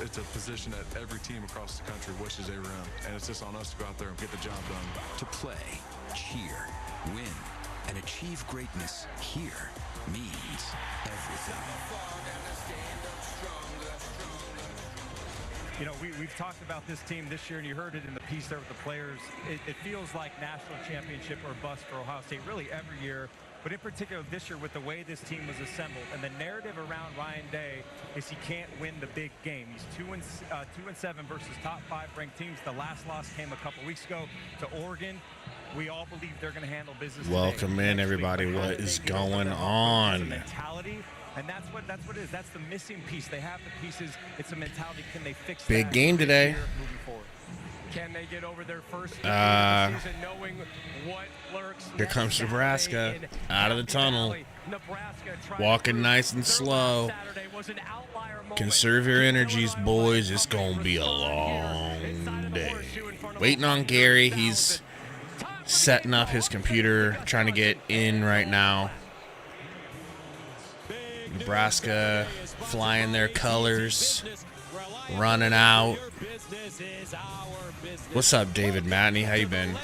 it's a position that every team across the country wishes they were in, and it's just on us to go out there and get the job done. To play, cheer, win, and achieve greatness here means everything. You know, we've talked about this team this year, and you heard it in the piece there with the players. It feels like national championship or bust for Ohio State really every year, but in particular this year with the way this team was assembled. And the narrative around Ryan Day is he can't win the big game. He's 2-7 versus top 5 ranked teams. The last loss came a couple weeks ago to Oregon. We all believe they're going to handle business. Welcome in, everybody. What is going on? Mentality. And that's what it is. That's the missing piece. They have the pieces. It's a mentality. Can they fix that? Big game today. Moving forward? Can they get over their first season knowing what lurks? Here comes Nebraska out of the tunnel. Walking nice and slow. Conserve your energies, boys. It's going to be a long day. Waiting on Gary. He's setting up his computer, trying to get in right now. Nebraska flying their colors, running out. What's up, David Matney? How you been?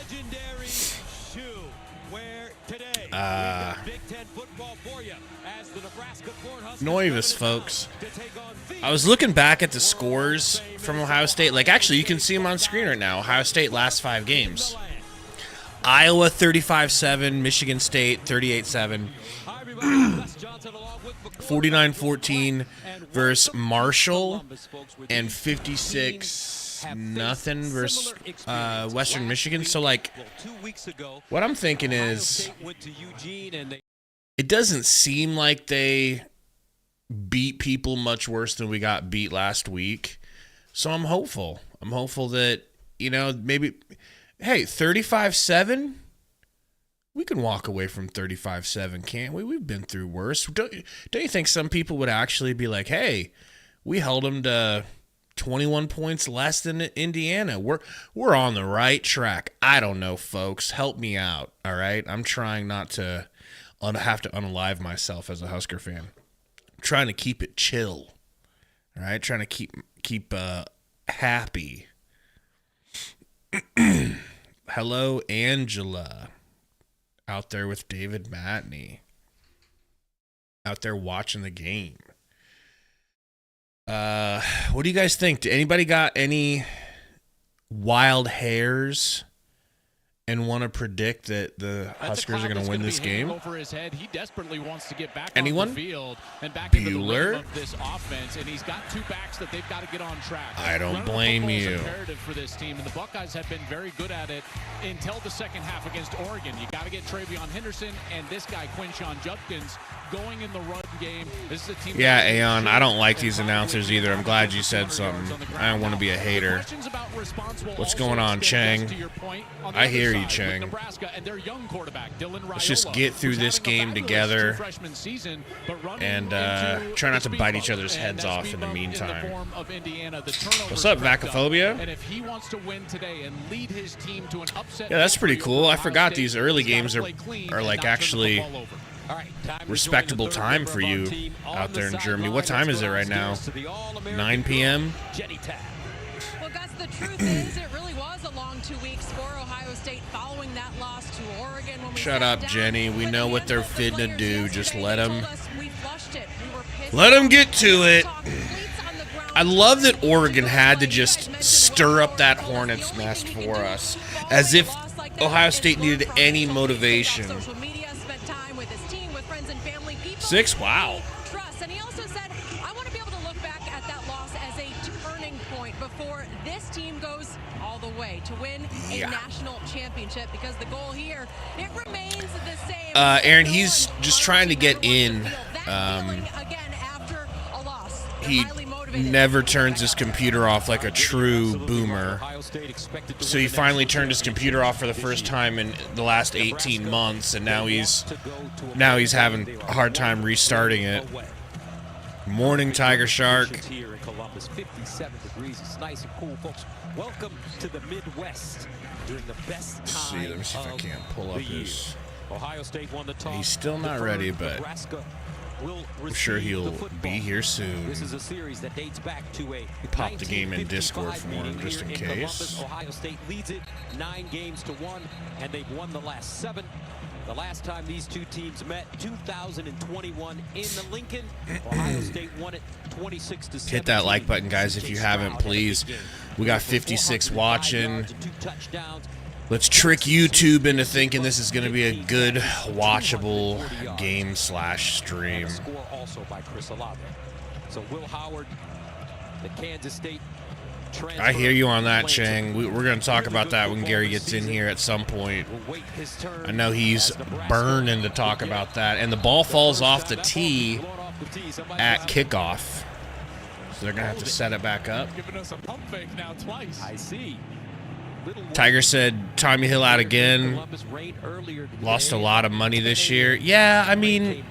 Noivus, folks. I was looking back at the scores from Ohio State. Like, actually, you can see them on screen right now. Ohio State last 5 games. Iowa 35-7, Michigan State 38-7. 49-14 versus Marshall, and 56-0 versus Western Michigan. So, like, what I'm thinking is, it doesn't seem like they beat people much worse than we got beat last week. So I'm hopeful. I'm hopeful that, you know, maybe, hey, 35-7? We can walk away from 35-7, can't we? We've been through worse. Don't you think some people would actually be like, hey, we held them to 21 points less than Indiana. We're on the right track. I don't know, folks. Help me out, all right? I'm trying not to have to unalive myself as a Husker fan. I'm trying to keep it chill, all right? Trying to keep happy. Hello, Angela. Out there with David Matney. Out there watching the game. What do you guys think? Anybody got any wild hairs and want to predict that the Huskers are going to win this game? Over his head. He desperately wants to get back Anyone? on the field and back Bueller? into the rhythm of this offense, and he's got 2 backs that they've got to get on track. I don't blame you. Is imperative for this team, and the Buckeyes have been very good at it until the second half against Oregon. You got to get Travion Henderson and this guy Quinshon Judkins going in the run game. This is a team. Yeah, Aeon, I don't like these announcers either. I'm glad you said something. I don't want to be a hater. What's going on, Chang? I hear you, Chang. Let's just get through this game together and try not to bite each other's heads off in the meantime. What's up, Vacophobia? Yeah, that's pretty cool. I forgot these early games are like actually respectable time for you out there in Germany. What time is it right now? 9 p.m.? Well, Gus, the truth is it really was a long 2 weeks for Ohio State following that loss to Oregon. Shut up, Jenny. We know what they're fitting to do. Just let them get to it. I love that Oregon had to just stir up that hornet's nest for us, as if Ohio State needed any motivation. 6? Wow. And he also said, I want to be able to look back at that loss as a turning point before this team goes all the way to win a national championship, because the goal here, it remains the same. Aaron, he's just trying to get in. He never turns his computer off like a true boomer. So he finally turned his computer off for the first time in the last 18 months, and now he's having a hard time restarting it. Morning, Tiger Shark. Here in Columbus, 57 degrees. It's nice and cool, folks. Welcome to the Midwest during the best time. Let me see if I can't pull up his. Ohio State won the toss. He's still not ready, but Nebraska I'm sure he'll be here soon. This is a series that dates back to a Pop the game in Discord for him just in case. Ohio State leads it 9-1, and they've won the last 7. The last time these two teams met, 2021 in the Lincoln. Ohio State won it 26-17. Hit that like button, guys, if you haven't, please. We got 56 watching. Let's trick YouTube into thinking this is going to be a good, watchable game/stream. Score also by Chris Olave. So Will Howard, the Kansas State transfer. I hear you on that, Chang. We're going to talk about that when Gary gets in here at some point. I know he's burning to talk about that. And the ball falls off the tee at kickoff. So they're going to have to set it back up. Giving us a pump fake now twice. I see. Tiger said Tommy Hill out again. Lost a lot of money this year. Yeah, I mean,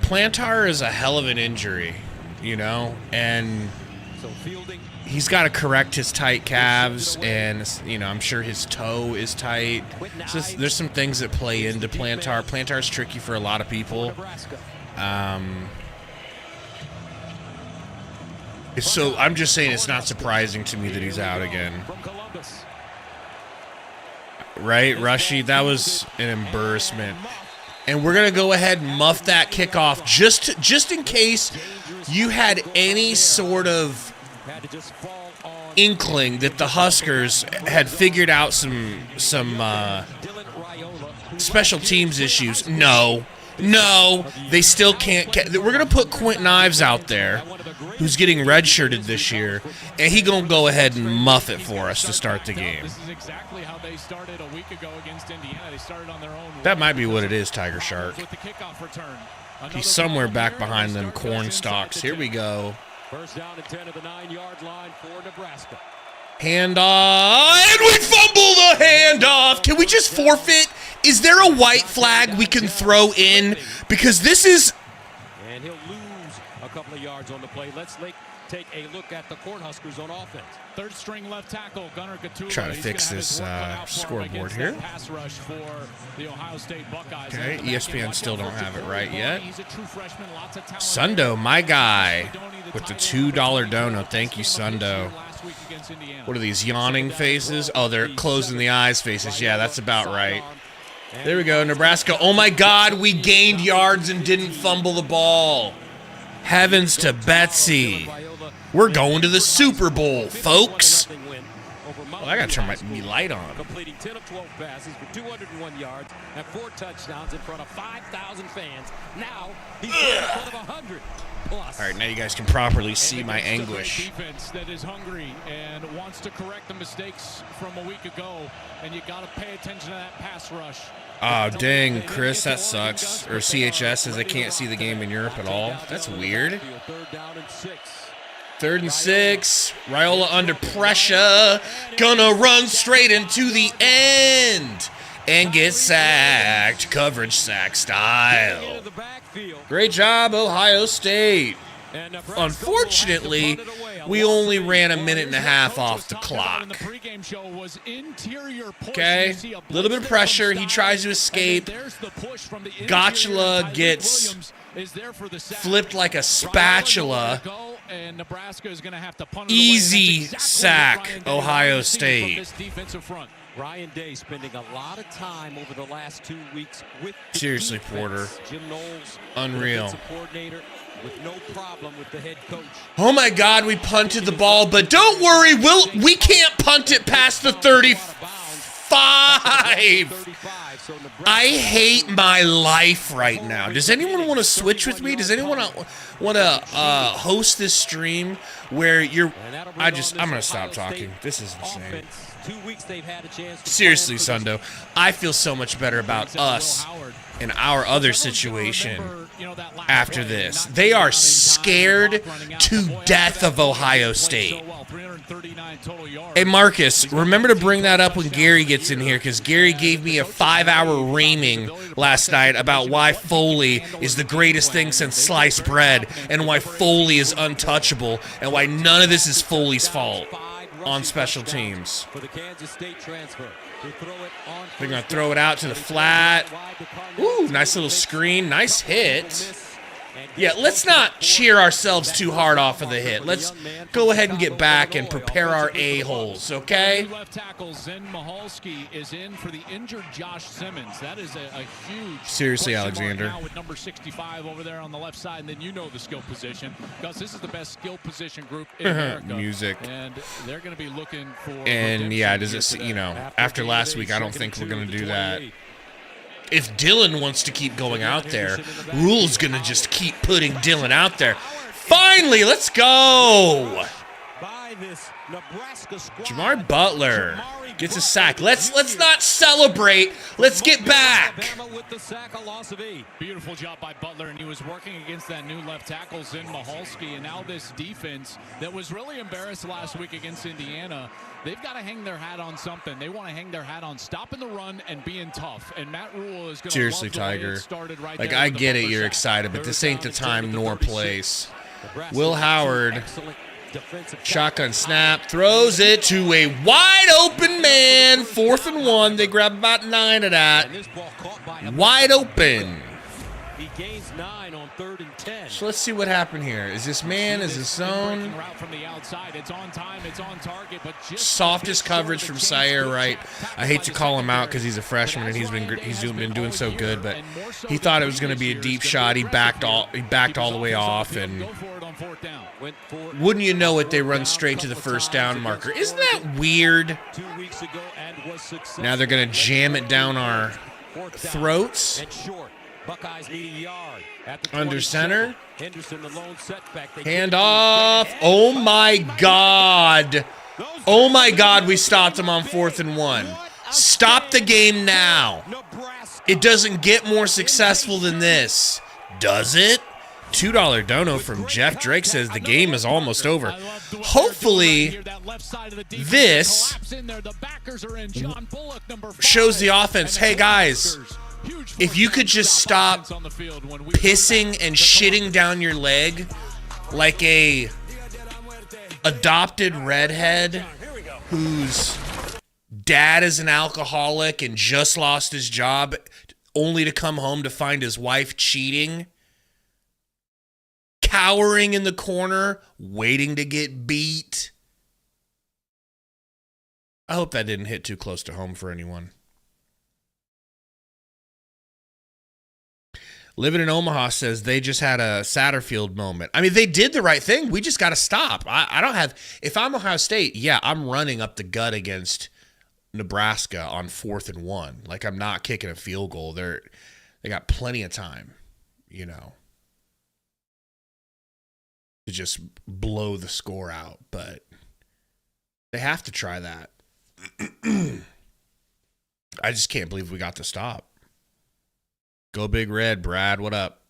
plantar is a hell of an injury, you know, and he's got to correct his tight calves, and, you know, I'm sure his toe is tight. There's some things that play into plantar. Plantar is tricky for a lot of people. So I'm just saying it's not surprising to me that he's out again. Right, Rushy? That was an embarrassment. And we're going to go ahead and muff that kickoff just in case you had any sort of inkling that the Huskers had figured out some special teams issues. No, they still can't. We're going to put Quentin Ives out there, who's getting redshirted this year, and he's going to go ahead and muff it for us to start the game. This is exactly how they started a week ago against Indiana. They started on their own. That might be what it is, Tiger Shark. With the kickoff return. He's somewhere back behind them corn stalks. Here we go. First down and 10 at the 9-yard line for Nebraska. Handoff, and we fumble the handoff. Can we just forfeit? Is there a white flag we can throw in? Because this is... And he'll lose a couple of yards on the play. Let's take a look at the Cornhuskers on offense. Third string left tackle, Gunnar Gatula. Try to fix this scoreboard here. Pass rush for the Ohio State Buckeyes. Okay, ESPN still don't have it right yet. He's a true freshman, lots of talent. Sundo, my guy, with the $2 dono. Thank you, Sundo. What are these yawning faces? Oh, they're closing the eyes faces. Yeah, that's about right. There we go, Nebraska. Oh my God, we gained yards and didn't fumble the ball. Heavens to Betsy. We're going to the Super Bowl, folks. Well, I got to turn my light on. Completing 10 of 12 passes for 201 yards and 4 touchdowns in front of 5,000 fans. Now he's in front of 100 plus. All right, now you guys can properly see my anguish. Defense that is hungry and wants to correct the mistakes from a week ago, and you got to pay attention to that pass rush. Oh, dang, Chris, that sucks. Or CHS says I can't see the game in Europe at all. That's weird. 3rd and 6. Raiola under pressure. Gonna run straight into the end. And get sacked. Coverage sack style. Great job, Ohio State. Unfortunately, we only ran a minute and a half off the clock. Okay, a little bit of pressure. He tries to escape. Gotcha gets flipped like a spatula. Easy sack, Ohio State. Ryan Day spending a lot of time over the last 2 weeks with seriously, Porter. Jim Knowles, unreal. Coordinator, with no problem with the head coach. Oh my God, we punted the ball, but don't worry, we can't punt it past the 35. I hate my life right now. Does anyone want to switch with me? Does anyone want to host this stream where I'm gonna stop talking. This is insane. 2 weeks they've had a chance. Seriously, Sundo, I feel so much better about us in our other situation after this. They are scared to death of Ohio State. Hey, Marcus, remember to bring that up when Gary gets in here, because Gary gave me a 5-hour reaming last night about why Foley is the greatest thing since sliced bread, and why Foley is untouchable, and why none of this is Foley's fault on special teams. For the Kansas State transfer. They're going to throw it out to the flat. Ooh, nice little screen. Nice hit. Yeah, let's not cheer ourselves too hard off of the hit. Let's go ahead and get back and prepare our a-holes, okay? Left tackle Zen Mahalski is in for the injured Josh Simmons. That is a huge... Seriously, Alexander. Now with number 65 over there on the left side, and then you know the skill position. Because this is the best skill position group in America. Music. And they're going to be looking for... And, yeah, does it, you know, after last week, I don't think we're going to do that. If Dylan wants to keep going out there, Rule's going to just keep putting Dylan out there. Finally, let's go. Jamar Butler gets a sack. Let's not celebrate. Let's get back. Beautiful job by Butler, and he was working against that new left tackle, Zen Mahalski, and now this defense that was really embarrassed last week against Indiana. They've got to hang their hat on something. They want to hang their hat on stopping the run and being tough. And Matt Rule is going to seriously, Tiger. Right, like, I get it, you're excited, but this ain't the time nor place. Will Howard, shotgun snap, throws it to a wide open man. 4th and 1. They grab about 9 of that. Wide open. He gains 9 on 3rd and 10. So let's see what happened here. Is this man? Is this zone? Softest coverage from Sire Wright. I hate to call him out because he's a freshman and he's been doing so good, but he thought it was going to be a deep shot. He backed all the way off, and wouldn't you know it, they run straight to the first down marker. Isn't that weird? Now they're going to jam it down our throats. Buckeyes need a yard at the under center. Henderson, the lone setback. Hand off. Oh my God. Oh my God, we stopped him on 4th and 1. Stop the game now. It doesn't get more successful than this, does it? $2 dono from Jeff Drake says the game is almost over. Hopefully, this shows the offense, hey guys, if you could just stop pissing and shitting down your leg like a adopted redhead whose dad is an alcoholic and just lost his job only to come home to find his wife cheating, cowering in the corner, waiting to get beat. I hope that didn't hit too close to home for anyone. Living in Omaha says they just had a Satterfield moment. I mean, they did the right thing. We just got to stop. I don't have – if I'm Ohio State, yeah, I'm running up the gut against Nebraska on 4th and 1. Like, I'm not kicking a field goal. They got plenty of time, you know, to just blow the score out. But they have to try that. I just can't believe we got to stop. Go Big Red, Brad. What up?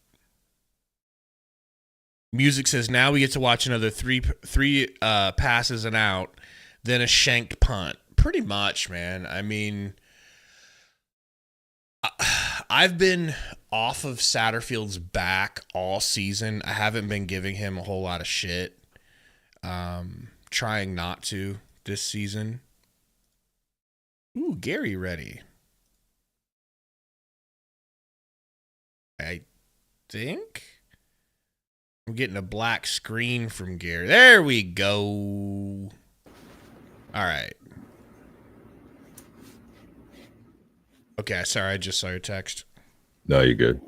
Music says now we get to watch another three passes and out, then a shanked punt. Pretty much, man. I mean, I've been off of Satterfield's back all season. I haven't been giving him a whole lot of shit. Trying not to this season. Ooh, Gary ready. I think I'm getting a black screen from Gary. There we go. All right. Okay, sorry, I just saw your text. No, you're good.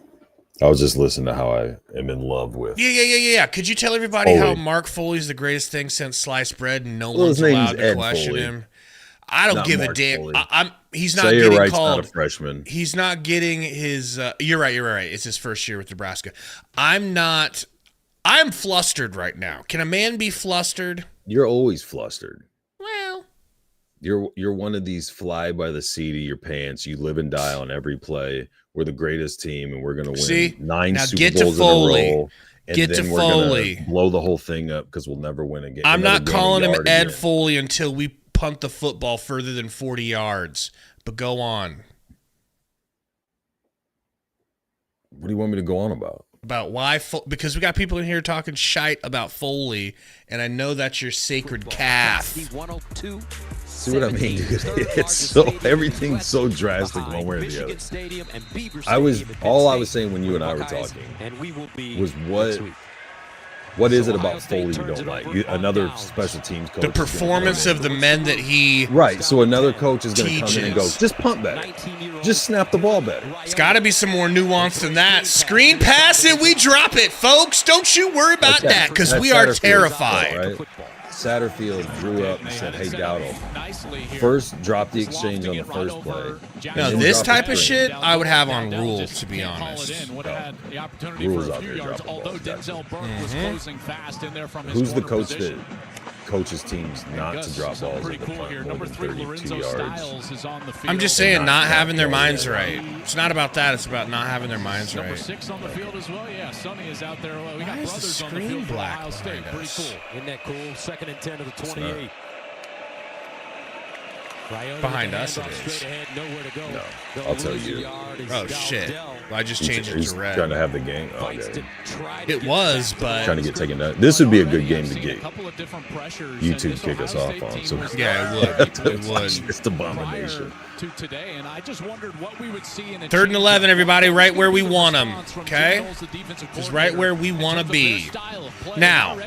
I was just listening to how I am in love with. Yeah. Could you tell everybody how Mark Foley's the greatest thing since sliced bread and no one's allowed to question him? I don't give a damn. He's not getting called. Not a freshman. He's not getting his. You're right. It's his first year with Nebraska. I'm flustered right now. Can a man be flustered? You're always flustered. Well, you're one of these fly by the seat of your pants. You live and die on every play. We're the greatest team, and we're going to win 9 Super Bowls in a row. And then we're going to blow the whole thing up because we'll never win again. I'm not calling him Ed Foley until we punt the football further than 40 yards. But go on. What do you want me to go on about? about why because we got people in here talking shite about Foley, and I know that's your sacred calf. See what I mean, dude? It's so everything's so drastic one way or the other. All I was saying when you and I were talking was what is it about Foley you don't like? Another special teams coach. The performance of the men that he So another coach is going to come in and go, just punt better. Just snap the ball better. It's got to be some more nuance than that. Screen pass it, we drop it, folks. Don't you worry about that because we are terrified. Right? Satterfield drew up and said, hey, Dowdle, first drop the exchange on the first play. No, this type of shit I would have on Rule, to be honest. Rule's out there dropping balls. Who's the coach that coaches teams not to drop balls in the punt more than 32 yards? I'm just saying not having their minds right. It's not about that. It's about not having their minds right. Number 6 on the field as well. Yeah, Sonny is out there. We got brothers on the field for Ohio State. Pretty cool. Isn't that cool? 2nd and 10 to the 28. Behind us it is. No, I'll tell you. Oh, shit. Well, I just changed it to red. Trying to have the game. Oh, okay. It was, but... Trying to get taken down. This would be a good game to get YouTube kick us off on. So yeah, it would. It would. It's abomination. Today, and I just wondered what we would see in a 3rd and 11, everybody, right where we want them, okay? Just right where we want to be. Now,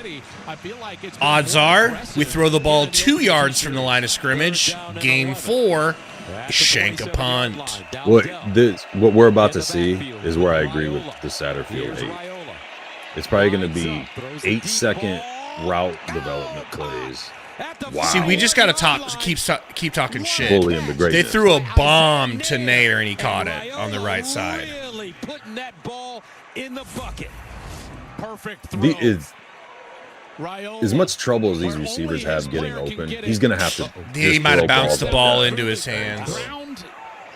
odds are we throw the ball 2 yards from the line of scrimmage. Game 4, shank a punt. What we're about to see is where I agree with the Satterfield 8. It's probably going to be 8-second route development plays. Wow. See, we just got to keep talking shit. Fully into greatness. They threw a bomb to Nair, and he caught it on the right side. Really putting that ball in the bucket. Perfect throw. As much trouble as these receivers have getting open, he's going to have to. He might have bounced the ball into his hands.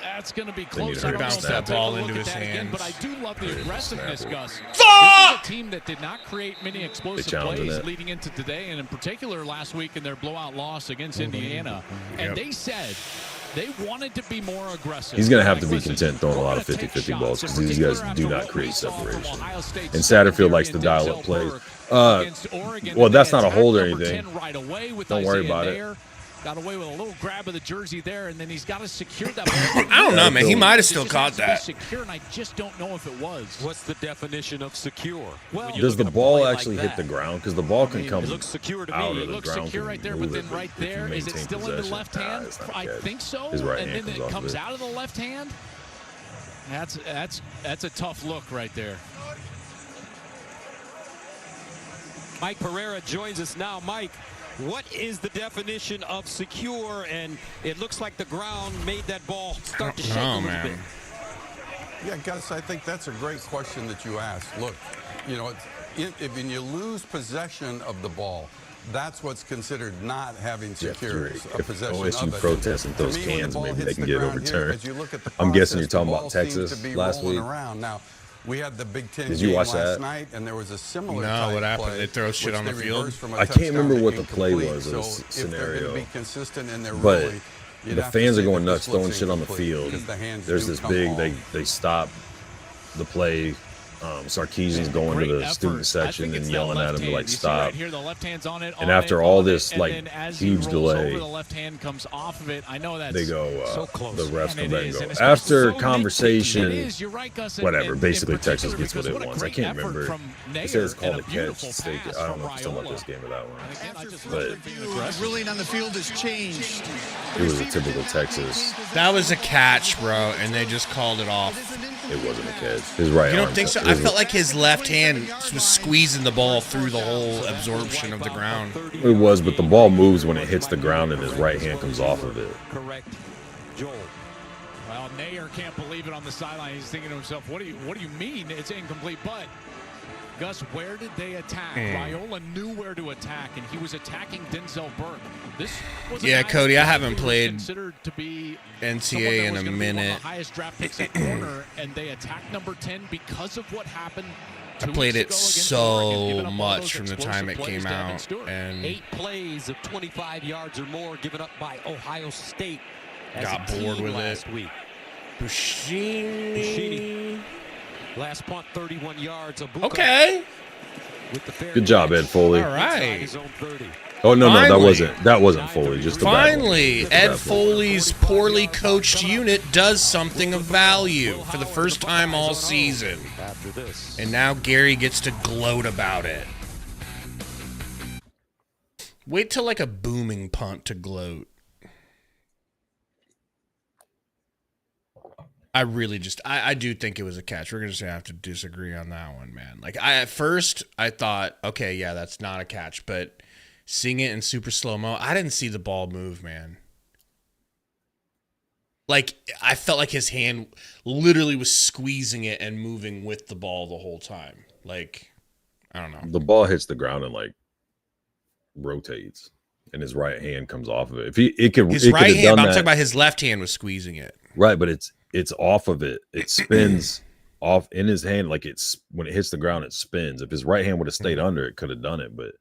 That's going to be close. I bounced that ball into his hands. But I do love the aggressiveness, Gus. This is a team that did not create many explosive plays leading into today, and in particular last week in their blowout loss against Indiana. And they said they wanted to be more aggressive. He's going to have to be content throwing a lot of 50-50 balls because these guys do not create separation. And Satterfield likes to dial up plays. Well, that's not a hold or anything. Don't worry about it. Got away with a little grab of the jersey there, and then he's got to secure that ball. I don't know, man. He might have still caught that. Secure, and I just don't know if it was. What's the definition of secure? Well, does the ball actually hit the ground? Because the ball can come out of the ground. It looks secure right there, but then right there, is it still in the left hand? I think so. His right and hand then it comes out of the left hand. That's a tough look right there. Mike Pereira joins us now. Mike, what is the definition of secure? And it looks like the ground made that ball start to shake a little bit. Yeah, Gus, I think that's a great question that you asked. Look, you know, if you lose possession of the ball, that's what's considered not having secure possession of it. OSU protests and those cans, maybe they can get overturned. I'm guessing you're talking about Texas last week. Now, we had the Big Ten Did you watch last that? night, and there was a similar No, what happened? play, They throw shit on the field? I can't remember what the play was in this scenario. But the fans are going nuts throwing shit on the field. There's this big, they stop the play. Sarkeesian's going to the student section and yelling at him to like stop. And after all this like huge delay, they go, the refs come back and go, after conversation, whatever. Basically, Texas gets what it wants. I can't remember. It says it's called a catch. I don't know if it's talking about this game or that one. But ruling on the field has changed. It was a typical Texas. That was a catch, bro, and they just called it off. It wasn't a catch. His right arm. You don't think so? I felt like his left hand was squeezing the ball through the whole absorption of the ground. It was, but the ball moves when it hits the ground and his right hand comes off of it. Correct. Joel. Well, Nair can't believe it on the sideline. He's thinking to himself, what do you mean it's incomplete? But Gus, where did they attack? Raiola knew where to attack, and he was attacking Denzel Burke. This was Cody, I haven't played considered to be NCAA in a minute. The highest draft picks at corner, and they attacked number 10 because of what happened. I played it so much from the time it came out, and 8 plays of 25 yards or more given up by Ohio State. Got bored with last week. Bushini. Last punt, 31 yards. Okay. Good job, Ed Foley. All right. Oh no, that wasn't Foley. Just the finally, Ed Foley's poorly coached unit does something of value for the first time all season, and now Gary gets to gloat about it. Wait till like a booming punt to gloat. I really just, I do think it was a catch. We're going to have to disagree on that one, man. Like, at first, I thought, okay, yeah, that's not a catch. But seeing it in super slow-mo, I didn't see the ball move, man. Like, I felt like his hand literally was squeezing it and moving with the ball the whole time. Like, I don't know. The ball hits the ground and, like, rotates. And his right hand comes off of it. His right hand, I'm talking about his left hand was squeezing it. Right, but it's off of it. It spins off in his hand, like it's when it hits the ground, it spins. If his right hand would have stayed under, it could have done it. But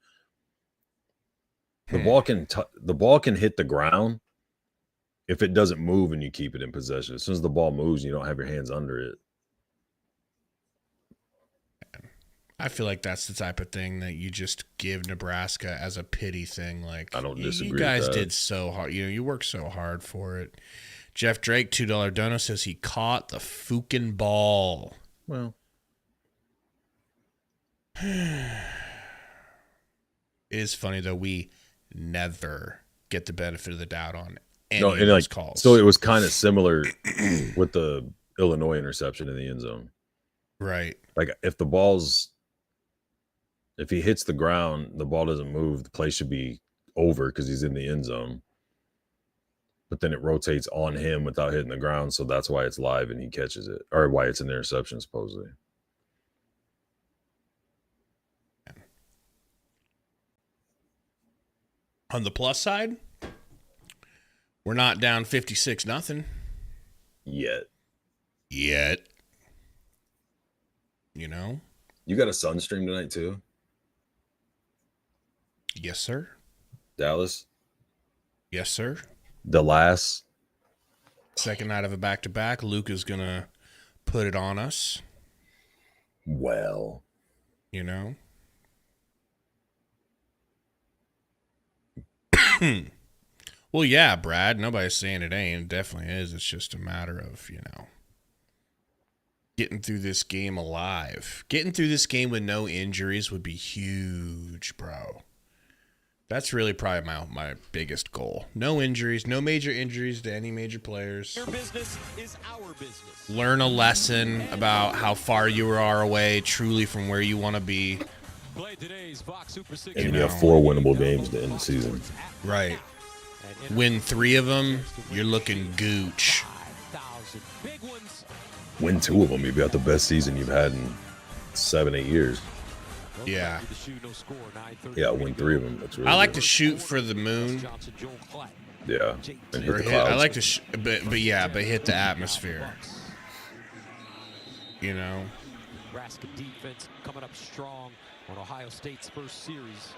the ball can hit the ground if it doesn't move and you keep it in possession. As soon as the ball moves, you don't have your hands under it. I feel like that's the type of thing that you just give Nebraska as a pity thing. Like, I don't disagree. You guys did so hard. You worked so hard for it. Jeff Drake, $2 dono, says he caught the fucking ball. Well, it is funny though. We never get the benefit of the doubt on any of those calls. So it was kind of similar with the Illinois interception in the end zone, right? Like if he hits the ground, the ball doesn't move, the play should be over because he's in the end zone. But then it rotates on him without hitting the ground, so that's why it's live and he catches it, or why it's an interception, supposedly. On the plus side, we're not down 56-0. Yet. You know? You got a Sun stream tonight, too? Yes, sir. Dallas? Yes, sir. The last second night of a back-to-back. Luke is going to put it on us. Well. You know? Well, yeah, Brad. Nobody's saying it ain't. It definitely is. It's just a matter of, getting through this game alive. Getting through this game with no injuries would be huge, bro. That's really probably my biggest goal. No injuries, no major injuries to any major players. Your business is our business. Learn a lesson about how far you are away truly from where you want to be. Play today's Fox Super 6. And you have 4 winnable games to end the season. Right. Win 3 of them, you're looking gooch. Win 2 of them, you've got the best season you've had in 7-8 years. Yeah. Yeah, win 3 of them. That's really I like good. to shoot for the moon. Yeah. And hit the clouds. I like to, but hit the atmosphere. Nebraska defense coming up strong on Ohio State's first series.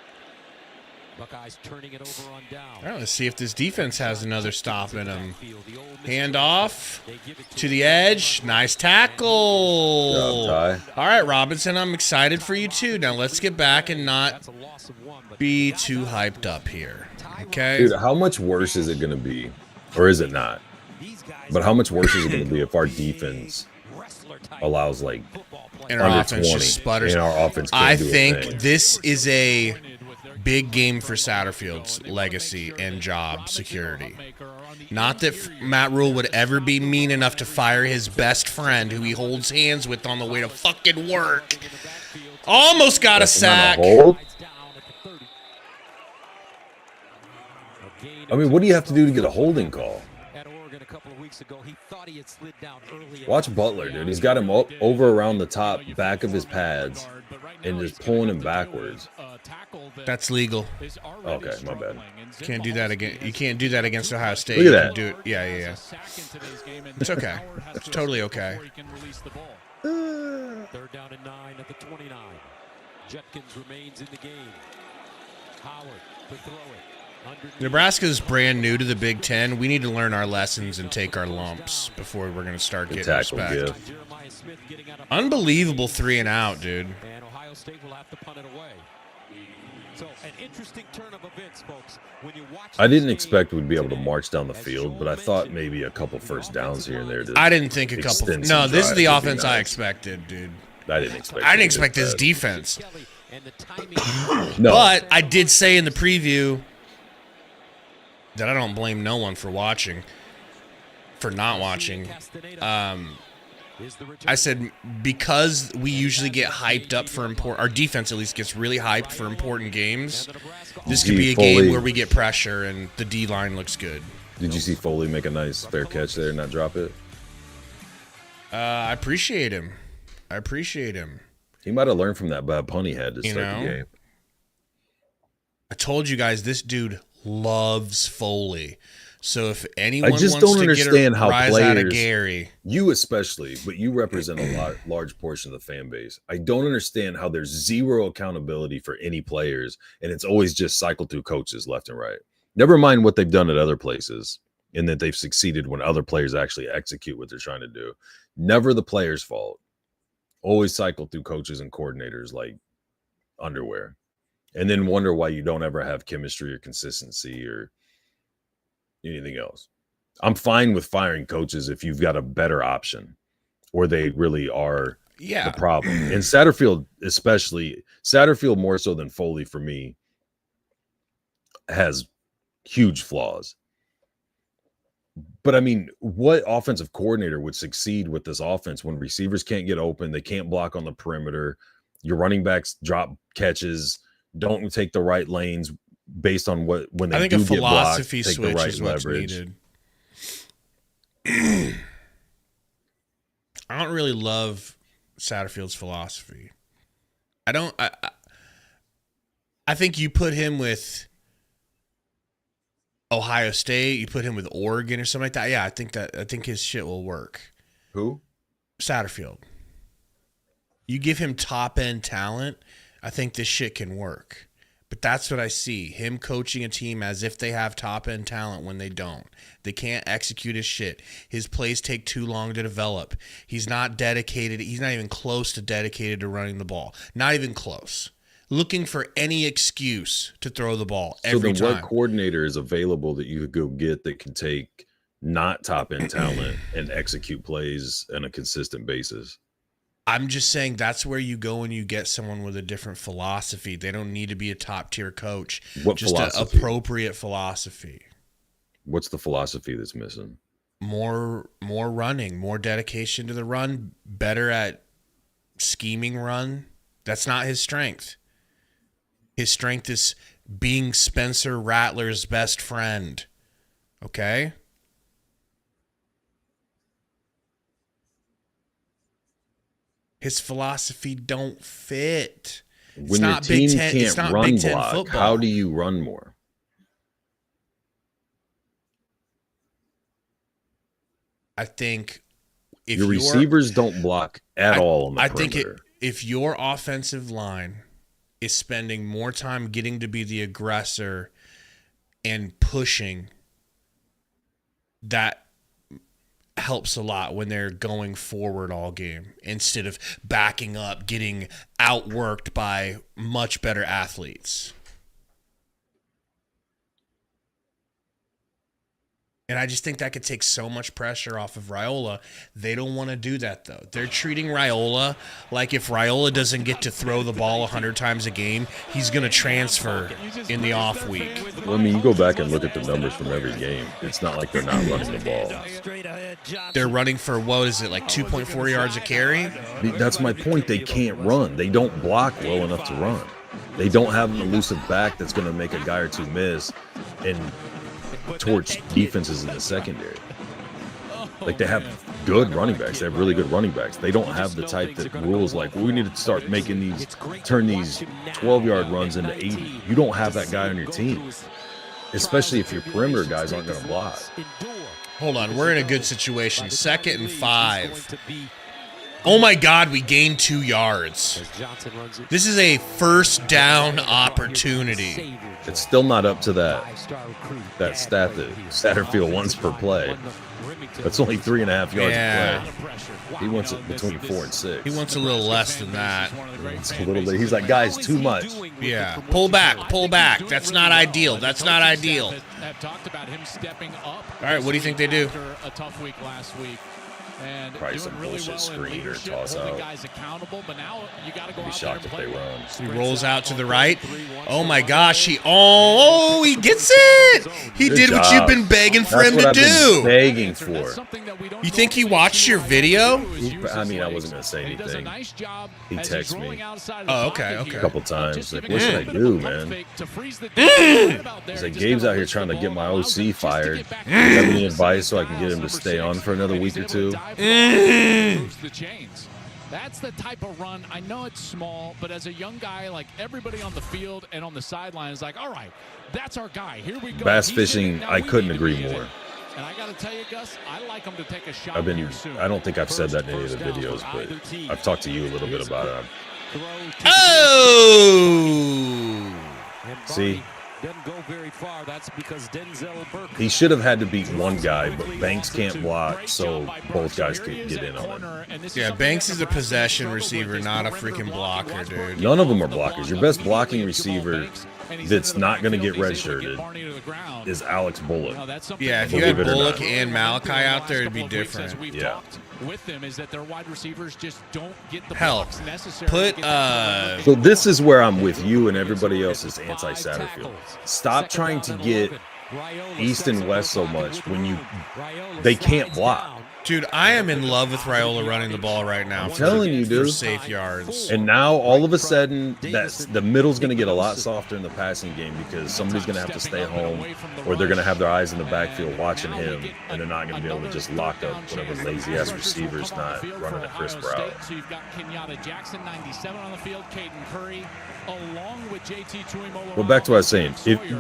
Buckeyes turning it over on down. All right, let's see if this defense has another stop in them. Hand off to the edge. Nice tackle. Good job, Ty. All right, Robinson, I'm excited for you too. Now let's get back and not be too hyped up here. Okay? Dude, how much worse is it going to be? Or is it not? But how much worse is it going to be if our defense allows like and our under offense 20 just sputters? and our offense can't I do a think thing? this is a big game for Satterfield's legacy and job security. Not that Matt Rule would ever be mean enough to fire his best friend who he holds hands with on the way to fucking work. Almost got a sack. I mean, what do you have to do to get a holding call? Watch Butler, dude. He's got him over around the top back of his pads and just pulling him backwards. That's legal. Okay, my bad. Can't do that again. You can't do that against Ohio State. Look at that. You can do it. Yeah. It's okay. It's totally okay. Third down and 9 at the 29. Judkins remains in the game. Howard to throw it. Nebraska's brand new to the Big Ten. We need to learn our lessons and take our lumps before we're going to start getting respect. Unbelievable 3-and-out, dude. And Ohio State will have to punt it away. So an interesting turn of events, folks. When you watch I didn't expect we'd be able to march down the field, but I thought maybe a couple first downs here and there. I didn't think a couple. No, this is the offense I expected, dude. I didn't expect this defense. No. But I did say in the preview that I don't blame no one for not watching. I said because we usually get hyped up for our defense at least gets really hyped for important games. This could be a game where we get pressure and the D line looks good. Did you see Foley make a nice fair catch there and not drop it? I appreciate him. He might have learned from that bad punt he had to start the game. I told you guys this dude loves Foley. So if anyone I just wants don't to understand get a how rise players, out of Gary, you especially, but you represent a large portion of the fan base. I don't understand how there's zero accountability for any players, and it's always just cycled through coaches left and right. Never mind what they've done at other places, and that they've succeeded when other players actually execute what they're trying to do. Never the player's fault. Always cycle through coaches and coordinators like underwear, and then wonder why you don't ever have chemistry or consistency or anything else. I'm fine with firing coaches if you've got a better option or they really are the problem. And Satterfield, especially, Satterfield more so than Foley for me, has huge flaws. But I mean, what offensive coordinator would succeed with this offense when receivers can't get open, they can't block on the perimeter, your running backs drop catches, don't take the right lanes based on when they do get blocked, take the right leverage. I don't really love Satterfield's philosophy. I think you put him with Ohio State, you put him with Oregon or something like that. Yeah, I think his shit will work. Who? Satterfield. You give him top end talent, I think this shit can work. But that's what I see. Him coaching a team as if they have top-end talent when they don't. They can't execute his shit. His plays take too long to develop. He's not dedicated. He's not even close to dedicated to running the ball. Not even close. Looking for any excuse to throw the ball every time. So then what coordinator is available that you could go get that can take not top-end talent and execute plays on a consistent basis? I'm just saying that's where you go and you get someone with a different philosophy. They don't need to be a top-tier coach. What just an appropriate philosophy. What's the philosophy that's missing? More running, more dedication to the run, better at scheming run. That's not his strength. His strength is being Spencer Rattler's best friend. Okay? His philosophy don't fit. When your team can't run block, how do you run more? I think if your receivers don't block at all on the perimeter. I think if your offensive line is spending more time getting to be the aggressor and pushing, that helps a lot when they're going forward all game instead of backing up, getting outworked by much better athletes. And I just think that could take so much pressure off of Raiola. They don't want to do that, though. They're treating Raiola like if Raiola doesn't get to throw the ball 100 times a game, he's going to transfer in the off week. Well, I mean, you go back and look at the numbers from every game. It's not like they're not running the ball. They're running for, what is it, like 2.4 yards a carry? That's my point. They can't run. They don't block well enough to run. They don't have an elusive back that's going to make a guy or two miss and torch defenses in the secondary. Like, they have good running backs. They have really good running backs. They don't have the type that rules like, well, we need to start making these, turn these 12-yard runs into 80. You don't have that guy on your team, especially if your perimeter guys aren't going to block. Hold on, we're in a good situation. 2nd and 5. Oh my God, we gained 2 yards. This is a first down opportunity. It's still not up to that stat that Satterfield wants per play. That's only 3.5 yards of play. He wants it between 4 and 6. He wants a little less than that. It's a little bit. He's like, guys, too much. Yeah, pull back, pull back. That's not ideal. That's not ideal. All right, what do you think they do? A tough week last week. And probably some bullshit screen or toss out. I'd be shocked if they run. He rolls out to the right. Oh my gosh, he gets it. He did what you've been begging for him to do. Begging for. You think he watched your video? I mean, I wasn't gonna say anything. He texted me. Oh, okay. A couple times. Like, what should I do, man? He's like, Gabe's out here trying to get my OC fired. Do you have any advice so I can get him to stay on for another week or two? The chains. That's the type of run. I know it's small, but as a young guy, like everybody on the field and on the sideline is like, all right, that's our guy. Here we go. Bass fishing, I couldn't agree more. And I got to tell you, Gus, I like him to take a shot. I don't think I've said that in any of the videos, but I've talked to you a little bit about it. Oh! See? Doesn't go very far. That's because Denzel Burke. He should have had to beat one guy, but Banks can't block, so both guys can get in on it. Yeah, Banks is a possession receiver, not a freaking blocker, dude. None of them are blockers. Your best blocking receiver that's not going to get redshirted is Alex Bullock. Yeah, if you had Bullock and Malachi out there, it'd be different. Yeah. With them is that their wide receivers just don't get the blocks necessary. So this is where I'm with you and everybody else is anti-Satterfield. Stop trying to get east and west so much when they can't block. Dude, I am in love with Raiola running the ball right now. I'm telling you, dude. For safe yards. And now, all of a sudden, the middle's going to get a lot softer in the passing game because somebody's going to have to stay home or they're going to have their eyes in the backfield watching him, and they're not going to be able to just lock up whatever lazy-ass receiver's not running a crisp route. So you've got Kenyatta Jackson, 97 on the field, Caden Curry, along with JT Tuimoloau. Well, back to what I was saying.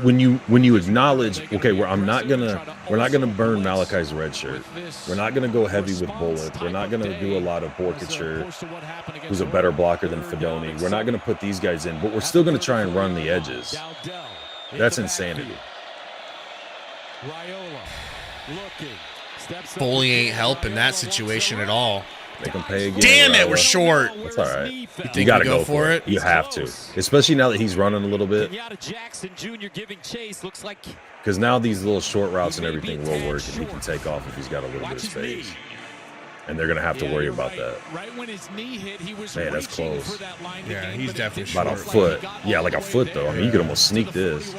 When you acknowledge, okay, we're not gonna burn Malachi's red shirt. We're not gonna go heavy with Bullock. We're not gonna do a lot of Borkature, who's a better blocker than Fedoni. We're not gonna put these guys in, but we're still gonna try and run the edges. That's insanity. Foley ain't helping that situation at all. Make them pay again. Damn it, we're short. That's all right. You got to go for it. You have to, especially now that he's running a little bit. Because now these little short routes and everything will work, and he can take off if he's got a little bit of space. And they're going to have to worry about that. Man, that's close. Yeah, he's definitely short. About a foot. Yeah, like a foot, though. I mean, you could almost sneak this.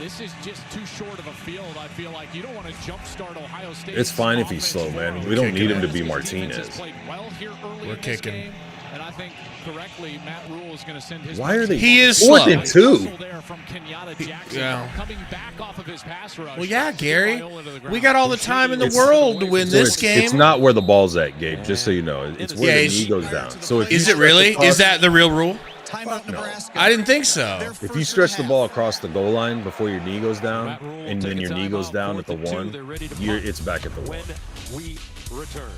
This is just too short of a field. I feel like you don't want to jumpstart Ohio State. It's fine if he's slow, man. We don't need him to be Martinez. We're kicking. And I think correctly, Matt Rule is going to send his. Why are they? He is slow. 4th and 2. Yeah. Coming back off of his pass rush. Well, yeah, Gary. We got all the time in the world to win this game. It's not where the ball's at, Gabe. Just so you know, it's where the knee goes down. So is it really? Is that the real rule? Nebraska. I didn't think so. If you stretch the ball across the goal line before your knee goes down, and then your knee goes down at the 1, it's back at the 1. We return.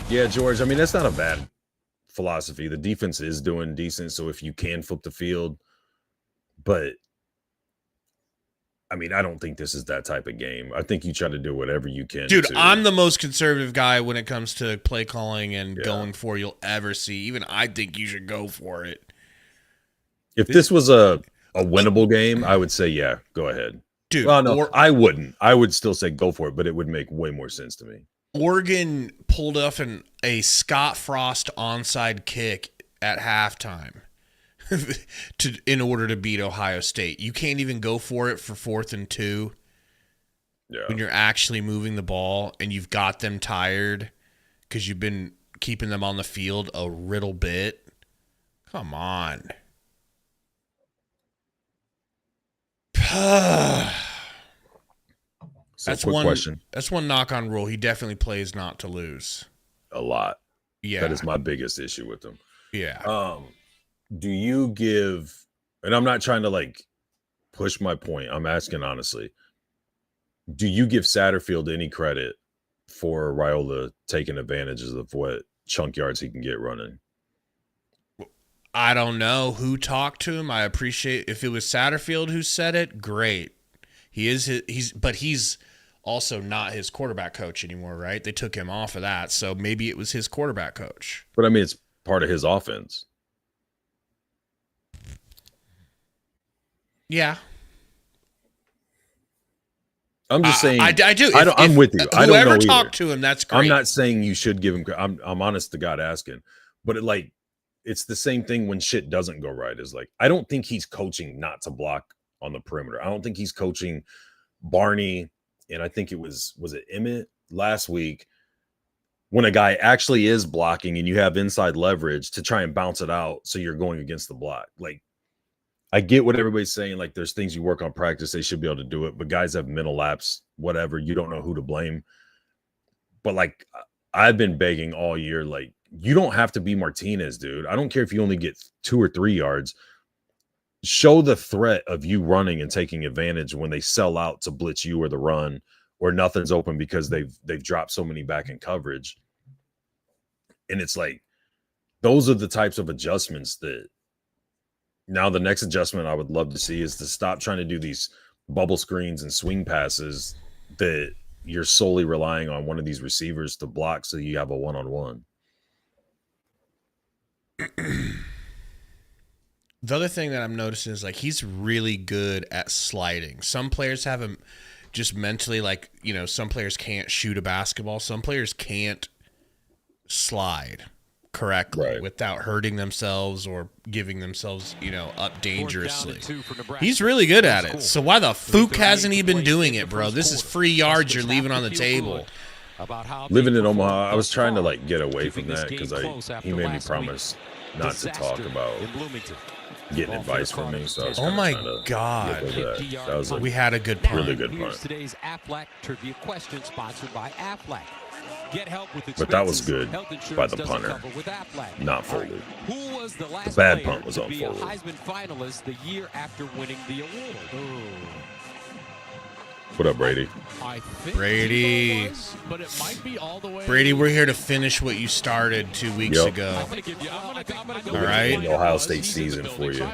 Yeah, George. I mean, that's not a bad philosophy. The defense is doing decent, so if you can flip the field, but I mean, I don't think this is that type of game. I think you try to do whatever you can. Dude, I'm the most conservative guy when it comes to play calling and going for you'll ever see. Even I think you should go for it. If this was a winnable game, I would say, yeah, go ahead. Dude, well, no, I wouldn't. I would still say go for it, but it would make way more sense to me. Oregon pulled off a Scott Frost onside kick at halftime. In order to beat Ohio State. You can't even go for it for 4th and 2 when you're actually moving the ball and you've got them tired because you've been keeping them on the field a little bit. Come on. That's one question. That's one knock on Rule. He definitely plays not to lose. A lot. Yeah. That is my biggest issue with him. Yeah. Do you give, and I'm not trying to like push my point, I'm asking honestly, do you give Satterfield any credit for Raiola taking advantages of what chunk yards he can get running? I don't know who talked to him. I appreciate if it was Satterfield who said it, great. But he's also not his quarterback coach anymore, right? They took him off of that, so maybe it was his quarterback coach. But I mean, it's part of his offense. Yeah. I'm just saying. I do. I'm with you. I don't know whoever talked to him, that's great. I'm not saying you should give him. I'm honest to God asking, but it's the same thing when shit doesn't go right. Is like, I don't think he's coaching not to block on the perimeter. I don't think he's coaching Barney, and I think was it Emmett last week, when a guy actually is blocking and you have inside leverage to try and bounce it out, so you're going against the block. Like, I get what everybody's saying. Like, there's things you work on practice, they should be able to do it, but guys have mental lapse, whatever. You don't know who to blame. But like, I've been begging all year, like, you don't have to be Martinez, dude. I don't care if you only get 2 or 3 yards. Show the threat of you running and taking advantage when they sell out to blitz you or the run, or nothing's open because they've dropped so many back in coverage. And it's like, those are the types of adjustments that now the next adjustment I would love to see is to stop trying to do these bubble screens and swing passes that you're solely relying on one of these receivers to block so you have a one-on-one. The other thing that I'm noticing is, like, he's really good at sliding. Some players have him just mentally, like, you know, some players can't shoot a basketball. Some players can't slide correctly without hurting themselves or giving themselves, you know, up dangerously. He's really good at it. So why the fook hasn't he been doing it, bro? This is free yards you're leaving on the table. Living in Omaha, I was trying to like get away from that because he made me promise not to talk about getting advice from me. So I was oh my God, that was we had a good punt. Really good punt. Today's Aflac trivia question sponsored by Aflac. Get help with but that was good by the punter, not Foley. Who was the last the bad punt was on Foley. Heisman finalist the year after winning the award? What up, Brady? I think Brady. But it might be all the way. Brady, we're here to finish what you started 2 weeks ago. All right. The Ohio State season for you.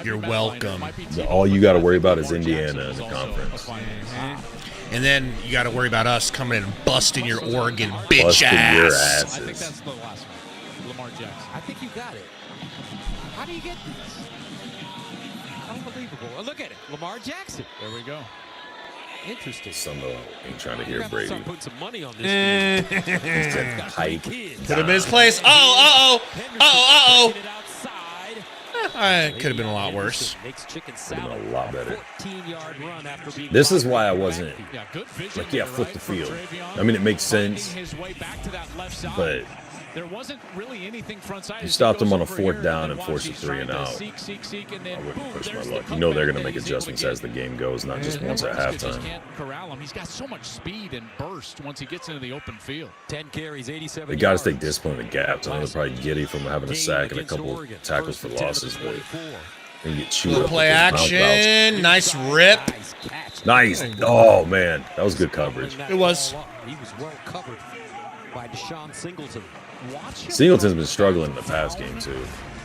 You're welcome. All you got to worry about is Indiana in the conference. And then you got to worry about us coming in and busting your Oregon bitch busting ass. Your asses. I think that's the last one. Lamar Jackson. I think you got it. How do you get these? Unbelievable. Look at it. Lamar Jackson. There we go. Interesting. Someone ain't trying to hear Brady. Put some money on this. Hike. Put him in his place. Uh-oh. Could have been a lot worse. Could have been a lot better. This is why I wasn't like, flip the field. I mean, it makes sense, but there wasn't really anything front side. You stopped them on a 4th down and forced a 3 and out. I wouldn't push my luck. You know they're going to make adjustments as the game goes, not just once at halftime. Can't corral him. He's got so much speed and burst once he gets into the open field. 10 carries, 87 They got to stay disciplined in the gaps. I know they're probably giddy from having a sack and a couple tackles for losses, but they get chewed up. Play action. Nice rip. Nice. Oh, man. That was good coverage. It was. He was well covered by Deshaun Singleton. Singleton's been struggling in the pass game, too.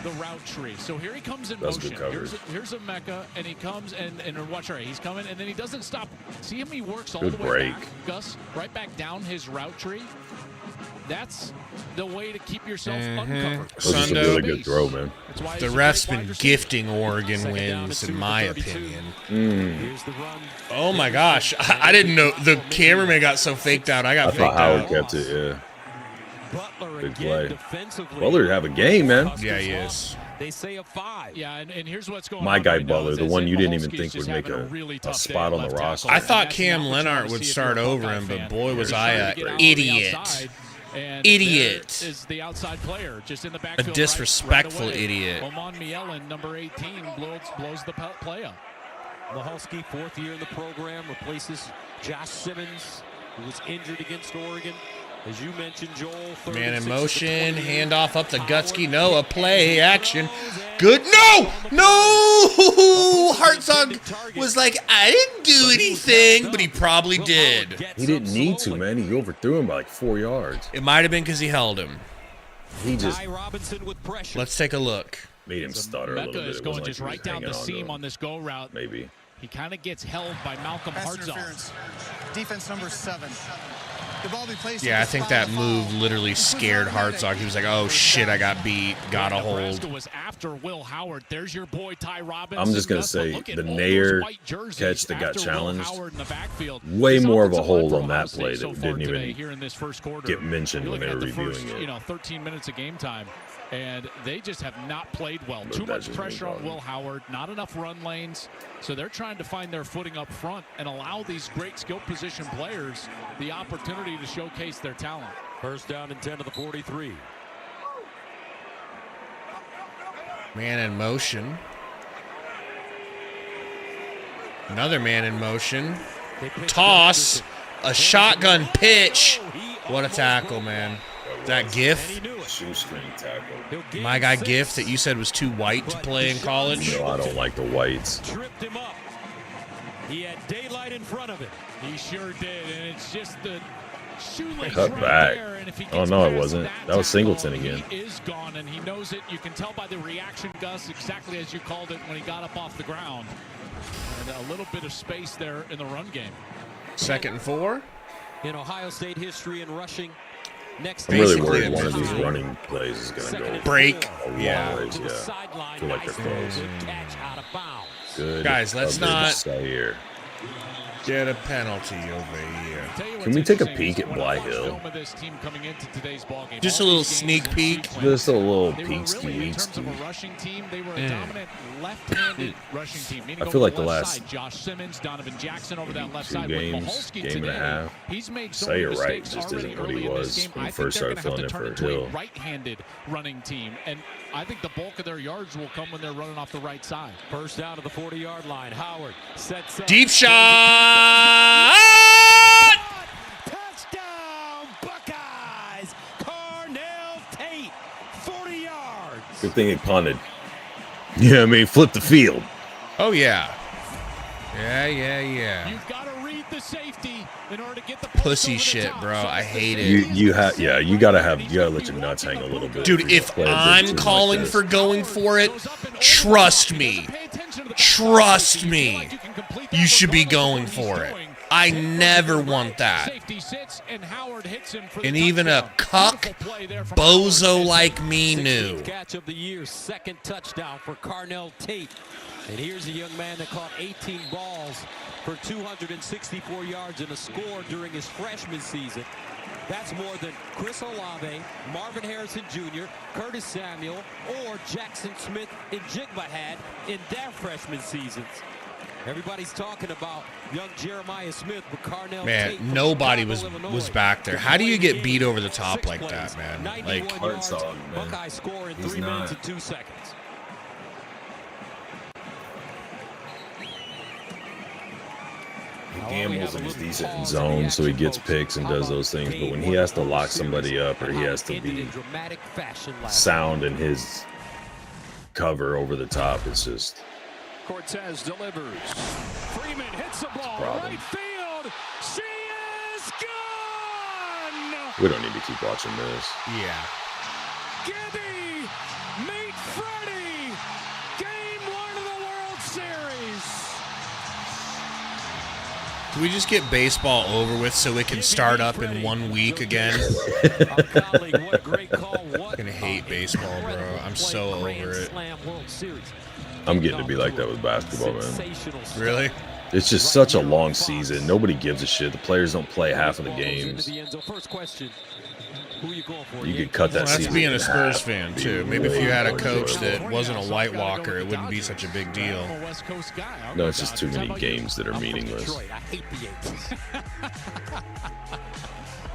The route tree. So here he comes in That's motion. Good coverage. Here's a Mecca, and he comes and watch right. He's coming, and then he doesn't stop. See him? He works all good the way break. back, Gus, right back down his route tree. That's the way to keep yourself uncovered. That was a really good throw, man. The ref's been gifting Oregon wins, in my opinion. Oh, my gosh. I didn't know. The cameraman got so faked out. I faked out. Howard kept it, yeah. Big play. Butler have a game, man. Yeah, he is. They say a 5. Yeah, and here's what's going on. My guy right Butler, now, the one you didn't even think would make a spot on the roster. I thought Cam Leonard would start over him, but boy, was I an idiot. Idiot. Is the outside player just in the A backfield disrespectful right idiot. Oman Mielen, number 18, blows the play up. Mahalski, 4th year in the program, replaces Josh Simmons, who was injured against Oregon. As you mentioned, Joel, man in motion, handoff up the Gutsky. Noah, play action. Good. No! Hartzog was like, I didn't do anything, but he probably did. He didn't need to, man. He overthrew him by like 4 yards. It might have been because he held him. He just. Let's take a look. Made him stutter a little bit. Is going just right down the seam on this go route. Maybe. He kind of gets held by Malcolm Hartzog. Defense number 7. The ball be placed. Yeah, I think that move literally scared Hartzog. He was like, "Oh shit, I got beat. Got a hold." Nebraska was after Will Howard. There's your boy Ty Robinson. I'm just gonna say the Nair catch that got challenged. Way more of a hold on that play that didn't even get mentioned when they were reviewing it. 13 minutes of game time. And they just have not played well. Too much pressure on Will Howard, not enough run lanes. So they're trying to find their footing up front and allow these great skill position players the opportunity to showcase their talent. First down and 10 to the 43. Man in motion. Another man in motion. Toss. A shotgun pitch. What a tackle, man. That GIF? Shoestring tackle. My guy GIF that you said was too white to play in college? No, I don't like the whites. Tripped him up. He had daylight in front of him. He sure did, and it's just the shoelace cut right back. There, and if he Oh, no, it wasn't. That was Singleton again. He is gone, and he knows it. You can tell by the reaction, Gus, exactly as you called it when he got up off the ground. And a little bit of space there in the run game. 2nd and 4. In Ohio State history in rushing. Next, I'm really worried one of these running plays is going to go break. A long ways, yeah. I feel like they're close. Good. Guys, let's not here. get a penalty over here. Can we take a peek at Bly Hill? Just a little sneak peek. Just a little peek. I feel like the last Josh Simmons, Donovan Jackson over that left 2 side games, game and a half. Say it right, just isn't what he was when he first started filling in for Hill. Right-handed running team, and I think the bulk of their yards will come when they're running off the right side. First down to the 40-yard line. Howard sets up. Deep shot! Touchdown, Buckeyes! Cornell Tate, 40 yards. Good thing he punted. Yeah, I mean, flip the field. Oh, yeah. Yeah. You've got to read the safety in order to get the pussy shit, bro. I hate it. You gotta let your nuts hang a little bit. Dude, if I'm calling for going for it, trust me, you should be going for it. I never want that. And even a cuck bozo like me knew. Catch of the year, 2nd touchdown for Cornell Tate. And here's a young man that caught 18 balls for 264 yards and a score during his freshman season. That's more than Chris Olave, Marvin Harrison Jr., Curtis Samuel, or Jackson Smith and Jigba had in their freshman seasons. Everybody's talking about young Jeremiah Smith, but Cornell Tate, man, nobody was back there. How do you get beat over the top like that, man? Like, Buckeye score in 3 minutes and 2 seconds. He gambles and he's decent in zone, so he gets picks and does those things. But when he has to lock somebody up or he has to be sound in his cover over the top, it's just. Cortez delivers. Freeman hits the ball. Right field. She is gone. We don't need to keep watching this. Yeah. Gibby, meet Freddie. Game 1 of the World Series. Can we just get baseball over with so it can start up in 1 week again? I'm gonna hate baseball, bro. I'm so over it. I'm getting to be like that with basketball, man. Really? It's just such a long season. Nobody gives a shit. The players don't play half of the games. You could cut that season. That's being a Spurs fan, too. Maybe if you had a coach that wasn't a White Walker, it wouldn't be such a big deal. No, it's just too many games that are meaningless.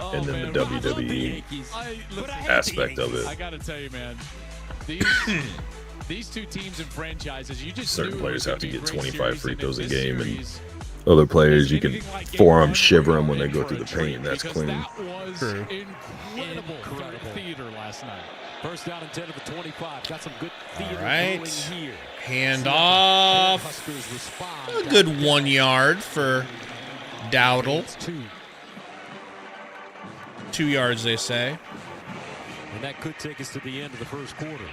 And then the WWE aspect of it. I gotta tell you, man, these two teams and franchises, you just certain players have to get 25 free throws a game, and Other players, you can forearm shiver them when they go through the paint. That's clean. That was incredible theater last night. First down and 10 to the 25. Got some good theater right. here. Hand off. A good 1 yard for Dowdle. 2 yards, they say. And that could take us to the end of the first quarter.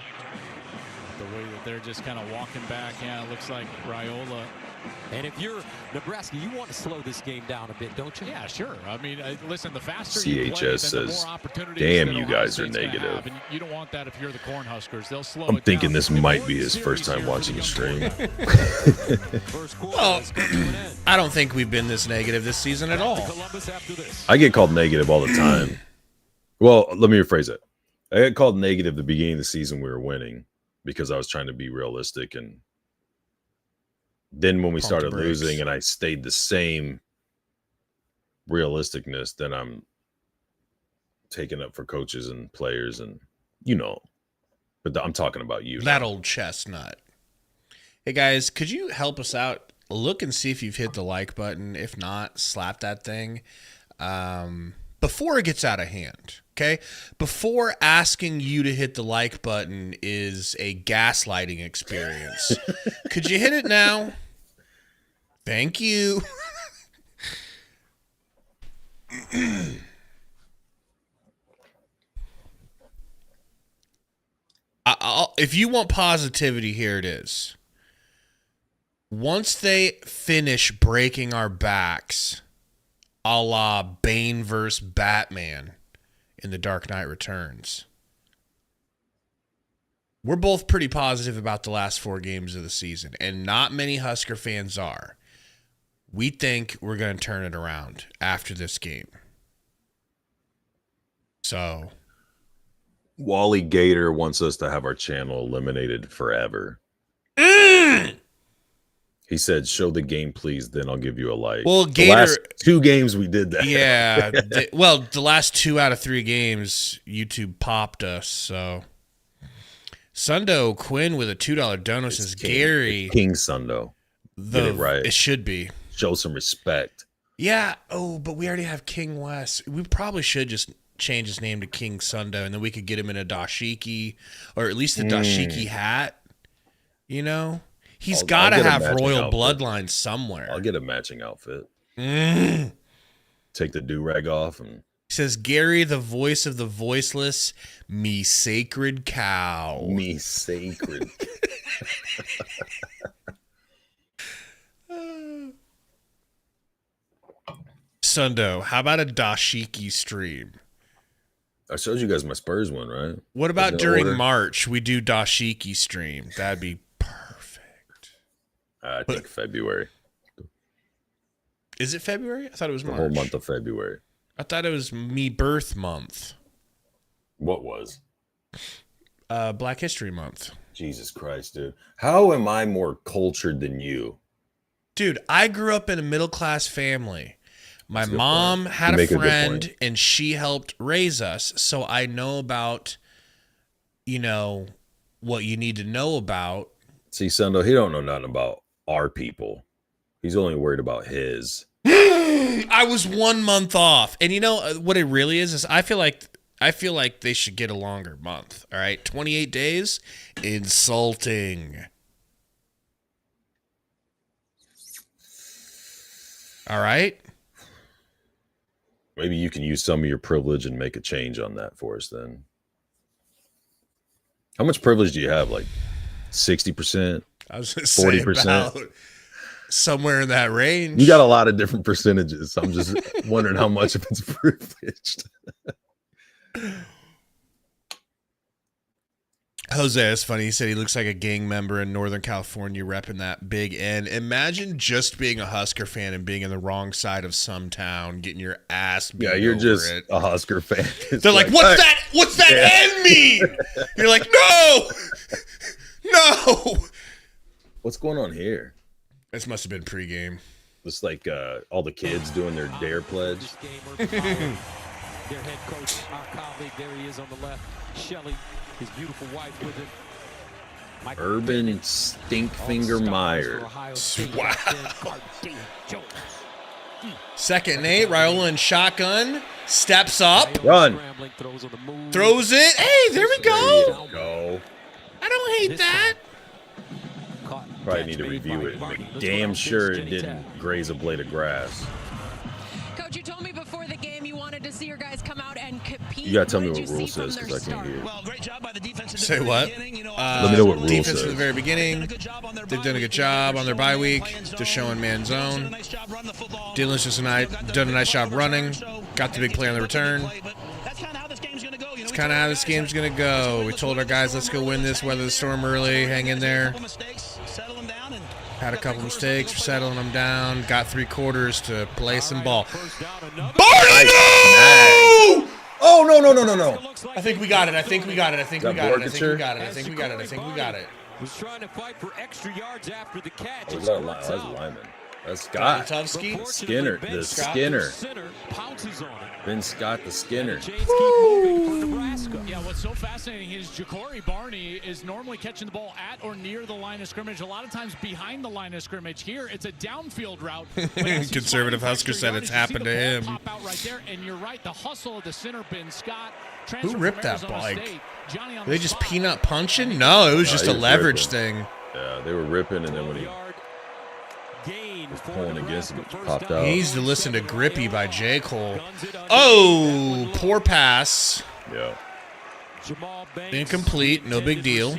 The way that they're just kind of walking back. Yeah, it looks like Raiola. And if you're Nebraska, you want to slow this game down a bit, don't you? Yeah, sure. I mean, listen, the faster CHS you play, says, the more opportunities damn, you guys are negative. And you don't want that if you're the Cornhuskers. They'll slow I'm it thinking down. this might be his first time watching the stream. Well, I don't think we've been this negative this season at all. I get called negative all the time. Well, let me rephrase it. I got called negative the beginning of the season we were winning because I was trying to be realistic, and then when we started losing and I stayed the same realisticness, then I'm taking up for coaches and players, and but I'm talking about you. That old chestnut. Hey guys, could you help us out? Look and see if you've hit the like button. If not, slap that thing before it gets out of hand. Okay, before asking you to hit the like button is a gaslighting experience. Could you hit it now? Thank you. If you want positivity, here it is. Once they finish breaking our backs, a la Bane versus Batman in The Dark Knight Returns, we're both pretty positive about the last 4 games of the season, and not many Husker fans are. We think we're going to turn it around after this game. So, Wally Gator wants us to have our channel eliminated forever. He said, show the game, please, then I'll give you a like. Well, the Gator, last 2 games we did that. Yeah. The last 2 out of 3 games, YouTube popped us. So, Sundo Quinn with a $2 donut says, Gary. King Sundo. Get it right. It should be. Show some respect. Yeah. Oh, but we already have King West. We probably should just change his name to King Sundo, and then we could get him in a dashiki, or at least a dashiki hat. He's got to have royal bloodline somewhere. I'll get a matching outfit. Take the do-rag off. And he says, Gary, the voice of the voiceless, me sacred cow. Me sacred. Sundo, how about a dashiki stream? I showed you guys my Spurs one, right? What about during March? We do dashiki stream. That'd be perfect. I think February. Is it February? I thought it was March. The whole month of February. I thought it was me birth month. What was? Black History Month. Jesus Christ, dude. How am I more cultured than you? Dude, I grew up in a middle-class family. My mom had a friend, and she helped raise us, so I know about, what you need to know about. See, Sundo, he don't know nothing about our people. He's only worried about his. I was 1 month off, and what it really is I feel like they should get a longer month. All right, 28 days, insulting. All right. Maybe you can use some of your privilege and make a change on that for us then. How much privilege do you have? Like 60%? I was going to say 40%? Somewhere in that range. You got a lot of different percentages. I'm just wondering how much of it's privileged. Jose, it's funny. He said he looks like a gang member in Northern California repping that big N. Imagine just being a Husker fan and being in the wrong side of some town, getting your ass beat. Yeah, you're just a Husker fan. They're like, what's that? What's that N mean? You're like, no. What's going on here? This must have been pregame. It's like all the kids doing their dare pledge. Their head coach, our colleague, there he is on the left, Shelly, his beautiful wife with him. Urban Stinkfinger Meyer. Wow. 2nd and 8. Raiola in shotgun. Steps up. Run. Throws it. Hey, there we go. Go. I don't hate that. Probably need to review it. But damn sure it didn't graze a blade of grass. Coach, you told me before the game you wanted to see your guys come out and compete. You gotta tell me what rule says because I can't hear. Well, great job by the defense. Say what? Let me know what rule defense says. from the very beginning. They've done a good job on their bye week. They're showing man zone. Dylan's just done a nice job running. Got the big play on the return. It's kind of how this game's going to go. We told our guys, let's go win this, weather the storm early, hang in there. Had a couple mistakes, we're settling them down. Got 3 quarters to play some ball. Barney, no! Oh, no. I think we got it. I think we got it. Was trying to fight for extra yards after the catch. That's a lineman. That's Scott. Tufsky? Skinner. The Skinner. Pounces on it. Ben Scott, the Skinner. Yeah, what's so fascinating is Ja'Cory Barney is normally catching the ball at or near the line of scrimmage. A lot of times behind the line of scrimmage. Here, it's a downfield route. Conservative Husker said it's happened to him. Pop out right there, and you're right. The hustle of the center, Ben Scott. Who ripped that bike? Were they just peanut punching? No, it was just a leverage thing. Yeah, they were ripping, and then when he was pulling against him, it popped out. He needs to listen to Grippy by J. Cole. Oh, poor pass. Yeah. Incomplete, no big deal.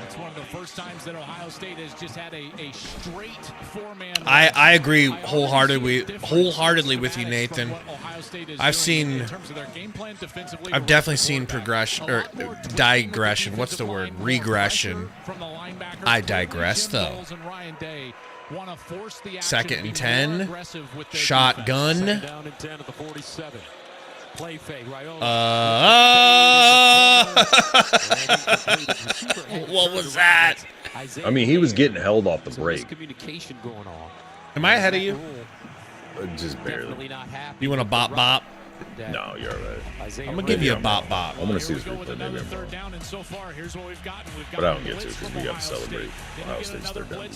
It's one of the first times that Ohio State has just had a straight 4-man. I agree wholeheartedly with you, Nathan. I've definitely seen progression or digression. What's the word? Regression. I digress though. 2nd and 10. Shotgun. What was that? I mean, he was getting held off the break. Am I ahead of you? Just barely. You want a bop bop? No, you're all right. I'm gonna give you a bop bop. I'm gonna see this replay maybe I'm wrong. But I don't get to it because we got to celebrate Ohio State's third down.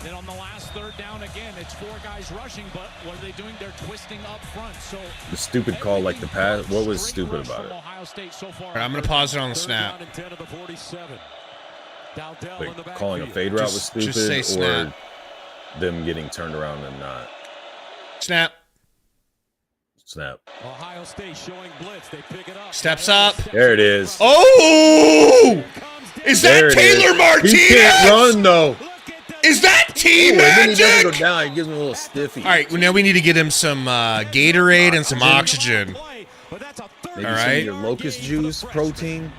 Then on the last 3rd down again, it's 4 guys rushing, but what are they doing? They're twisting up front. So the stupid call, like the pass. What was stupid about it? Right, I'm gonna pause it on the snap. Wait, calling a fade route was stupid, just say snap. or them getting turned around and not? Snap. Snap. Ohio State showing blitz. They pick it up. Steps up. There it is. Oh! Is that Taylor Martinez? He can't run though. Is that T Magic? And then he doesn't go down. He gives me a little stiffy. All right, well, now we need to get him some Gatorade and some oxygen. Maybe all right. Some of your locust juice, protein.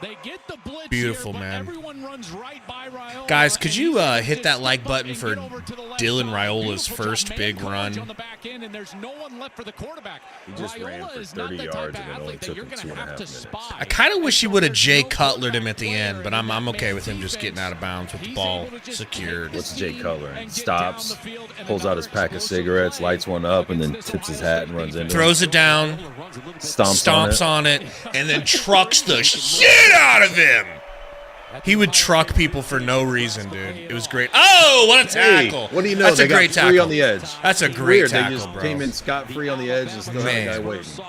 They get the blitz beautiful, here, man. Everyone runs right by Raiola. Guys, could you hit that like button for Dylan Raiola's first big run? On the back end, and there's no one left for the quarterback. He just ran for 30 yards and it only took him 2.5 minutes. I kind of wish he would have Jay Cutlered him at the end, but I'm okay with him just getting out of bounds with the ball secured. What's Jay Cutler? Stops, pulls out his pack of cigarettes, lights one up, and then tips his hat and runs into Throws it down, stomps on it, and then trucks the shit out of him. He would truck people for no reason, dude. It was great. Oh, what a tackle! Hey, what do you know? That's they a great got free tackle on the edge. That's a great Weird. tackle, They just bro. came in scot-free on the edge and still had a guy waiting.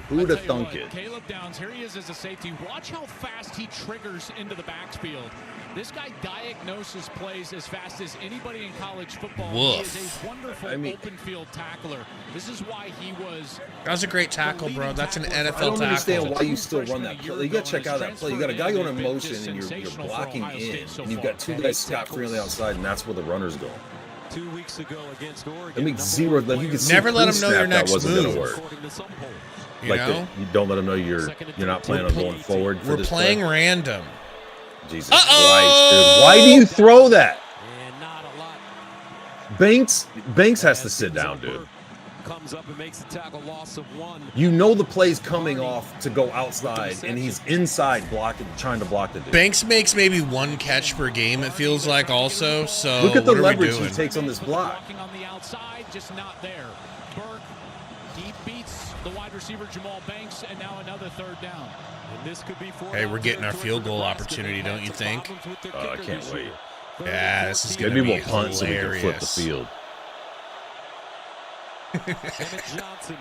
Who'd have thunk it? Caleb Downs, here he is as a safety. Watch how fast he triggers into the backfield. This guy diagnoses plays as fast as anybody in college football. Woof. He is a wonderful open field tackler. This is why he was. That was a great tackle, bro. That's an NFL tackle. I don't understand why you still run that play. You got to check out that play. You got a guy going in motion and you're blocking in. And you've got 2 guys scot-free on the outside, and that's where the runner's going. 2 weeks ago against Oregon. That makes zero. Like you can see never let them know your next wasn't move. Gonna work. You like know? you don't let them know you're not planning on going forward. For We're this playing play. random. Jesus Christ, dude! Why do you throw that? Banks has to sit down, dude. Comes up and makes the tackle, loss of 1. You know the play's coming off to go outside, and he's inside blocking, trying to block the dude. Banks makes maybe 1 catch per game, it feels like, also. So look at the what are we leverage doing? he takes on this block. On the outside, just not there. Burke, deep receiver Jamal Banks, and now another third down. And this could be hey, we're getting our field goal opportunity, don't you think? I can't wait. Yeah, this is going to Maybe be we'll punt so we can flip the field. Johnson.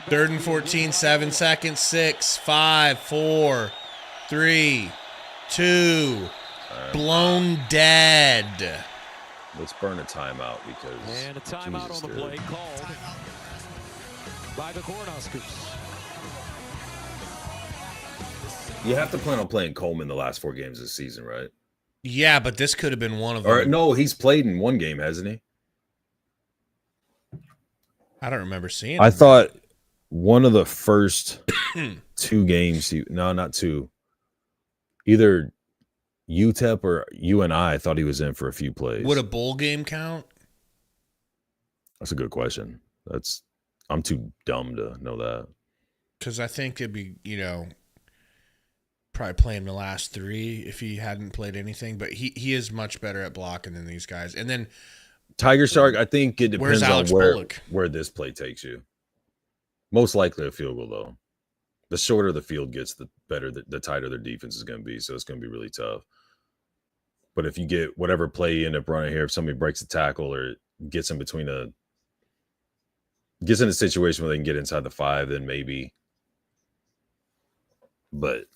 3rd and 14, 7 seconds, 6, 5, 4, 3, 2, blown dead. Let's burn a timeout because and a timeout on the play called by the Cornhuskers. You have to plan on playing Coleman the last 4 games this season, right? Yeah, but this could have been one of them. Or no, he's played in 1 game, hasn't he? I don't remember seeing I him. thought one of the first 2 games, not 2, either UTEP or UNI, I thought he was in for a few plays. Would a bowl game count? That's a good question. I'm too dumb to know that. Because I think it'd be, probably playing the last 3 if he hadn't played anything. But he is much better at blocking than these guys. And then Tiger Shark, I think it depends on Bullock? where this play takes you. Most likely a field goal, though. The shorter the field gets, the better, the tighter their defense is going to be. So it's going to be really tough. But if you get whatever play you end up running here, if somebody breaks a tackle or gets in a situation where they can get inside the 5, then maybe. But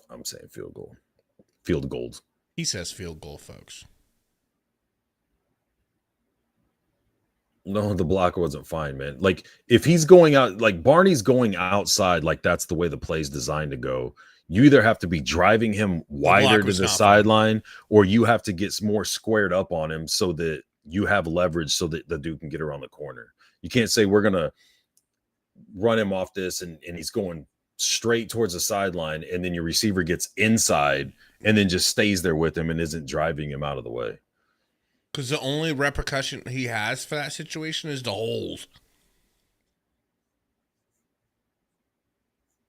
I'm saying field goal. Field goals. He says field goal, folks. No, the blocker wasn't fine, man. Like, if he's going out, like Barney's going outside, like that's the way the play's designed to go. You either have to be driving him wider to the sideline, or you have to get more squared up on him so that you have leverage so that the dude can get around the corner. You can't say we're going to run him off this and he's going straight towards the sideline, and then your receiver gets inside and then just stays there with him and isn't driving him out of the way. Because the only repercussion he has for that situation is the hold.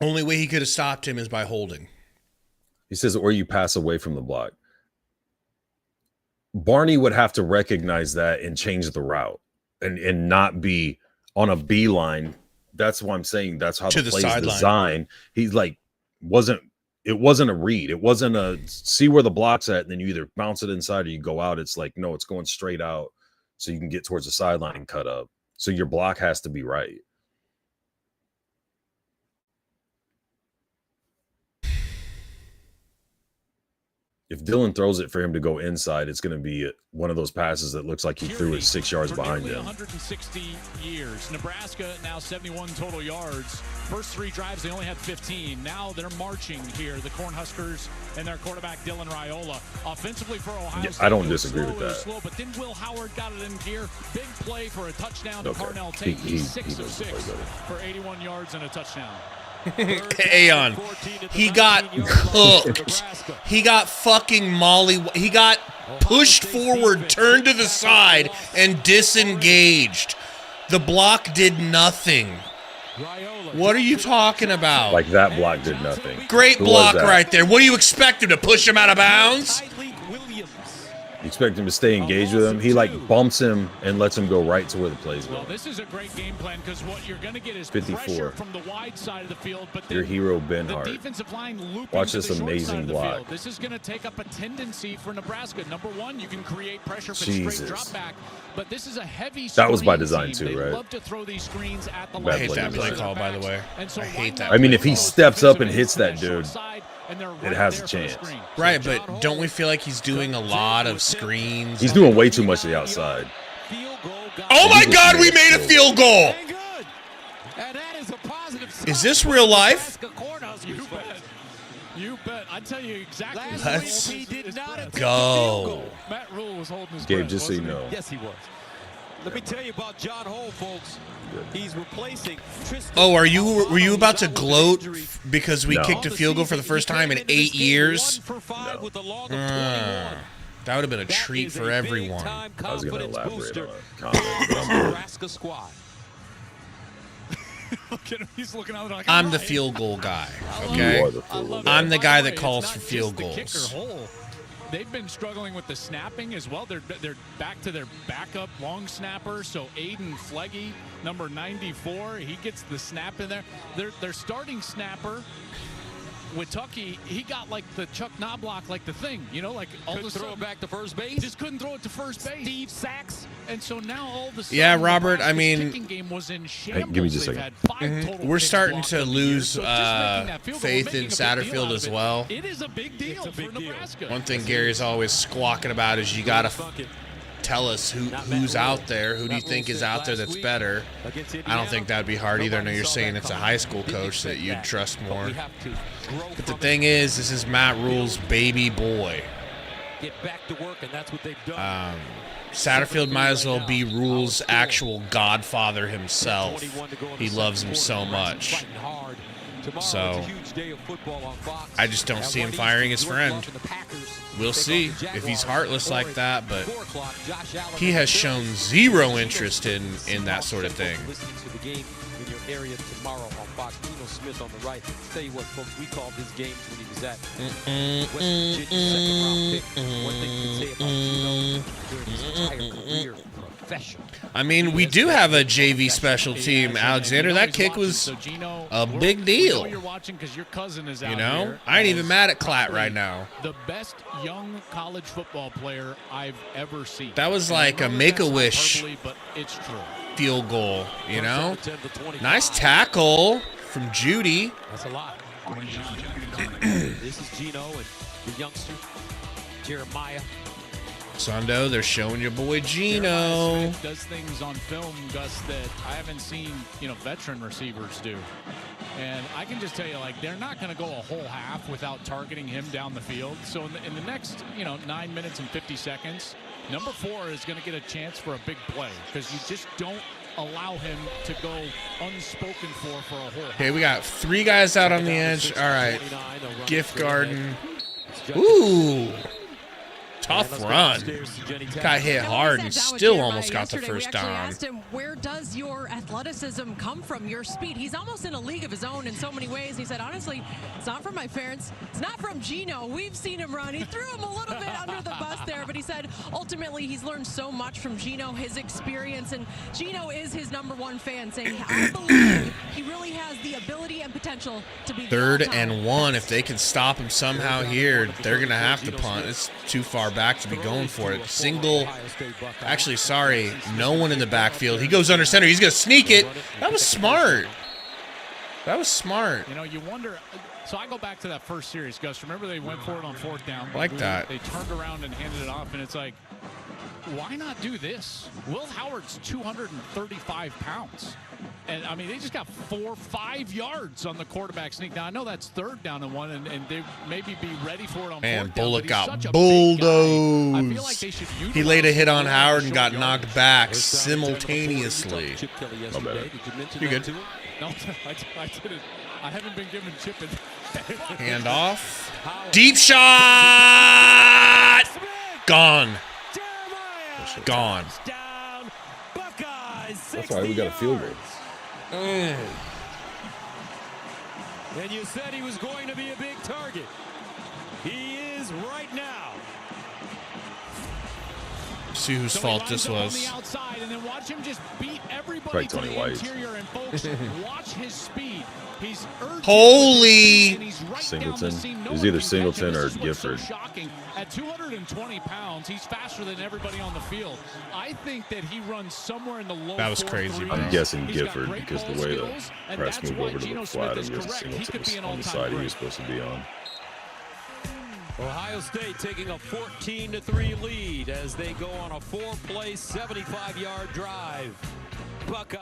Only way he could have stopped him is by holding. He says, or you pass away from the block. Barney would have to recognize that and change the route and not be on a beeline. That's why I'm saying that's how the play is designed. He's like, it wasn't a read. It wasn't a see where the block's at, and then you either bounce it inside or you go out. It's like, no, it's going straight out so you can get towards the sideline and cut up. So your block has to be right. If Dylan throws it for him to go inside, it's going to be one of those passes that looks like he threw it 6 yards behind him. 160 years. Nebraska now 71 total yards. First 3 drives, they only had 15. Now they're marching here, the Cornhuskers and their quarterback, Dylan Raiola. Offensively for Ohio State, I don't disagree with that. Slow, but then Will Howard got it in gear. Big play for a touchdown to Carnell Tate. He's 6 of 6 for 81 yards and a touchdown. Aeon, he got cooked. He got fucking he got pushed forward, turned to the side, and disengaged. The block did nothing. What are you talking about? Like that block did nothing. Great block right there. What do you expect him to push him out of bounds? You expect him to stay engaged with him. He like bumps him and lets him go right to where the play's going. Well, this is a great game plan because what you're going to get is 54. pressure from the wide side of the field. But your hero Ben Hart. Defensive line watch this amazing block. This is going to take up a tendency for Nebraska. Number one, you can create pressure for straight drop back. But this is a heavy. That was by design too, right? They love to throw these screens at the I hate that play call, by the way. I hate that. I mean, if he steps up and hits that dude, it has a chance. Right, but don't we feel like he's doing a lot of screens? He's doing way too much to the outside. Oh my God, we made a field goal! Is this real life? You bet. I tell you exactly. Let's go. Matt Rule was holding his Gabe, breath, just so you wasn't he? know. Yes, he was. Let me tell you about John Hole, folks. He's replacing Tristan. Oh, were you about to gloat because we kicked a field goal for the first time in 8 years? No. That would have been a treat for everyone. I was going to elaborate on a comment. Nebraska squad. Look at him. He's looking out like I'm the field goal guy, okay? You are the field goal guy. I'm the guy that calls for field goals. they've been struggling with the snapping as well. They're back to their backup long snapper. So Aiden Flegge, number 94, he gets the snap in there. Their starting snapper with Tucky, he got like the Chuck Knobloch, like the thing, like all of a sudden, throw it back to first base. Just couldn't throw it to first base. Steve Sachs. And so now all of a sudden, yeah, Robert. I kicking mean, game was in shambles. Give me just a second. We're starting to lose faith in Satterfield as well. It is a big deal for Nebraska. One thing Gary's always squawking about is you got to tell us who's out there. Who do you think is out there that's better? I don't think that'd be hard either. I know you're saying it's a high school coach that you'd trust more. But the thing is, this is Matt Rule's baby boy. Get back to work, and that's what they've done. Satterfield might as well be Rule's actual godfather himself. He loves him so much. So I just don't see him firing his friend. We'll see if he's heartless like that, but he has shown zero interest in that sort of thing. Area tomorrow on Fox. Geno Smith on the right. Tell you what, folks, we called his games when he was at West Virginia, second-round pick. One thing you can say about Geno during his entire career, professional. I mean, we do have a JV special team, Alexander. That kick was a big deal. You're watching because your cousin is out here. I ain't even mad at Klatt right now. The best young college football player I've ever seen. That was like a Make-A-Wish but it's true. Field goal, Nice tackle from Judy. That's a lot. This is Geno and the youngster, Jeremiah. Sundo, they're showing your boy Geno. Does things on film, Gus, that I haven't seen, veteran receivers do. And I can just tell you, they're not going to go a whole half without targeting him down the field. So in the next, 9 minutes and 50 seconds, number 4 is going to get a chance for a big play because you just don't allow him to go unspoken for a whole half. Okay, we got 3 guys out on the edge. All right. Gift Garden. Ooh. Tough run. Got hit hard and still almost got the first down. We asked him, where does your athleticism come from, your speed? He's almost in a league of his own in so many ways. He said, honestly, it's not from my parents. It's not from Geno. We've seen him run. He threw him a little bit under the bus there, but he said ultimately he's learned so much from Geno, his experience, and Geno is his #1 fan, saying, I believe he really has the ability and potential to be 3rd and 1. If they can stop him somehow here, they're going to have to punt. It's too far back to be going for it. Actually, sorry, no one in the backfield. He goes under center. He's going to sneak it. That was smart. You wonder. So I go back to that first series, Gus. Remember they went for it on 4th down. Like that. They turned around and handed it off, and it's like, why not do this? Will Howard's 235 pounds. And, I mean, they just got 4-5 yards on the quarterback sneak. Now, I know that's 3rd down and 1, and they maybe be ready for it on 4th down. And Bullock got bulldozed. Like he laid a hit on Howard and got knocked back simultaneously. You're good. No, I didn't. I haven't been given Chip. Hand off. Deep shot! Gone. Gone. That's why we got a field goal. And you said he was going to be a big target. He is right now. See whose fault this was. On the outside, and then watch him just beat everybody to the interior. And folks, watch his speed. He's holy right Singleton. It was either Singleton or Gifford. So shocking. At 220 pounds, he's faster than everybody on the field. I think that he runs somewhere in the low. That was crazy. Bro. I'm guessing Gifford because the way the press moved over to the flat and Singleton was on the side he was supposed to be on. Ohio State taking a 14-3 lead as they go on a 4-play, 75-yard drive. Buckeye.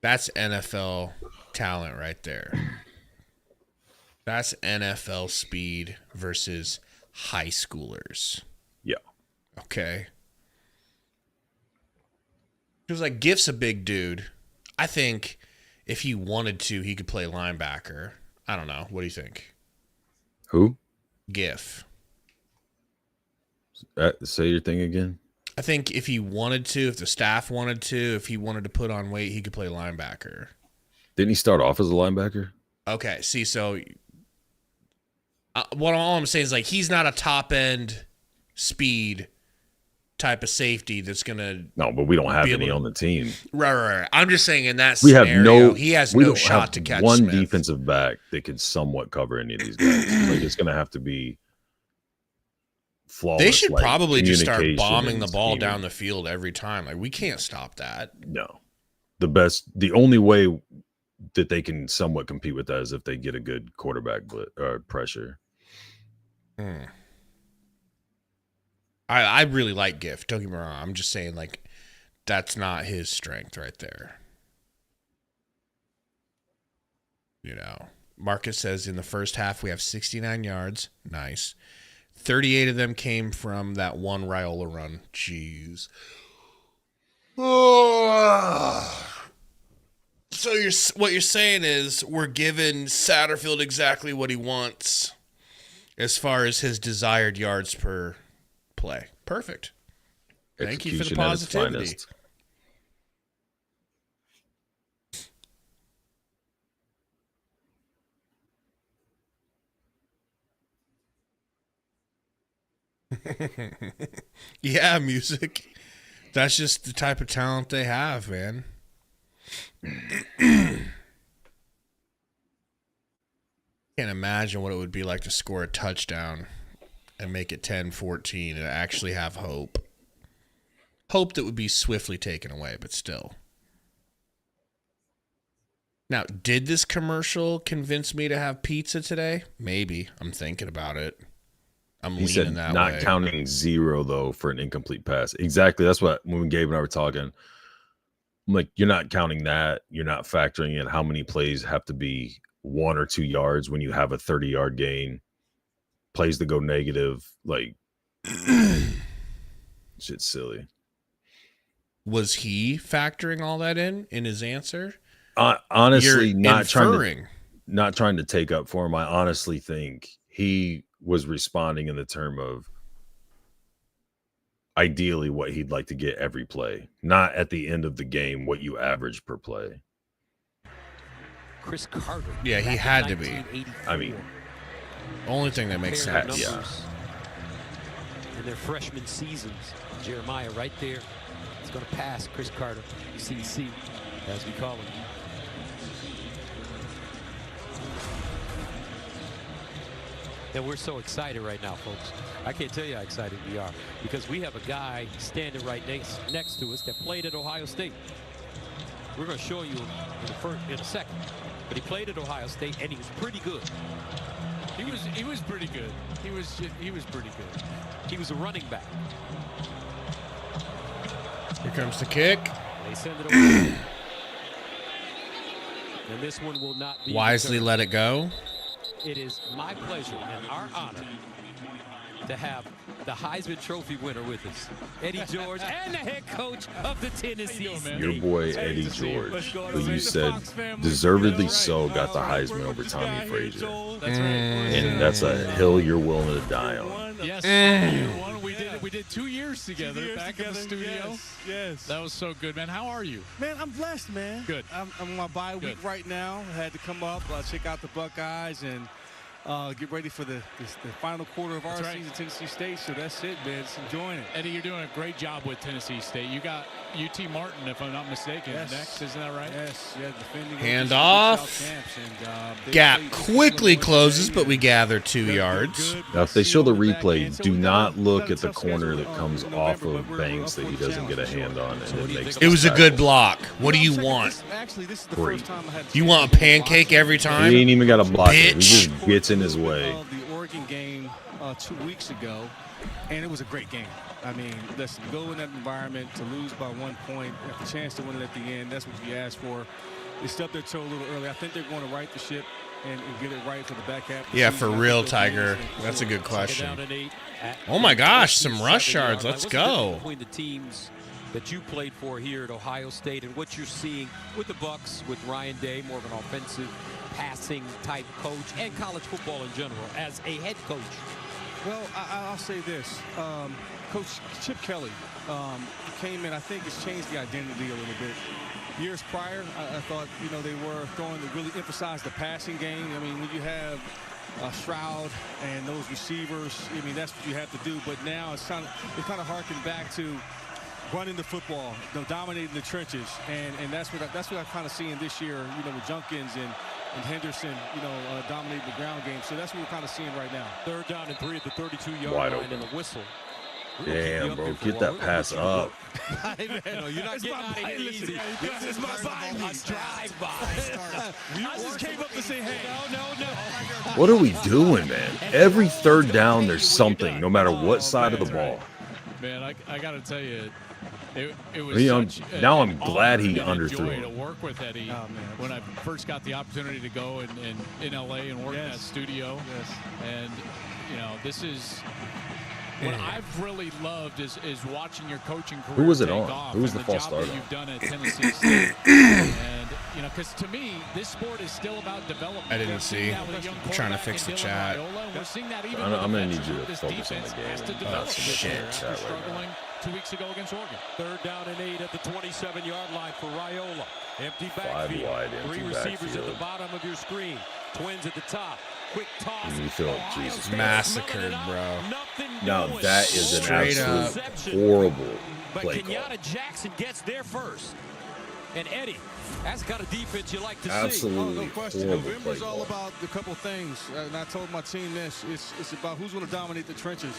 That's NFL talent right there. That's NFL speed versus high schoolers. Yeah. Okay. It was like Giff's a big dude. I think if he wanted to, he could play linebacker. I don't know. What do you think? Who? Giff. Say your thing again. I think if he wanted to, if the staff wanted to, if he wanted to put on weight, he could play linebacker. Didn't he start off as a linebacker? Okay, see, so what all I'm saying is he's not a top end speed type of safety that's going to. No, but we don't have any on the team. Right. I'm just saying in that we scenario, have he has no shot to catch one Smith. defensive back that could somewhat cover any of these guys. Like, it's going to have to be flawless. They should probably just start bombing the ball scheming down the field every time. Like, we can't stop that. No. The only way that they can somewhat compete with that is if they get a good quarterback pressure. I really like Gift. Don't get me wrong. I'm just saying, like, that's not his strength right there. You know, Marcus says in the first half we have 69 yards. Nice. 38 of them came from that one Raiola run. Jeez. So what you're saying is we're giving Satterfield exactly what he wants as far as his desired yards per play. Perfect. Thank you for the positivity. Yeah, music. That's just the type of talent they have, man. Can't imagine what it would be like to score a touchdown and make it 10-14 and actually have hope. Hope that would be swiftly taken away, but still. Now, did this commercial convince me to have pizza today? Maybe. I'm thinking about it. I'm leaning that way. Not counting 0, though, for an incomplete pass. Exactly. That's what, when Gabe and I were talking, I'm like, you're not counting that. You're not factoring in how many plays have to be 1 or 2 yards when you have a 30-yard gain. Plays that go negative. Like, shit's silly. Was he factoring all that in his answer? Honestly, not trying to take up for him. I honestly think he was responding in the term of ideally what he'd like to get every play, not at the end of the game what you average per play. Chris Carter. Yeah, he had to be. I mean, only thing that makes sense. Yeah. In their freshman seasons, Jeremiah right there. He's going to pass Chris Carter, CC, as we call him. And we're so excited right now, folks. I can't tell you how excited we are because we have a guy standing right next to us that played at Ohio State. We're going to show you in a second. But he played at Ohio State, and he was pretty good. He was pretty good. He was pretty good. He was a running back. Here comes the kick. They send it away. And this one will not be wisely returned. let it go. It is my pleasure and our honor to have the Heisman Trophy winner with us, Eddie George, and the head coach of the Tennessee State. Your boy Eddie George, who you said deservedly so got the Heisman over Tommy Frazier. That's right. And that's a hill you're willing to die on. Yes, we did 2 years together back in the studio. Yes. That was so good, man. How are you? Man, I'm blessed, man. Good. I'm on my bye week right now. I had to come up, check out the Buckeyes, and get ready for the final quarter of our season at Tennessee State. So that's it, man. Just enjoying it. Eddie, you're doing a great job with Tennessee State. You got UT Martin, if I'm not mistaken, next. Isn't that right? Yes. Yeah, defending hand off. Gap quickly closes, but we gather 2 yards. Now, if they show the replay, do not look at the corner that comes off of Banks that he doesn't get a hand on. And it was a good block. What do you want? Great. You want a pancake every time? He ain't even got a block. He just gets in his way. The Oregon game 2 weeks ago, and it was a great game. I mean, listen, go in that environment to lose by 1 point, have a chance to win it at the end. That's what you asked for. They stubbed their toe a little early. I think they're going to right the ship and get it right for the back half. Yeah, for real, Tiger. That's a good question. Oh my gosh, some rush yards. Let's go. Between the teams that you played for here at Ohio State and what you're seeing with the Bucks, with Ryan Day, more of an offensive passing type coach, and college football in general as a head coach. Well, I'll say this. Coach Chip Kelly came in. I think it's changed the identity a little bit. Years prior, I thought, they were going to really emphasize the passing game. I mean, when you have Stroud and those receivers. I mean, that's what you have to do. But now it's kind of harking back to running the football, dominating the trenches, and that's what I'm kind of seeing this year. With Junkins and Henderson, dominating the ground game. So that's what we're kind of seeing right now. 3rd down and 3 at the 32-yard line and the whistle. Damn, bro, get that pass up. No, you're not getting out of here easy. This is my drive-by. I just came up to say, hey. No. What are we doing, man? Every 3rd down, there's something, no matter what side of the ball. Man, I got to tell you, it was now I'm glad he underthrew to work with Eddie when I first got the opportunity to go in LA and work in that studio. And this is what I've really loved is watching your coaching career. Who was it take on? Off Who was and the false job start that on? you've done at Tennessee State. And because to me, this sport is still about development. I didn't see. I'm trying to fix the chat. We're seeing that even I'm going to need you to this focus on the defense has to game. develop That's this year shit. after struggling 2 weeks ago against Oregon. 3rd down and 8 at the 27-yard line for Raiola. Empty 5 backfield. wide, 3 empty receivers at the backfield. bottom of your screen. Twins at the top. Quick toss. And you feel Jesus. Massacred, bro. Now that is an Straight absolute horrible But play call. Kenyatta Jackson gets there first. And Eddie, that's the kind of defense you like to see. Absolutely No question. horrible play November's all call. about a couple things, and I told my team this. It's about who's going to dominate the trenches.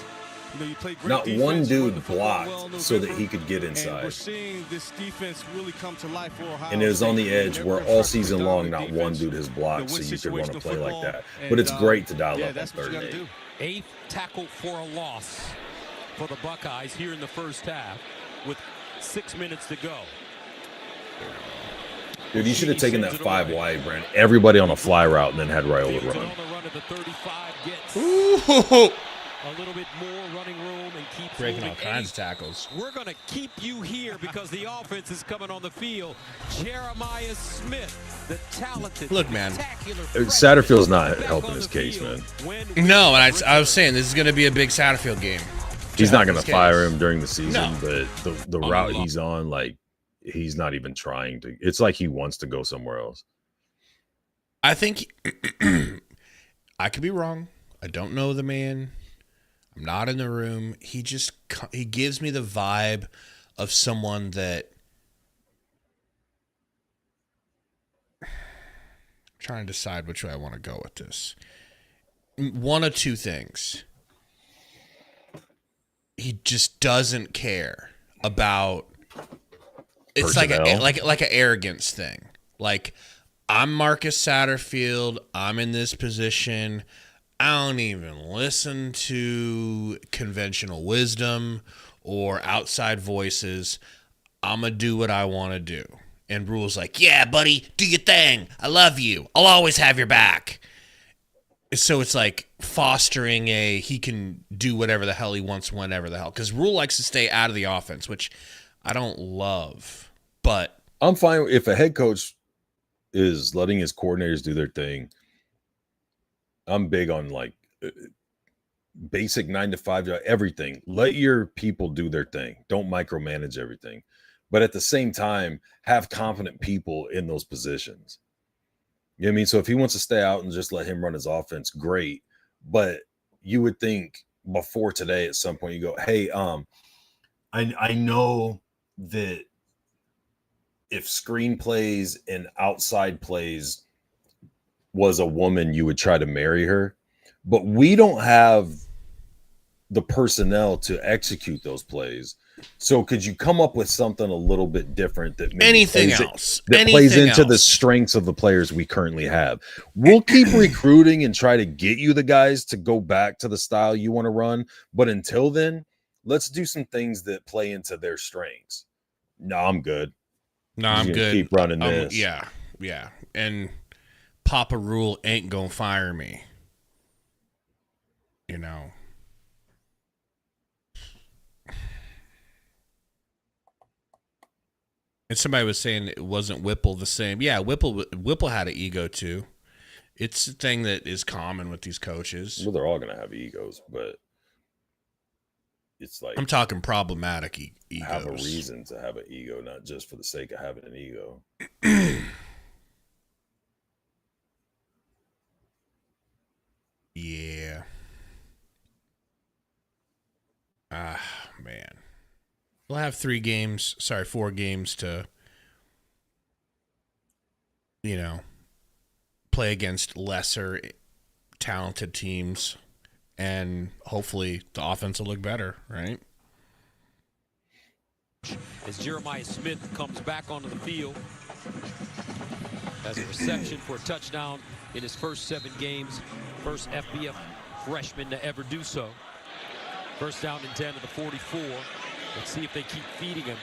You play great Not defense, one you run dude the football well blocked in so that November, he could get and we're inside. seeing this defense really come to life for Ohio And it was on the State. edge They're where trying all to season put long, down not the one defense, dude has blocked, so win you could run a situational play like football, that. But it's and, great to dial yeah, up on that's what 3rd you and got to 8. do. 8th tackle for a loss for the Buckeyes here in the first half with 6 minutes to go. Dude, you should have taken that 5 wide, Brent. Everybody on a fly route and then had Raiola Fields it run. on the run at the 35, gets Ooh. a little bit more running room and keeps Breaking moving. all kinds of tackles. We're going to keep you here because the offense is coming on the field. Jeremiah Smith, the talented, Look, man. spectacular Satterfield's not back helping on his the case, field. man. When No, and I was saying this is going to be a big Satterfield game. He's not going his to fire case. him during the season, No. but the route he's on, like, he's not even trying to. It's like he wants to go somewhere else. I think I could be wrong. I don't know the man. I'm not in the room. He gives me the vibe of someone that I'm trying to decide which way I want to go with this. One of two things. He just doesn't care about. It's Personnel. like an arrogance thing. Like, I'm Marcus Satterfield. I'm in this position. I don't even listen to conventional wisdom or outside voices. I'm going to do what I want to do. And Rule's like, yeah, buddy, do your thing. I love you. I'll always have your back. So it's like fostering he can do whatever the hell he wants whenever the hell. Because Rule likes to stay out of the offense, which I don't love. But I'm fine if a head coach is letting his coordinators do their thing. I'm big on like basic 9 to 5 job, everything. Let your people do their thing. Don't micromanage everything. But at the same time, have confident people in those positions. You know what I mean? So if he wants to stay out and just let him run his offense, great. But you would think before today at some point you go, hey, I know that if screen plays and outside plays was a woman, you would try to marry her. But we don't have the personnel to execute those plays. So could you come up with something a little bit different that maybe plays into the strengths of the players we currently have? We'll keep recruiting and try to get you the guys to go back to the style you want to run. But until then, let's do some things that play into their strengths. No, I'm good. No, I'm good. Keep running this. Yeah. And Papa Rule ain't gonna fire me. You know. And somebody was saying it wasn't Whipple the same. Yeah, Whipple had an ego too. It's a thing that is common with these coaches. Well, they're all gonna have egos, but it's like I'm talking problematic egos. Have a reason to have an ego, not just for the sake of having an ego. man. We'll have 4 games to, play against lesser talented teams, and hopefully the offense will look better, right? As Jeremiah Smith comes back onto the field, has a reception for a touchdown in his first 7 games. First FBF freshman to ever do so. First down and 10 to the 44. Let's see if they keep feeding him.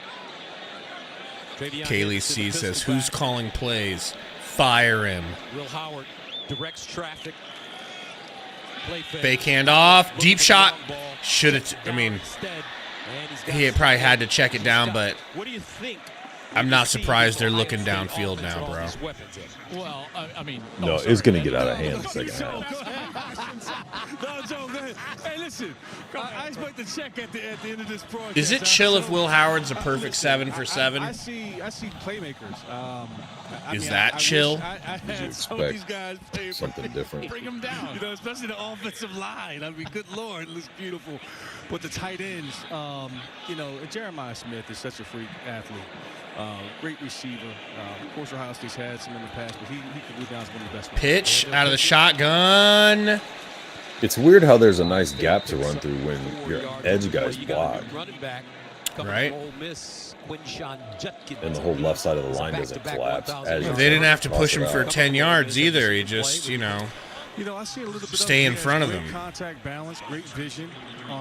Kaylee C says, "Who's calling plays? Fire him." Will Howard directs traffic. Play fake handoff, deep shot. Should have. He probably had to check it down, but what do you think? I'm not surprised they're looking downfield now, bro. Well, no, it's going to get out of hand in the second half. No, Joe, go ahead. Hey, listen, I expect to check at the end of this broadcast. Is it chill if Will Howard's a perfect 7 for 7? I see playmakers. Is that chill? I had some of these guys play something different. Bring them down, especially the offensive line. Good Lord, it looks beautiful. But the tight ends, Jeremiah Smith is such a freak athlete. Great receiver. Of course, Ohio State's had some in the past, but he can go down as one of the best. Pitch out of the shotgun. It's weird how there's a nice gap to run through when your edge guys block. Right. And the whole left side of the line doesn't collapse. They didn't have to push him for 10 yards either. He just, I see a little bit stay in front of him. Contact balance, great vision.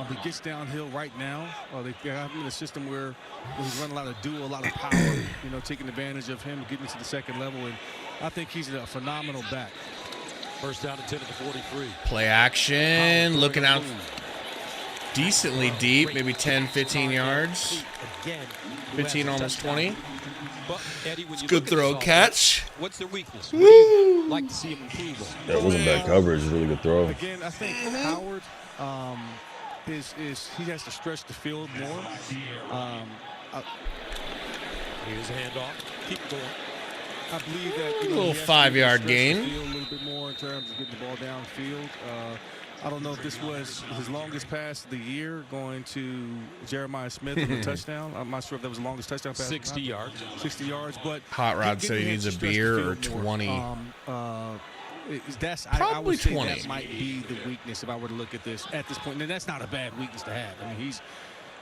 He gets downhill right now. They have him in a system where he's running a lot of dual, a lot of power, taking advantage of him, getting to the second level. And I think he's a phenomenal back. First down and 10 at the 43. Play action, looking out decently deep, maybe 10, 15 yards. 15, almost 20. It's good throw, catch. What's their weakness? What do you like to see him improve on? That wasn't bad coverage. Really good throw. Again, I think Howard he has to stretch the field more. Here's a handoff. Keep going. I believe that a little 5-yard gain. A little bit more in terms of getting the ball downfield. I don't know if this was his longest pass of the year, going to Jeremiah Smith with a touchdown. I'm not sure if that was the longest touchdown pass. 60 yards. 60 yards, but Hot Rod said he needs a beer or 20. I would say 20. That might be the weakness if I were to look at this point. And that's not a bad weakness to have. I mean,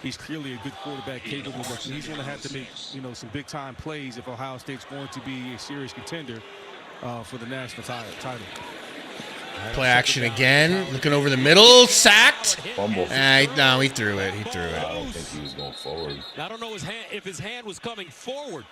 he's clearly a good quarterback, capable, but he's going to have to make some big time plays if Ohio State's going to be a serious contender for the national title. Play action again, looking over the middle, sacked. Fumble. No, he threw it. I don't think he was going forward. I don't know if his hand was coming forward.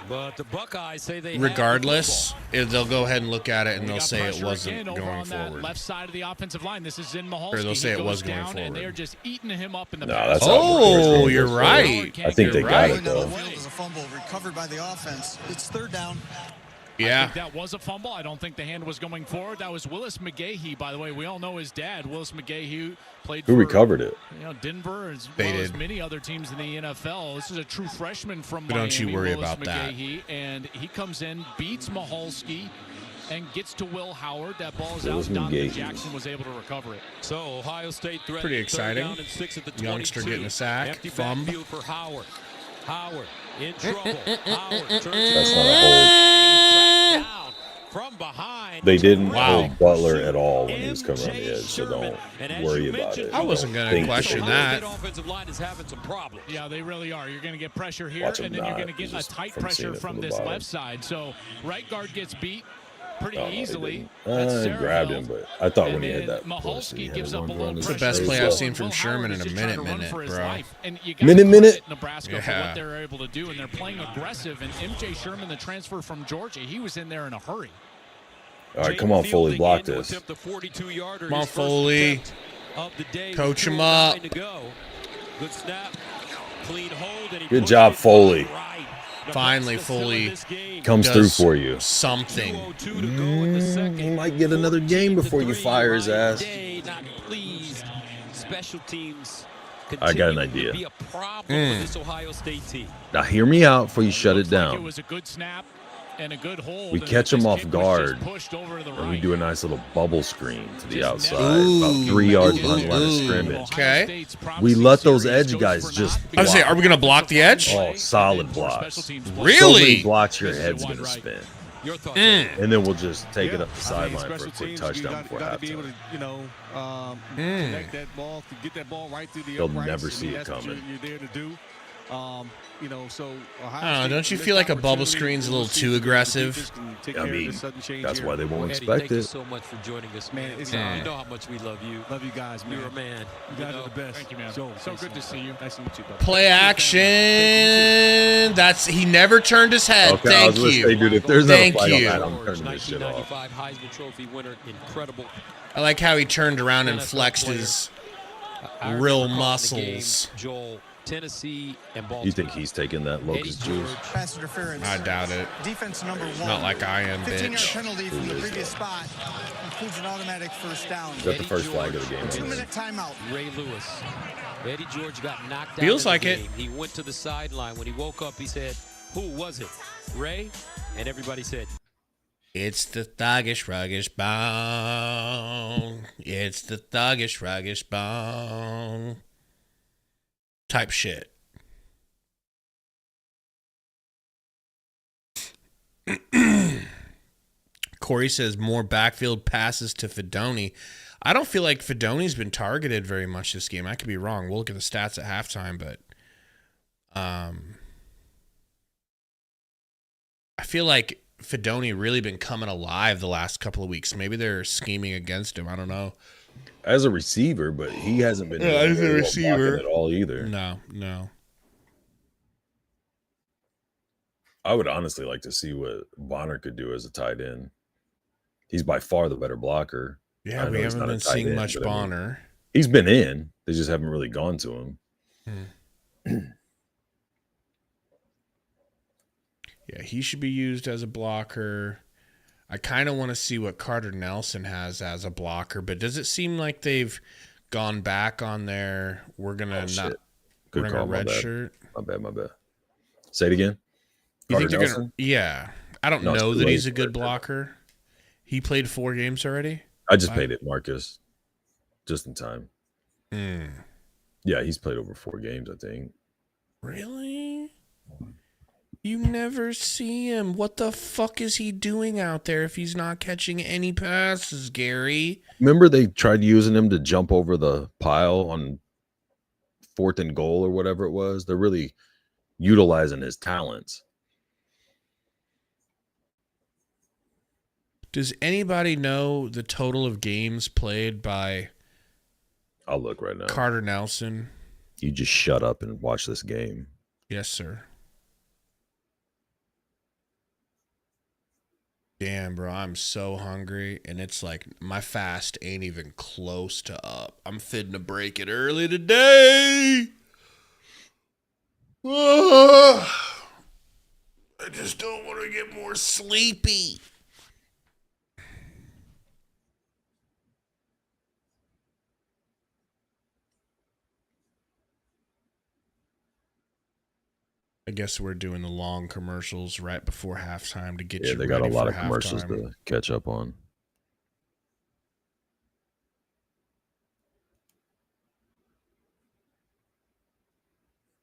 But the Buckeyes say they regardless, they'll go ahead and look at it and they'll say it wasn't going forward. Left side of the offensive line. This is in Mahalski. Or they'll say it was going forward. And they're just eating him up in the pass. Oh, you're right. I think they got it though. The field is a fumble recovered by the offense. It's third down. Yeah. I think that was a fumble. I don't think the hand was going forward. That was Willis McGahee, by the way. We all know his dad, Willis McGahee, played for recovered it. Denver, as well as many other teams in the NFL. This is a true freshman from Miami, don't you worry Willis about McGahee, that. And he comes in, beats Mahalski, and gets to Will Howard. That ball is out. Donovan Jackson was able to recover it. So Ohio State threat. Pretty exciting. Down and 6 at the youngster getting a sack. Empty Fumble. backfield for Howard. Howard in trouble. Howard turns. That's not a hold. From behind. They didn't hold Butler at all when he was coming on the edge, so don't worry about it. I wasn't going to question that. Offensive line is having some problems. Yeah, they really are. You're going to get pressure here, and then you're going to get a tight pressure from this left side. So right guard gets beat pretty easily. I grabbed him, but I thought when he had that Mahalski gives up a little pressure. It's the best play I've seen from Sherman in a minute, bro. Minute. Nebraska for what they're able to do, and they're playing aggressive. And MJ Sherman, the transfer from Georgia, he was in there in a hurry. All right, come on, Foley, block this. Come on, Foley. Coach him up. Good snap. Clean hold. Good job, Foley. Finally, Foley comes through for you. Something. He might get another game before you fire his ass. Special teams. I got an idea. Be a problem for this Ohio State team. Now hear me out before you shut it down. It was a good snap. and a good hold. We catch them off guard, and we do a nice little bubble screen to the outside, about 3 yards behind the line of scrimmage. Okay. We let those edge guys just block. I was saying, are we going to block the edge? Oh, solid blocks. Really? So many blocks, your head's going to spin. And then we'll just take it up the sideline for a quick touchdown before halftime. Be able to, connect that ball, to get that ball right through the They'll uprights. never see it That's what coming. you're there to do. So I don't know, don't you feel like a bubble screen's a little too aggressive? I mean, that's why they won't Eddie, expect thank it. you so much for joining us, man. You know how much we love you. Love you guys, man. You're a man. You guys are the best. Thank you, man. So good to see you. Nice to meet you, brother. Play action. He never turned his head. Okay, Thank I was gonna you. say, dude, if there's not a Thank flag on you. that, I'm turning this shit off. 1995 Heisman Trophy winner, incredible. I like how he turned around and flexed his real muscles. Joel, Tennessee and Baltimore. You think he's taking that locust juice? Pass interference. I doubt it. Defense number 1. Not like I am, 15-yard bitch. penalty from the previous spot includes an automatic first down. Is that the first flag of the game? 2-minute timeout. Ray Lewis. Eddie George got knocked out. Feels like it. it. He went to the sideline. When he woke up, he said, "Who was it? Ray?" And everybody said, It's the thuggish, ruggish bone. It's the thuggish, ruggish bone. Type shit. Corey says more backfield passes to Fidone. I don't feel like Fidone's been targeted very much this game. I could be wrong. We'll look at the stats at halftime, but I feel like Fidone really been coming alive the last couple of weeks. Maybe they're scheming against him. I don't know. As a receiver, but he hasn't been as a receiver at all either. No. I would honestly like to see what Bonner could do as a tight end. He's by far the better blocker. Yeah, we haven't been seeing much Bonner. He's been in. They just haven't really gone to him. Yeah, he should be used as a blocker. I kind of want to see what Carter Nelson has as a blocker, but does it seem like they've gone back on their we're gonna we're gonna redshirt? My bad. Say it again. You think they're gonna? Yeah, I don't know that he's a good blocker. He played 4 games already. I just paid it, Marcus, just in time. Yeah, he's played over 4 games, I think. Really? You never see him. What the fuck is he doing out there if he's not catching any passes, Gary? Remember they tried using him to jump over the pile on 4th and goal or whatever it was? They're really utilizing his talents. Does anybody know the total of games played by I'll look right now. Carter Nelson? You just shut up and watch this game. Yes, sir. Damn, bro, I'm so hungry, and it's like my fast ain't even close to up. I'm fitting to break it early today. I just don't want to get more sleepy. I guess we're doing the long commercials right before halftime to get you ready for halftime. Yeah, they got a lot of commercials to catch up on.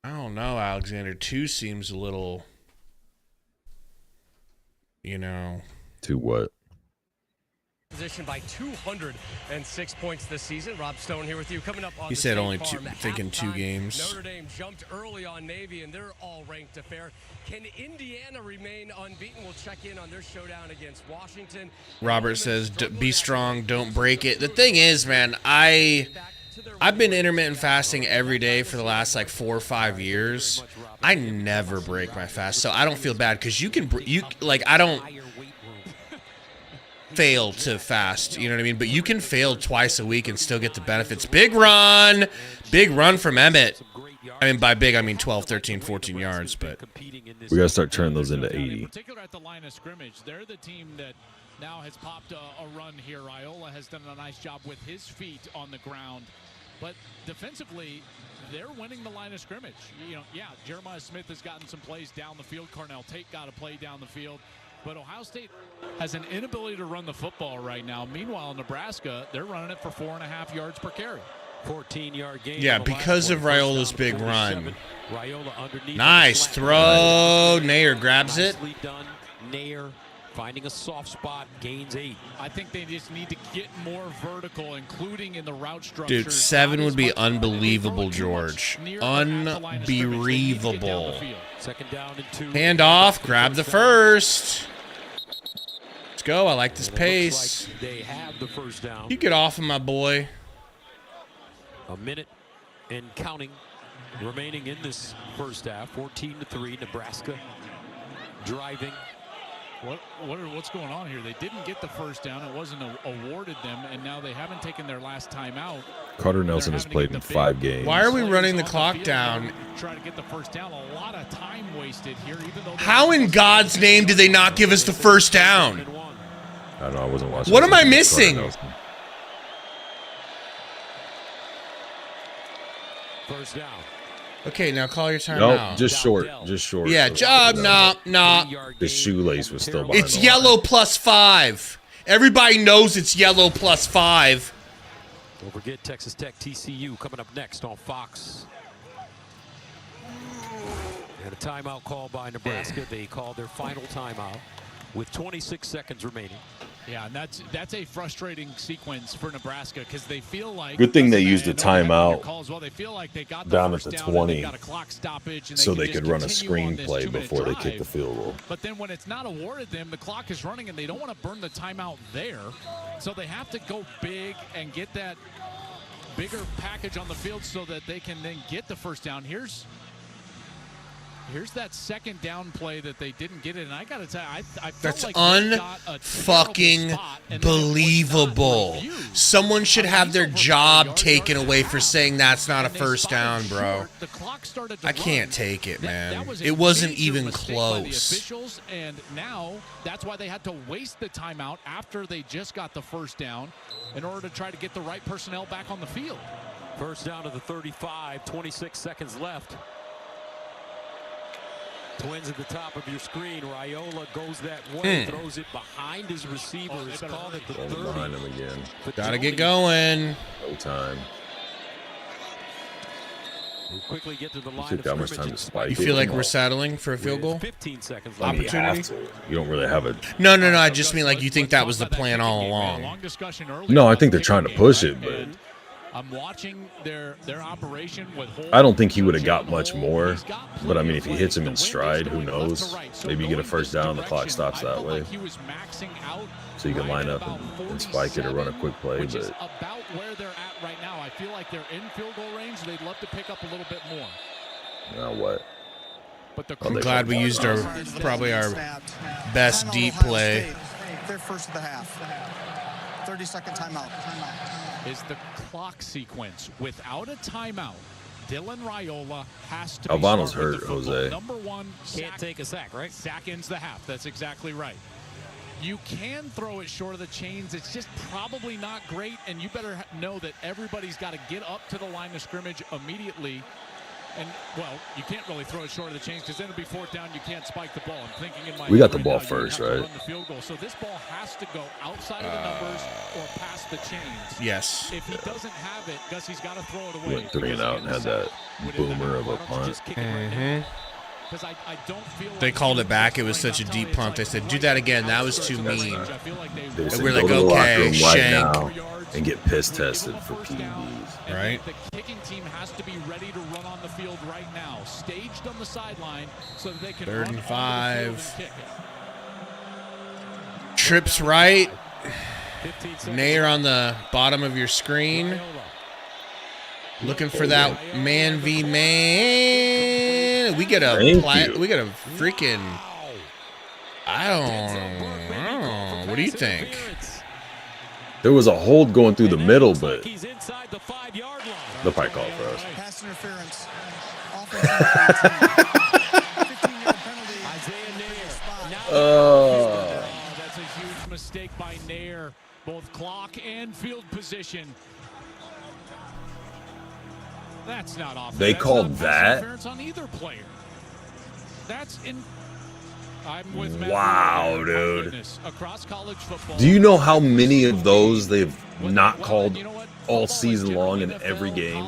I don't know, Alexander. 2 seems a little, To what? Position by 206 points this season. Rob Stone here with you. Coming up on he said only 2, thinking 2 games. Notre Dame jumped early on Navy, and they're all ranked affair. Can Indiana remain unbeaten? We'll check in on their showdown against Washington. Robert says, be strong, don't break it. The thing is, man, I've been intermittent fasting every day for the last 4 or 5 years. I never break my fast, so I don't feel bad because I don't fail to fast, you know what I mean? But you can fail twice a week and still get the benefits. Big run from Emmett. I mean, by big, I mean 12, 13, 14 yards, but we got to start turning those into 80. In particular at the line of scrimmage, they're the team that now has popped a run here. Iola has done a nice job with his feet on the ground. But defensively, they're winning the line of scrimmage. Jeremiah Smith has gotten some plays down the field. Cornell Tate got a play down the field. But Ohio State has an inability to run the football right now. Meanwhile, Nebraska, they're running it for 4.5 yards per carry. 14-yard gain. Yeah, because of Raiola's big run. Nice throw. Nair grabs it. Nicely done. Nair finding a soft spot, gains 8. I think they just need to get more vertical, including in the route structure. Dude, 7 would be unbelievable, George. Unbelievable. Second down and 2. Hand off. Grab the first. Let's go. I like this pace. Like they have the first down. You get off of my boy. A minute and counting remaining in this first half. 14-3, Nebraska driving. What's going on here? They didn't get the first down. It wasn't awarded them, and now they haven't taken their last timeout. Carter Nelson has played in 5 games. Why are we running the clock down? Try to get the first down. A lot of time wasted here. Even though how in God's name did they not give us the first down? I don't know. I wasn't watching. What am I missing? First down. Okay, now call your timeout. No, just short. Just short. Yeah, nah. His shoelace was still behind. It's yellow +5. Everybody knows it's yellow +5. Don't forget Texas Tech TCU coming up next on Fox. And a timeout call by Nebraska. They called their final timeout with 26 seconds remaining. Yeah, and that's a frustrating sequence for Nebraska because they feel like. Good thing they used the timeout they feel like they got down at the 20, got a clock stoppage, and so they could run a screenplay before they kick the field goal. But then when it's not awarded them, the clock is running, and they don't want to burn the timeout there, so they have to go big and get that bigger package on the field so that they can then get the first down. Here's that second down play that they didn't get it, and I got to tell you, I felt that's like unfucking believable. Someone should have their job taken away for saying that's not a first down, bro. I can't take it, man. It wasn't even close. And now that's why they had to waste the timeout after they just got the first down in order to try to get the right personnel back on the field. First down to the 35, 26 seconds left. Twins at the top of your screen. Raiola goes that way, throws it behind his receivers. Called it the 30. Behind him again. Gotta get going. No time. We'll quickly get to the line. Took that much time to spike. You feel like we're settling for a field goal? 15 seconds left. Opportunity? You don't really have a. No. I just mean like you think that was the plan all along. No, I think they're trying to push it, but. I'm watching their operation with. I don't think he would have got much more, but I mean, if he hits him in stride, who knows? Maybe you get a first down, the clock stops that way, so you can line up and spike it or run a quick play. Which but is about where they're at right now. I feel like they're in field goal range. They'd love to pick up a little bit more. Now what? But I'm glad we used probably our best deep play. They're first of the half. 30-second timeout. Is the clock sequence. Without a timeout, Dylan Raiola has to Albano's be hurt, Jose. Number one, can't take a sack, right? Sack ends the half. That's exactly right. You can throw it short of the chains. It's just probably not great, and you better know that everybody's got to get up to the line of scrimmage immediately. And, well, you can't really throw it short of the chains because then it'll be fourth down. You can't spike the ball. I'm thinking in my we got the right ball now, first, right? Run the field goal. So this ball has to go outside of the numbers or past the chains. Yes. If he doesn't have it, Gussie's got to throw it away. Went 3 and out and had that boomer of a punt. I don't feel they called it back. It was such a deep punt. They said, do that again. That was too mean. They said, we're like, go to the locker okay, room right Shank. now and get piss tested for PEDs. Right? The kicking team has to be ready to run on the field right now, staged on the sideline, so that they can 3rd and run 5. on the field and kick it. Trips right. Nair on the bottom of your screen. Looking for that man v man. We get a freaking. I don't know. What do you think? There was a hold going through the middle, but they'll probably call it for us. Pass interference. That's a huge mistake by Nair. Both clock and field position. That's not offense. They called that? Interference on either player. That's in. I'm with Matt. Wow, dude. Across college football. Do you know how many of those they've not called all season long in every game?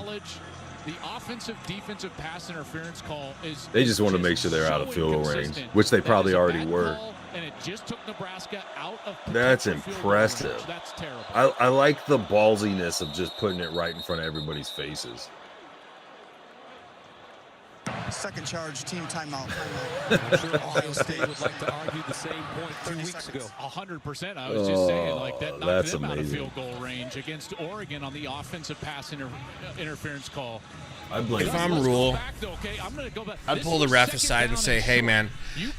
The offensive defensive pass interference call is they just want to make sure they're out of field goal range, which they probably already were. And it just took Nebraska out of That's impressive. That's terrible. I like the ballsiness of just putting it right in front of everybody's faces. Second charge, team timeout. I'm sure Ohio State would like to argue the same point 2 weeks ago. 100%. I was just saying, like, that knocked them out of amazing. field goal range against Oregon on the offensive pass interference call. I blame if I'm Rule, I'd pull the ref aside and say, hey, man,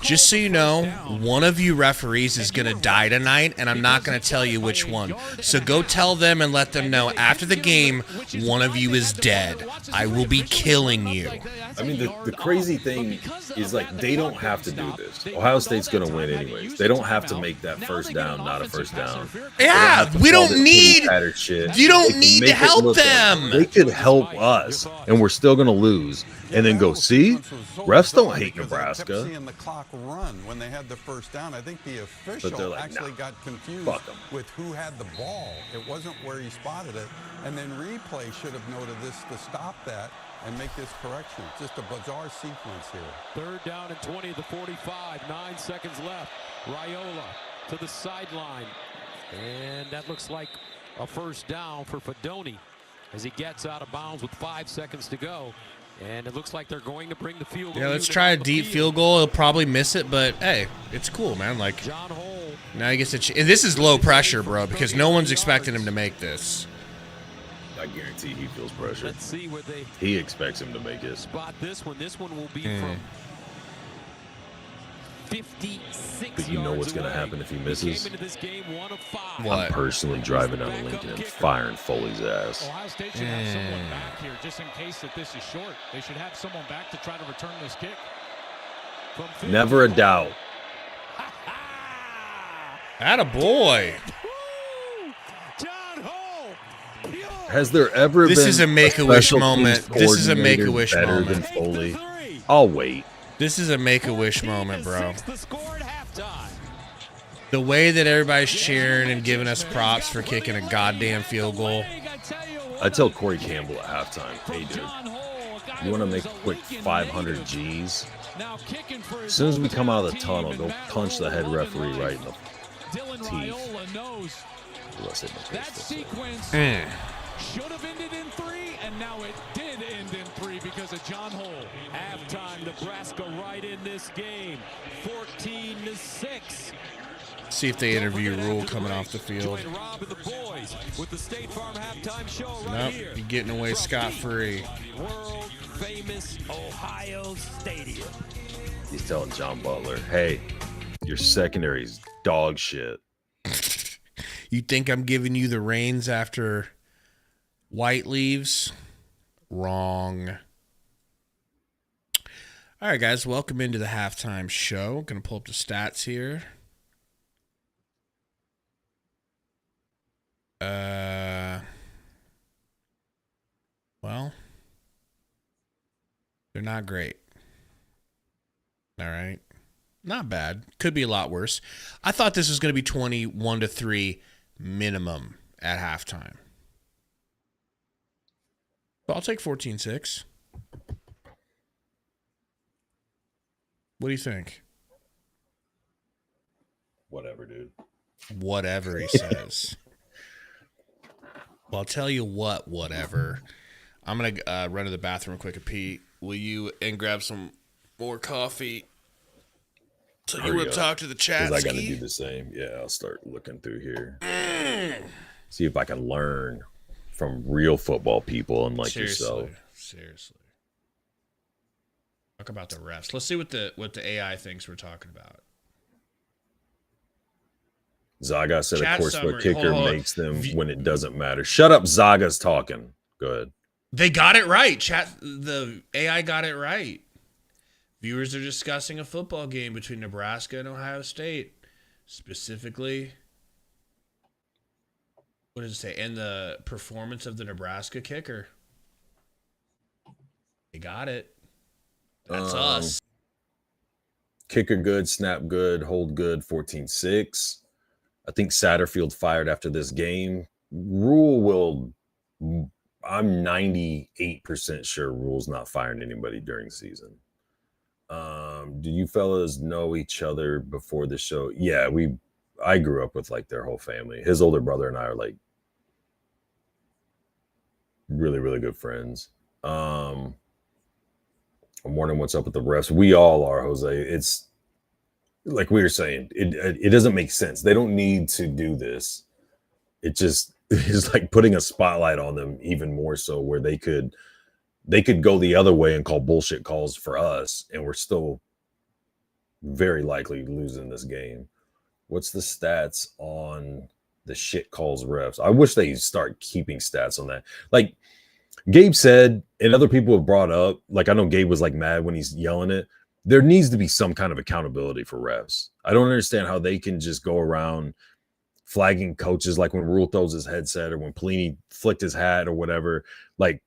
just so you know, one of you referees is going to die tonight, and I'm not going to tell you which one. So go tell them and let them know after the game, one of you is dead. I will be killing you. I mean, the crazy thing is, like, they don't have to do this. Ohio State's going to win anyways. They don't have to make that first down not a first down. Yeah, we don't need – you don't need to help them. They could help us, and we're still going to lose. And then go, see? Refs don't hate Nebraska. Seeing the clock run when they had the first down. I think the official actually got confused with who had the ball. It wasn't where he spotted it. And then replay should have noted this to stop that and make this correction. Just a bizarre sequence here. Third down and 20 at the 45. 9 seconds left. Raiola to the sideline. And that looks like a first down for Fedoni as he gets out of bounds with 5 seconds to go. And it looks like they're going to bring the field goal. Yeah, let's try a deep field goal. He'll probably miss it, but hey, it's cool, man. Like, now he gets a this is low pressure, bro, because no one's expecting him to make this. I guarantee he feels pressure. Let's see where he expects him to make it. Spot this one. This one will be from 56 But you know what's going to happen if he misses? What? I'm personally driving down to Lincoln and firing Foley's ass. Ohio State should have someone back here just in case that this is short. They should have someone back to try to return this kick. Never a doubt. Attaboy. Has there ever been This is a Make-A-Wish moment. This is a coordinator Make-A-Wish better moment. than Foley? I'll wait. This is a Make-A-Wish moment, bro. The way that everybody's cheering and giving us props for kicking a goddamn field goal. I tell Corey Campbell at halftime, hey, dude, you want to make a quick 500 G's? As soon as we come out of the tunnel, go punch the head referee right in the teeth. That sequence should have ended in 3, and now it did end in 3 because of John Hole. Halftime, Nebraska right in this game, 14-6. See if they interview Rule coming off the field. Nope, you're getting away scot-free. World famous Ohio Stadium. He's telling John Butler, hey, your secondary's dog shit. You think I'm giving you the reins after White leaves? Wrong. All right, guys, welcome into the halftime show. Going to pull up the stats here. Well, they're not great. All right. Not bad. Could be a lot worse. I thought this was going to be 21-3 minimum at halftime. But I'll take 14-6. What do you think? Whatever, dude. Whatever, he says. Well, I'll tell you what, whatever. I'm going to run to the bathroom quick and pee. Will you and grab some more coffee? So you want to talk to the chat? Because I got to do the same. Yeah, I'll start looking through here. See if I can learn from real football people and like yourself. Seriously. Talk about the refs. Let's see what the AI thinks we're talking about. Zaga said Chat a course summary. foot kicker Hold on. makes them when it doesn't matter. Shut up, Zaga's talking. Go ahead. They got it right. The AI got it right. Viewers are discussing a football game between Nebraska and Ohio State. Specifically, what does it say? And the performance of the Nebraska kicker. They got it. That's us. kicker good, snap good, hold good, 14-6. I think Satterfield fired after this game. Rule will, I'm 98% sure Rule's not firing anybody during the season. Do you fellas know each other before the show? Yeah, I grew up with like their whole family. His older brother and I are like really, really good friends. I'm wondering what's up with the refs. We all are, Jose. It's like we were saying, it doesn't make sense. They don't need to do this. It just is like putting a spotlight on them even more so, where they could go the other way and call bullshit calls for us, and we're still very likely losing this game. What's the stats on the shit calls refs? I wish they start keeping stats on that. Like Gabe said, and other people have brought up, like I know Gabe was like mad when he's yelling it. There needs to be some kind of accountability for refs. I don't understand how they can just go around flagging coaches, like when Rule throws his headset or when Pelini flicked his hat or whatever. Like,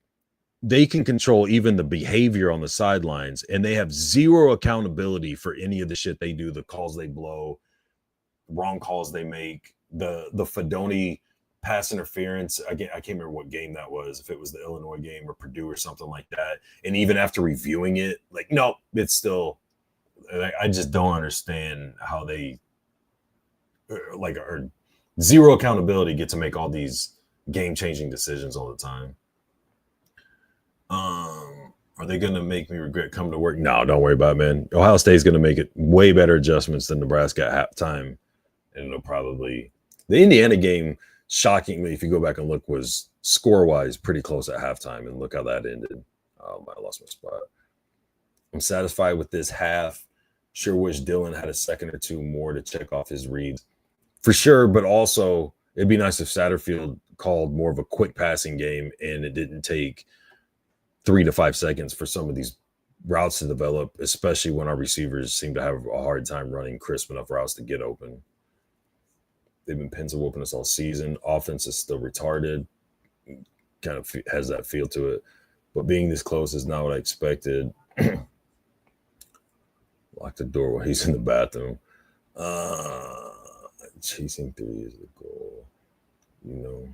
they can control even the behavior on the sidelines, and they have zero accountability for any of the shit they do, the calls they blow, wrong calls they make, the Fedoni pass interference. Again, I can't remember what game that was, if it was the Illinois game or Purdue or something like that. And even after reviewing it, like, no, it's still, I just don't understand how they like are zero accountability, get to make all these game-changing decisions all the time. Are they going to make me regret coming to work? No, don't worry about it, man. Ohio State's going to make it way better adjustments than Nebraska at halftime. And it'll probably, the Indiana game, shockingly, if you go back and look, was score-wise pretty close at halftime. And look how that ended. I lost my spot. I'm satisfied with this half. Sure wish Dylan had a second or two more to check off his reads. For sure, but also it'd be nice if Satterfield called more of a quick passing game and it didn't take 3 to 5 seconds for some of these routes to develop, especially when our receivers seem to have a hard time running crisp enough routes to get open. They've been pencil whooping us all season. Offense is still retarded. Kind of has that feel to it. But being this close is not what I expected. Lock the door while he's in the bathroom. Chasing 3 is the goal. You know.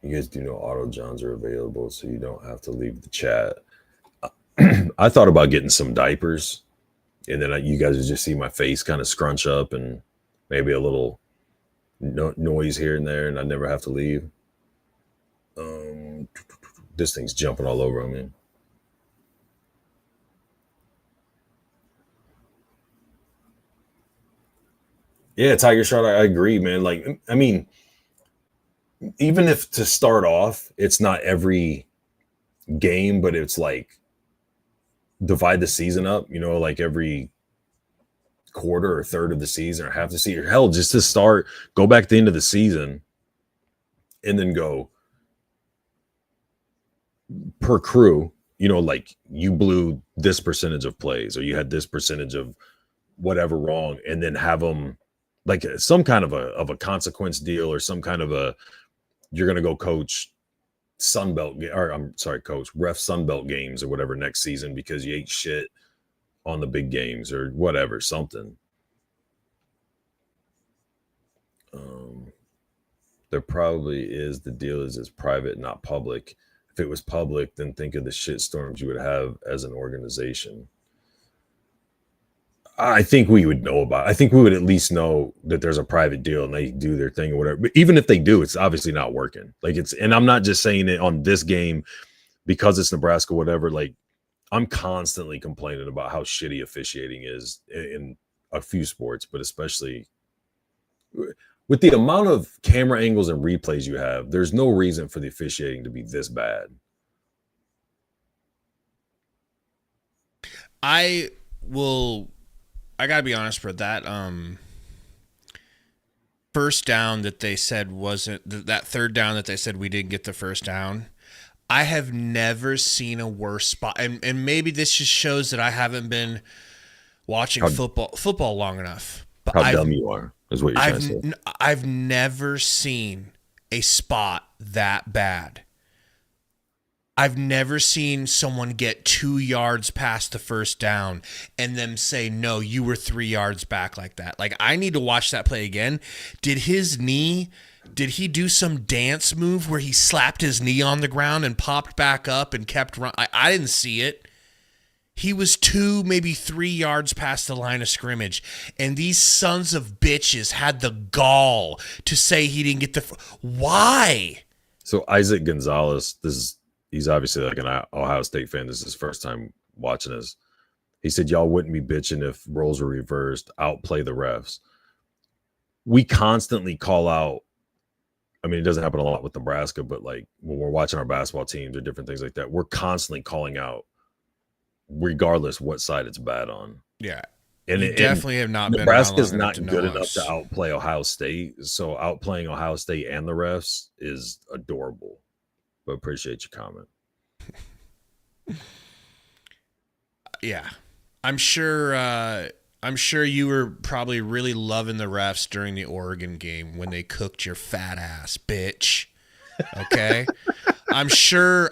You guys do know auto johns are available, so you don't have to leave the chat. I thought about getting some diapers, and then you guys would just see my face kind of scrunch up and maybe a little noise here and there, and I never have to leave. This thing's jumping all over me. Yeah, Tiger Shot, I agree, man. Like, I mean, even if to start off, it's not every game, but it's like divide the season up, you know, like every quarter or third of the season or half the season, or hell, just to start, go back to the end of the season and then go per crew, you know, like you blew this percentage of plays or you had this percentage of whatever wrong, and then have them like some kind of a consequence deal or some kind of a, you're going to go coach Sunbelt, or I'm sorry, coach ref Sunbelt games or whatever next season because you ate shit on the big games or whatever, something. There probably is, the deal is it's private, not public. If it was public, then think of the shit storms you would have as an organization. I think we would know about it. I think we would at least know that there's a private deal and they do their thing or whatever. But even if they do, it's obviously not working. Like it's, and I'm not just saying it on this game because it's Nebraska, whatever. Like I'm constantly complaining about how shitty officiating is in a few sports, but especially with the amount of camera angles and replays you have, there's no reason for the officiating to be this bad. I gotta be honest, bro. That first down that they said wasn't, that third down that they said we didn't get the first down, I have never seen a worse spot. And maybe this just shows that I haven't been watching football long enough. But how dumb you are is what you're trying to say. I've never seen a spot that bad. I've never seen someone get 2 yards past the first down and then say, no, you were 3 yards back like that. Like, I need to watch that play again. Did he do some dance move where he slapped his knee on the ground and popped back up and kept running? I didn't see it. He was 2, maybe 3 yards past the line of scrimmage, and these sons of bitches had the gall to say he didn't get the... Why? So Isaac Gonzalez, he's obviously like an Ohio State fan. This is his first time watching this. He said, y'all wouldn't be bitching if roles were reversed, outplay the refs. We constantly call out, I mean, it doesn't happen a lot with Nebraska, but like when we're watching our basketball teams or different things like that, we're constantly calling out regardless what side it's bad on. Yeah. And you definitely have not been around Nebraska's long not enough to good know enough us. to outplay Ohio State. So outplaying Ohio State and the refs is adorable. But appreciate your comment. Yeah. I'm sure you were probably really loving the refs during the Oregon game when they cooked your fat ass, bitch. Okay? I'm sure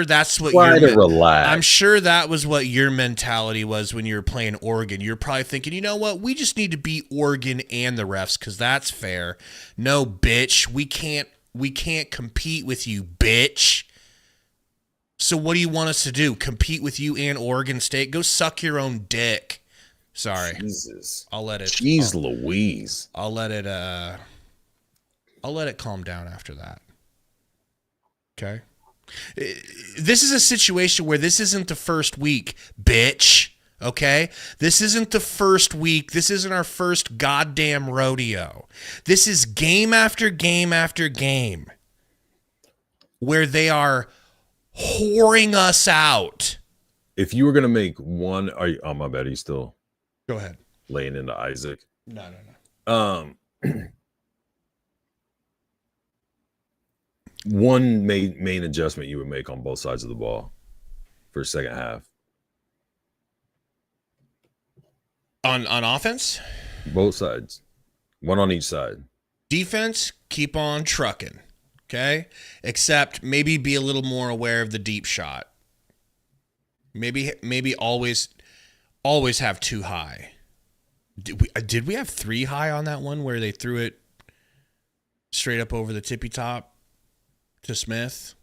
that's what relax. I'm sure that was what your mentality was when you were playing Oregon. You're probably thinking, you know what? We just need to beat Oregon and the refs because that's fair. No, bitch. We can't compete with you, bitch. So what do you want us to do? Compete with you and Oregon State? Go suck your own dick. Sorry. Jesus. I'll let it. Jeez Louise. I'll let it calm down after that. Okay? This is a situation where this isn't the first week, bitch. Okay? This isn't the first week. This isn't our first goddamn rodeo. This is game after game after game where they are whoring us out. If you were going to make one, oh, my bad. He's still Go ahead. laying into Isaac. No. One main adjustment you would make on both sides of the ball for second half. On offense? Both sides. One on each side. Defense, keep on trucking. Okay? Except maybe be a little more aware of the deep shot. Maybe always have 2 high. Did we have 3 high on that one where they threw it straight up over the tippy top to Smith?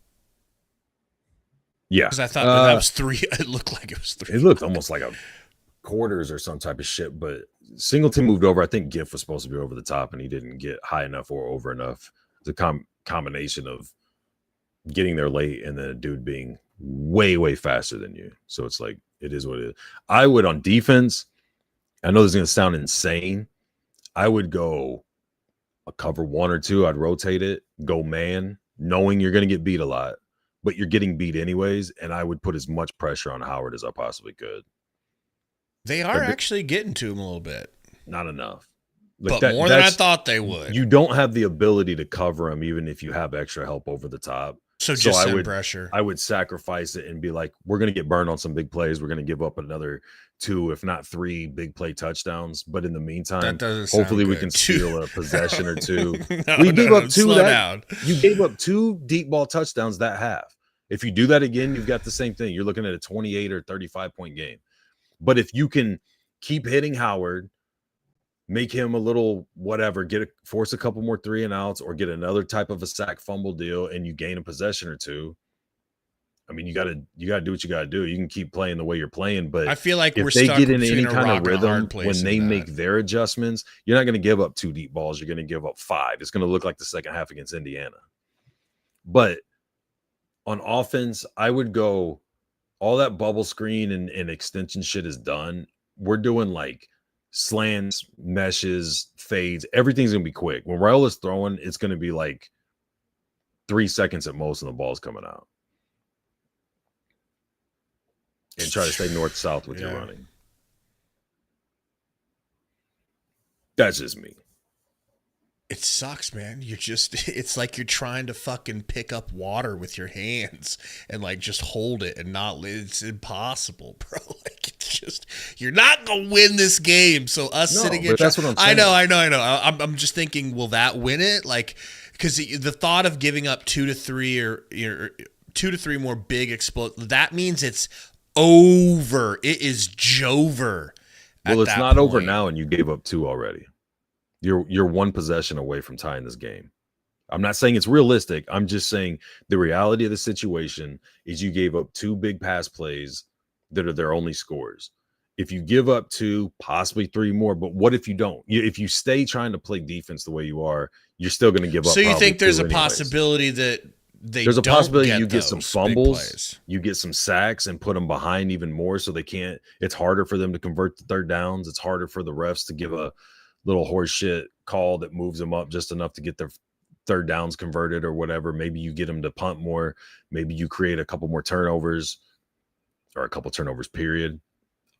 Yeah. Because I thought that was 3. It looked like it was 3. It looked almost like a quarters or some type of shit, but Singleton moved over. I think Giff was supposed to be over the top, and he didn't get high enough or over enough. It's a combination of getting there late and then a dude being way, way faster than you. So it's like, it is what it is. I would, on defense, I know this is going to sound insane. I would go a cover 1 or 2. I'd rotate it, go man, knowing you're going to get beat a lot, but you're getting beat anyways. And I would put as much pressure on Howard as I possibly could. They are actually getting to him a little bit. Not enough. Like but more than I thought they would. You don't have the ability to cover him even if you have extra help over the top. So just send pressure. I would sacrifice it and be like, we're going to get burned on some big plays. We're going to give up another 2, if not 3 big play touchdowns. But in the meantime, hopefully we can steal a possession or 2. We gave up 2. You gave up 2 deep ball touchdowns that half. If you do that again, you've got the same thing. You're looking at a 28 or 35-point game. But if you can keep hitting Howard, make him a little whatever, force a couple more 3 and outs or get another type of a sack fumble deal and you gain a possession or 2. I mean, you got to do what you got to do. You can keep playing the way you're playing, but I feel like if they get in any kind of rhythm when they make their adjustments, you're not going to give up 2 deep balls. You're going to give up 5. It's going to look like the second half against Indiana. But on offense, I would go all that bubble screen and extension shit is done. We're doing like slants, meshes, fades. Everything's going to be quick. When Raiola's throwing, it's going to be like 3 seconds at most and the ball's coming out. And try to stay north-south with your running. That's just me. It sucks, man. It's like you're trying to fucking pick up water with your hands and like just hold it and it's impossible, bro. Like it's just, you're not going to win this game. So sitting in, that's what I'm saying. I know. I'm just thinking, will that win it? Like, because the thought of giving up 2 to 3 or 2 to 3 more big that means it's over. It is Jover. Well, it's not over now, and you gave up 2 already. You're 1 possession away from tying this game. I'm not saying it's realistic. I'm just saying the reality of the situation is you gave up 2 big pass plays that are their only scores. If you give up 2, possibly 3 more, but what if you don't? If you stay trying to play defense the way you are, you're still going to give up. So you think there's a possibility that there's a possibility you get some fumbles, you get some sacks, and put them behind even more, so they can't. It's harder for them to convert the third downs. It's harder for the refs to give a little horseshit call that moves them up just enough to get their third downs converted or whatever. Maybe you get them to punt more. Maybe you create a couple more turnovers or a couple turnovers, period.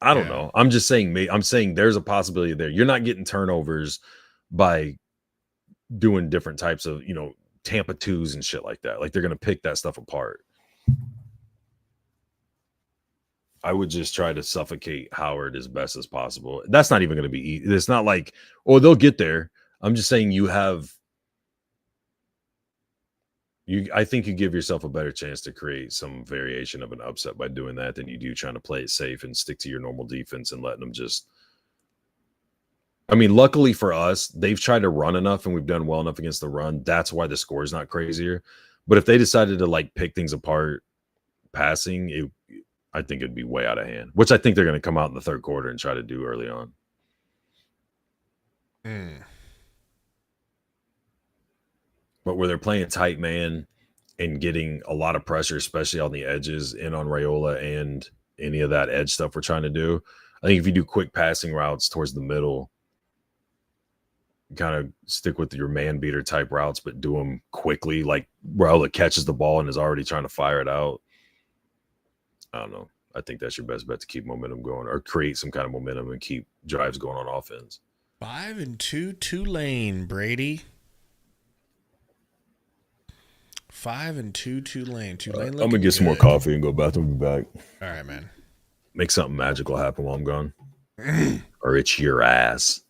I don't know. I'm just saying, I'm saying there's a possibility there. You're not getting turnovers by doing different types of, Tampa 2s and shit like that. Like, they're going to pick that stuff apart. I would just try to suffocate Howard as best as possible. That's not even going to be easy. It's not like, they'll get there. I'm just saying I think you give yourself a better chance to create some variation of an upset by doing that than you do trying to play it safe and stick to your normal defense and letting them just. I mean, luckily for us, they've tried to run enough and we've done well enough against the run. That's why the score is not crazier. But if they decided to pick things apart passing, I think it'd be way out of hand, which I think they're going to come out in the third quarter and try to do early on. But where they're playing tight man and getting a lot of pressure, especially on the edges in on Raiola and any of that edge stuff we're trying to do, I think if you do quick passing routes towards the middle, kind of stick with your man beater type routes, but do them quickly, like Raiola catches the ball and is already trying to fire it out. I don't know. I think that's your best bet to keep momentum going or create some kind of momentum and keep drives going on offense. 5-2 Tulane, Brady. 5-2 Tulane. I'm gonna get some more coffee and go bathroom. Be back. All right, man. Make something magical happen while I'm gone, or it's your ass.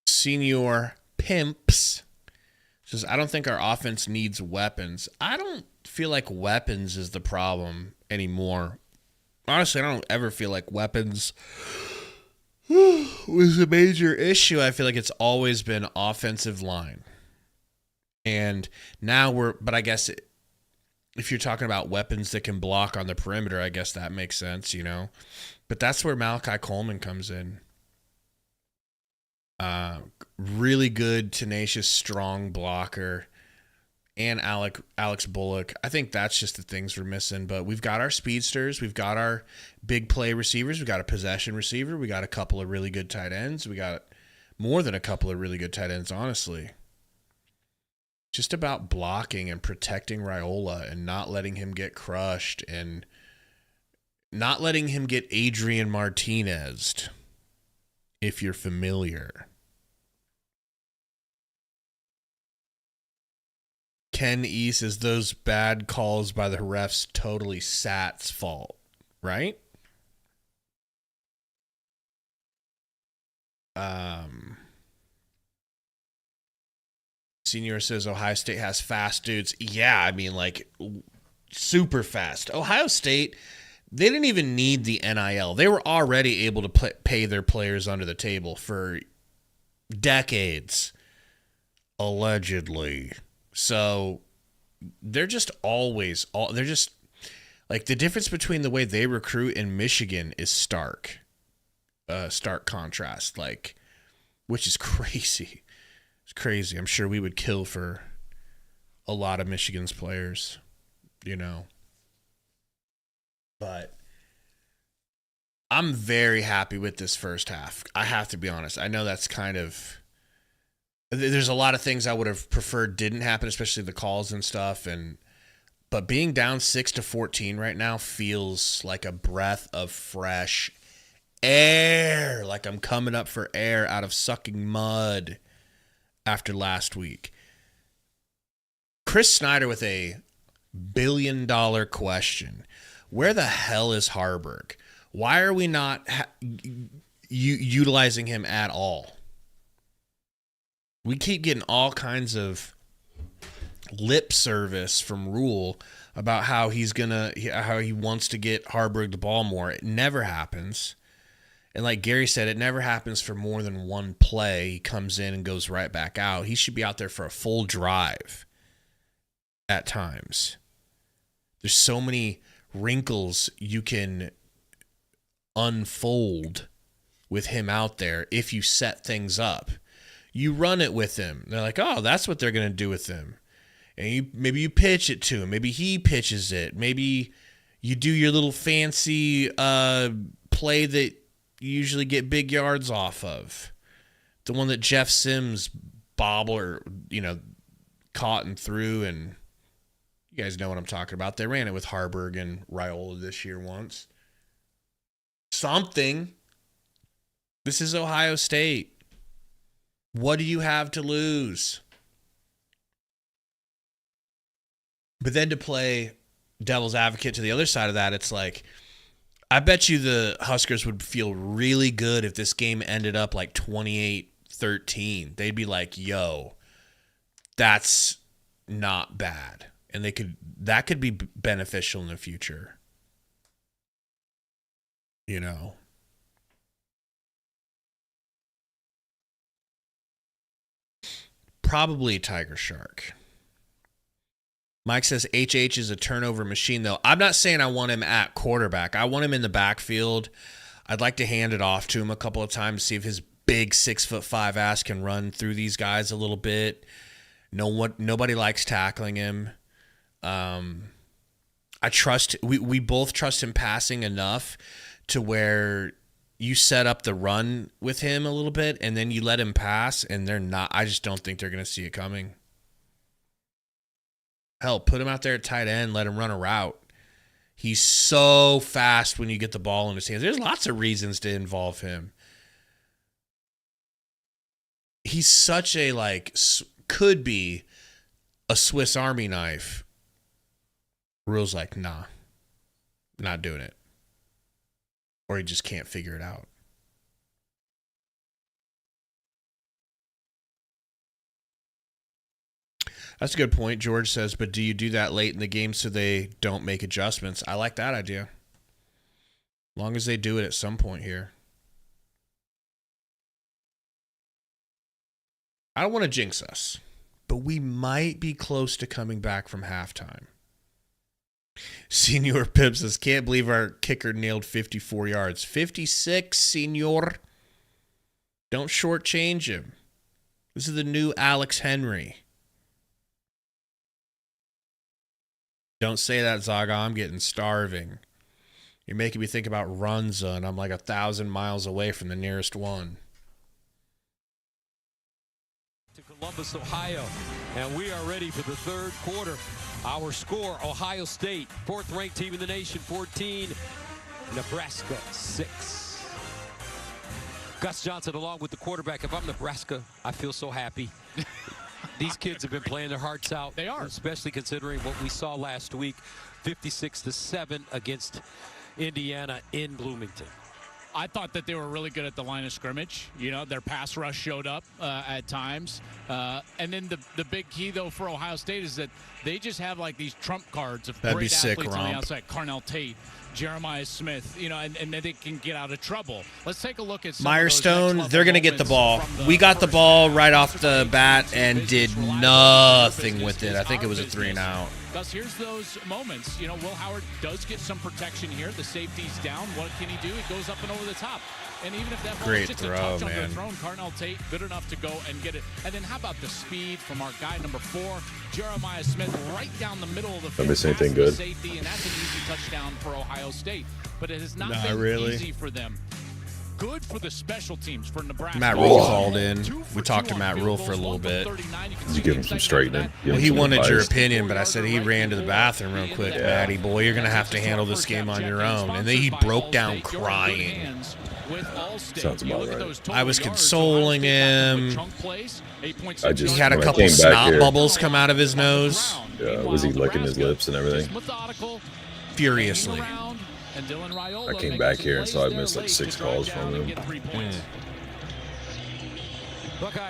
Senior Pimps says, I don't think our offense needs weapons. I don't feel like weapons is the problem anymore. Honestly, I don't ever feel like weapons was a major issue. I feel like it's always been offensive line. And now but I guess if you're talking about weapons that can block on the perimeter, I guess that makes sense, But that's where Malachi Coleman comes in. Really good, tenacious, strong blocker. And Alex Bullock. I think that's just the things we're missing. But we've got our speedsters. We've got our big play receivers. We've got a possession receiver. We got a couple of really good tight ends. We got more than a couple of really good tight ends, honestly. Just about blocking and protecting Raiola and not letting him get crushed and not letting him get Adrian Martinez'd, if you're familiar. Ken E says those bad calls by the refs totally Sat's fault, right? Senior says Ohio State has fast dudes. Yeah, I mean, super fast. Ohio State, they didn't even need the NIL. They were already able to pay their players under the table for decades, allegedly. So they're just they're just the difference between the way they recruit in Michigan is stark contrast, which is crazy. It's crazy. I'm sure we would kill for a lot of Michigan's players, but I'm very happy with this first half. I have to be honest. I know that's there's a lot of things I would have preferred didn't happen, especially the calls and stuff. But being down 6-14 right now feels like a breath of fresh air. Like I'm coming up for air out of sucking mud after last week. Chris Snyder with a $1 billion question. Where the hell is Harburg? Why are we not utilizing him at all? We keep getting all kinds of lip service from Rule about how he wants to get Haarberg the ball more. It never happens. And like Gary said, it never happens for more than one play. He comes in and goes right back out. He should be out there for a full drive at times. There's so many wrinkles you can unfold with him out there if you set things up. You run it with him. They're like, oh, that's what they're going to do with him. And maybe you pitch it to him. Maybe he pitches it. Maybe you do your little fancy play that you usually get big yards off of. The one that Jeff Sims caught and threw, and you guys know what I'm talking about. They ran it with Haarberg and Raiola this year once. Something. This is Ohio State. What do you have to lose? But then to play devil's advocate to the other side of that, it's like, I bet you the Huskers would feel really good if this game ended up like 28-13. They'd be like, yo, that's not bad. And that could be beneficial in the future. You know. Probably Tiger Shark. Mike says HH is a turnover machine, though. I'm not saying I want him at quarterback. I want him in the backfield. I'd like to hand it off to him a couple of times, see if his big 6'5" ass can run through these guys a little bit. Nobody likes tackling him. We both trust him passing enough to where you set up the run with him a little bit, and then you let him pass, and they're not. I just don't think they're going to see it coming. Hell, put him out there at tight end, let him run a route. He's so fast when you get the ball in his hands. There's lots of reasons to involve him. He's such a, could be a Swiss Army knife. Rule's like, nah, not doing it. Or he just can't figure it out. That's a good point. George says, but do you do that late in the game so they don't make adjustments? I like that idea. As long as they do it at some point here. I don't want to jinx us, but we might be close to coming back from halftime. Senor Pip says, can't believe our kicker nailed 54 yards. 56, senor. Don't shortchange him. This is the new Alex Henry. Don't say that, Zaga. I'm getting starving. You're making me think about Runza, and I'm like 1,000 miles away from the nearest one. To Columbus, Ohio, and we are ready for the third quarter. Our score, Ohio State, 4th-ranked team in the nation, 14. Nebraska, 6. Gus Johnson along with the quarterback. If I'm Nebraska, I feel so happy. These kids have been playing their hearts out. They are. Especially considering what we saw last week, 56-7 against Indiana in Bloomington. I thought that they were really good at the line of scrimmage. You know, their pass rush showed up at times. And then the big key, though, for Ohio State is that they just have, these trump cards of great athletes on the outside. Carnell Tate, Jeremiah Smith, and then they can get out of trouble. Let's take a look at Milestone. They're going to get the ball. We got the ball right off the bat and did nothing with it. I think it was a 3-and-out. Gus, here's those moments. Will Howard does get some protection here. The safety's down. What can he do? He goes up and over the top. And even if that ball is just a touch underthrown, Carnell Tate good enough to go and get it. And then how about the speed from our guy number 4, Jeremiah Smith, right down the middle of the field. Miss anything good? Safety, and that's an easy touchdown for Ohio State. But it has not been easy for them. Good for the special teams for Nebraska. Matt Rule called in. We talked to Matt Rule for a little bit. Did you give him some straightening? Well, he wanted your opinion, but I said he ran to the bathroom real quick. Yeah. Matty boy, you're going to have to handle this game on your own. And then he broke down crying. Sounds about right. I was consoling him. He had a couple snot bubbles come out of his nose. Yeah, was he licking his lips and everything? Furiously. I came back here and saw I missed 6 calls from him.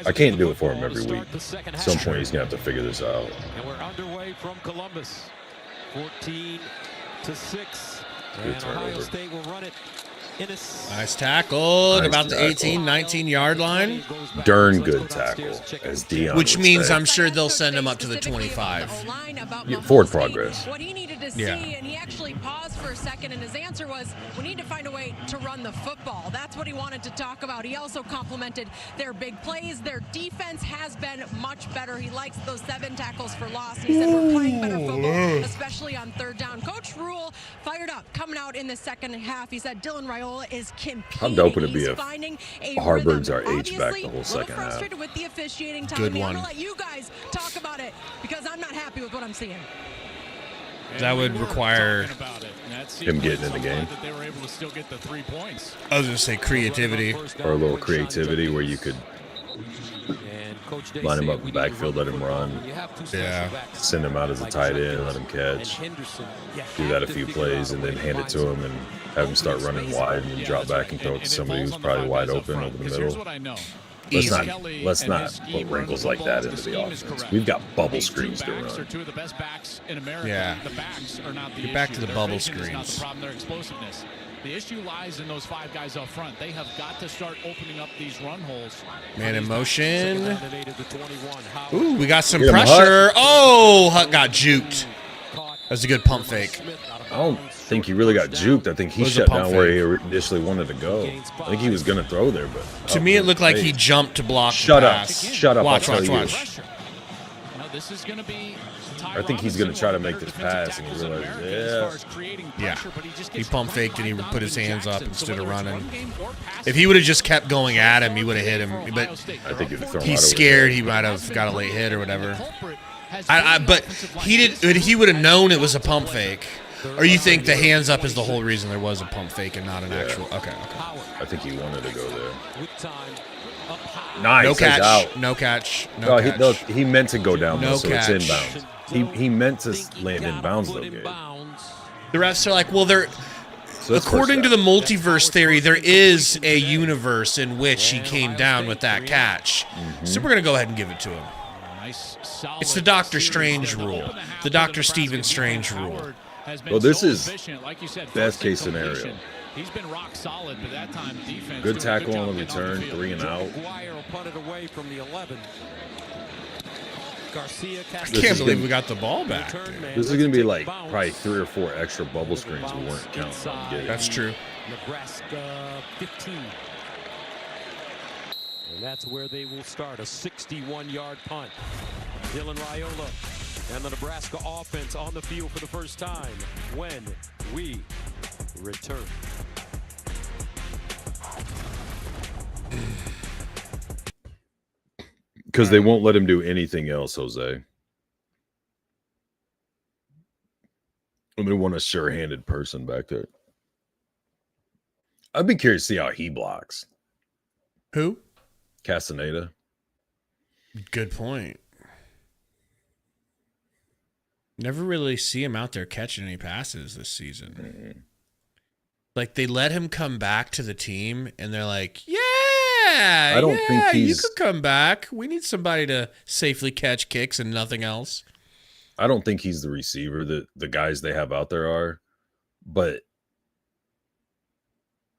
I can't do it for him every week. At some point, he's going to have to figure this out. And we're underway from Columbus. 14-6. And Ohio State will run it. Nice tackle at about the 18, 19-yard line. Darn good tackle, as Dion Which would means say. I'm sure they'll send him up to the 25. Yeah, forward progress. What he needed to see, and he actually paused for a second, and his answer was, we need to find a way to run the football. That's what he wanted to talk about. He also complimented their big plays. Their defense has been much better. He likes those 7 tackles for loss. He said we're playing better football, especially on third down. Coach Rule fired up coming out in the second half. He said Dylan Raiola is competing. How dope would it be He's if finding a Harvard's our rhythm. H-back the whole Obviously, second a little half? frustrated with the officiating time. Good I'm one. going to let you guys talk about it because I'm not happy with what I'm seeing. That would require him getting in the game. They were able to still get the 3 points. I was going to say creativity. Or a little creativity where you could line him up in the backfield, let him run. Yeah. Send him out as a tight end, let him catch. Do that a few plays and then hand it to him and have him start running wide and then drop back and throw it to somebody who's probably wide open over the middle. Let's not put wrinkles like that into the offense. We've got bubble screens to run. Yeah. Get back to the bubble screens. Not the problem, their explosiveness. The issue lies in those 5 guys up front. They have got to start opening up these run holes. Man in motion. Ooh, we got some Get him, pressure. Hutt. Oh, Hutt got juked. That was a good pump fake. I don't think he really got juked. I think he shut down where he initially wanted to go. I think he was going to throw there, but To me, it looked like he jumped to block Shut the up. pass. Shut up. Watch, I'll watch, tell you. watch. This is going to be I think he's going to try to make this pass, and he realizes, Yeah. He pump faked and he put his hands up instead of running. If he would have just kept going at him, he would have hit him. But I think he'd have thrown he's scared. He might have got a late hit or whatever. But he would have known it was a pump fake. Or you think the hands up is the whole reason there was a pump fake and not an actual? Okay. I think he wanted to go there. Nice. No He's catch. out. No catch. No catch. He meant to go down, No though, so catch. it's inbounds. He meant to land in bounds, though, Gabe. The refs are like, well, that's according to first the multiverse theory, there is a universe in which he came down with that catch. So we're going to go ahead and give it to him. It's the Doctor Strange rule. The Dr. Stephen Strange rule. Well, this is best case scenario. He's been rock solid, but that time defense. Good tackle on the return, 3 and out. I can't believe we got the ball back. This is going to be like probably 3 or 4 extra bubble screens we weren't counting on getting. That's true. Nebraska 15. And that's where they will start, a 61-yard punt. Dylan Raiola and the Nebraska offense on the field for the first time when we return. Because they won't let him do anything else, Jose. And they want a sure-handed person back there. I'd be curious to see how he blocks. Who? Castaneda. Good point. Never really see him out there catching any passes this season. Like, they let him come back to the team, and they're like, I don't think you could come back. We need somebody to safely catch kicks and nothing else. I don't think he's the receiver that the guys they have out there are. But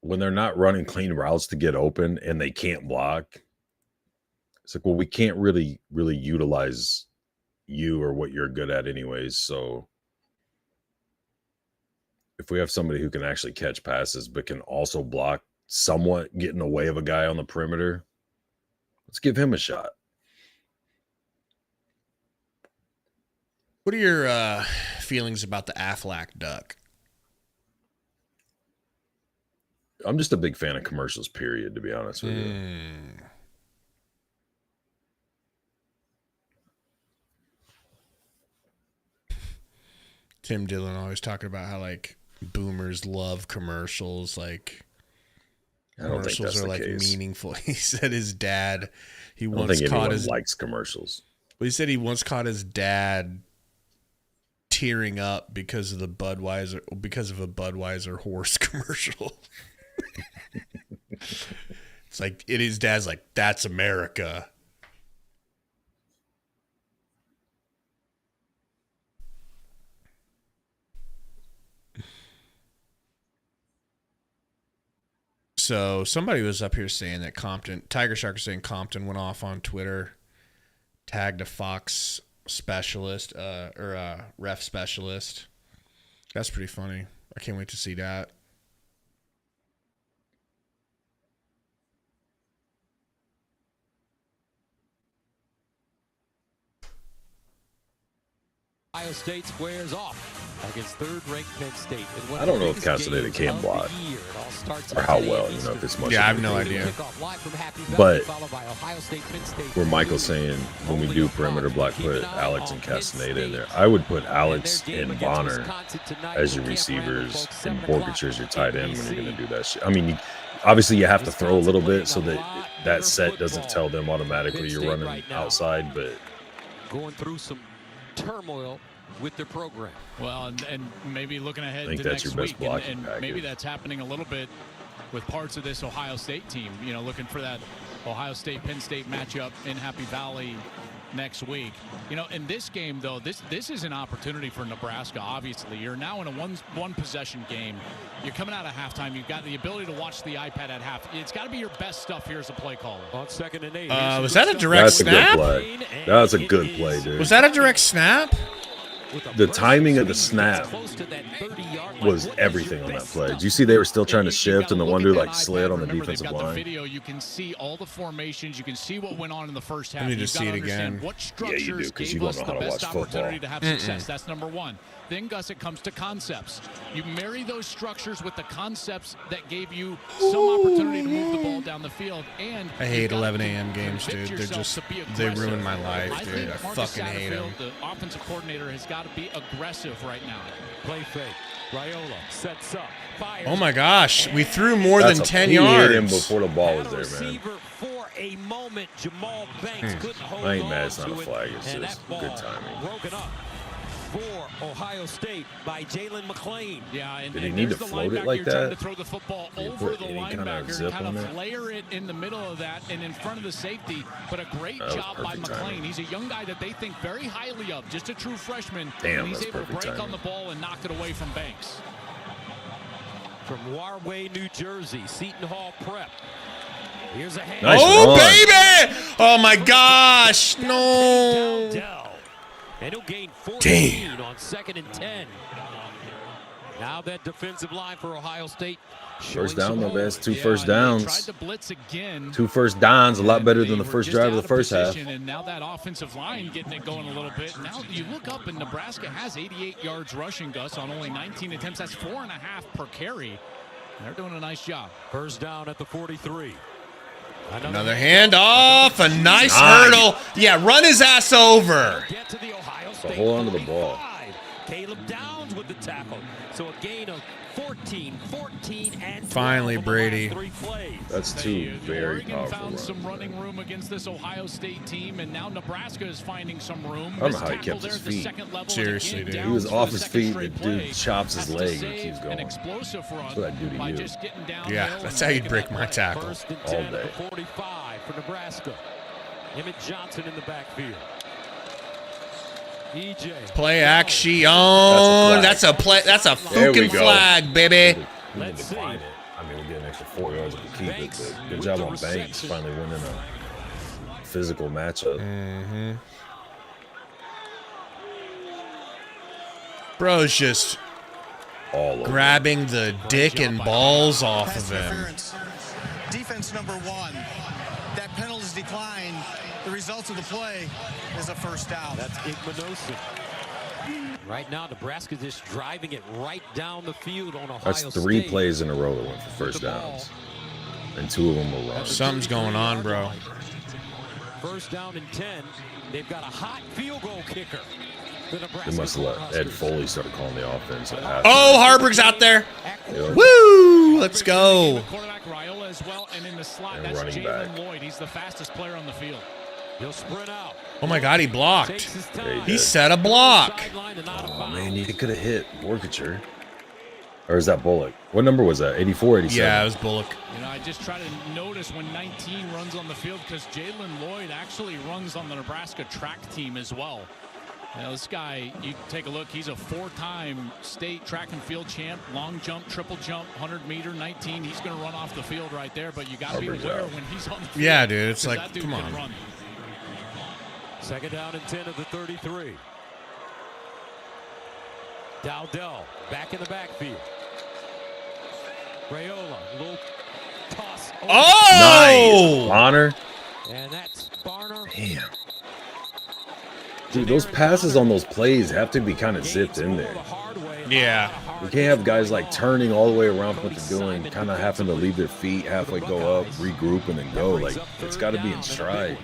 when they're not running clean routes to get open and they can't block, it's like, well, we can't really utilize you or what you're good at anyways. So if we have somebody who can actually catch passes but can also block, somewhat get in the way of a guy on the perimeter, let's give him a shot. What are your feelings about the Aflac duck? I'm just a big fan of commercials, period, to be honest with you. Tim Dillon always talking about how, like, boomers love commercials. Like, I don't think that's commercials are the like case. Meaningful. He said his dad, I don't think anyone likes commercials. Well, he said he once caught his dad tearing up because of a Budweiser horse commercial. It's like his dad's like, that's America. So somebody was up here saying that Tiger Shark is saying Compton went off on Twitter, tagged a Fox specialist or a ref specialist. That's pretty funny. I can't wait to see that. Ohio State squares off against third-ranked Penn State. I don't know if Castaneda can block or how well, if it's much. Yeah, I have no idea. But where Michael's saying when we do perimeter block, put Alex and Castaneda in there. I would put Alex and Bonner as your receivers and Borkic as your tight end when you're going to do that shit. I mean, obviously you have to throw a little bit so that set doesn't tell them automatically you're running outside, but going through some turmoil with their program. Well, and maybe looking ahead to that's next your best week, and package. maybe that's happening a little bit with parts of this Ohio State team. Looking for that Ohio State-Penn State matchup in Happy Valley next week. In this game, though, this is an opportunity for Nebraska. Obviously, you're now in a one possession game. You're coming out of halftime. You've got the ability to watch the iPad at half. It's got to be your best stuff here as a play caller. On 2nd and 8. Was that a direct snap? That's a good play. That's a good play, dude. Was that a direct snap? The timing of the snap was everything on that play. Did you see they were still trying to shift and the one dude slid on the defensive line? The video, you can see all the formations. You can see what went on in the first half. I need to see it again. Yeah, you do, because you don't know how to watch football. To have success. That's number one. Then, Gus, it comes to concepts. You marry those structures with the concepts that gave you some opportunity to move the ball down the field. And I hate 11 a.m. games, dude. They ruin my life, dude. I fucking hate them. The offensive coordinator has got to be aggressive right now. Play fake. Raiola sets up. Fires. Oh my gosh, we threw more than 10 He yards. hit him before the ball was there, man. For a moment, Jamal Banks couldn't hold I ain't mad. on It's not a to it, flag. It's and just that good ball timing. Broken up for Ohio State by Jalen McClain. Yeah, and Did he need to float it like trying that? to throw the football Did he over put the any kind of linebacker, zip kind on of there? layer it in the middle of that and in front of the safety. But a great That was job by perfect McClain. timing. He's a young guy that they think very highly of, just a true freshman. Damn, and he's that's able to perfect break on timing. the ball and knock it away from Banks. From Warway, New Jersey, Seton Hall Prep. Here's a hand. Nice Oh, run. baby! Oh, my gosh. No. And he'll gain 14 on 2nd and 10. Now that defensive line for Ohio State. First down, though, man. 2 first downs. Tried to blitz again. 2 first downs, a lot better than the first drive of the first half. And now that offensive line getting it going a little bit. Now you look up and Nebraska has 88 yards rushing, Gus, on only 19 attempts. That's 4.5 per carry. And they're doing a nice job. First down at the 43. Another handoff, a nice hurdle. Yeah, run his ass over. Get to the Ohio So State hold on to the ball. 45. Caleb Downs with the tackle. So a gain of 14, 14, and 12 Finally, on the Brady. last 3 plays. That's two very Oregon powerful found runs. some running room against this Ohio State team, and now Nebraska is finding some room. I don't know This how he tackle kept there his at the feet. second level, and Seriously, again, dude. He was Downs off for his the second feet, straight the dude play. chops his Has to leg and save keeps going. An explosive run That's what I do to by you. just getting downhill Yeah, and that's how you making break that my play. tackle. First and All 10 at day. the 45 for Nebraska. Emmett Johnson in the backfield. EJ. Play action. That's a flag. That's a There we fucking go. flag, baby. We need to decline it. I mean, we get an extra 4 yards if we keep it, but good job on Banks finally winning a physical matchup. Mm-hmm. Bro's just All over. grabbing the dick and balls off of him. Interference. Defense number 1. That penalty's decline. The result of the play is a first down. That's Igmanosin. Right now, Nebraska just driving it right down the field on Ohio That's State. 3 plays in a row that went for first downs, and 2 of them were runs. Something's going on, bro. First down and 10. They've got a hot field goal kicker. They must have let Ed Foley start calling the offense at half. Oh, Harburg's out there. Yep. Woo! Let's go. Quarterback Raiola as well, and in the slot, And that's running Jalen back. Lloyd. He's the fastest player on the field. He'll sprint out. Oh my God, he blocked. Takes his Yeah, time. he He set a block. Sideline and out of Oh bounds. man, he could have hit Borkicher. Or is that Bullock? What number was that? 84, 87? Yeah, it was Bullock. You know, I just try to notice when 19 runs on the field because Jalen Lloyd actually runs on the Nebraska track team as well. You know, this guy, you take a look, he's a 4-time state track and field champ, long jump, triple jump, 100-meter, 19. He's going to run off the field right there, but you got to be aware when he's on the field. Yeah, dude, it's like, come on. Run. Second down and 10 of the 33. Dowdell back in the backfield. Raiola, little toss. Oh! Nice. Bonner. And that's Barner. Damn. Dude, those passes on those plays have to be kind of zipped in there. Yeah. We can't have guys like turning all the way around from what they're doing, kind of having to leave their feet halfway, go up, regroup, and then go. Like, it's got to be in stride.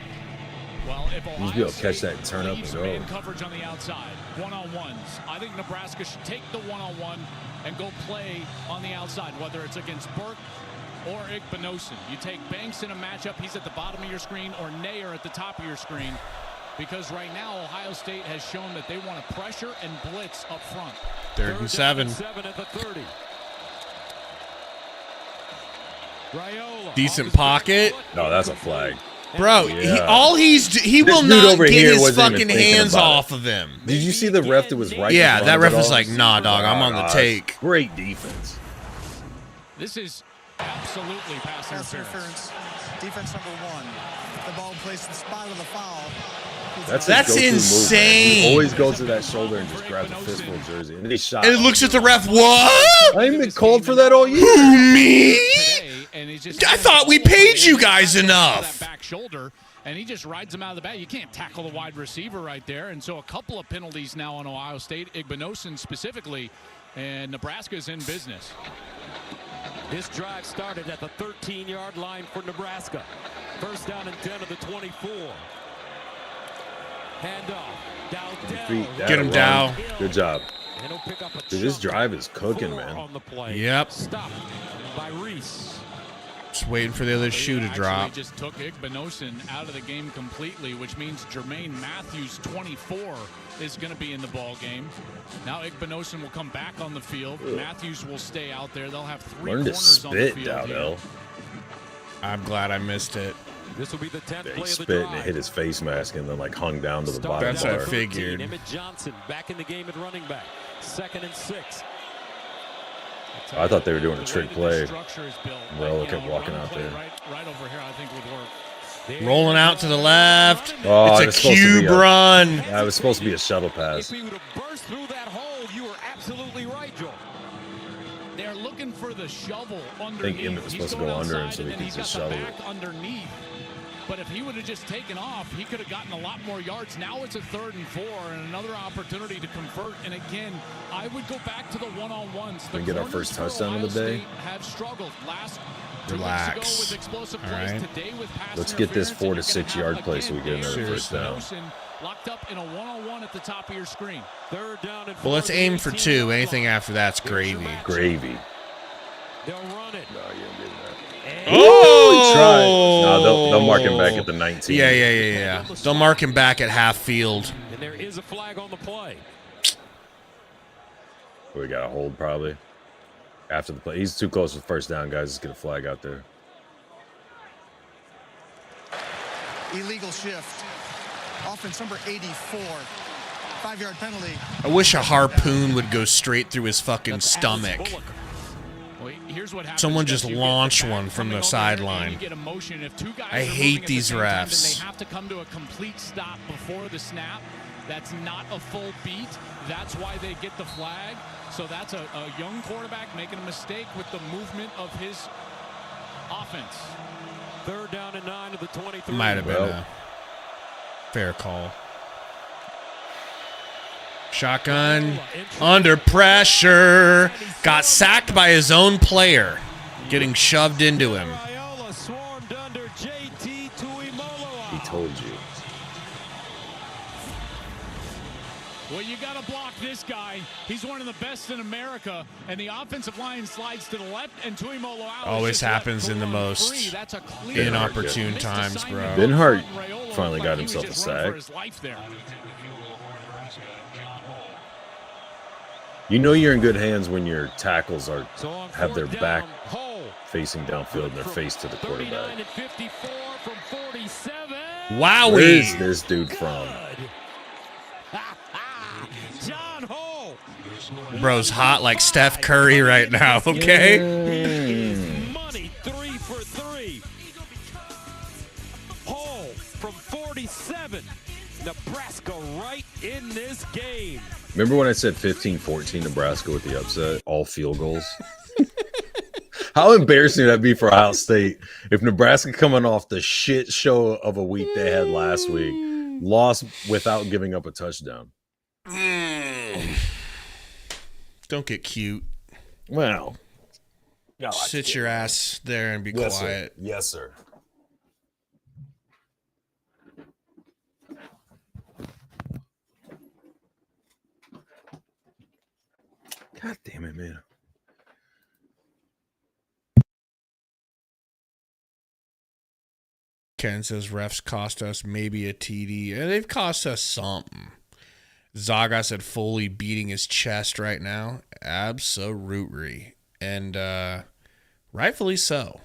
You just be able to catch that and turn up and go. Coverage on the outside, one-on-ones. I think Nebraska should take the one-on-one and go play on the outside, whether it's against Burke or Igbinosun. You take Banks in a matchup, he's at the bottom of your screen, or Nair at the top of your screen. Because right now, Ohio State has shown that they want to pressure and blitz up front. 3rd and 7. At the 30. Raiola. Decent pocket. No, that's a flag. Bro, Yeah. he will not get his fucking hands off of him. Did you see the ref that was right? Yeah, that ref was like, nah, dog, I'm on the take. Great defense. This is absolutely pass interference. Defense number 1. The ball placed in the spot of the foul. That's insane. He always goes to that shoulder and just grabs a fistful of jersey. And he shot. And it looks at the ref, what? I ain't been called for that all year. Who, me? I thought we paid you guys enough. Back shoulder, and he just rides him out of the bag. You can't tackle the wide receiver right there. And so a couple of penalties now on Ohio State, Igbinosun specifically, and Nebraska's in business. This drive started at the 13-yard line for Nebraska. First down and 10 of the 24. Handoff. Dowdell. Get him, Dow. Good job. And he'll pick up a Dude, this drive is cooking, man. on the play. Yep. Stopped by Reese. Just waiting for the other shoe to drop. Just took Igbinosun out of the game completely, which means Jermaine Matthews, 24, is going to be in the ball game. Now Igbinosun will come back on the field. Matthews will stay out there. They'll have 3 Learn to corners on the spit, field. Dowdell. I'm glad I missed it. This will be the 10th play He of the spit drive. and it hit his face mask and then like hung down to the bottom. That's what I bar. figured. Emmett Johnson back in the game at running back. 2nd and 6. I thought they were doing a trick play. Well, kept walking out there. Right over here, I think would work. Rolling out to the left. Oh, it's a cube run. Yeah, it was supposed to be a shuttle pass. If he would have burst through that hole, you were absolutely right, Joel. They're looking for the shovel I underneath. think Emmett was supposed to go under him so he could just shovel it. Underneath. But if he would have just taken off, he could have gotten a lot more yards. Now it's a 3rd and 4 and another opportunity to convert. And again, I would go back to the one-on-ones. We get our first touchdown of the day. Have struggled last 2 Relax. weeks ago with explosive All plays. right. Today with pass Let's get this 4 to interference, and 6 you're yard gonna play have so we get another first down. Locked up in a one-on-one at the top of your screen. 3rd down and Well, let's 4 aim for 2. Anything after that's gravy. Gravy. They'll run it. No, you didn't get that. Oh! No, they'll mark him back at the 19. Yeah. They'll mark him back at half field. And there is a flag on the play. We got a hold probably. After the play. He's too close to first down, guys. Let's get a flag out there. Illegal shift. Offense number 84. 5-yard penalty. I wish a harpoon would go straight through his fucking stomach. Well, here's what happens. Someone just You get launch the back one from coming the over here and sideline. you get a motion. If 2 guys I are hate moving at the these same time, then refs. they have to come to a complete stop before the snap. That's not a full beat. That's why they get the flag. So that's a young quarterback making a mistake with the movement of his offense. 3rd down and 9 of the 23. Might have been a fair call. Shotgun. Under pressure. Got sacked by his own player. Getting shoved into him. Raiola swarmed under JT Tuimoloau. He told you. Well, you got to block this guy. He's one of the best in America, and the offensive line slides to the left, and Tuimoloau Always happens in the most That's a clear inopportune times, bro. Ben Hart finally got himself a sack. You know you're in good hands when your tackles have their back facing downfield and their face to the quarterback. Wowie! Where is this dude from? John Hole. Bro's hot like Steph Curry right now, okay? Money 3 for 3. Hole from 47. Nebraska right in this game. Remember when I said 15-14 Nebraska with the upset? All field goals? How embarrassing would that be for Ohio State if Nebraska, coming off the shit show of a week they had last week, lost without giving up a touchdown? Don't get cute. Well, sit your ass there and be quiet. Sir. Yes, sir. God damn it, man. Ken says refs cost us maybe a TD. Yeah, they've cost us something. Zaga said Foley beating his chest right now. Absolutely. And rightfully so.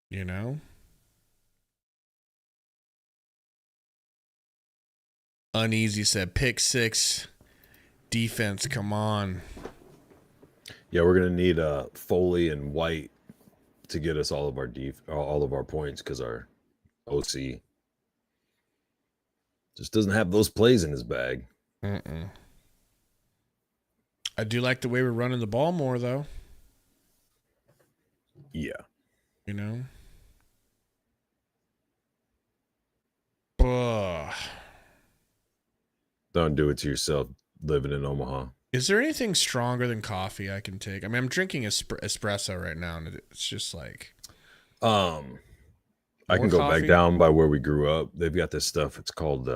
You know? Uneasy said pick 6. Defense, come on. Yeah, we're gonna need Foley and White to get us all of our points because our OC just doesn't have those plays in his bag. I do like the way we're running the ball more, though. Yeah. You know? Ugh. Don't do it to yourself living in Omaha. Is there anything stronger than coffee I can take? I mean, I'm drinking espresso right now, and it's just like... I can go back down by where we grew up. They've got this stuff. It's called...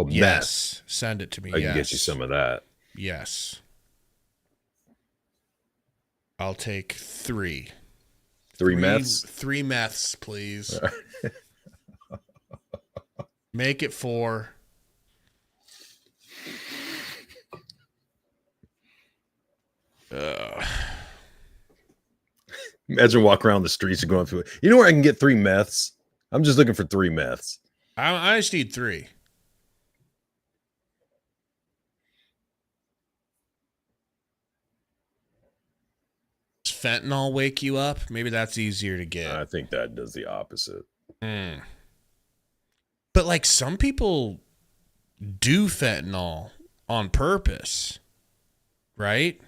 yes. meth. Send it to me. I can get you some of that. Yes. I'll take 3. 3 meths? 3 meths, please. Make it 4. Imagine walking around the streets and going through it. You know where I can get 3 meths? I'm just looking for 3 meths. I just need 3. Does fentanyl wake you up? Maybe that's easier to get. I think that does the opposite. But like some people do fentanyl on purpose, right?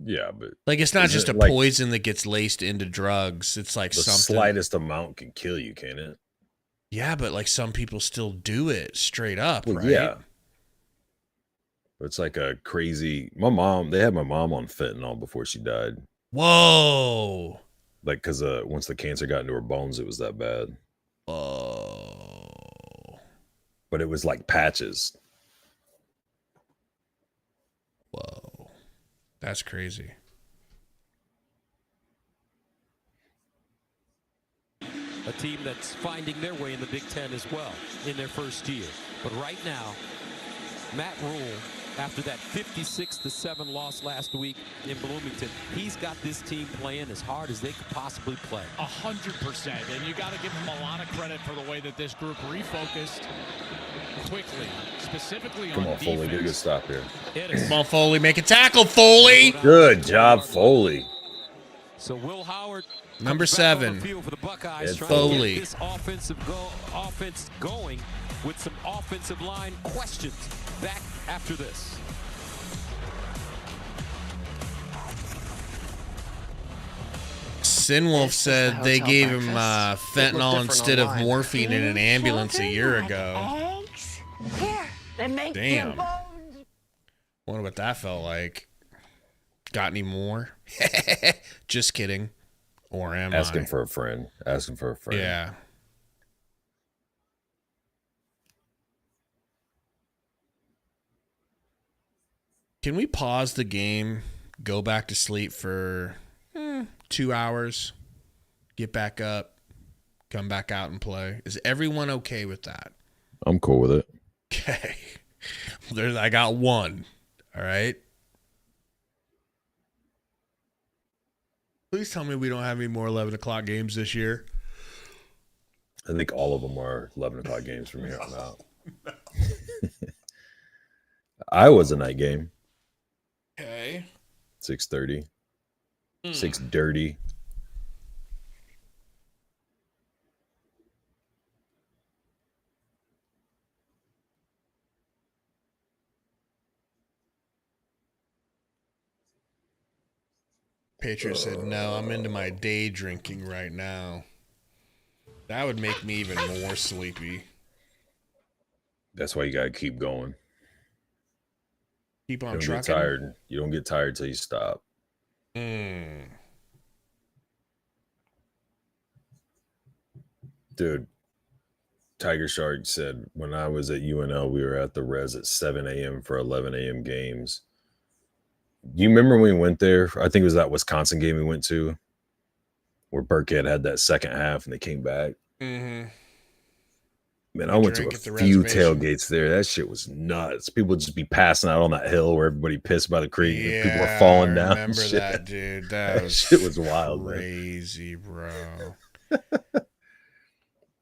Yeah, but like it's not just a poison that gets laced into drugs. It's like the something. Slightest amount can kill you, can't it? Yeah, but like some people still do it straight up, right? Yeah. It's like a crazy. They had my mom on fentanyl before she died. Whoa. Like, because once the cancer got into her bones, it was that bad. Oh. But it was like patches. Whoa. That's crazy. A team that's finding their way in the Big Ten as well in their first year. But right now, Matt Rule, after that 56-7 loss last week in Bloomington, he's got this team playing as hard as they could possibly play. 100%. And you got to give him a lot of credit for the way that this group refocused quickly, specifically Come on on, Foley, defense. get a good stop here. Come on, Foley, make a tackle, Foley. Good job, Foley. So Will Howard, number 7, for the Buckeyes, Foley. this offense going with some offensive line questions. Back after this. Sinwolf said they gave him fentanyl instead of morphine in an ambulance a year ago. Here, they make damn. Wonder what that felt like. Got any more? Just kidding. Or am Asking I? for a friend. Asking for a friend. Yeah. Can we pause the game, go back to sleep for 2 hours, get back up, come back out and play? Is everyone okay with that? I'm cool with it. Okay. I got one. All right. Please tell me we don't have any more 11 o'clock games this year. I think all of them are 11 o'clock games from here on out. Iowa's a night game. Okay. 6:30. 6 dirty. Patriot said, no, I'm into my day drinking right now. That would make me even more sleepy. That's why you got to keep going. Keep on trucking. Get tired. You don't get tired till you stop. Dude, Tiger Shark said, when I was at UNL, we were at the res at 7 a.m. for 11 a.m. games. You remember when we went there? I think it was that Wisconsin game we went to where Burkhead had that second half and they came back. Mm-hmm. Man, I went to a few tailgates there. That shit was nuts. People would just be passing out on that hill where everybody pissed by the creek. Yeah, and people were falling down. I remember that, dude. That shit was wild, crazy, bro.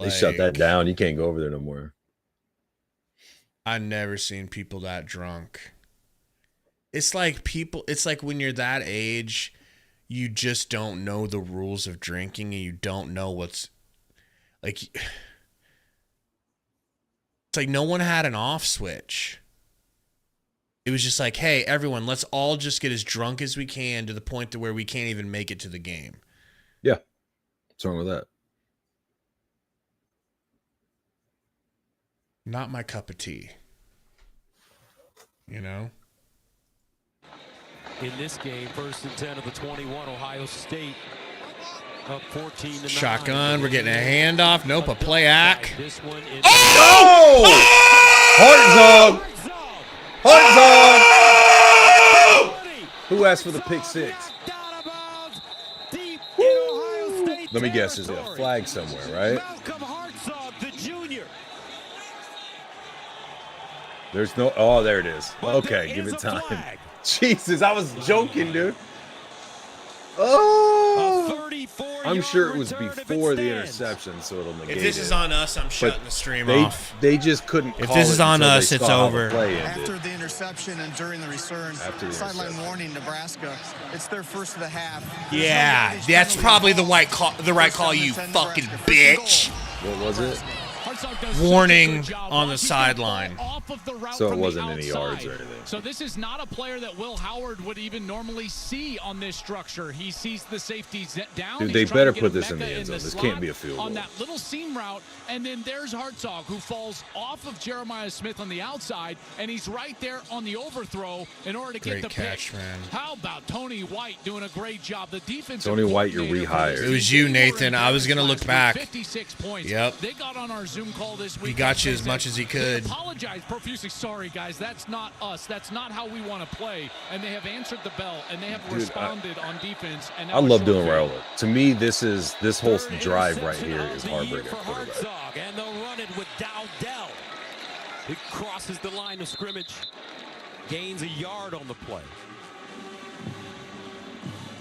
They shut that down. You can't go over there no more. I've never seen people that drunk. It's like when you're that age, you just don't know the rules of drinking and you don't know what's like. It's like no one had an off switch. It was just like, hey, everyone, let's all just get as drunk as we can to the point to where we can't even make it to the game. Yeah. What's wrong with that? Not my cup of tea. You know? In this game, 1st and 10 of the 21, Ohio State up 14-9. Shotgun, we're getting a handoff. Nope, a play act. Oh! Heart zone! Heart zone! Who asked for the pick six? Let me guess, there's a flag somewhere, right? There's no, oh, there it is. Okay, give it time. Jesus, I was joking, dude. Oh, I'm sure it was before the interception, so it'll negate it. If this is on us, I'm shutting the stream off. They just couldn't call it. If this is on us, it's over. After the interception and during the return, sideline warning Nebraska. It's their first of the half. Yeah, that's probably the right call, you fucking bitch. What was it? Warning on the sideline. So it wasn't any yards or anything. So this is not a player that Will Howard would even normally see on this structure. He sees the safeties down. Dude, they better put this in the end zone. This can't be a field goal. On that little seam route, and then there's Hartzog, who falls off of Jeremiah Smith on the outside, and he's right there on the overthrow in order to get the catch, pick. man. How about Tony White doing a great job? The defense. Tony White, you're rehired. It was you, Nathan. I was going to look back. 56 points. Yep. They got on our Zoom call this week. He got you as much as he could. They apologize profusely. Sorry, guys. That's not us. That's not how we want to play. And they have answered the bell, and they have responded on defense. And I love doing Raiola. To me, this whole drive right here is heartbreaking. And they'll run it with Dowdell. It crosses the line of scrimmage. Gains a yard on the play.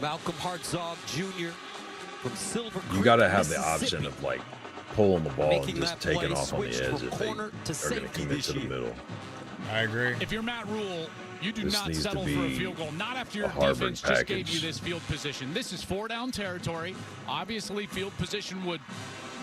Malcolm Hartzog Jr. from Silver Creek, You got to have the option of like pulling the ball and just taking off on the edge if they are going to commit to the middle. I agree. If you're Matt Rule, you do not needs settle to for a be field goal. Not after your Harvard defense just package. gave you this field position. This is 4-down territory. Obviously, field position would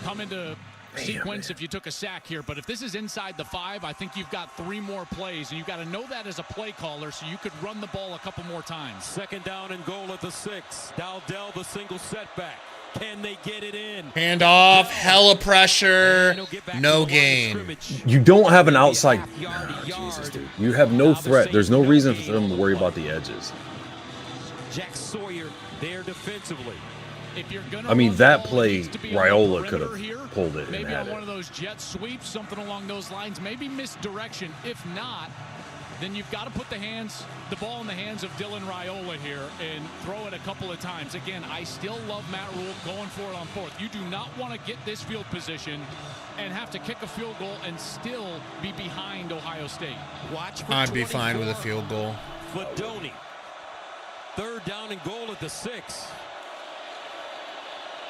come into sequence if you took a sack here. But if this is inside the 5, I think you've got 3 more plays. And you've got to know that as a play caller so you could run the ball a couple more times. 2nd down and goal at the 6. Dowdell, the single setback. Can they get it in? Hand off, hella pressure, no gain. You don't have an outside. Jesus, dude. You have no threat. There's no reason for them to worry about the edges. Jack Sawyer there defensively. If you're gonna I mean, run that the ball, play, it needs to be on the Raiola could perimeter here. have pulled it and Maybe had on it. one of those jet sweeps, something along those lines. Maybe misdirection. If not, then you've got to put the ball in the hands of Dylan Raiola here and throw it a couple of times. Again, I still love Matt Rule going for it on fourth. You do not want to get this field position and have to kick a field goal and still be behind Ohio State. I'd be fine with a field goal. Fedoni. 3rd down and goal at the 6.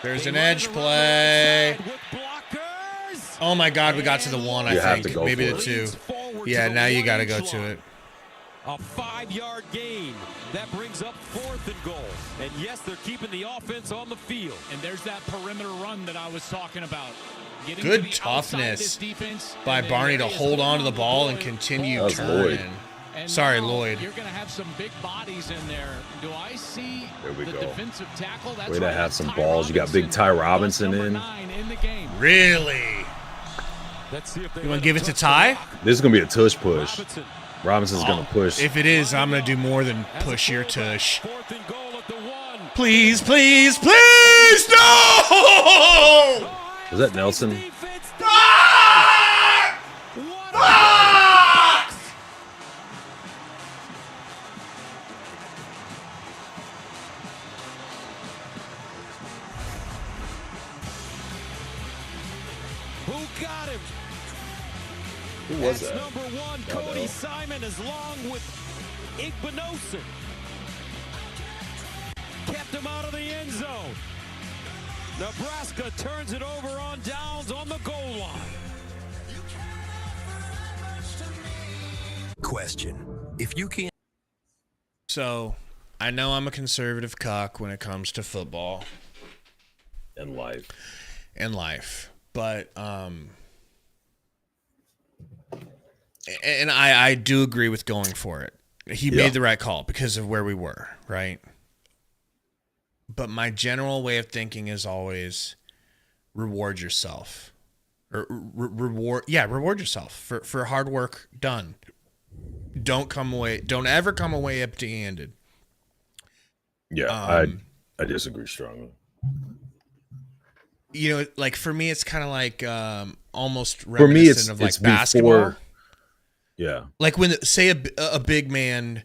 There's an edge play. Oh my God, we got to the 1, I think. Maybe the 2. Yeah, now you got to go to it. A 5-yard gain. That brings up 4th and goal. And yes, they're keeping the offense on the field. And there's that perimeter run that I was talking about. Good toughness by Barney to hold on to the ball and continue turning. Sorry, Lloyd. You're going to have some big bodies in there. Do I see the defensive tackle? That's way to have some balls. You got big Ty Robinson in. The game. Really? You want to give it to Ty? This is going to be a tush push. Robinson's going to push. If it is, I'm going to do more than push your tush. Please, please, please, no! Was that Nelson? Who was that? Number 1, Cody Simon, is long with Igbinosun. Kept him out of the end zone. Nebraska turns it over on downs on the goal line. Question. If you can't... So, I know I'm a conservative cock when it comes to football. And life. But, and I do agree with going for it. He made the right call because of where we were, right? But my general way of thinking is always reward yourself. Or reward yourself for hard work done. Don't ever come away empty-handed. Yeah, I disagree strongly. You know, like for me, it's kind of like almost reminiscent of like basketball. Yeah. Like when, say, a big man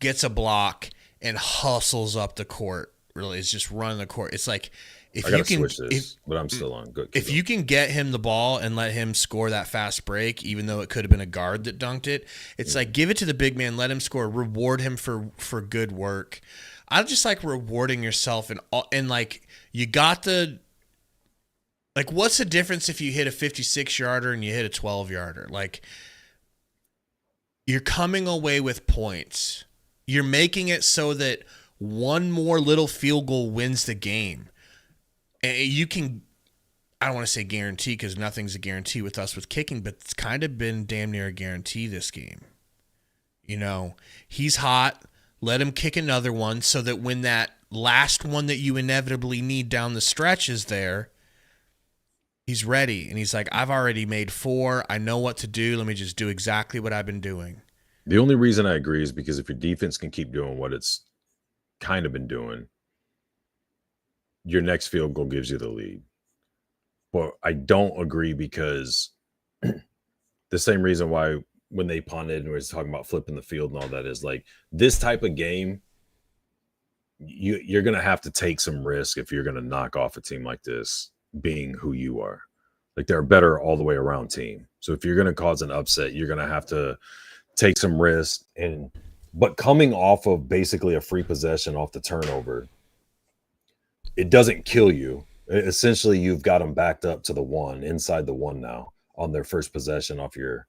gets a block and hustles up the court, really, is just running the court. It's like, if you can, switch this, but I'm still on. Good. If you can get him the ball and let him score that fast break, even though it could have been a guard that dunked it, it's like, give it to the big man, let him score, reward him for good work. I just like rewarding yourself and like, you got the, like, what's the difference if you hit a 56-yarder and you hit a 12-yarder? Like, you're coming away with points. You're making it so that one more little field goal wins the game. And you can, I don't want to say guarantee because nothing's a guarantee with us with kicking, but it's kind of been damn near a guarantee this game. You know, he's hot. Let him kick another one so that when that last one that you inevitably need down the stretch is there, he's ready, and he's like, I've already made 4. I know what to do. Let me just do exactly what I've been doing. The only reason I agree is because if your defense can keep doing what it's kind of been doing, your next field goal gives you the lead. But I don't agree because the same reason why when they punted and we were talking about flipping the field and all that is like this type of game, you're going to have to take some risk if you're going to knock off a team like this. Being who you are, like they're a better all the way around team. So if you're going to cause an upset, you're going to have to take some risk. But coming off of basically a free possession off the turnover, it doesn't kill you. Essentially, you've got them backed up to the 1 inside the 1 now on their first possession off your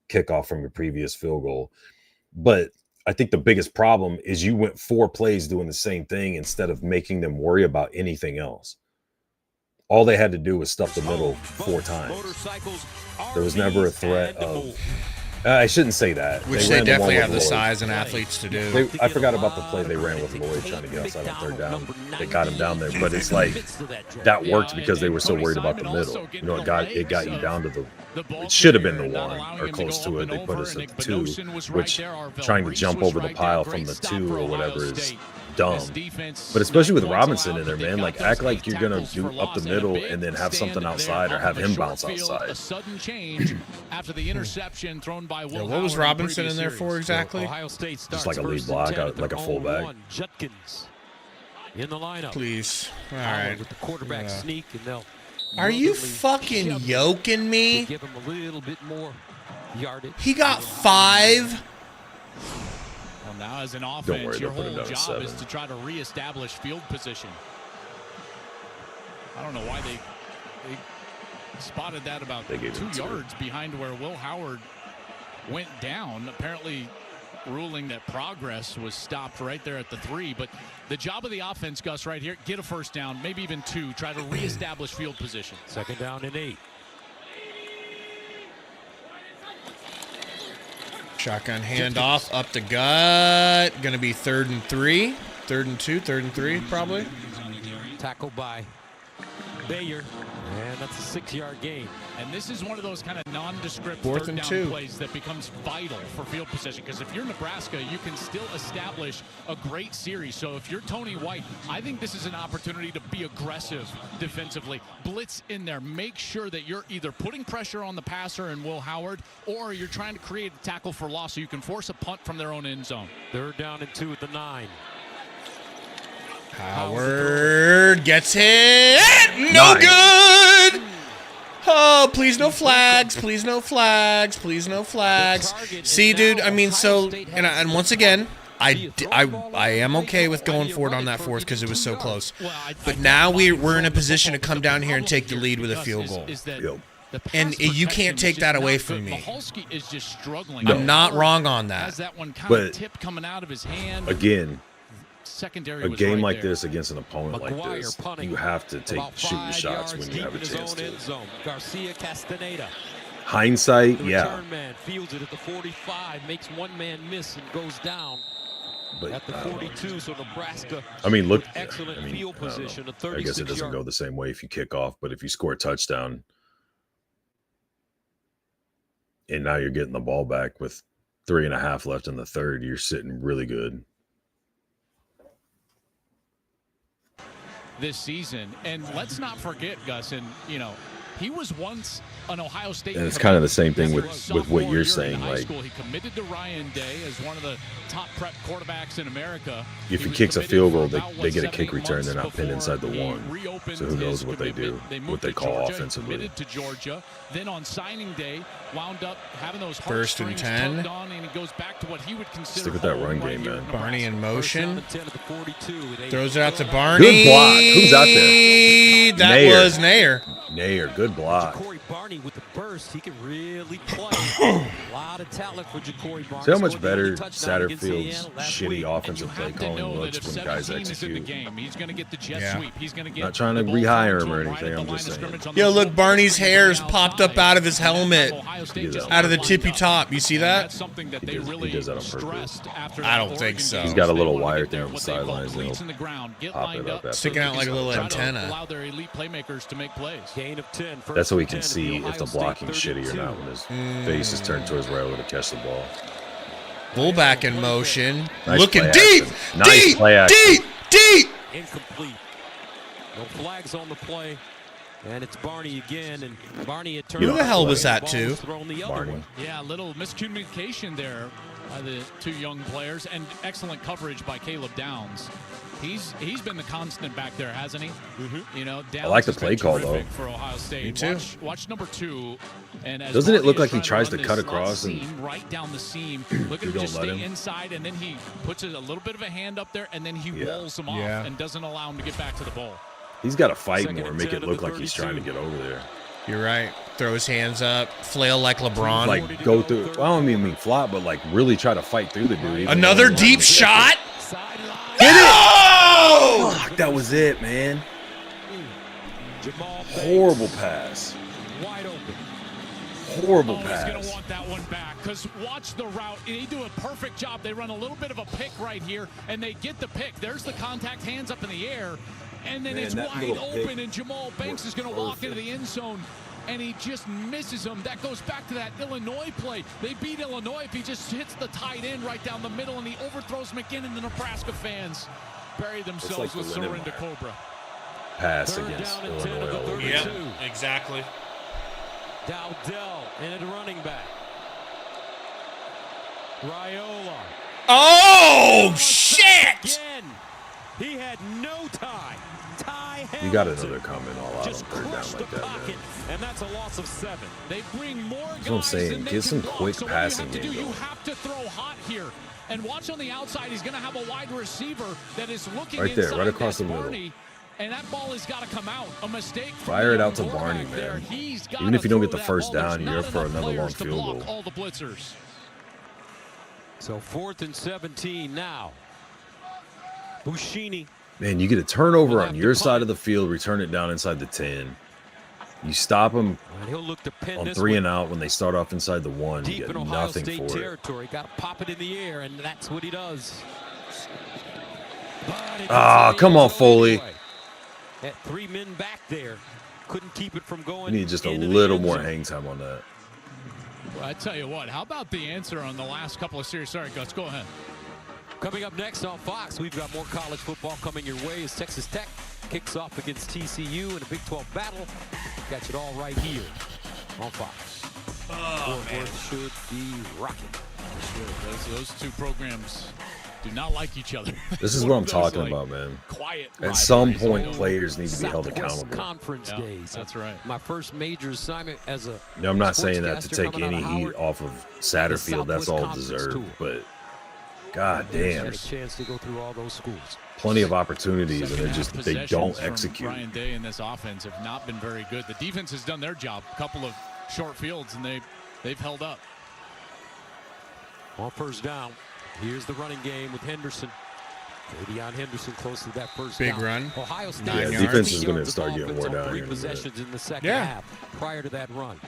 kickoff from your previous field goal. But I think the biggest problem is you went 4 plays doing the same thing instead of making them worry about anything else. All they had to do was stuff the middle 4 times. There was never a threat of... I shouldn't say that. Which they definitely have the size and athletes to do. I forgot about the play they ran with Lloyd trying to get outside on 3rd down. They got him down there. But it's like, that worked because they were so worried about the middle. You know, it got you down to the... It should have been the 1 or close to it. They put us at the 2, which trying to jump over the pile from the 2 or whatever is dumb. But especially with Robinson in there, man, like act like you're gonna do up the middle and then have something outside or have him bounce outside. A sudden change after the interception thrown by Will what was Robinson in there for exactly? Ohio State Just like a lead block, like a fullback. Judkins in the lineup. Please. All right. With the quarterback sneak, and they'll. Are you fucking yoking me? Give him a little bit more yardage. He got 5. Well, now as an offense, your whole job is to try to reestablish field position. I don't know why they spotted that about 2 yards behind where Will Howard went down. Apparently ruling that progress was stopped right there at the 3. But the job of the offense, Gus, right here, get a first down, maybe even 2, try to reestablish field position. 2nd down and 8. Shotgun handoff up the gut. Going to be 3rd and 3. 3rd and 2, 3rd and 3 probably. Tackled by Bayer. And that's a 6-yard gain. And this is one of those kind of nondescript 4th third and down 2 plays that becomes vital for field position. Because if you're Nebraska, you can still establish a great series. So if you're Tony White, I think this is an opportunity to be aggressive defensively. Blitz in there. Make sure that you're either putting pressure on the passer and Will Howard, or you're trying to create a tackle for loss so you can force a punt from their own end zone. 3rd down and 2 at the 9. Howard gets hit. No good. Oh, please no flags. Please no flags. Please no flags. See, dude, I mean, so, and once again, I am okay with going for it on that 4th because it was so close. But now we're in a position to come down here and take the lead with a field goal. And you can't take that away from me. Is just struggling. I'm not wrong on that. But coming out of his hand. Again, secondary a was game right like there. this against an opponent like this, you have to shoot your shots when you have a chance to. Garcia Castaneda. Hindsight, the yeah. Return man fields it at the 45, makes one man miss and goes down. But at the 42, so Nebraska. I mean, look. Excellent field position. I guess it doesn't go the same way if you kick off, but if you score a touchdown, and now you're getting the ball back with 3.5 left in the 3rd, you're sitting really good. This season, and let's not forget, Gus, and he was once an Ohio State. And it's kind of the same thing with what you're saying. Like, he committed to Ryan Day as one of the top prep quarterbacks in America. If he kicks a field goal, they get a kick return. They're not pinned inside the 1. So who knows what they do, what they call offensively. Committed to Georgia. Then on signing day, wound up having those 1st and 10. On, and he goes back to what he would consider. Stick with that run game, man. Barney in motion. Throws it out to Barney. Good block. Who's out there? That Nair. was Nair. Nair, good block. Ja'Cory Barney with the burst, he can really play. A lot of talent for Ja'Cory Barney. See how much better Satterfield's shitty offensive play calling looks when guys execute. He's going to get the jet sweep. He's going to get. Not trying to rehire him or anything. I'm just saying. Yo, look, Barney's hair's popped up out of his helmet, out of the tippy top. You see that? That's something that they really he does that on purpose. I don't think so. He's got a little wire thing on the sidelines. He'll pop it up. Sticking out like a little antenna. Allow their elite playmakers to make plays. Gain of 10. That's so he can see if the blocking's shitty or not when his face is turned towards where to catch the ball. Fullback in motion. Nice Looking play deep, action. Nice deep, play action. deep. Incomplete. No flags on the play. And it's Barney again, and Barney had turned. Who the hell was that to? Barney. Yeah, a little miscommunication there by the 2 young players, and excellent coverage by Caleb Downs. He's been the constant back there, hasn't he? Mm-hmm. Downs I like the play call though. For Ohio State. Me too. Watch number 2. And as doesn't it look like he Barney is tries to run cut this across and seam, right down the seam? Look at him just stay inside, and then he puts a little bit of a hand up there, and then he walls him off and doesn't allow him to get back to the ball. He's got to fight more, make it look like he's trying to get over there. You're right. Throw his hands up, flail like LeBron. Like go through. Well, I don't mean flop, but like really try to fight through the dude. Another deep shot. Get it! Fuck, that was it, man. Horrible pass. Wide open. Horrible He's pass. going to want that one back because watch the route. They do a perfect job. They run a little bit of a pick right here, and they get the pick. There's the contact, hands up in the air, and then it's wide open, and Jamal Banks is going to walk into the end zone. and he just misses him. That goes back to that Illinois play. They beat Illinois if he just hits the tight end right down the middle, and he overthrows McGinn, and the Nebraska fans bury themselves with Sorinda Cobra. Pass against Illinois. Yeah, exactly. Dowdell and a running back. Raiola. Oh, shit! Again. He had no time. You got another comment all out on third down Crushed like the that, pocket, man. and that's a loss of 7. They bring more guys. That's what I'm saying. Get some quick passing game You going. have to throw hot here. And watch on the outside. He's going to have a wide receiver that is looking right there, inside right across the Barney, middle. and that ball has got to come out. A mistake. Fire it out to Barney, man. Even if you don't get the first down, you're for another long field goal. All the blitzers. So 4th and 17 now. Buschini. Man, you get a turnover on your side of the field, return it down inside the 10. You stop them He'll look to pin on this 3 one and out when they start off inside the 1. deep You in get Ohio nothing State for it. territory. Got to pop it in the air, and that's what he does. Come on, Foley. Anyway. At 3 men back there. Couldn't keep it from going. You need just a into the little end more zone. hang time on that. Well, I tell you what, how about the answer on the last couple of series? Sorry, Gus, go ahead. Coming up next on Fox, we've got more college football coming your way as Texas Tech kicks off against TCU in a Big 12 battle. Catch it all right here on Fox. Oh, man. Should be rocking. Those two programs do not like each other. This is what I'm talking about, man. Quiet At some rivalries. point, players need to be held Southwest accountable. Conference days. That's right. My first major assignment as a Now, I'm not saying that to sportscaster take coming out any of heat Howard, off of Satterfield. That's Southwest all Conference deserved. tour. But, god damn, had a chance to go through all those schools. plenty of opportunities, and Second they half just they possessions don't from execute. Ryan Day and this offense have not been very good. The defense has done their job. A couple of short fields, and they've held up. On first down, here's the running game with Henderson. Deion Henderson close to that first Big down. run. Ohio State 9 yards. Defense is going to 16 start yards getting of wore offense on down 3 here in a minute. possessions in the second Yeah. half prior to that run.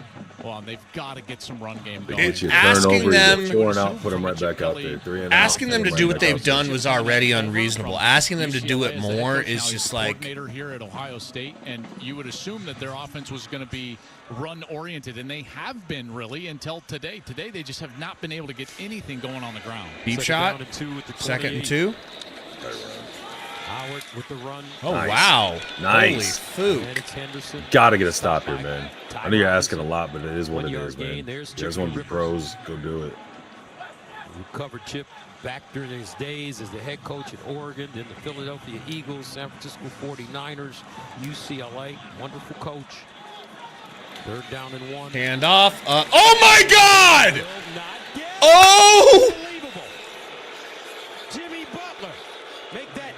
Well, and they've got to get some run game They going. get you a Asking turnover, them- you get 4 and out, put them right back out there. 3 and out, Asking them put to 'em do right what back they've out there. done was already unreasonable. Asking them to do it UCLA as the head more coach. is Now just he's like, coordinator here at Ohio State, and you would assume that their offense was going to be run-oriented, and they have been really until today. Today, they just have not been able to get anything going on the ground. deep Second shot, down and 2 at the 2nd and 28. 2. Howard with the run. Oh, Nice. wow. Nice. Holy And fook. it's Henderson. Got to get a stop here, man. I know you're asking a lot, but it is what it 1 yard is, gain. man. There's You guys want to be Ripper. pros, go do it. Who covered Chip back during his days as the head coach at Oregon, then the Philadelphia Eagles, San Francisco 49ers, UCLA. Wonderful coach. 3rd down and 1. Hand off. Oh, my God! Will not get it. Oh! Unbelievable. Jimmy Butler. Make that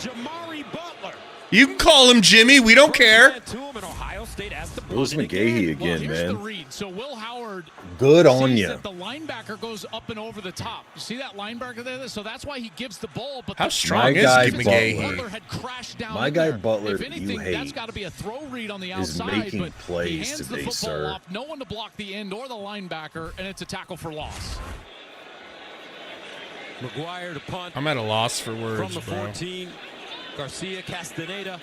Jamari Butler. You can call him Jimmy. We don't care. To him, and Ohio State has to Willis punt it McGahee Well, again, here's the man. read. So Will Howard Good on sees you. that the linebacker goes up and over the top. You see that linebacker there? So that's why he gives the ball. But How the strong My is guy McGahee? Butler had crashed down. My in guy there. Butler If that you anything, that's hate got to be a throw read on the is outside. making but plays he hands the today, football sir. off. No one to block the end or the linebacker, and it's a tackle for loss. McGuire to punt I'm at a loss for from words, the bro. 14. Garcia Castaneda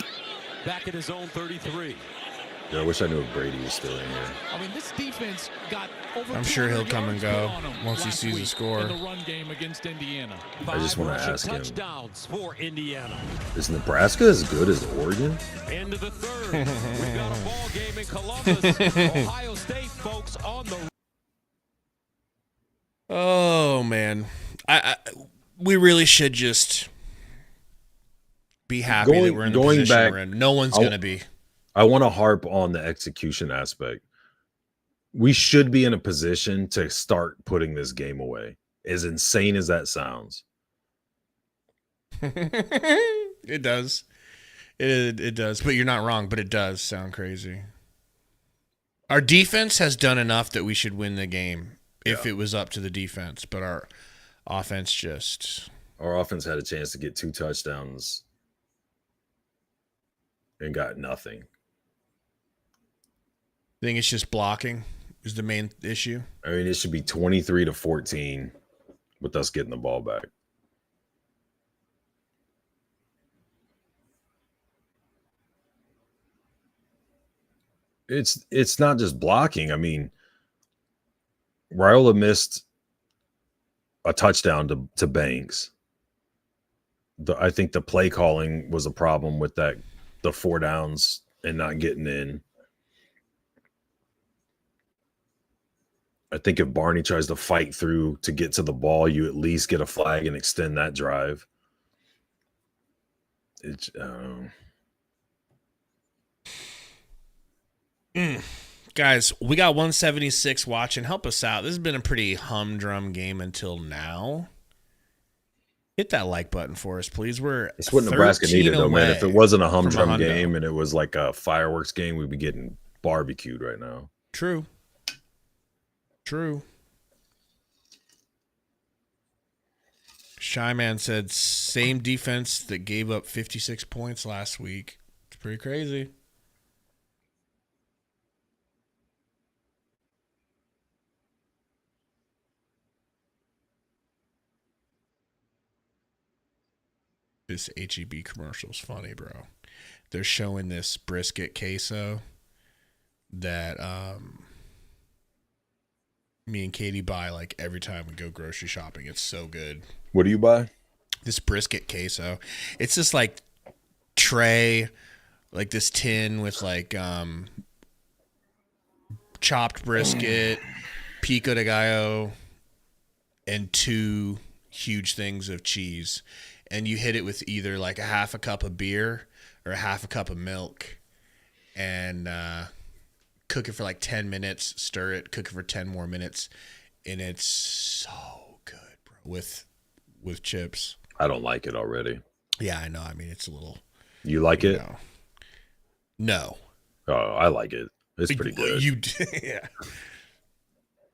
back at his own 33. Yeah, I wish I knew if Brady was still in here. I mean, this defense got over. I'm sure he'll 200 come and yards go put on him once he last sees the week score. in the run game against Indiana. I just 5 wanna rushing ask him. touchdowns for Indiana. Is Nebraska as good as Oregon? End of the 3rd. We've got a ball game in Columbus. Ohio State folks on the. Oh, man. We really should just be happy that we're in the Going position back, we're in. No one's I'll- going to be. I want to harp on the execution aspect. We should be in a position to start putting this game away. As insane as that sounds. It does. It does. But you're not wrong, but it does sound crazy. Our defense has done enough that we should win the game if it was up to the defense. But our offense just... Our offense had a chance to get 2 touchdowns and got nothing. I think it's just blocking is the main issue. I mean, it should be 23-14 with us getting the ball back. it's not just blocking. I mean, Raiola missed a touchdown to Banks. I think the play calling was a problem with that, the 4 downs and not getting in. I think if Barney tries to fight through to get to the ball, you at least get a flag and extend that drive. It's Guys, we got 176 watching. Help us out. This has been a pretty humdrum game until now. Hit that like button for us, please. It's what Nebraska needed, though, man. If it wasn't a humdrum game and it was like a fireworks game, we'd be getting barbecued right now. True. Shy Man said same defense that gave up 56 points last week. It's pretty crazy. This HEB commercial is funny, bro. They're showing this brisket queso that me and Katie buy like every time we go grocery shopping. It's so good. What do you buy? This brisket queso. It's this like tray, like this tin with like chopped brisket, pico de gallo, and 2 huge things of cheese. And you hit it with either like a half a cup of beer or a half a cup of milk, and cook it for like 10 minutes, stir it, cook it for 10 more minutes, and it's so good, bro, with chips. I don't like it already. Yeah, I know. I mean, it's a little... You like it? No. Oh, I like it. It's pretty good. Yeah.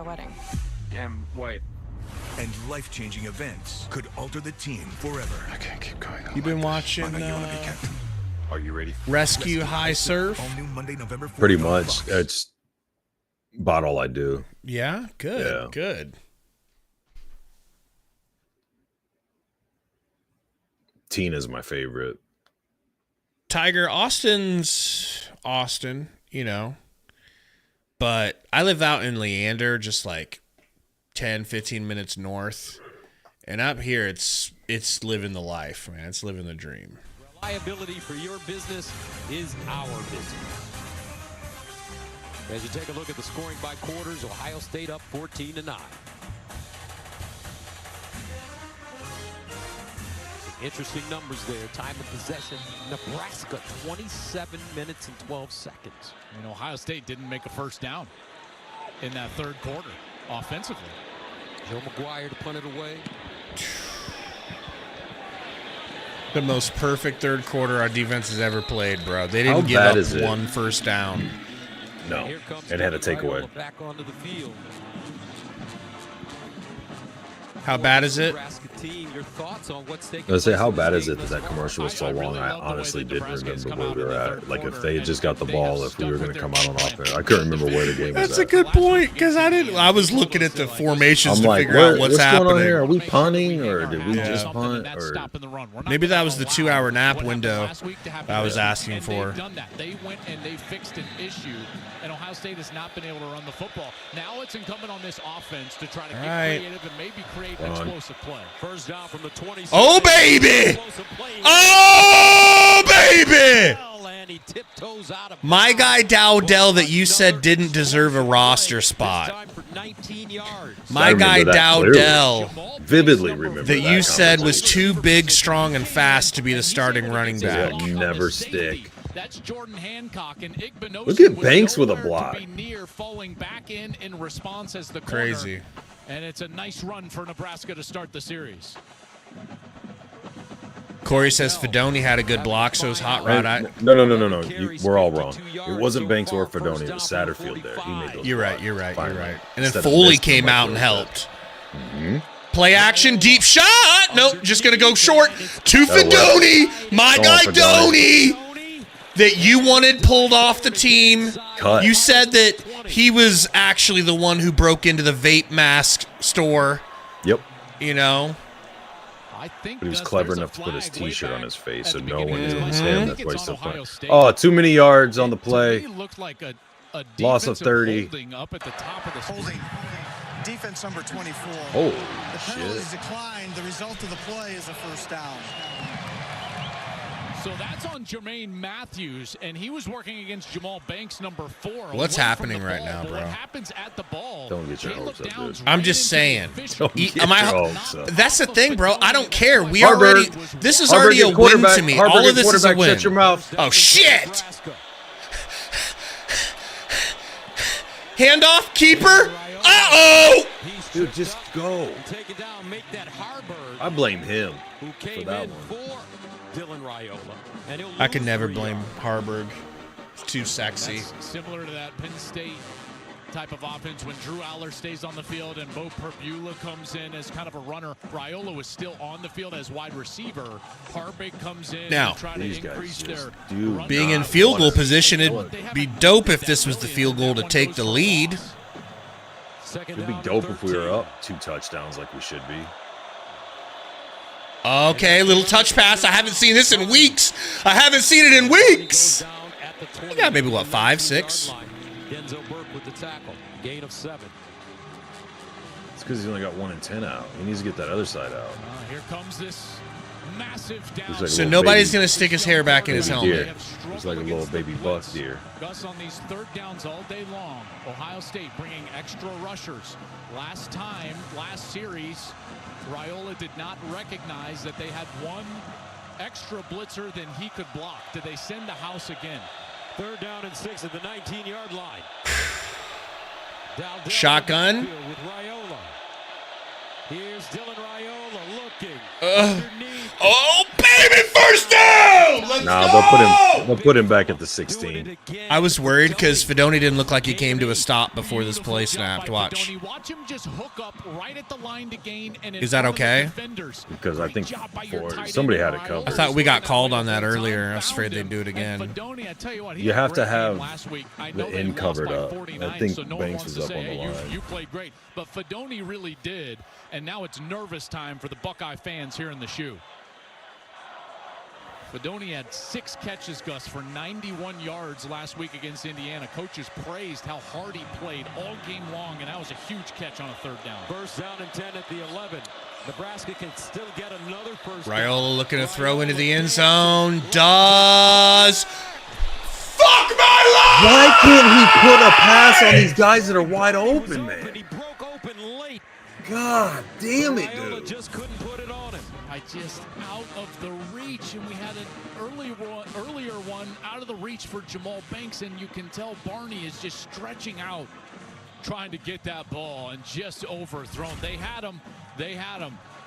A wedding. Damn white. And life-changing events could alter the team forever. I can't keep going. You've been watching Are you ready? Rescue High Surf? All new Monday, November 4th. Pretty much. It's about all I do. Yeah? Good. Yeah. Good. Tina's my favorite. Tiger, Austin's Austin, you know. But I live out in Leander, just like 10, 15 minutes north. And up here, it's living the life, man. It's living the dream. Reliability for your business is our business. As you take a look at the scoring by quarters, Ohio State up 14-9. Interesting numbers there. Time of possession, Nebraska, 27 minutes and 12 seconds. And Ohio State didn't make a first down in that third quarter offensively. Joe McGuire to punt it away. The most perfect third quarter our defense has ever played, bro. They didn't give up one first down. No, it had a takeaway. Back onto the field. How bad is it? I say, how bad is it that commercial was so long? I honestly didn't remember where we were at. Like, if they had just got the ball, if we were going to come out on offense, I couldn't remember where the game was. That's a good point, because I was looking at the formations to figure out what's happening. Going on here? Are we punting, or did we just punt? Or maybe that was the 2-hour nap window I was asking for. They went and they fixed an issue, and Ohio State has not been able to run the football. Now it's incumbent on this offense to try to get creative and maybe create explosive play. First down from the 20. Oh, baby! Oh, baby! My guy Dowdell that you said didn't deserve a roster spot. My guy Dowdell vividly remember that you said was too big, strong, and fast to be the starting running back. Never stick. That's Jordan Hancock, and Igbinosun. Look at Banks with a block. Near falling back in response as the crazy. And it's a nice run for Nebraska to start the series. Corey says Fedoni had a good block, so his hot rod. No. We're all wrong. It wasn't Banks or Fedoni. It was Satterfield there. He made those. You're right. And then Foley came out and helped. Play action, deep shot. Nope, just going to go short to Fedoni. My guy Donnie that you wanted pulled off the team. Cut. You said that he was actually the one who broke into the vape mask store. Yep. You know? But he was clever enough to put his T-shirt on his face so no one knew it was him. That's why he's still playing. Oh, too many yards on the play. Looked like a Loss of 30. Holding up at the top of the holding. Defense number 24. Oh, the penalty is shit. declined. The result of the play is a first down. So that's on Jermaine Matthews, and he was working against Jamal Banks, number 4. What's happening right now, bro? What happens at the ball? Don't get your hopes up, dude. I'm just saying. That's That's the thing, bro. I don't care. We Harburg. already. This is already a win to me. Harburg All of this is a win. Shut your mouth. Oh shit! Handoff, keeper. Uh-oh! Dude, just go. Take it down, make that Harburg. I blame him Who for came that in one. for Dylan Raiola. And he'll I could lose never 3 blame yards. Harburg. It's too sexy. That's similar to that Penn State type of offense when Drew Aller stays on the field and Bo Perbula comes in as kind of a runner. Raiola was still on the field as wide receiver. Harburg comes in Now, and try to increase their being in field goal position, it'd be dope if this was the field goal to take the lead. It'd be dope if we were up 2 touchdowns like we should be. Okay, little touch pass. I haven't seen this in weeks. I haven't seen it in weeks. You got maybe, what, 5, 6? Denzel Burke with the tackle. Gain of 7. It's because he's only got 1 and 10 out. He needs to get that other side out. Here comes this massive down. Like So nobody's going to stick his hair back in his helmet. He's like a little baby buck deer. Gus on these 3rd downs all day long. Ohio State bringing extra rushers. Last series, Raiola did not recognize that they had 1 extra blitzer than he could block. Did they send the house again? 3rd down and 6 at the 19-yard line. Shotgun. With Raiola. Here's Dylan Raiola looking. Oh, baby, first down! Let's go! They'll put him back at the 16. I was worried because Fedoni didn't look like he came to a stop before this play snapped. Watch. Watch him just hook up right at the line to gain. And is that okay? Because I think somebody had it covered. I thought we got called on that earlier. I was afraid they'd do it again. You have to have the end covered up. I think Banks was up on the line. You played great, but Fedoni really did. And now it's nervous time for the Buckeye fans here in the shoe. Fedoni had 6 catches, Gus, for 91 yards last week against Indiana. Coaches praised how hard he played all game long, and that was a huge catch on a 3rd down. 1st down and 10 at the 11. Nebraska can still get another first down. Raiola looking to throw into the end zone. Does. Fuck my life! Why can't he put a pass on these guys that are wide open, man? He broke open late. God damn it, Raiola dude. just couldn't put it on him. Just out of the reach, and we had an earlier one out of the reach for Jamal Banks, and you can tell Barney is just stretching out, trying to get that ball, and just overthrown. They had him.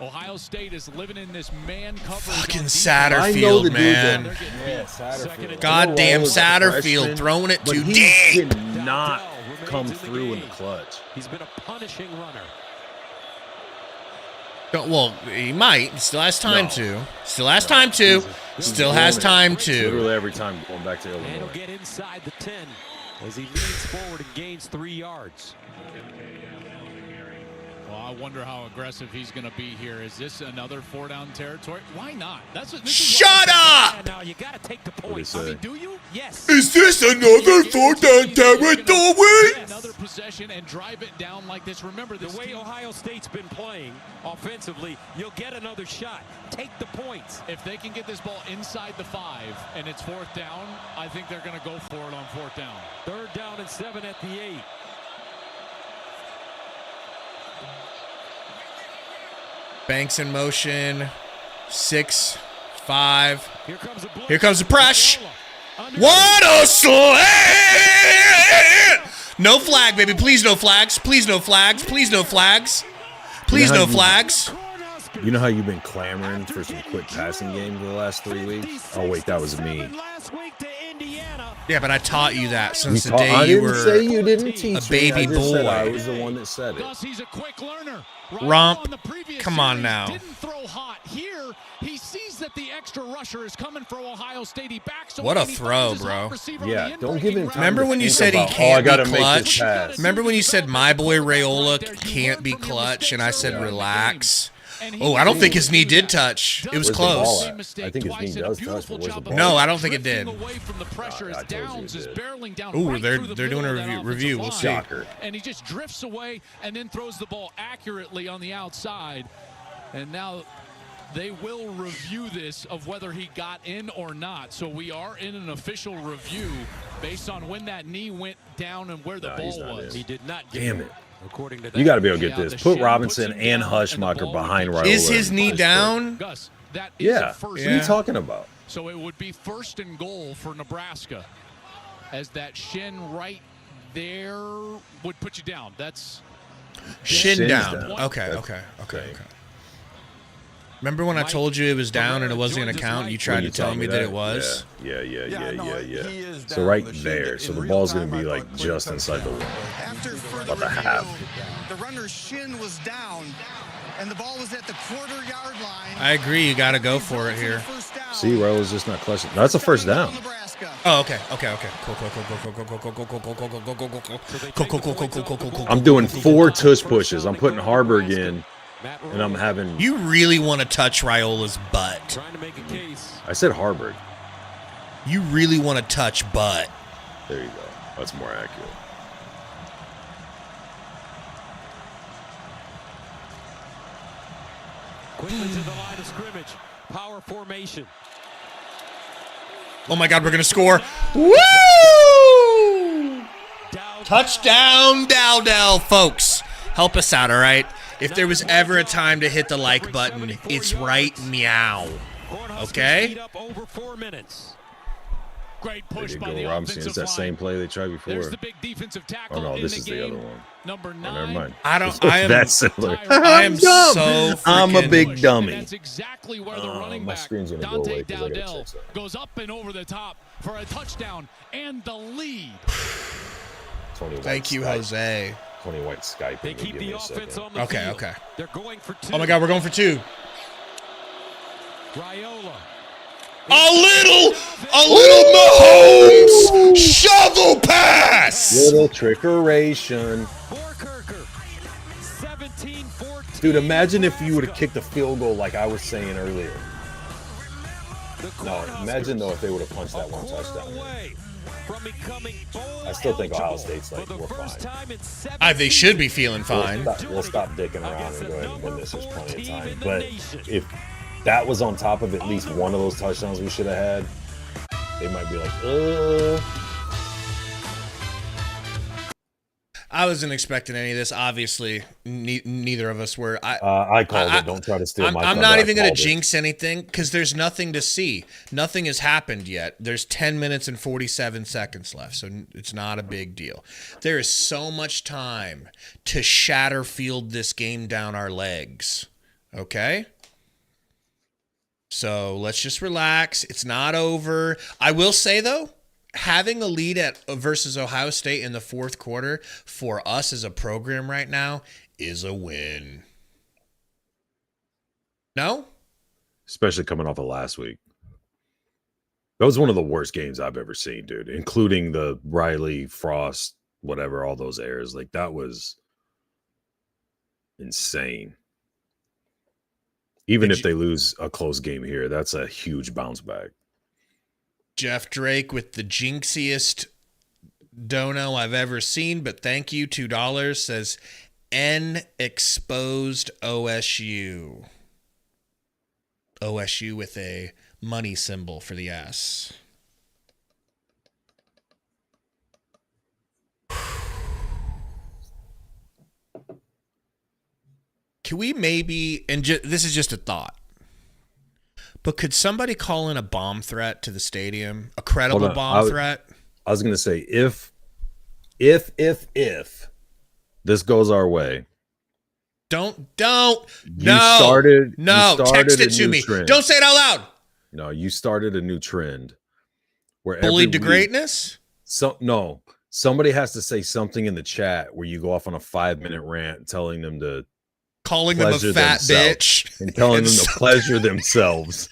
Ohio State is living in this man coverage. Fucking Satterfield, man. Yeah, Satterfield. Goddamn Satterfield throwing it too deep. He cannot come through in the clutch. He's been a punishing runner. Well, he might. He still has time to. Still has time to. Still has time to. Literally every time going back to And Illinois. he'll get inside the 10 as he leans forward and gains 3 yards. Well, I wonder how aggressive he's going to be here. Is this another 4-down territory? Why not? Shut up! Now you got to take the points. I mean, do you? Yes. Is this another 4-down territory? Another possession and drive it down like this. Remember this the way Ohio State's been playing offensively, you'll get another shot. Take the points. If they can get this ball inside the 5 and it's 4th down, I think they're going to go for it on 4th down. 3rd down and 7 at the 8. Banks in motion. 6, 5. Here comes the press. What a slam! No flag, baby. Please no flags. Please no flags. Please no flags. Please no flags. You know how you've been clamoring for some quick passing game for the last 3 weeks? Oh, wait, that was me. Yeah, but I taught you that since the day you were a baby boy. I was the one that said it. He's a quick learner. Rump, come on now. Didn't throw hot. Here, he sees that the extra rusher is coming for Ohio State. He backs away. What a throw, bro. Yeah, don't give him time. Remember when you said he can't be clutch? Remember when you said my boy Raiola can't be clutch, and I said relax? Oh, I don't think his knee did touch. It was close. I think his knee does touch, but where's the ball? No, I don't think it did. Ooh, they're doing a review. We'll see. And he just drifts away and then throws the ball accurately on the outside. And now they will review this of whether he got in or not. So we are in an official review based on when that knee went down and where the ball was. He did not get Damn it. According to you got to be able to get this. Put Robinson and Hushmacher behind Raiola. Is his knee down? Gus, that is a first What are you talking about? So it would be 1st and goal for Nebraska, as that shin right there would put you down. That's shin down. Okay. Remember when I told you it was down and it wasn't going to count? You tried to tell me that it was? Yeah. So right there. So the ball's going to be like just inside the wall. About the half. The runner's shin was down, and the ball was at the quarter-yard line. I agree. You got to go for it here. See, Raio's just not clutching. No, that's a first down. Oh, okay. Cool. I'm doing 4 tush pushes. I'm putting Harburg in. And I'm having. You really want to touch Raiola's butt. Trying to make a case. I said Harburg. You really want to touch butt. There you go. That's more accurate. Quickly to the line of scrimmage. Power formation. Oh my God, we're gonna score! Woo! Touchdown, Dowdell, folks. Help us out, all right? If there was ever a time to hit the like button, it's right meow. Okay? Great push by the offensive It's that line. Same play they tried before. There's the big defensive tackle no, in this the is game. the other one. Number 9. Never mind. I am that similar. I am dumb. so I'm a big push. dummy. And that's exactly where the running my back, screen's gonna go away Dante 'cause I gotta Dowdell, check something. goes up and over the top for a touchdown and the lead. Tony White Thank you, Skype. Jose. Tony White Skype. They keep the offense on the field. Okay. They're going for 2. Oh my God, we're going for 2. Raiola. A little Mahomes shovel pass. Little trickeration. Borkirker. 17-14. Dude, imagine if you would have kicked a field goal like I was saying earlier. No, imagine though if they would have punched that one touchdown. I still think Ohio State's like, we're fine. They should be feeling fine. We'll stop dicking around and go ahead and win this. There's plenty of time. But if that was on top of at least one of those touchdowns we should have had, they might be like, I wasn't expecting any of this. Obviously, neither of us were. I called it. Don't try to steal my thunder. I'm not even going to jinx anything because there's nothing to see. Nothing has happened yet. There's 10 minutes and 47 seconds left, so it's not a big deal. There is so much time to Shatterfield this game down our legs. Okay? So let's just relax. It's not over. I will say, though, having a lead versus Ohio State in the fourth quarter for us as a program right now is a win. No? Especially coming off of last week. That was one of the worst games I've ever seen, dude, including the Riley, Frost, whatever, all those errors. Like, that was insane. Even if they lose a close game here, that's a huge bounce back. Jeff Drake with the jinxiest dono I've ever seen, but thank you, $2, says N exposed OSU. OSU with a money symbol for the S. Can we maybe, and this is just a thought, but could somebody call in a bomb threat to the stadium? A credible bomb threat? I was going to say, if this goes our way. Don't. No. Text it to me. Trend. Don't say it out loud. No, you started a new trend. Where bullied to greatness? Somebody has to say something in the chat where you go off on a 5-minute rant telling them to calling them a fat bitch and telling them to pleasure themselves.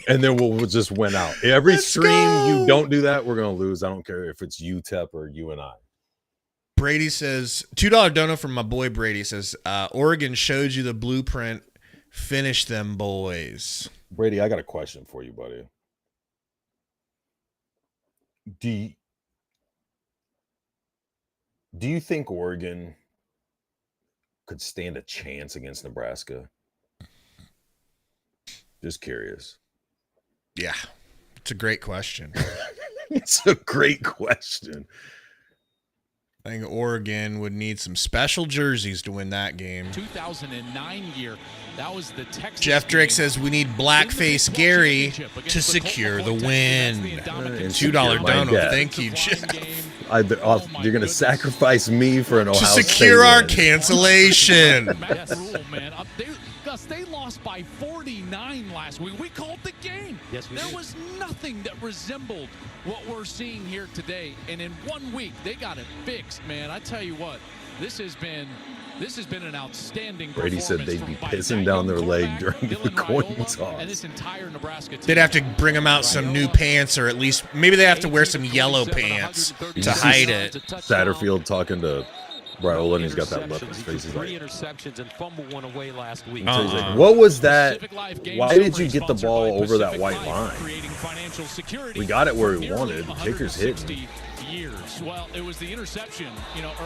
And then we'll just win out. Every stream you don't do that, we're going to lose. I don't care if it's UTEP or you and I. Brady says, $2 dono from my boy Brady says, Oregon showed you the blueprint Finish them boys. Brady, I got a question for you, buddy. Do you think Oregon could stand a chance against Nebraska? Just curious. Yeah, it's a great question. It's a great question. I think Oregon would need some special jerseys to win that game. 2009 year, that was the Texas. Jeff Drake says we need blackface Gary to secure the win. $2 dono. Thank you, Jeff. You're going to sacrifice me for an Ohio State to secure our win. cancellation. They lost by 49 last week. We called the game. Yes, we there did. was nothing that resembled what we're seeing here today. And in 1 week, they got it fixed, man. I tell you what, this has been an outstanding Brady said performance they'd be by pissing down their leg during the Dylan coin Raiola toss. and this entire Nebraska team. They'd have to bring them out some new pants, or at least maybe they have to wear some yellow pants to hide it. Satterfield talking to Raiola, and he's got that look in his face. He's like, interceptions and fumble one away last week. so he's like, what was that? Why did you get the ball over that white line? We got it where we wanted. The kicker's hitting. Years. Well, it was the interception,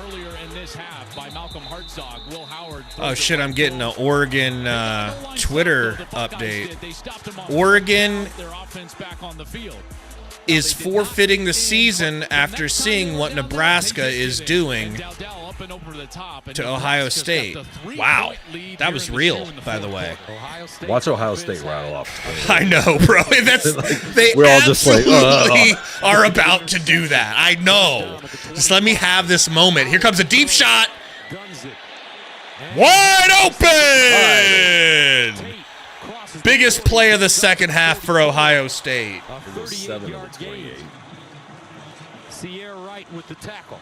earlier in this half by Malcolm Hartzog. Will Howard. Oh shit! I'm getting an Oregon Twitter update. Oregon Their offense back on the field. is forfeiting the season after seeing what Nebraska is doing to Ohio State. Wow, that was real, by the way. Watch Ohio State rattle off. I know, bro. They We're all just like, absolutely are about to do that. I know. Just let me have this moment. Here comes a deep shot. Wide open. Biggest play of the second half for Ohio State. 7 of the 28. Sierra Wright with the tackle.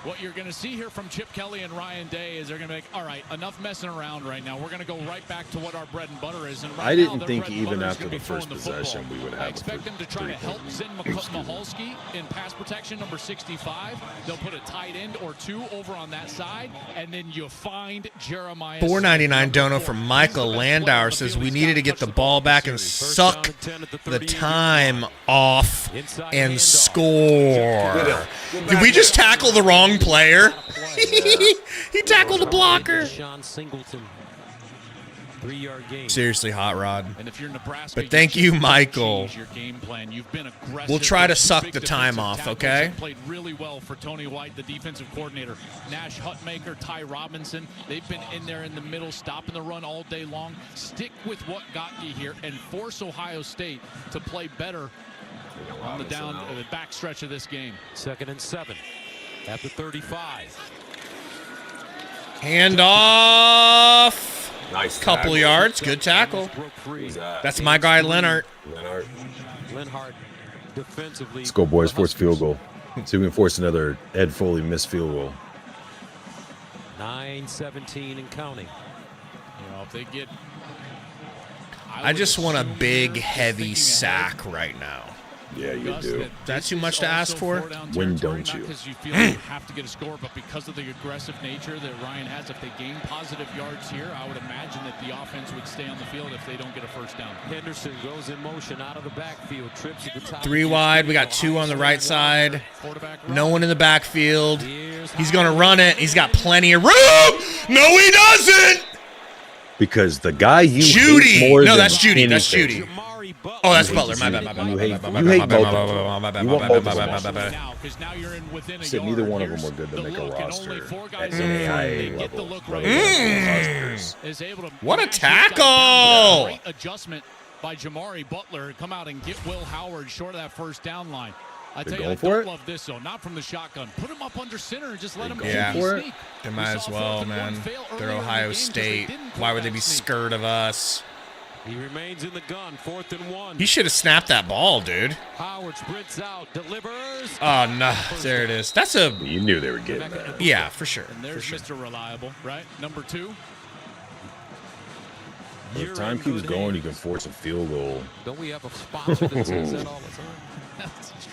What you're going to see here from Chip Kelly and Ryan Day is they're going to make, all right, enough messing around right now. We're going to go right back to what our bread and butter is. And right I didn't now, think bread and even butter is after gonna the be first throwing the possession football. we would I have expect them to try to help Zin Mahalski in pass protection, number 65. They'll put a tight end or two over on that side, and then you find Jeremiah. $4.99 dono from Michael Landauer says we needed to get the ball back and suck the time off and score. Did we just tackle the wrong player? He tackled a blocker. Sean Singleton. 3-yard gain. Seriously, Hot Rod. And if you're Nebraska, But thank you, Michael. Your game plan. You've been aggressive. We'll try to Those suck big the time defensive off, tackles okay? have played really well for Tony White, the defensive coordinator. Nash Hutmaker, Ty Robinson. They've been in there in the middle, stopping the run all day long. Stick with what got you here and force Ohio State to play better on the back stretch of this game. 2nd and 7 at the 35. Hand off. Nice Couple tackle. yards. Good tackle. That's my guy, Leonard. Lenhart defensively. Let's go, boys. Force field goal. See if we can force another Ed Foley missed field goal. 9-17 and counting. If they get. I just want a big, heavy sack right now. Yeah, you do. That's too much to ask for? When don't you? Because you feel you have to get a score, but because of the aggressive nature that Ryan has, if they gain positive yards here, I would imagine that the offense would stay on the field if they don't get a first down. Henderson goes in motion out of the backfield, trips at the top. 3 wide. We got 2 on the right side. No one in the backfield. He's going to run it. He's got plenty of room. No, he doesn't. Because the guy you Judy. hate more No, than that's Judy. anything. That's Judy. Oh, that's Butler. My bad. You hate both of them. You want both of them. Said neither one of them were good to make a roster at NAIA level. What a tackle! Great adjustment by Jamari Butler to come out and get Will Howard short of that first down line. I tell you, I don't love this, though. Not from the shotgun. Put him up under center and just let him sneak. They might as well, man. They're Ohio State. Why would they be scared of us? He remains in the gun, 4th and 1. He should have snapped that ball, dude. Howard sprints out, delivers. Oh, no. There it is. That's a... You knew they were getting that. Yeah, for sure. And there's Mr. Reliable, right? Number 2. If time keeps going, you can force a field goal. Don't we have a sponsor that says that all the time?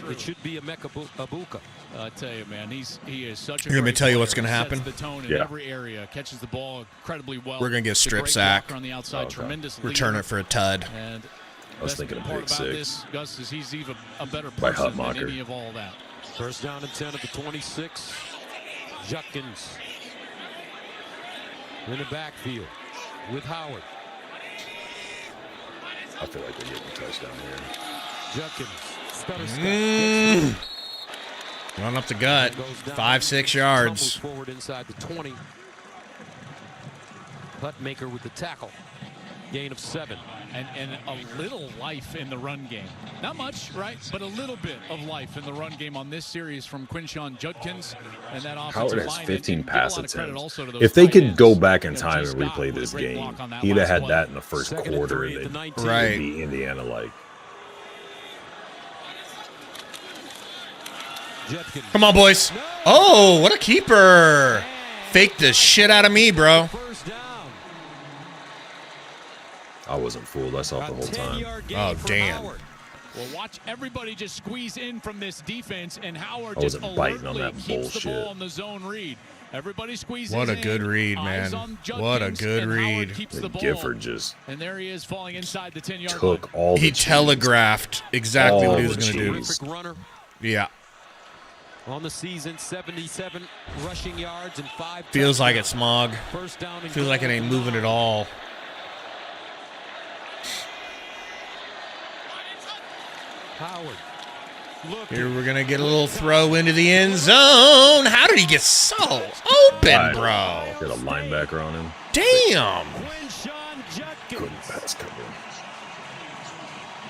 It should be a Abuka. I tell you, man, he is such a. You're gonna tell you what's going gonna happen. The tone in every area, catches the ball incredibly well. We're gonna get a strip sack. On the outside, tremendous return it for a tud. And I was thinking a pick six. Gus, is he's even a better by person than Hutmacher. any of all that. First down and 10 at the 26. Judkins in the backfield with Howard. I feel like they're getting a touchdown here. Judkins. Stutter step. Run up the gut. 5-6 yards. Forward inside the 20. Hutmacher with the tackle. Gain of 7. And a little life in the run game. Not much, right? But a little bit of life in the run game on this series from Quinshon Judkins. And that offensive Howard has line. 15 pass attempts. attempts. If they could go back in time and replay this game, he'd have had that in the first quarter. And they'd be Indiana-like. Come on, boys. Oh, what a keeper. Fake the shit out of me, bro. I wasn't fooled. I saw it the whole time. Oh, damn. Well, watch everybody just squeeze in from this defense, and Howard I just wasn't biting on that keeps the bullshit. ball on the zone read. Everybody squeezes What a in, good read, man. What a good read. And Gifford just and there he is falling inside the 10-yard took line. all the He telegraphed exactly what he was going to do. Terrific runner. Yeah. On the season, 77 rushing yards and 5. Feels like it's Smog. First down and Feels like it ain't moving at all. Howard. Here we're going to get a little throw into the end zone. How did he get so open, bro? Got a linebacker on him. Damn. Good pass cover.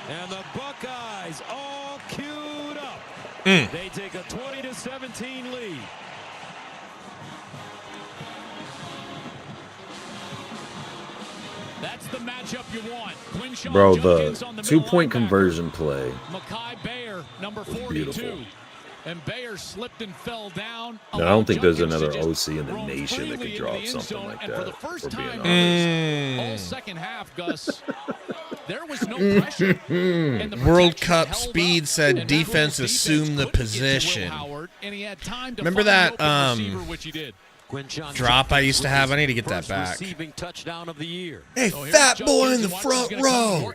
And the Buckeyes all queued up. They take a 20-17 lead. That's the matchup you want. Quinshon Bro, Judkins the on the 2-point middle linebacker. conversion play. Makai Bayer, number was 42. beautiful. And Bayer slipped and fell down. No, I don't think there's Judkins another to just OC in the roam nation that freely could drop into the end something zone. like And that. for the first for being time honest. in this whole second half, Gus, there was no pressure. And the World protection Cup held speed up, said and defense Rebels assume the couldn't get to Will position. Howard, and he had time to Remember find that the open receiver, which he did. drop I used to have? I need to get that back. Receiving touchdown of the year. Hey, fat boy in the front row.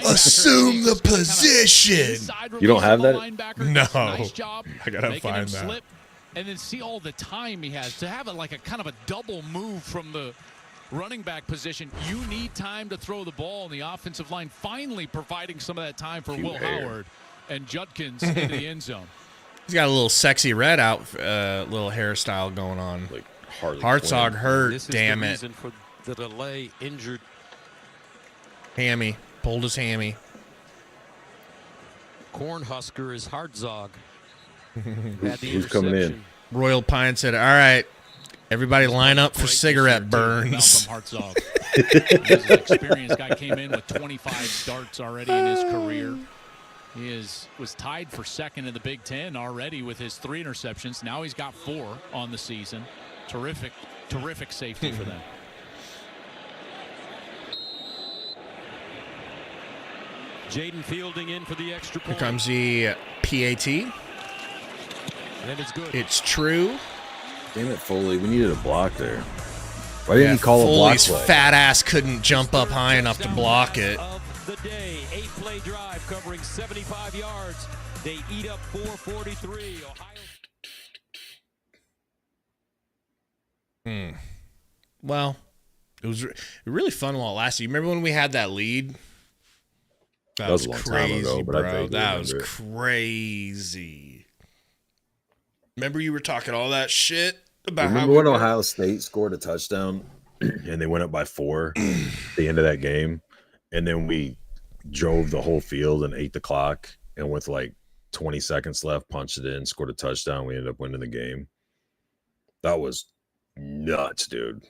Assume the position. You don't have that? No. Nice job I gotta making find him that. slip, and then see all the time he has to have it like a kind of a double move from the running back position. You need time to throw the ball, and the offensive line finally providing some of that time for Will Howard and Judkins into the end zone. He's got a little sexy red little hairstyle going on. Like Harley Hartzog Quinn. hurt, This is damn the it. reason for the delay. Injured. Hammy. Pulled his hammy. Cornhusker is Hartzog. Who's coming in? Royal Pine said, all right, everybody line up for cigarette burns. Malcolm Hartzog. He's an experienced guy, came in with 25 starts already in his career. He was tied for second in the Big Ten already with his 3 interceptions. Now he's got 4 on the season. Terrific safety for them. Jaden Fielding in for the extra point. Here comes the PAT. And it's good. It's true. Damn it, Foley. We needed a block there. Why didn't you call a block Foley's play? fat ass couldn't jump up high enough to block it. Of the day, 8-play drive covering 75 yards. They eat up 443. Ohio. Well, it was really fun while it lasted. You remember when we had that lead? That was a long crazy, time ago, but I bro. vaguely That was remember it. crazy. Remember you were talking all that shit about Remember how when Ohio State scored a touchdown and they went up by 4 at the end of that game? And then we drove the whole field and ate the clock. And with like 20 seconds left, punched it in, scored a touchdown. We ended up winning the game. That was nuts, dude.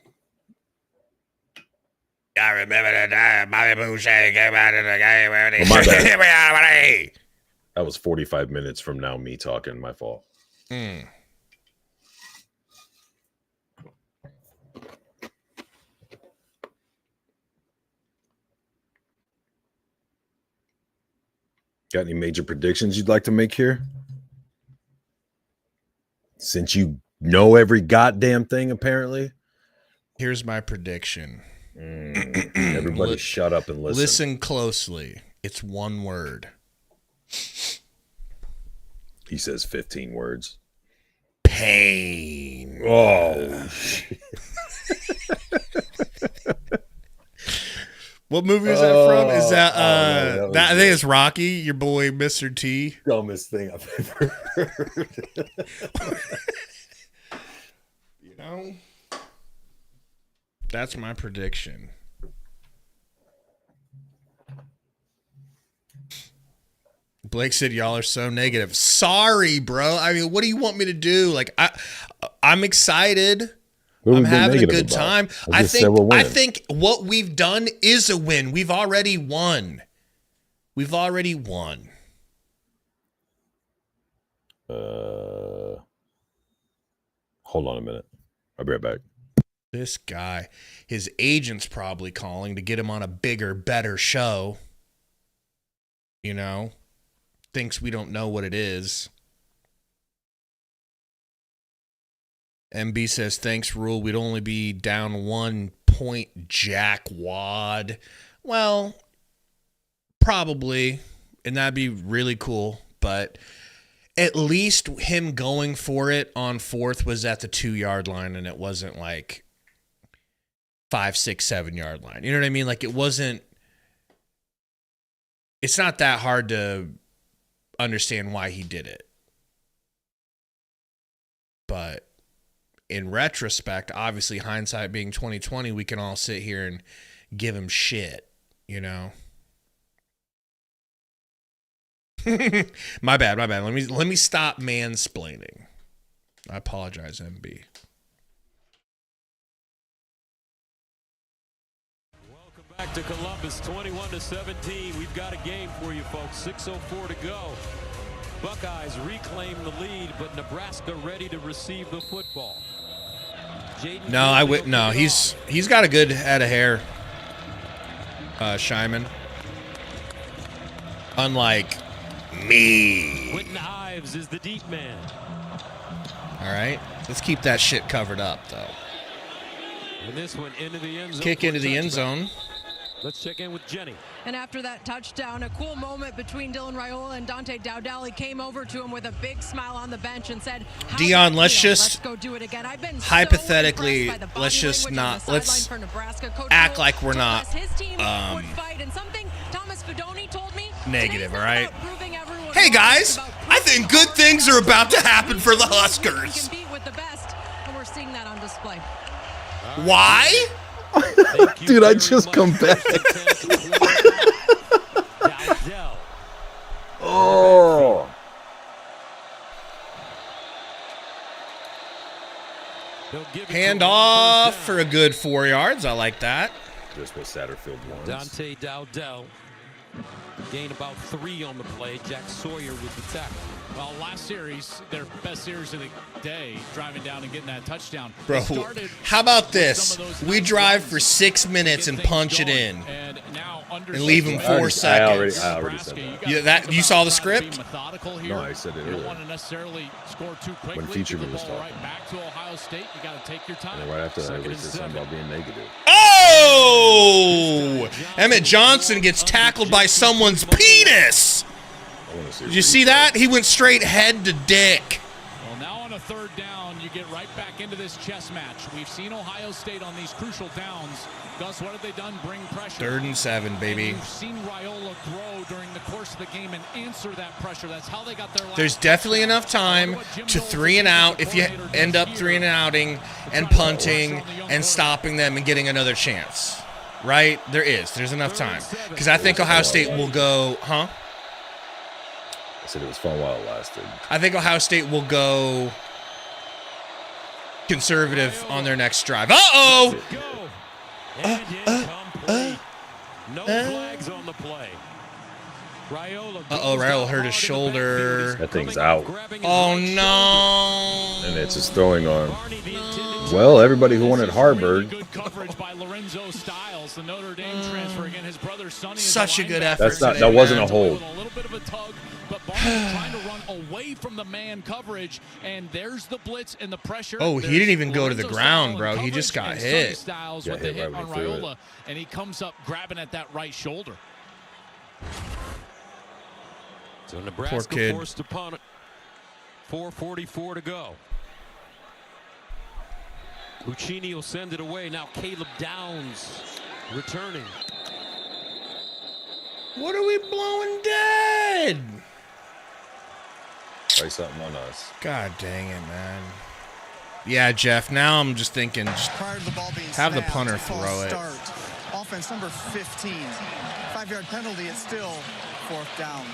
I remember the time Bobby Boucher came out of the game. Oh, my bad. That was 45 minutes from now, me talking. My fault. Got any major predictions you'd like to make here? Since you know every goddamn thing, apparently. Here's my prediction. Everybody shut up and listen. Listen closely. It's one word. He says 15 words. Pain. Oh. What movie is that from? Is that I think it's Rocky, your boy Mr. T. Dumbest thing I've ever heard. You know? That's my prediction. Blake said y'all are so negative. Sorry, bro. I mean, what do you want me to do? Like I'm excited. I'm having a good time. I think what we've done is a win. We've already won. Hold on a minute. I'll be right back. This guy, his agent's probably calling to get him on a bigger, better show. You know, thinks we don't know what it is. MB says, thanks, Rule. We'd only be down 1 point, jackwad. Well, probably, and that'd be really cool. But at least him going for it on fourth was at the 2-yard line, and it wasn't like 5, 6, 7-yard line. You know what I mean? Like it's not that hard to understand why he did it. But in retrospect, obviously hindsight being 2020, we can all sit here and give him shit, you know. My bad. Let me stop mansplaining. I apologize, MB. Welcome back to Columbus, 21-17. We've got a game for you folks. 6:04 to go. Buckeyes reclaim the lead, but Nebraska ready to receive the football. No, he's got a good head of hair. Shyman. Unlike me. Quentin Ives is the deep man. All right, let's keep that shit covered up though. And this one into the end zone. Kick into the end zone. Let's check in with Jenny. And after that touchdown, a cool moment between Dylan Raiola and Dante Dowdell. He came over to him with a big smile on the bench and said, Dion, let's go do it again. I've been hypothetically, let's act like we're not negative, all right? Hey guys, I think good things are about to happen for the Huskers. And we're seeing that on display. Why? Dude, I just come back. Oh. Hand off for a good 4 yards. I like that. Just what Satterfield wants. Dante Dowdell gained about 3 on the play. Jack Sawyer with the tackle. Well, last series, their best series of the day, driving down and getting that touchdown. Bro, how about this? We drive for 6 minutes and punch it in. And leave them 4 seconds. I already said that. You saw the script? No, I said it earlier. You don't want to necessarily score too quickly. When Featureman was talking. Right back to Ohio State. You got to take your time. And right after that, I said something about being negative. Oh! Emmett Johnson gets tackled by someone's penis. Did you see that? He went straight head to dick. Well, now on a 3rd down, you get right back into this chess match. We've seen Ohio State on these crucial downs. Gus, what have they done? Bring pressure. 3rd and 7, baby. And you've seen Raiola grow during the course of the game and answer that pressure. That's how they got their last. There's definitely enough time to 3 and out if you end up 3 and outing and punting and stopping them and getting another chance. Right? There's enough time. Because I think Ohio State will go, huh? I said it was fun while it lasted. I think Ohio State will go conservative on their next drive. Uh-oh! No flags on the play. Uh-oh, Raiola hurt his shoulder. That thing's out. Oh, no. And it's his throwing arm. Well, everybody who wanted Harburg. Good coverage by Lorenzo Styles, the Notre Dame transfer. Again, his brother Sonny. Such a good effort. That wasn't a hold. A little bit of a tug, but Barney trying to run away from the man coverage, and there's the blitz and the pressure. Oh, he didn't even go to the ground, bro. He just got hit. Styles with the hit on Raiola, and he comes up grabbing at that right shoulder. So Nebraska forced upon it. 4:44 to go. Puccini will send it away. Now Caleb Downs returning. What are we blowing dead? Try something on us. God dang it, man. Yeah, Jeff, now I'm just thinking, just have the punter throw it. Offense number 15. 5-yard penalty, it's still 4th down.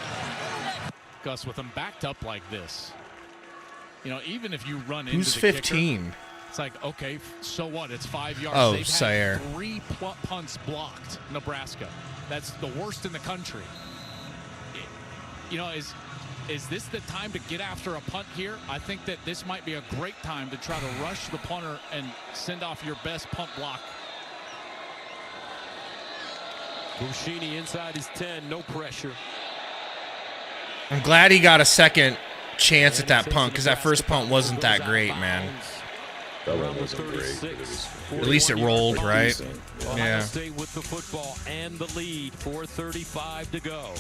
Gus, with them backed up like this, you know, even if you run into Who's the 15? Kicker, it's like, okay, so what? It's 5 yards. Oh, They've Sayer. had 3 punts blocked, Nebraska. That's the worst in the country. You know, is this the time to get after a punt here? I think that this might be a great time to try to rush the punter and send off your best punt block. Puccini inside his 10, no pressure. I'm glad he got a second chance at that punt because that first punt wasn't that great, man. That one wasn't great. But it was at least it rolled, right? Ohio State with the football and the lead. 4:35 to go.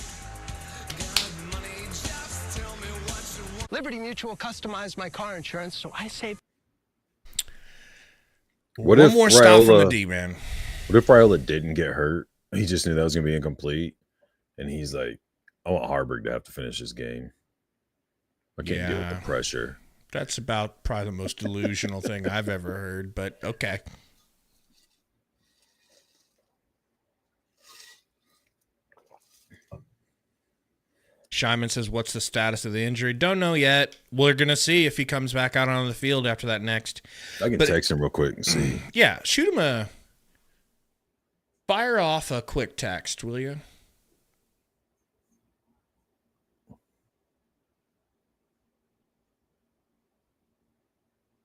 Liberty Mutual customized my car insurance, so I saved. One more stop from the D, man. What if Raiola didn't get hurt? He just knew that was going to be incomplete. And he's like, I want Harburg to have to finish this game. I can't deal with the pressure. That's about probably the most delusional thing I've ever heard, but okay. Shyman says, what's the status of the injury? Don't know yet. We're going to see if he comes back out on the field after that next. I can text him real quick and see. Yeah, shoot him fire off a quick text, will you?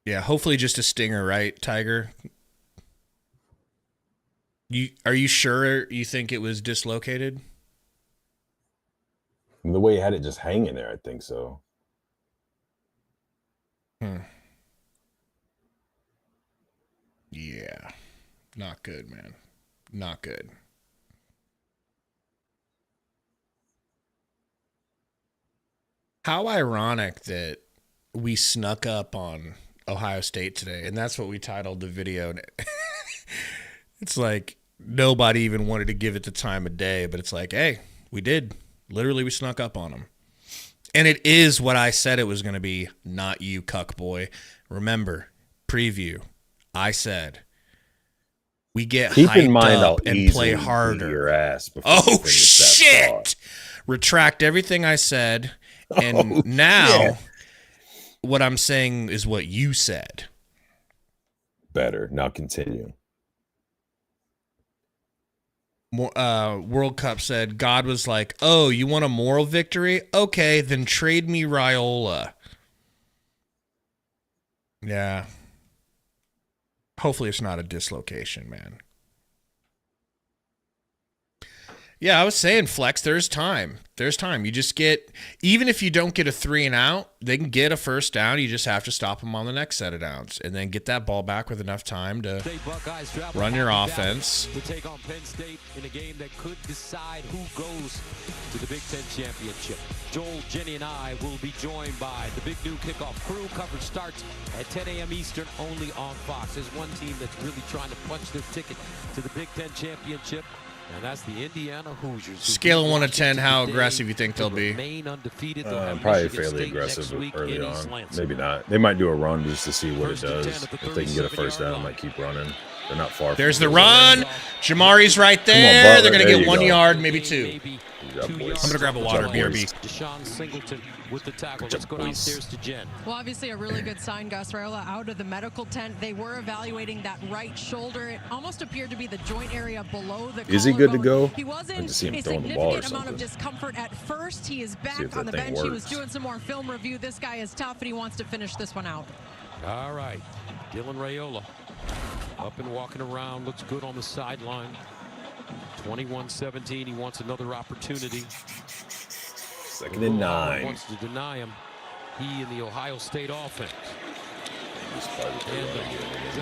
Yeah, hopefully just a stinger, right, Tiger? Are you sure you think it was dislocated? The way he had it just hanging there, I think so. Yeah. Not good, man. Not good. How ironic that we snuck up on Ohio State today, and that's what we titled the video. It's like nobody even wanted to give it the time of day, but it's like, hey, we did. Literally, we snuck up on them. And it is what I said it was going to be, not you, cuck boy. Remember, preview, I said, we get Keep hyped in mind up how and play easy harder. Your ass oh, shit! Retract everything I said, and now what I'm saying is what you said. Better. Now continue. World Cup said, God was like, oh, you want a moral victory? Okay, then trade me Raiola. Yeah. Hopefully it's not a dislocation, man. Yeah, I was saying, Flex, there's time. There's time. You just get, even if you don't get a 3 and out, they can get a first down. You just have to stop them on the next set of downs and then get that ball back with enough time to run your offense. To take on Penn State in a game that could decide who goes to the Big Ten Championship. Joel, Jenny, and I will be joined by the big new kickoff crew. Coverage starts at 10 a.m. Eastern only on Fox. There's one team that's really trying to punch their ticket to the Big Ten Championship. And that's the Indiana Hoosiers. Scale of 1 to 10, how aggressive you think they'll be? Probably fairly aggressive early on. Maybe not. They might do a run just to see what it does. If they can get a first down, might keep running. They're not far. There's the run. Jamari's right there. They're going to get 1 yard, maybe 2. I'm going to grab a water, BRB. Deshaun Singleton with the tackle. Let's go downstairs to Jen. Well, obviously a really good sign, Gus Raiola, out of the medical tent. They were evaluating that right shoulder. It almost appeared to be the joint area below the collarbone. Is he good to go? He was in I just see him a throwing the ball or significant amount of something. discomfort at first. He is back on the bench. He was doing some more film review. This guy is tough, and he wants to finish this one out. All right. Dylan Raiola up and walking around. Looks good on the sideline. 21-17. He wants another opportunity. 2nd and 9. Wants to deny him. He in the Ohio State offense.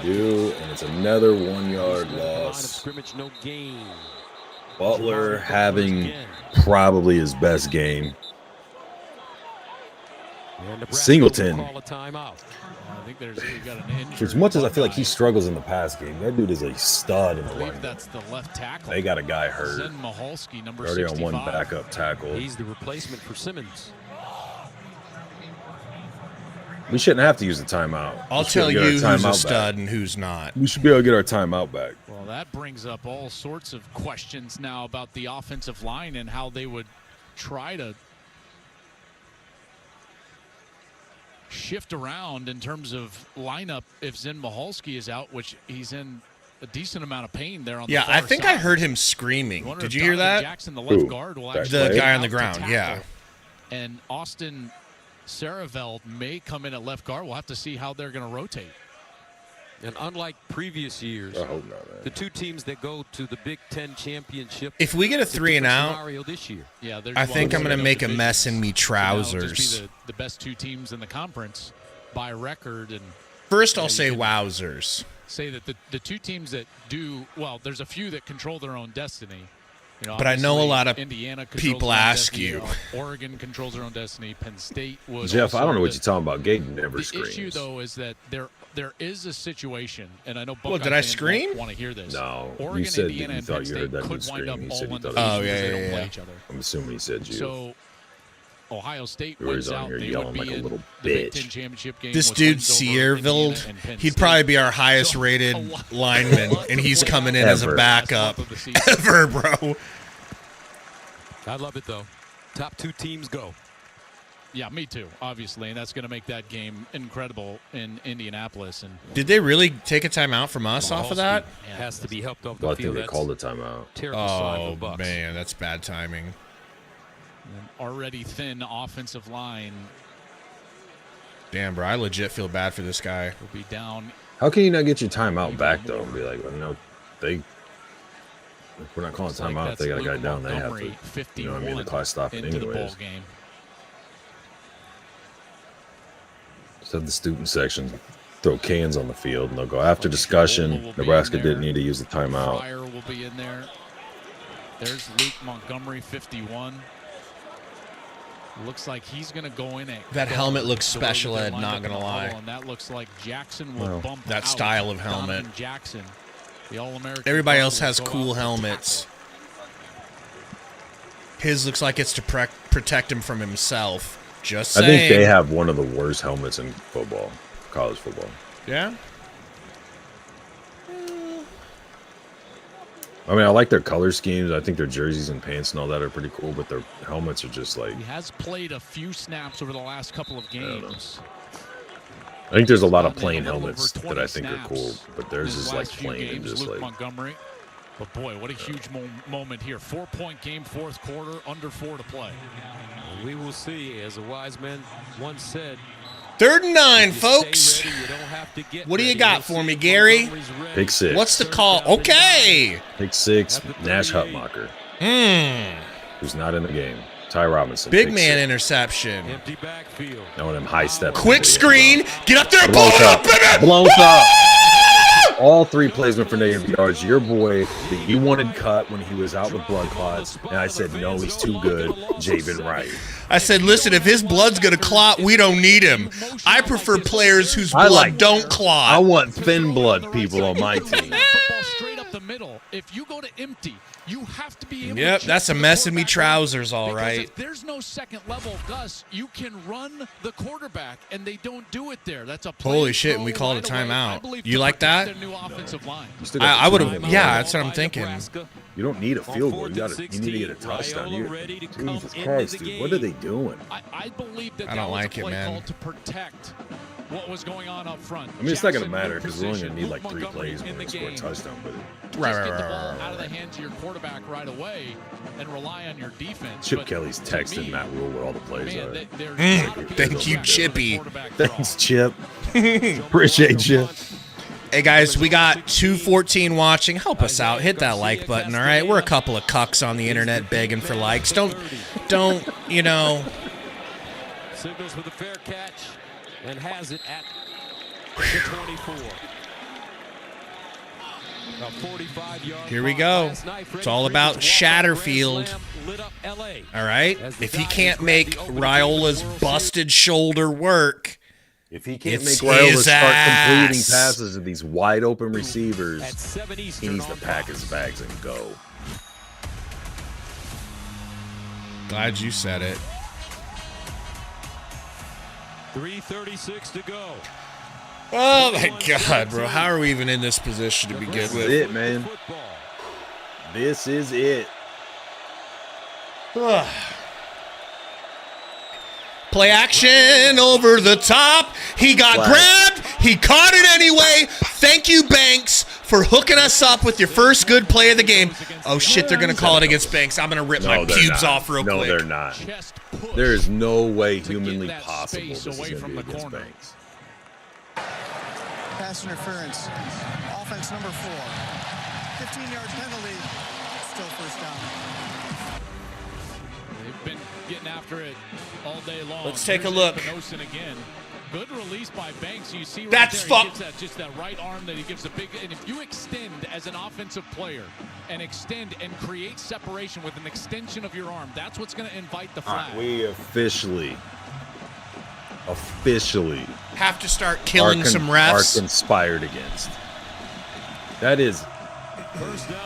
And it's another 1 yard loss. Scrimmage, no gain. Butler having probably his best game. Singleton. For as much as I feel like he struggles in the pass game, that dude is a stud in the run. That's the left tackle. They got a guy hurt. Zen Maholski, number already 65. on one backup tackle. He's the replacement for Simmons. We shouldn't have to use the timeout. I'll tell you who's a stud and who's not. We should be able to get our timeout back. Well, that brings up all sorts of questions now about the offensive line and how they would try to shift around in terms of lineup if Zen Maholski is out, which he's in a decent amount of pain there on the far I think side. I heard him screaming. Did you hear that? Jackson, the left guard, will the guy on the ground, yeah. And Austin Saraveld may come in at left guard. We'll have to see how they're going to rotate. And unlike previous years, I hope not, man. the two teams that go to the Big Ten championship. If we get a 3 and out, this year. Yeah, I think I'm going to make a mess in me trousers. Just be the best two teams in the conference by record. And first, I'll say wowzers. Say that the two teams that do well, there's a few that control their own destiny. You know, but I know a lot of Indiana people ask you. Oregon controls their own destiny. Penn State would. Jeff, I don't know what you're talking about. Gaten never screams. The issue, though, is that there is a situation, and I know Buckeye did I scream? Want to hear this? No, Oregon, you said Indiana, that you and thought Penn you heard State that dude could wind up scream. He all said he in the thought season because they don't play yeah. each other. I'm assuming he said you. So Ohio State He was wins on out. here They yelling would be like a in little the Big bitch. Ten championship game. This with dude wins over Indiana Sierveld, and Penn he'd State. probably be our highest rated lineman, and he's coming in as a backup. Ever, bro. I love it, though. Top two teams go. Yeah, me too, obviously, and that's going to make that game incredible in Indianapolis. And did they really take a timeout from us off of that? Has to be helped off the Well, I field. think they called the timeout. Terrible sign for the Oh, Bucks. man, that's bad timing. An already thin offensive line Damn, bro, I legit feel bad for this guy. will be down. How can you not get your timeout back, though, and be like, well, no, we're not calling timeout if they got a guy down. They have to, you know what I mean? The clock stopping into the anyways. bowl game. Just have the student section throw cans on the field, and they'll go, after discussion, Nebraska didn't need to use the timeout. Fryer will be in there. There's Luke Montgomery, 51. Looks like he's going to go in at That helmet looks special ed, not going to lie. And that looks like Jackson will bump that out. style of helmet. Donovan Jackson, the All-American. Everybody else has cool helmets. His looks like it's to protect him from himself. Just saying. I think they have one of the worst helmets in football, college football. Yeah? I mean, I like their color schemes. I think their jerseys and pants and all that are pretty cool, but their helmets are just like... He has played a few snaps over the last couple of games. I think there's a lot of plain helmets that I think are cool, but theirs is like plain and just Luke like... Montgomery. But boy, what a huge moment here. 4-point game, fourth quarter, under 4 to play. We will see, as a wise man once said. 3rd and 9, folks. What do you got for me, Gary? Pick 6. What's the call? Okay. Pick 6, Nash Hutmacher. Who's not in the game. Ty Robinson. Big man interception. Empty backfield. One of them high steps. Quick screen. Get up there. Blow it up. Blown up. All 3 plays went for negative yards. Your boy that you wanted cut when he was out with blood clots. And I said, no, he's too good. Javen Wright. I said, listen, if his blood's going to clot, we don't need him. I prefer players whose blood don't clot. I want thin blood people on my team. Football straight up the middle. If you go to empty, you have to be able Yep, to that's a mess in me trousers, all right. If there's no second level, Gus, you can run the quarterback, and they don't do it there. That's a holy shit, and we called a timeout. You like that? Their new offensive line. I would have. Yeah, that's what I'm thinking. You don't need a field goal. You need to get a touchdown. Jesus Christ, dude, what are they doing? I believe that I don't like it, man. To protect what was going on up front. I mean, it's not going to matter because we're only going to need like 3 plays when we score a touchdown. But get the ball out of the hands of your quarterback right away and rely on your defense. Chip Kelly's texting Matt Rule what all the plays are. Thank you, Chippy. Thanks, Chip. Appreciate you. Hey, guys, we got 214 watching. Help us out. Hit that like button, all right? We're a couple of cucks on the internet begging for likes. Don't, you know. Signals with a fair catch and has it at the 24. Here we go. It's all about Shatterfield. All right? If he can't make Raiola's busted shoulder work, if he can't make Raiola start completing passes to these wide open receivers, he needs to pack his bags and go. Glad you said it. 3:36 to go. Oh my God, bro! How are we even in this position to begin with? This is it, man. This is it. Play action over the top. He got grabbed. He caught it anyway. Thank you, Banks, for hooking us up with your first good play of the game. Oh shit, they're gonna call it against Banks. I'm gonna rip my pubes off real quick. No, they're not. There is no way humanly possible this is gonna be against Banks. Pass interference. Offense number 4. 15-yard penalty. Still first down. They've been getting after it all day long. Let's take a look. Again. Good release by Banks. You see right that's there, he gets just that right arm that he gives a big. And if you extend as an offensive player and extend and create separation with an extension of your arm, that's what's going to invite the flag. Right, we officially have to start killing some refs. Are conspired against. That is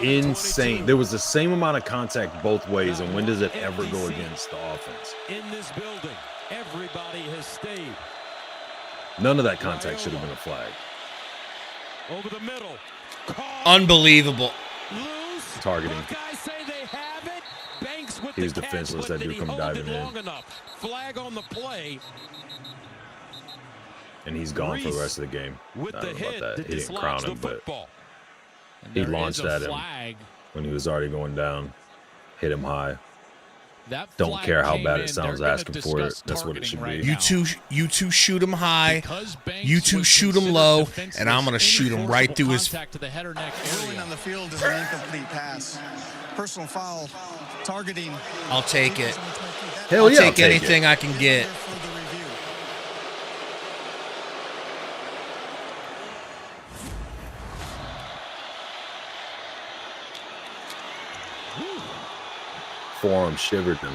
insane. There was the same amount of contact both ways, and when does it ever go against the offense? In this building, everybody has stayed. None of that contact should have been a flag. Over the middle. Unbelievable. Targeting. Say they have it. Banks with he was defenseless. That dude come diving in. Flag on the play. And he's gone for the rest of the game. I don't know about that. He didn't crown him, but he launched at him when he was already going down. Hit him high. Don't care how bad it sounds asking for it. That's what it should be. You two shoot him high. You two shoot him low, and I'm going to shoot him right through his. Ruling on the field is an incomplete pass. Personal foul. Targeting. I'll take it. Hell yeah, I'll take anything I can get. Forearm shivered him.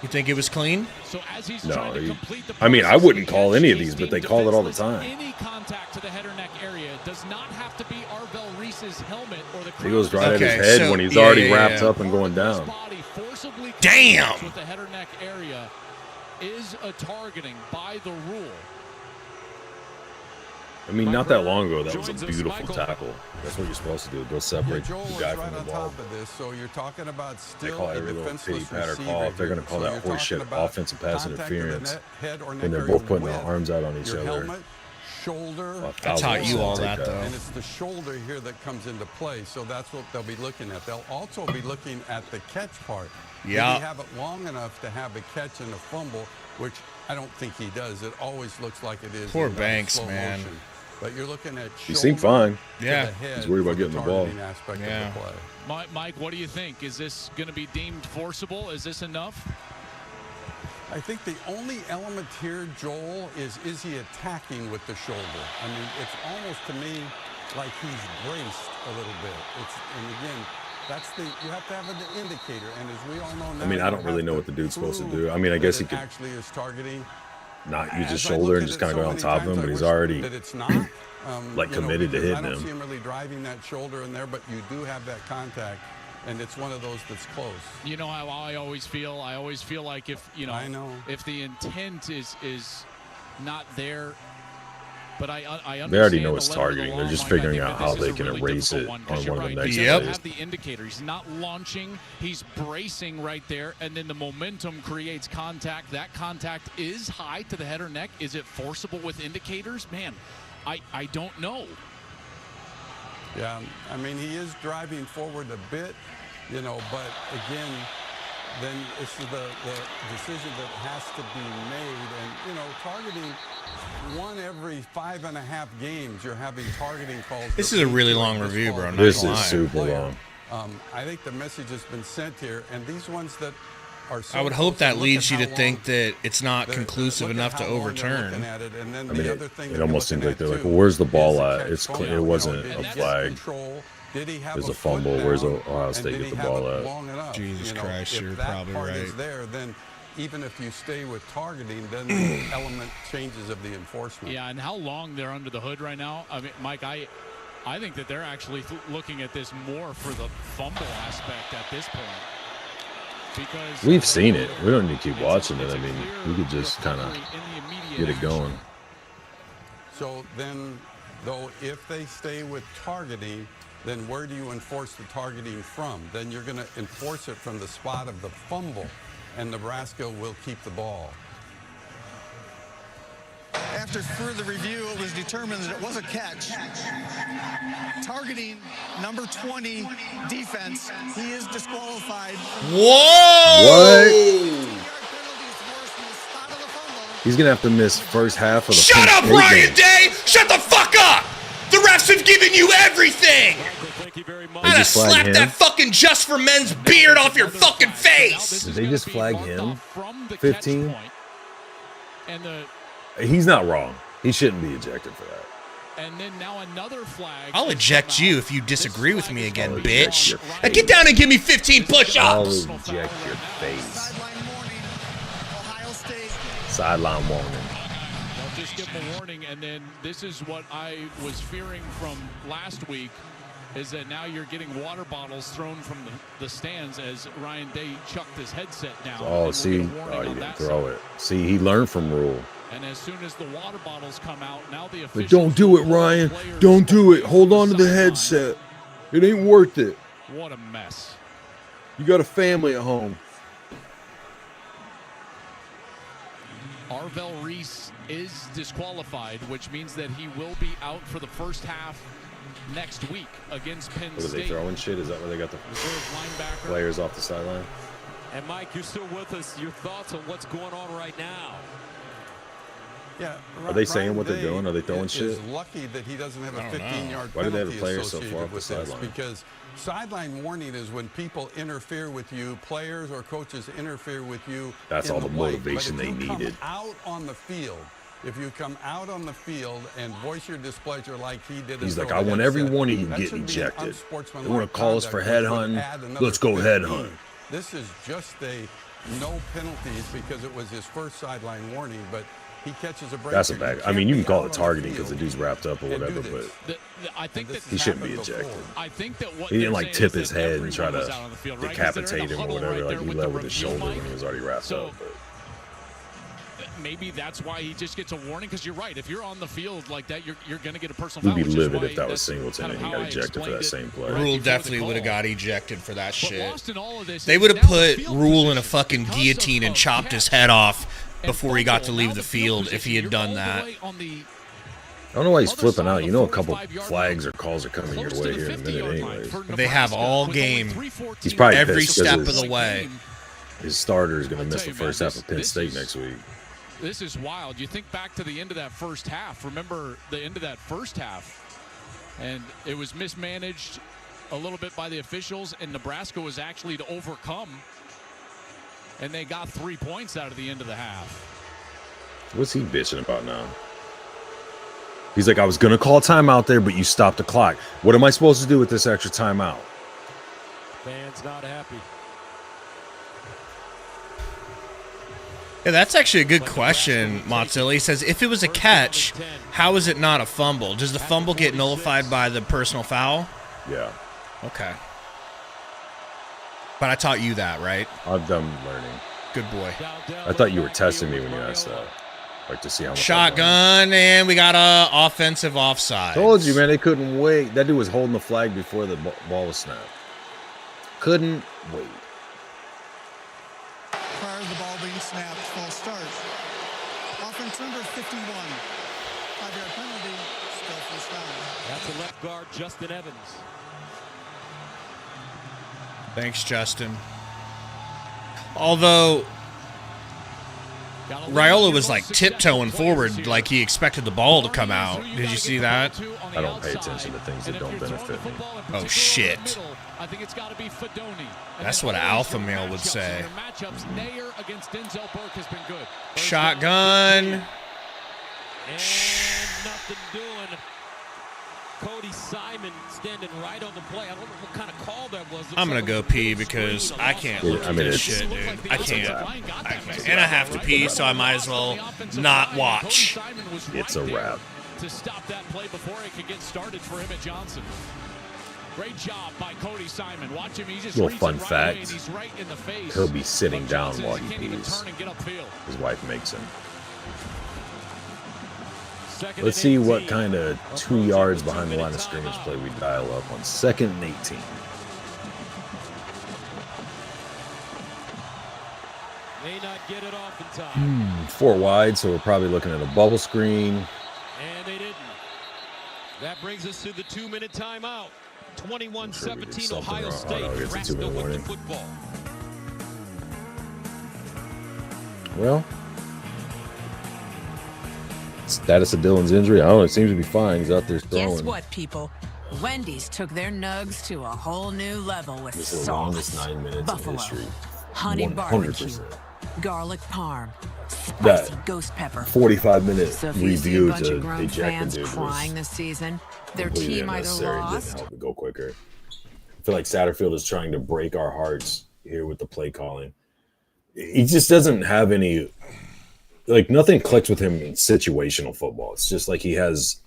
You think it was clean? So as he's no, I mean, I wouldn't call any of these, but they call it all the time. Any contact to the head or neck area does not have to be Arvell Reese's helmet or the. He goes right at his head when he's already wrapped up and going down. Damn. With the head or neck area is a targeting by the rule. I mean, not that long ago, that was a beautiful tackle. That's what you're supposed to do. Go separate the guy from the ball. So you're talking about they call every little pity patter call. If they're going to call that horse shit offensive pass interference, and they're both putting their arms out on each other. Shoulder. I taught you all that, though. And it's the shoulder here that comes into play. So that's what they'll be looking at. They'll also be looking at the catch part. Yeah. Did he have it long enough to have a catch and a fumble, which I don't think he does. It always looks like it is. Poor Banks, man. Motion. But you're looking at he seemed fine. Yeah. He's worried about getting the ball. Yeah. Mike, what do you think? Is this going to be deemed forcible? Is this enough? I think the only element here, Joel, is he attacking with the shoulder? I mean, it's almost to me like he's braced a little bit. And again, you have to have an indicator. And as we all know now, I mean, I don't really know what the dude's supposed to do. I mean, I guess he could actually is targeting. Not use his shoulder and just kind of go on top of him, but he's already like committed to hitting him. I don't see him really driving that shoulder in there, but you do have that contact, and it's one of those that's close. You know how I always feel? I always feel like if, if the intent is not there, but I understand. They already know it's targeting. They're just figuring out how they can erase it on one of the next plays. Have the indicator. He's not launching. He's bracing right there, and then the momentum creates contact. That contact is high to the head or neck. Is it forcible with indicators? Man, I don't know. Yeah, I mean, he is driving forward a bit, but again, then it's the decision that has to be made. And, targeting one every 5.5 games, you're having targeting calls. This is a really long review, bro. This is super long. I think the message has been sent here, and these ones that are so I would hope that leads you to think that it's not conclusive enough to overturn. I mean, it almost seems like they're like, well, where's the ball at? It's clear. It wasn't a flag. There's a fumble. Where's Ohio State get the ball at? Jesus Christ, you're probably right. Then even if you stay with targeting, then the element changes of the enforcement. Yeah, and how long they're under the hood right now. I mean, Mike, I think that they're actually looking at this more for the fumble aspect at this point. Because we've seen it. We don't need to keep watching it. I mean, we could just kind of get it going. So then, though, if they stay with targeting, then where do you enforce the targeting from? Then you're going to enforce it from the spot of the fumble, and Nebraska will keep the ball. After further review, it was determined that it was a catch. Targeting number 20 defense. He is disqualified. Whoa! What? He's going to have to miss first half of the Shut up, Ryan Day! Shut the fuck up! The refs have given you everything! I'm gonna slap that fucking Just for Men's beard off your fucking face! Did they just flag him? 15? He's not wrong. He shouldn't be ejected for that. And then now another flag. I'll eject you if you disagree with me again, bitch. Now get down and give me 15 push-ups. I'll eject your face. Sideline warning. They'll just give him a warning, and then this is what I was fearing from last week, is that now you're getting water bottles thrown from the stands as Ryan Day chucked his headset down. Oh, see, you didn't throw it. See, he learned from Rule. And as soon as the water bottles come out, now the officials... But don't do it, Ryan. Don't do it. Hold on to the headset. It ain't worth it. What a mess. You got a family at home. Arvell Reese is disqualified, which means that he will be out for the first half next week against Penn State. Are they throwing shit? Is that where they got the players off the sideline? And Mike, you're still with us. Your thoughts on what's going on right now? Yeah. Are they saying what they're doing? Are they throwing shit? Is lucky that he doesn't have a 15-yard penalty. Why do they have the players so far off the sideline? Because sideline warning is when people interfere with you, players or coaches interfere with you. That's all the motivation they needed. Out on the field. If you come out on the field and voice your displeasure like he did. He's like, I want every one of you getting ejected. They want to call us for headhunting. Let's go headhunt. This is just a no penalties because it was his first sideline warning, but he catches a break. That's a bad. I mean, you can call it targeting because the dude's wrapped up or whatever, but I think that he shouldn't be ejected. I think that what he didn't like tip his head and try to decapitate him or whatever like he led with his shoulder when he was already wrapped up. But maybe that's why he just gets a warning, because you're right. If you're on the field like that, you're going to get a personal foul. We'd be livid if that was Singleton and he got ejected for that same play. Rule definitely would have got ejected for that shit. They would have put Rule in a fucking guillotine and chopped his head off before he got to leave the field if he had done that. I don't know why he's flipping out. You know a couple flags or calls are coming your way here in a minute anyways. They have all game. He's probably every step of the way. His starter is going to miss the first half of Penn State next week. This is wild. You think back to the end of that first half. Remember the end of that first half. And it was mismanaged a little bit by the officials, and Nebraska was actually to overcome. And they got 3 points out of the end of the half. What's he bitching about now? He's like, I was going to call timeout there, but you stopped the clock. What am I supposed to do with this extra timeout? Fans not happy. Yeah, that's actually a good question, Motzilla. He says, if it was a catch, how is it not a fumble? Does the fumble get nullified by the personal foul? Yeah. Okay. But I taught you that, right? I'm done learning. Good boy. I thought you were testing me when you asked that. Like to see how much. Shotgun, and we got a offensive offside. Told you, man, they couldn't wait. That dude was holding the flag before the ball was snapped. Couldn't wait. Prior to the ball being snapped, false start. Offense number 51. 5-yard penalty, still first down. That's a left guard, Justin Evans. Thanks, Justin. Although Raiola was like tiptoeing forward like he expected the ball to come out. Did you see that? I don't pay attention to things that don't benefit me. Oh, shit. That's what an alpha male would say. Shotgun. And nothing doing. Cody Simon standing right on the play. I don't know what kind of call that was. I'm going to go pee because I can't look at this shit, dude. I can't. And I have to pee, so I might as well not watch. It's a wrap. To stop that play before it could get started for him at Johnson. Great job by Cody Simon. Watch him. He just little fun fact. He's right in the face. He'll be sitting down while he pees. His wife makes him. Let's see what kind of 2 yards behind the line of scrimmage play we dial up on 2nd and 18. May not get it off in time. 4 wide, so we're probably looking at a bubble screen. And they didn't. That brings us to the 2-minute timeout. 21-17 Ohio State. Nebraska with the football. Well, status of Dylan's injury, I don't know, it seems to be fine. He's out there throwing. Guess what, people? Wendy's took their nugs to a whole new level with this is the sauce. longest 9 minutes Buffalo, in history. honey 100%. barbecue, garlic parm, spicy That ghost pepper. 45-minute So if you see a review bunch to of grown eject fans dude crying was this season, their completely team either unnecessary. It didn't lost. help it go quicker. I feel like Satterfield is trying to break our hearts here with the play calling. He just doesn't have any, like, nothing clicks with him in situational football. It's just like he has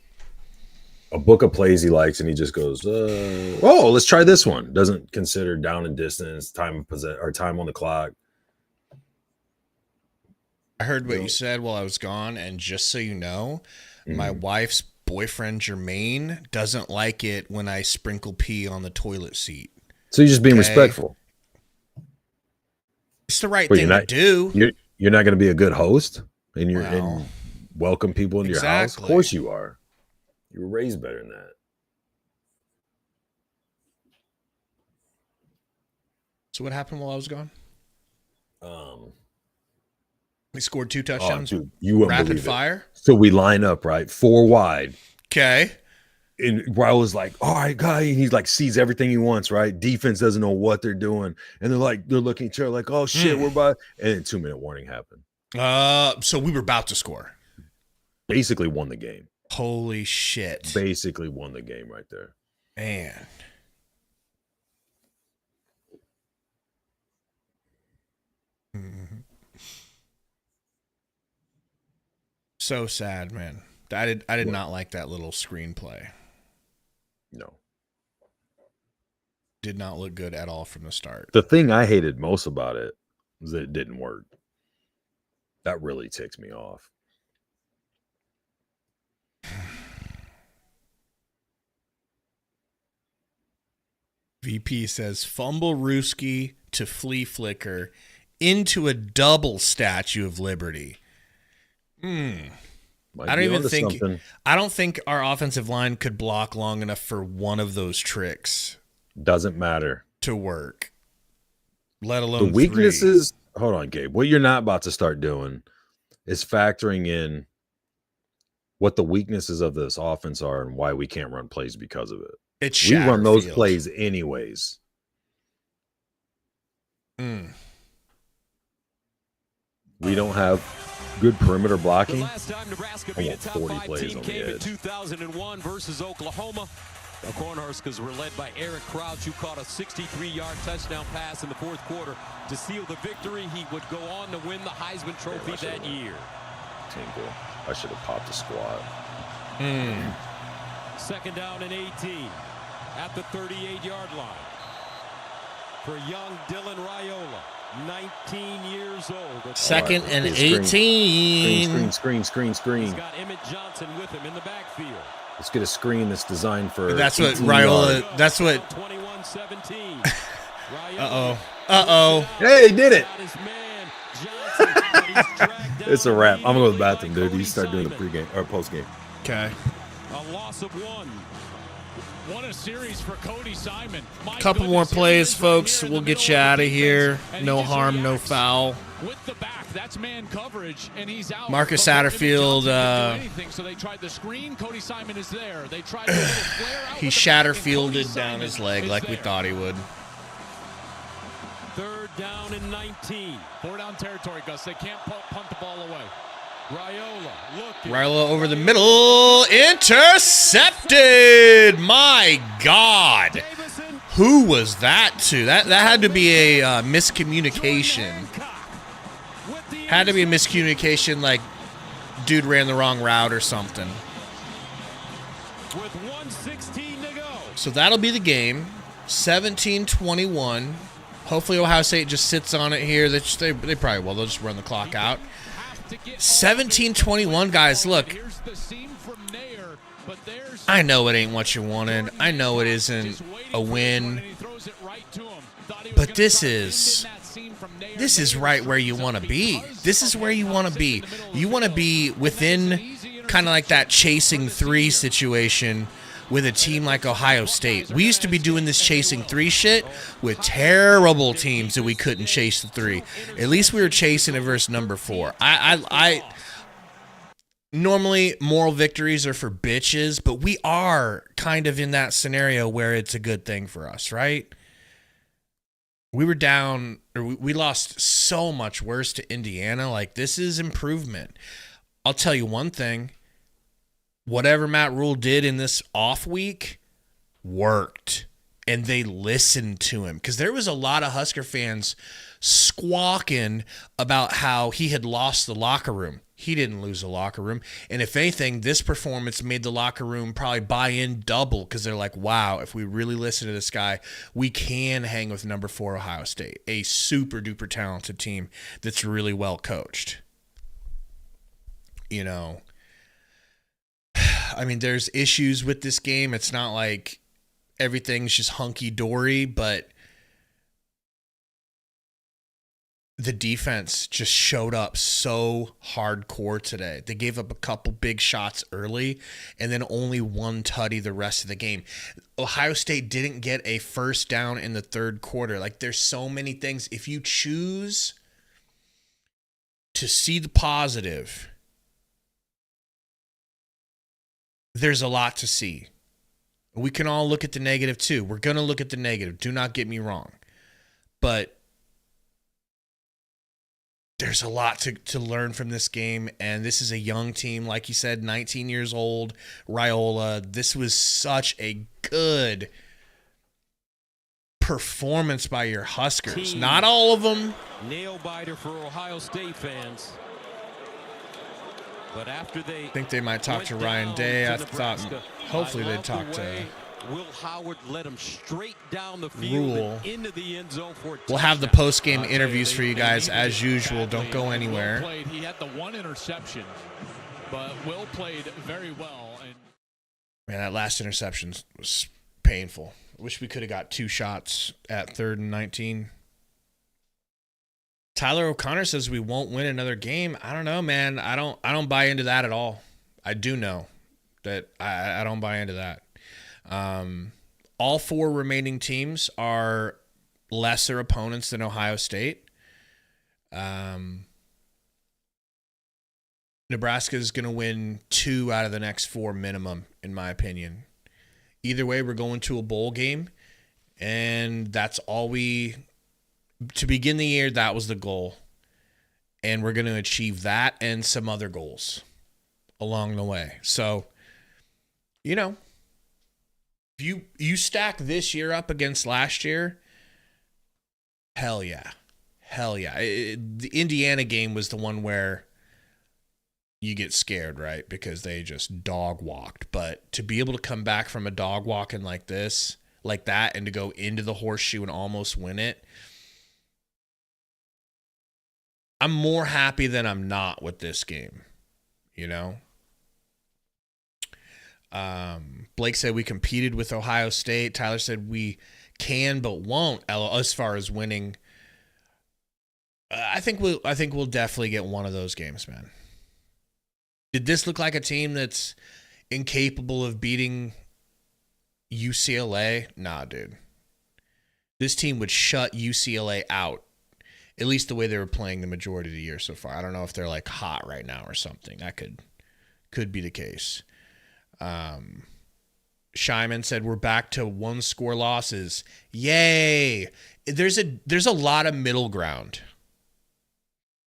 a book of plays he likes and he just goes, oh, let's try this one. Doesn't consider down and distance, time on the clock. I heard what you said while I was gone, and just so you know, my wife's boyfriend Jermaine doesn't like it when I sprinkle pee on the toilet seat. So you're just being respectful. It's the right thing to do. You're not going to be a good host and welcome people into your house. Of course you are. You were raised better than that. So what happened while I was gone? We scored 2 touchdowns. Dude, you wouldn't rapid believe fire. It. So we line up, right? 4 wide. Okay. And Raul's like, all right, guy. And he's like, sees everything he wants, right? Defense doesn't know what they're doing. And they're looking at each other like, oh shit, we're about. And then 2-minute warning happened. So we were about to score. Basically won the game. Holy shit. Basically won the game right there. Man. So sad, man. I did not like that little screenplay. No. Did not look good at all from the start. The thing I hated most about it was that it didn't work. That really ticks me off. VP says fumble Ruski to flea flicker into a double Statue of Liberty. I don't think our offensive line could block long enough for one of those tricks. Doesn't matter to work. Let alone the weaknesses. 3. Hold on, Gabe. What you're not about to start doing is factoring in what the weaknesses of this offense are and why we can't run plays because of it. We run those plays anyways. We don't have good perimeter blocking. The last time Nebraska I beat a want top 40 5 plays team on the came in edge. 2001 versus Oklahoma. The Cornhuskers were led by Eric Crouch, who caught a 63-yard touchdown pass in the fourth quarter to seal the victory. He would go on to win the Heisman Trophy that year. Team goal. I should have popped a squat. Second down and 18 at the 38-yard line for young Dylan Raiola, 19 years old. Second and 18. Screen. He's got Emmett Johnson with him in the backfield. Let's get a screen that's designed for. That's what Raiola. That's what. 21-17. Hey, he did it. It's a wrap. I'm gonna go to the bathroom, dude. You start doing the pregame or postgame. Okay. A loss of one. What a series for Cody Simon. Couple more plays, folks. We'll get you out of here. No harm, no foul. With the back, that's man coverage, and he's out. Marcus Satterfield. So they tried the screen. Cody Simon is there. They tried to flare out. He Shatterfielded down his leg like we thought he would. Third down and 19. 4-down territory, Gus. They can't punt the ball away. Raiola over the middle. Intercepted. My God. Who was that to? That had to be a miscommunication. Had to be a miscommunication, like dude ran the wrong route or something. With 1:16 to go. So that'll be the game. 17-21. Hopefully Ohio State just sits on it here. They probably will. They'll just run the clock out. 17-21, guys. Look, I know it ain't what you wanted. I know it isn't a win. But this is right where you want to be. This is where you want to be. You want to be within kind of like that chasing three situation with a team like Ohio State. We used to be doing this chasing three shit with terrible teams that we couldn't chase the three. At least we were chasing it versus number 4. I normally moral victories are for bitches, but we are kind of in that scenario where it's a good thing for us, right? We were down, or we lost so much worse to Indiana. Like, this is improvement. I'll tell you one thing. Whatever Matt Rule did in this off week worked, and they listened to him, because there was a lot of Husker fans squawking about how he had lost the locker room. He didn't lose the locker room, and if anything, this performance made the locker room probably buy in double, because they're like, wow, if we really listen to this guy, we can hang with number 4 Ohio State, a super duper talented team that's really well coached. You know, I mean, there's issues with this game. It's not like everything's just hunky-dory, but the defense just showed up so hardcore today. They gave up a couple big shots early and then only one tutty the rest of the game. Ohio State didn't get a first down in the third quarter. Like, there's so many things. If you choose to see the positive, there's a lot to see. We can all look at the negative too. We're going to look at the negative. Do not get me wrong. But there's a lot to learn from this game, and this is a young team. Like you said, 19 years old, Raiola. This was such a good performance by your Huskers. Not all of them. Nail-biter for Ohio State fans. But after they I think they might talk to Ryan Day. I thought hopefully they'd talk to Will Howard led him straight down the field Rule. and into the end zone for a We'll have the post-game interviews for you guys as usual. Don't go anywhere. He had the one interception, but Will played very well. And man, that last interception was painful. I wish we could have got 2 shots at 3rd and 19. Tyler O'Connor says we won't win another game. I don't know, man. I don't buy into that at all. I do know that I don't buy into that. All 4 remaining teams are lesser opponents than Ohio State. Nebraska is going to win 2 out of the next 4 minimum, in my opinion. Either way, we're going to a bowl game, and that's all to begin the year, that was the goal. And we're going to achieve that and some other goals along the way. So, you know, If you stack this year up against last year, hell yeah. The Indiana game was the one where you get scared, right? Because they just dog walked. But to be able to come back from a dog walking like that, and to go into the horseshoe and almost win it, I'm more happy than I'm not with this game, you know? Blake said we competed with Ohio State. Tyler said we can but won't as far as winning. I think we'll definitely get one of those games, man. Did this look like a team that's incapable of beating UCLA? Nah, dude. This team would shut UCLA out, at least the way they were playing the majority of the year so far. I don't know if they're like hot right now or something. That could be the case. Shyman said we're back to 1-score losses. Yay! There's a lot of middle ground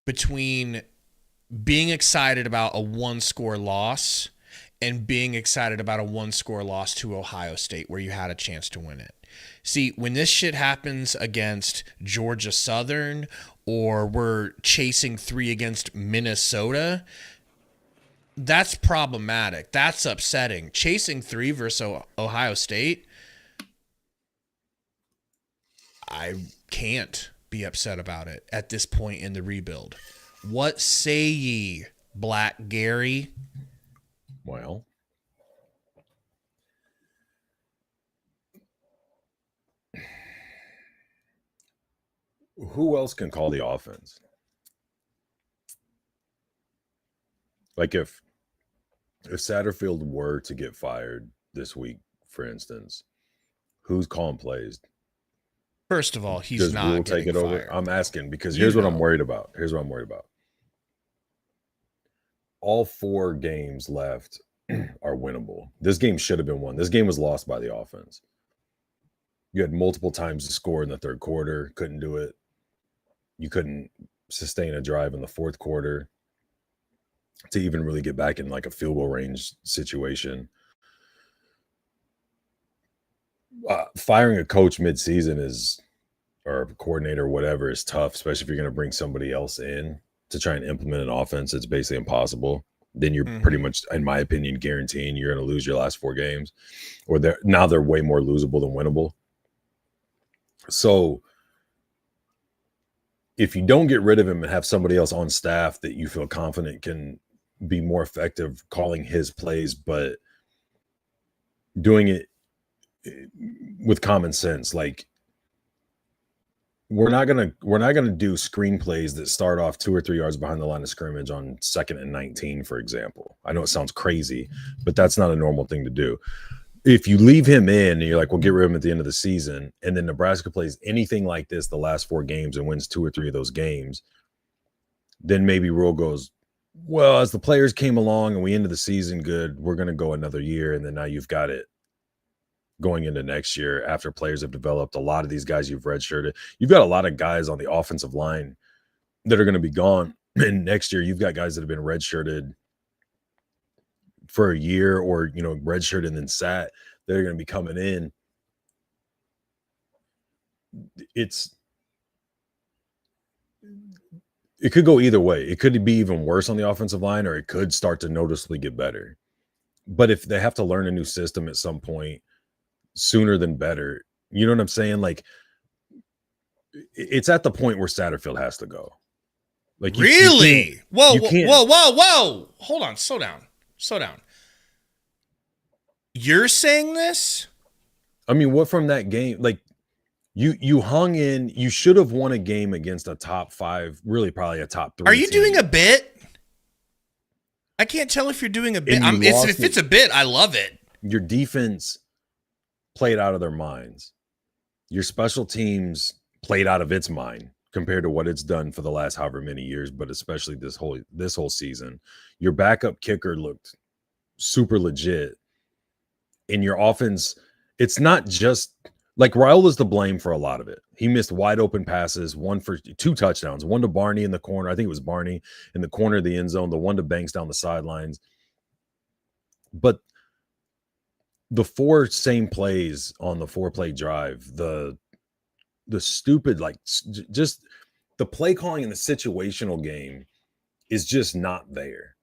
between being excited about a 1-score loss and being excited about a 1-score loss to Ohio State where you had a chance to win it. See, when this shit happens against Georgia Southern or we're chasing 3 against Minnesota, that's problematic. That's upsetting. Chasing 3 versus Ohio State, I can't be upset about it at this point in the rebuild. What say ye, Black Gary? Well, who else can call the offense? Like if Satterfield were to get fired this week, for instance, who's calling plays? First of all, he's Does not Rule take it over? fired. I'm asking because here's what I'm worried about. All 4 games left are winnable. This game should have been won. This game was lost by the offense. You had multiple times to score in the third quarter, couldn't do it. You couldn't sustain a drive in the fourth quarter to even really get back in like a field goal range situation. Firing a coach mid-season or a coordinator or whatever is tough, especially if you're going to bring somebody else in to try and implement an offense. It's basically impossible. Then you're pretty much, in my opinion, guaranteeing you're going to lose your last 4 games, or they're way more losable than winnable. So if you don't get rid of him and have somebody else on staff that you feel confident can be more effective calling his plays, but doing it with common sense, like we're not gonna do screenplays that start off 2 or 3 yards behind the line of scrimmage on 2nd and 19, for example. I know it sounds crazy, but that's not a normal thing to do. If you leave him in and you're like, we'll get rid of him at the end of the season, and then Nebraska plays anything like this the last 4 games and wins 2 or 3 of those games, then maybe Rule goes, well, as the players came along and we ended the season good, we're going to go another year. And then now you've got it going into next year after players have developed. A lot of these guys you've redshirted. You've got a lot of guys on the offensive line that are going to be gone. And next year you've got guys that have been redshirted for a year or, redshirted and then sat. They're going to be coming in. It could go either way. It could be even worse on the offensive line, or it could start to noticeably get better. But if they have to learn a new system at some point, sooner than better, you know what I'm saying? Like, it's at the point where Satterfield has to go. Like, really? Whoa. Hold on. Slow down. You're saying this? I mean, what from that game? Like, you hung in. You should have won a game against a top 5, really probably a top 3. Are you doing a bit? I can't tell if you're doing a bit. If it's a bit, I love it. Your defense played out of their minds. Your special teams played out of its mind compared to what it's done for the last however many years, but especially this whole season. Your backup kicker looked super legit. In your offense, it's not just like Raul is to blame for a lot of it. He missed wide open passes, 2 touchdowns, one to Barney in the corner. I think it was Barney in the corner of the end zone, the one to Banks down the sidelines. But the 4 same plays on the 4-play drive, the stupid, like, just the play calling in the situational game is just not there.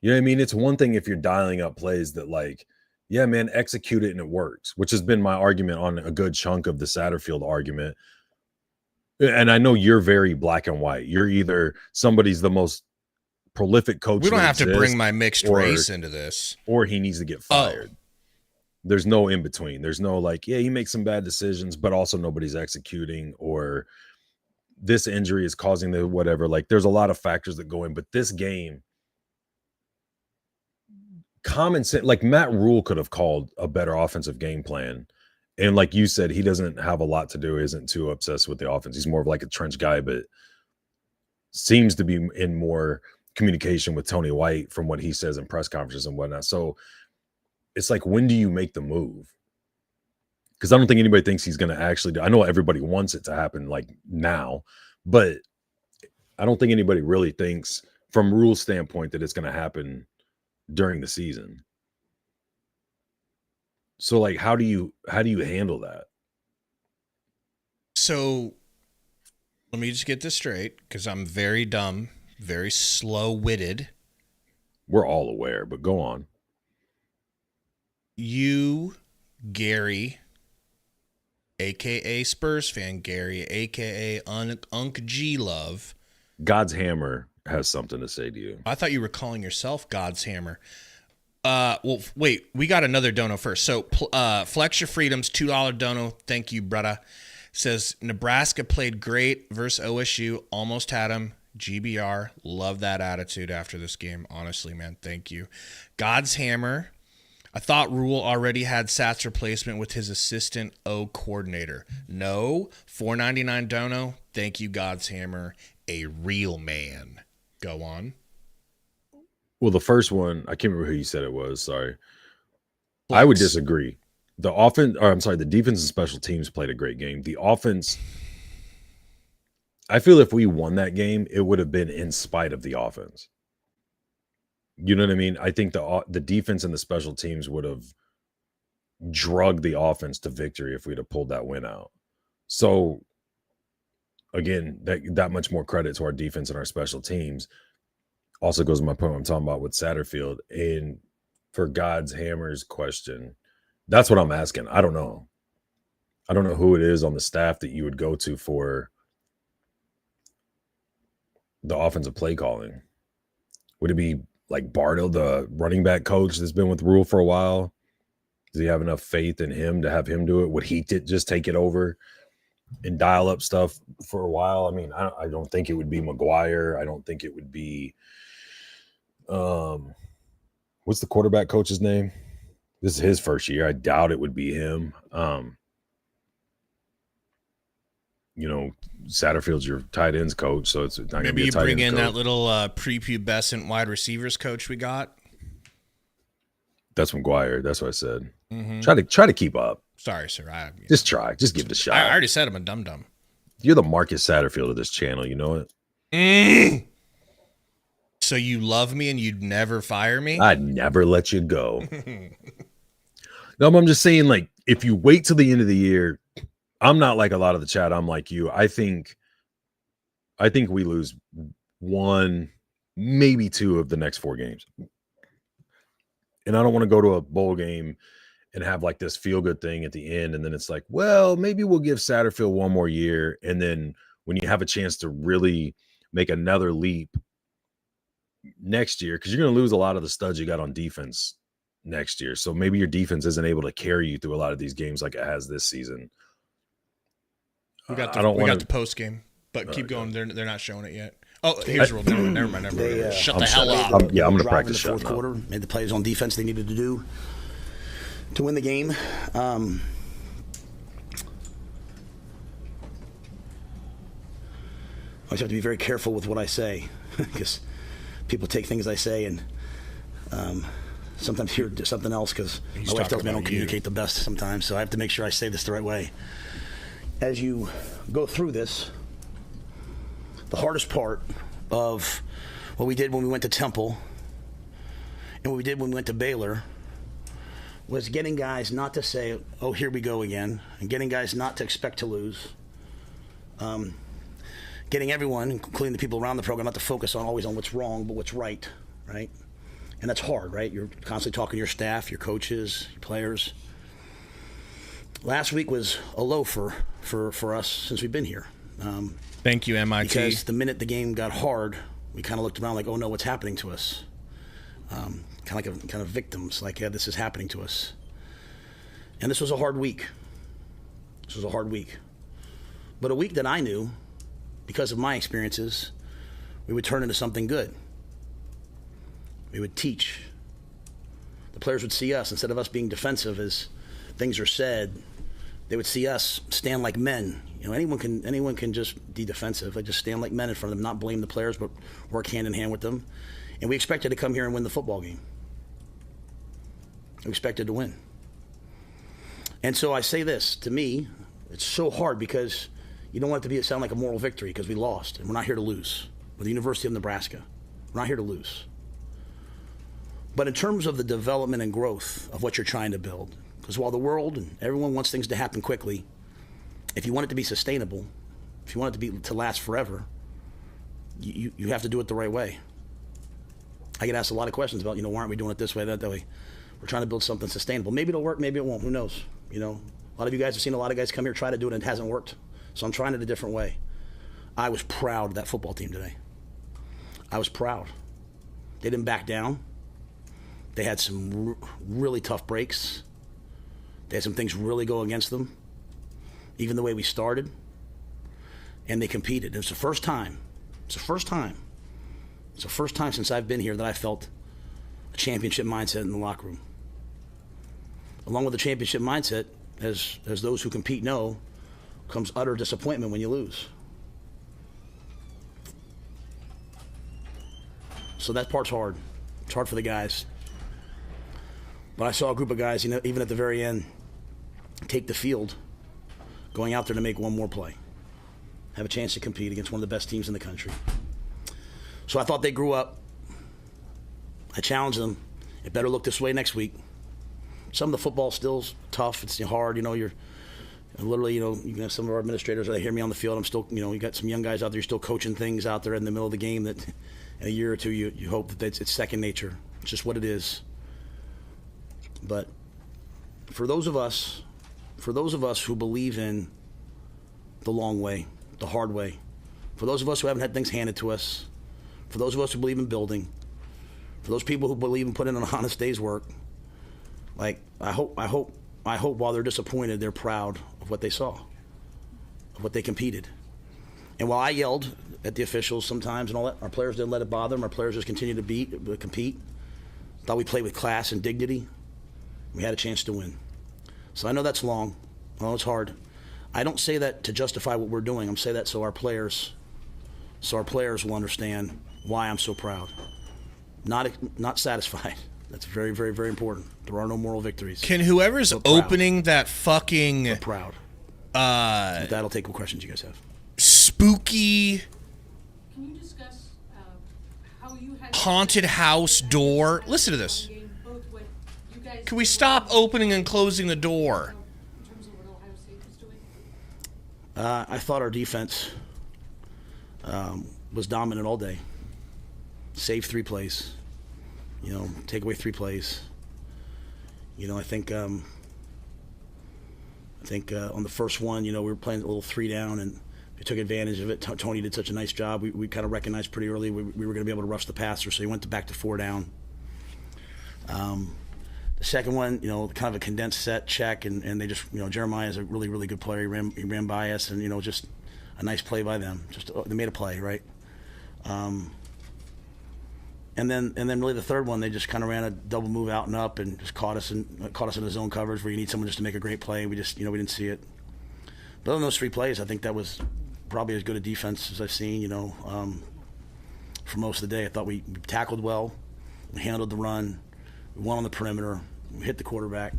You know what I mean? It's one thing if you're dialing up plays that, like, yeah, man, execute it and it works, which has been my argument on a good chunk of the Satterfield argument. And I know you're very black and white. You're either somebody's the most prolific coach. We don't have to bring my mixed race into this. Or he needs to get fired. There's no in between. There's no like, yeah, he makes some bad decisions, but also nobody's executing, or this injury is causing the whatever. Like, there's a lot of factors that go in, but this game, common sense, like Matt Rule could have called a better offensive game plan. And like you said, he doesn't have a lot to do, isn't too obsessed with the offense. He's more of like a trench guy, but seems to be in more communication with Tony White from what he says in press conferences and whatnot. So it's like, when do you make the move? Because I don't think anybody thinks he's going to actually do. I know everybody wants it to happen like now, but I don't think anybody really thinks from Rule standpoint that it's going to happen during the season. So like, how do you handle that? So let me just get this straight, because I'm very dumb, very slow-witted. We're all aware, but go on. You, Gary, a.k.a. Spurs fan Gary, a.k.a. Unc G Love. God's Hammer has something to say to you. I thought you were calling yourself God's Hammer. Well, wait, we got another dono first. So, Flex Your Freedoms, $2 dono. Thank you, brother. Says, Nebraska played great versus OSU. Almost had him. GBR. Love that attitude after this game. Honestly, man. Thank you. God's Hammer. I thought Rule already had Sat's replacement with his assistant O coordinator. No. $4.99 dono. Thank you, God's Hammer. A real man. Go on. Well, the first one, I can't remember who you said it was. Sorry. I would disagree. The defense and special teams played a great game. The offense, I feel if we won that game, it would have been in spite of the offense. You know what I mean? I think the defense and the special teams would have drugged the offense to victory if we'd have pulled that win out. So, again, that much more credit to our defense and our special teams. Also goes to my point I'm talking about with Satterfield. And for God's Hammer's question, that's what I'm asking. I don't know. I don't know who it is on the staff that you would go to for the offensive play calling. Would it be like Bartle, the running back coach that's been with Rule for a while? Does he have enough faith in him to have him do it? Would he just take it over and dial up stuff for a while? I mean, I don't think it would be McGuire. I don't think it would be what's the quarterback coach's name? This is his first year. I doubt it would be him. Satterfield's your tight ends coach, so it's not going to be a tight maybe you bring in coach. that little prepubescent wide receivers coach we got. That's McGuire. That's what I said. Mm-hmm. Try to keep up. Sorry, sir. Just try. Just give it a shot. I already said I'm a dum-dum. You're the Marcus Satterfield of this channel. You know it? So you love me and you'd never fire me? I'd never let you go. No, I'm just saying, like, if you wait till the end of the year, I'm not like a lot of the chat. I'm like you. I think we lose 1, maybe 2 of the next 4 games. And I don't want to go to a bowl game and have like this feel-good thing at the end. And then it's like, well, maybe we'll give Satterfield 1 more year. And then when you have a chance to really make another leap next year, because you're going to lose a lot of the studs you got on defense next year. So maybe your defense isn't able to carry you through a lot of these games like it has this season. We got the post game, but keep going. They're not showing it yet. Oh, here's Rule. Never mind. Shut the hell up. I'm going to practice in the fourth quarter. Made the plays on defense they needed to do to win the game. I always have to be very careful with what I say because people take things I say and sometimes hear something else because my wife tells me I don't communicate the best sometimes, so I have to make sure I say this the right way. As you go through this, the hardest part of what we did when we went to Temple and what we did when we went to Baylor was getting guys not to say, oh, here we go again, and getting guys not to expect to lose. Getting everyone, including the people around the program, not to focus always on what's wrong, but what's right, right? And that's hard, right? You're constantly talking to your staff, your coaches, your players. Last week was a low for us since we've been here. Thank you, MIT. Because the minute the game got hard, we kind of looked around like, oh no, what's happening to us? Kind of victims, like, yeah, this is happening to us. And this was a hard week. This was a hard week. But a week that I knew, because of my experiences, we would turn into something good. We would teach. The players would see us, instead of us being defensive as things are said, they would see us stand like men. You know, anyone can just be defensive. Like, just stand like men in front of them, not blame the players, but work hand in hand with them. And we expected to come here and win the football game. We expected to win. And so I say this, to me, it's so hard because you don't want it to sound like a moral victory because we lost, and we're not here to lose. We're the University of Nebraska. We're not here to lose. But in terms of the development and growth of what you're trying to build, because while the world and everyone wants things to happen quickly, if you want it to be sustainable, if you want it to last forever, you have to do it the right way. I get asked a lot of questions about, why aren't we doing it this way, that way? We're trying to build something sustainable. Maybe it'll work, maybe it won't. Who knows? A lot of you guys have seen a lot of guys come here, try to do it, and it hasn't worked. So I'm trying it a different way. I was proud of that football team today. I was proud. They didn't back down. They had some really tough breaks. They had some things really go against them, even the way we started. And they competed. It's the first time. It's the first time since I've been here that I felt a championship mindset in the locker room. Along with the championship mindset, as those who compete know, comes utter disappointment when you lose. So that part's hard. It's hard for the guys. But I saw a group of guys, even at the very end, take the field, going out there to make one more play, have a chance to compete against one of the best teams in the country. So I thought they grew up. I challenged them. It better look this way next week. Some of the football still's tough. It's hard. You're literally, you got some of our administrators that hear me on the field. I'm still, you got some young guys out there. You're still coaching things out there in the middle of the game that in a year or two you hope that it's second nature. It's just what it is. But for those of us who believe in the long way, the hard way, for those of us who haven't had things handed to us, for those of us who believe in building, for those people who believe in putting in an honest day's work, like I hope while they're disappointed, they're proud of what they saw, of what they competed. And while I yelled at the officials sometimes and all that, our players didn't let it bother them. Our players just continued to compete. Thought we played with class and dignity. We had a chance to win. So I know that's long. I know it's hard. I don't say that to justify what we're doing. I'm saying that so our players will understand why I'm so proud. Not satisfied. That's very, very, very important. There are no moral victories. Can whoever's opening that fucking... We're proud. That'll take what questions you guys have. Spooky... Can you discuss how you had... haunted house door? Listen to this. Can we stop opening and closing the door? In terms of what Ohio State was doing? I thought our defense was dominant all day. Save 3 plays. Take away 3 plays. I think on the first one, we were playing a little 3 down and we took advantage of it. Tony did such a nice job. We kind of recognized pretty early we were going to be able to rush the passer, so he went back to 4 down. The second one, kind of a condensed set check, and they just, Jeremiah is a really, really good player. He ran by us, and just a nice play by them. They made a play, right? And then really the third one, they just kind of ran a double move out and up and just caught us in the zone coverage where you need someone just to make a great play. We just, we didn't see it. But on those 3 plays, I think that was probably as good a defense as I've seen, for most of the day. I thought we tackled well, we handled the run, we won on the perimeter, we hit the quarterback.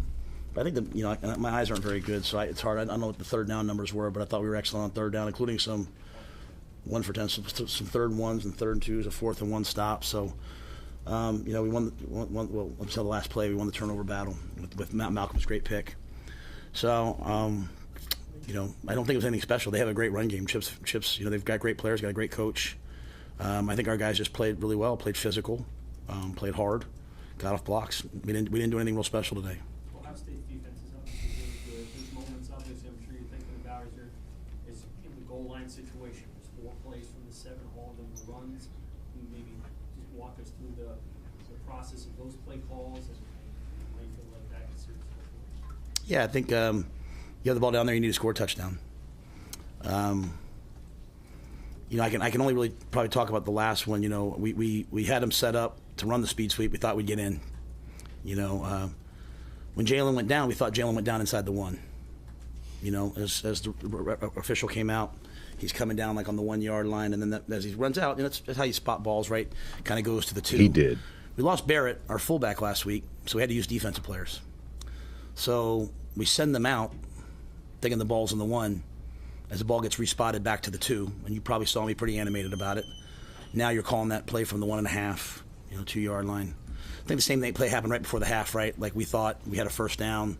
But I think my eyes aren't very good, so it's hard. I don't know what the third down numbers were, but I thought we were excellent on third down, including some 1 for 10, some 3rd and 1s and 3rd and 2s, a 4th and 1 stop. So We won well, until the last play. We won the turnover battle with Malcolm's great pick. So, I don't think it was anything special. They have a great run game. Chips. They've got great players, got a great coach. I think our guys just played really well, played physical, played hard, got off blocks. We didn't do anything real special today. Ohio State's defense is obviously really good. There's moments, obviously, I'm sure you're thinking about is in the goal line situation. There's 4 plays from the 7, all of them runs. Can you maybe just walk us through the process of those play calls and how you feel like that can seriously? Yeah, I think you have the ball down there, you need to score a touchdown. I can only really probably talk about the last one. We had them set up to run the speed sweep. We thought we'd get in. When Jalen went down, we thought Jalen went down inside the 1. As the official came out, he's coming down like on the 1 yard line, and then as he runs out, that's how you spot balls, right? Kind of goes to the 2. He did. We lost Barrett, our fullback, last week, so we had to use defensive players. So we send them out, thinking the ball's in the 1. As the ball gets respotted back to the 2, and you probably saw me pretty animated about it. Now you're calling that play from the 1.5, 2 yard line. I think the same play happened right before the half, right? Like we thought we had a first down,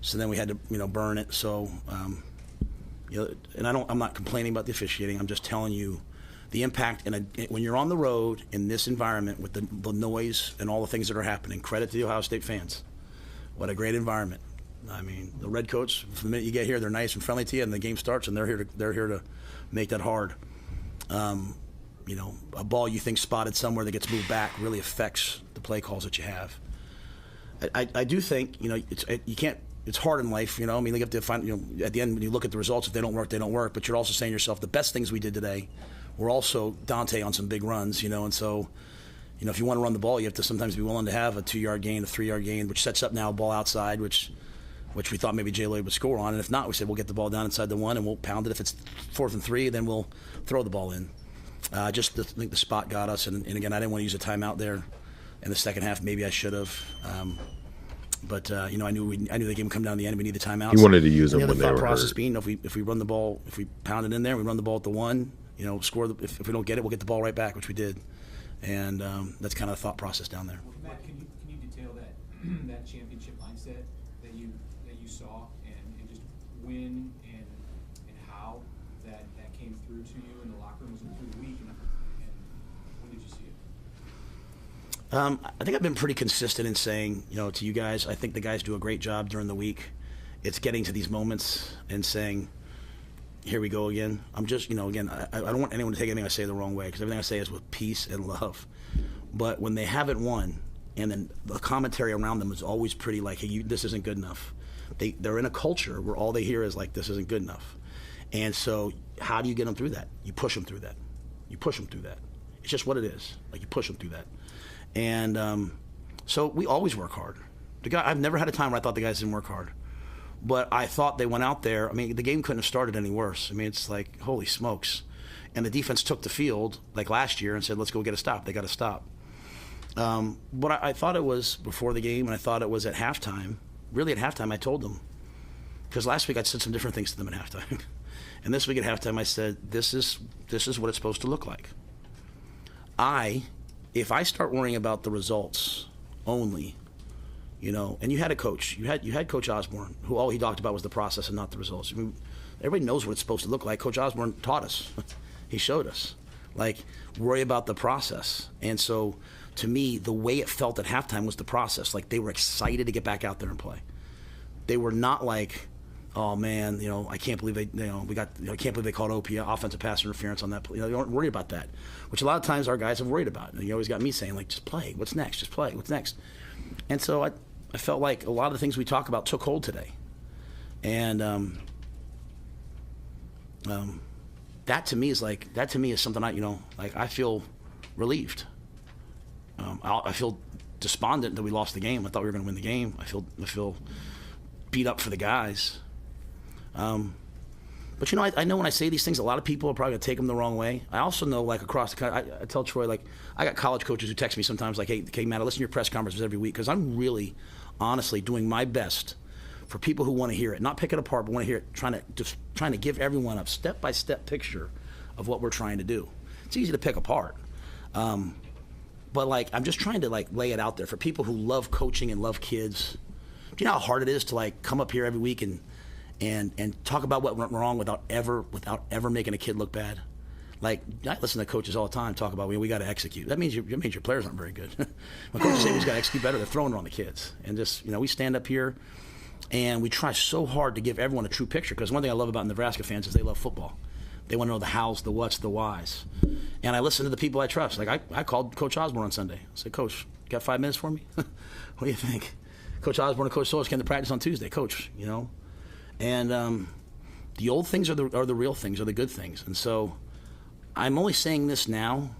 so then we had to burn it. So, and I'm not complaining about the officiating. I'm just telling you the impact. And when you're on the road in this environment with the noise and all the things that are happening, credit to the Ohio State fans. What a great environment. I mean, the red coats, from the minute you get here, they're nice and friendly to you, and the game starts, and they're here to make that hard. A ball you think spotted somewhere that gets moved back really affects the play calls that you have. I do think, you can't. It's hard in life, you have to find, at the end when you look at the results, if they don't work, they don't work. But you're also saying to yourself, the best things we did today were also Dante on some big runs, and so. If you want to run the ball, you have to sometimes be willing to have a 2 yard gain, a 3 yard gain, which sets up now a ball outside, which we thought maybe Jay Lloyd would score on. And if not, we said we'll get the ball down inside the 1 and we'll pound it. If it's 4th and 3, then we'll throw the ball in. I think the spot got us. And again, I didn't want to use a timeout there in the second half. Maybe I should have. But I knew the game would come down to the end. We need the timeouts. He wanted to use them when they were hurt. The thought process being, if we run the ball, if we pound it in there, we run the ball at the 1, score. If we don't get it, we'll get the ball right back, which we did. And that's kind of the thought process down there. Matt, can you detail that championship mindset that you saw and just when and how that came through to you in the locker room? Was it through the week and when did you see it? I think I've been pretty consistent in saying, to you guys, I think the guys do a great job during the week. It's getting to these moments and saying, here we go again. I'm just, again, I don't want anyone to take anything I say the wrong way, because everything I say is with peace and love. But when they haven't won, and then the commentary around them is always pretty like, hey, this isn't good enough. They're in a culture where all they hear is like, this isn't good enough. And so how do you get them through that? You push them through that. It's just what it is. Like, you push them through that. And so we always work hard. I've never had a time where I thought the guys didn't work hard. But I thought they went out there. I mean, the game couldn't have started any worse. I mean, it's like, holy smokes. And the defense took the field, like last year, and said, let's go get a stop. They got to stop. But I thought it was before the game, and I thought it was at halftime. Really, at halftime, I told them. Because last week I said some different things to them at halftime. And this week at halftime, I said, this is what it's supposed to look like. If I start worrying about the results only, and you had a coach. You had Coach Osborne, who all he talked about was the process and not the results. I mean, everybody knows what it's supposed to look like. Coach Osborne taught us. He showed us. Like, worry about the process. And so, to me, the way it felt at halftime was the process. Like, they were excited to get back out there and play. They were not like, oh man, I can't believe I can't believe they called OP offensive pass interference on that play. They aren't worried about that, which a lot of times our guys have worried about. And you always got me saying, like, just play. What's next? Just play. What's next? And so I felt like a lot of the things we talk about took hold today. And that to me is something I feel relieved. I feel despondent that we lost the game. I thought we were going to win the game. I feel beat up for the guys. But I know when I say these things, a lot of people are probably going to take them the wrong way. I also know, like, across the country, I tell Troy, like, I got college coaches who text me sometimes, like, hey, Matt, I listen to your press conferences every week, because I'm really, honestly, doing my best for people who want to hear it, not pick it apart, but want to hear it, trying to give everyone a step-by-step picture of what we're trying to do. It's easy to pick apart. But, like, I'm just trying to, like, lay it out there for people who love coaching and love kids. Do you know how hard it is to, like, come up here every week and talk about what went wrong without ever making a kid look bad? Like, I listen to coaches all the time talk about, we got to execute. That means your players aren't very good. When coaches say we've got to execute better, they're throwing it on the kids. And just, we stand up here and we try so hard to give everyone a true picture, because one thing I love about Nebraska fans is they love football. They want to know the hows, the whats, the whys. And I listen to the people I trust. Like, I called Coach Osborne on Sunday. I said, Coach, got 5 minutes for me? What do you think? Coach Osborne and Coach Solis came to practice on Tuesday. Coach, And the old things are the real things, are the good things. And so I'm only saying this now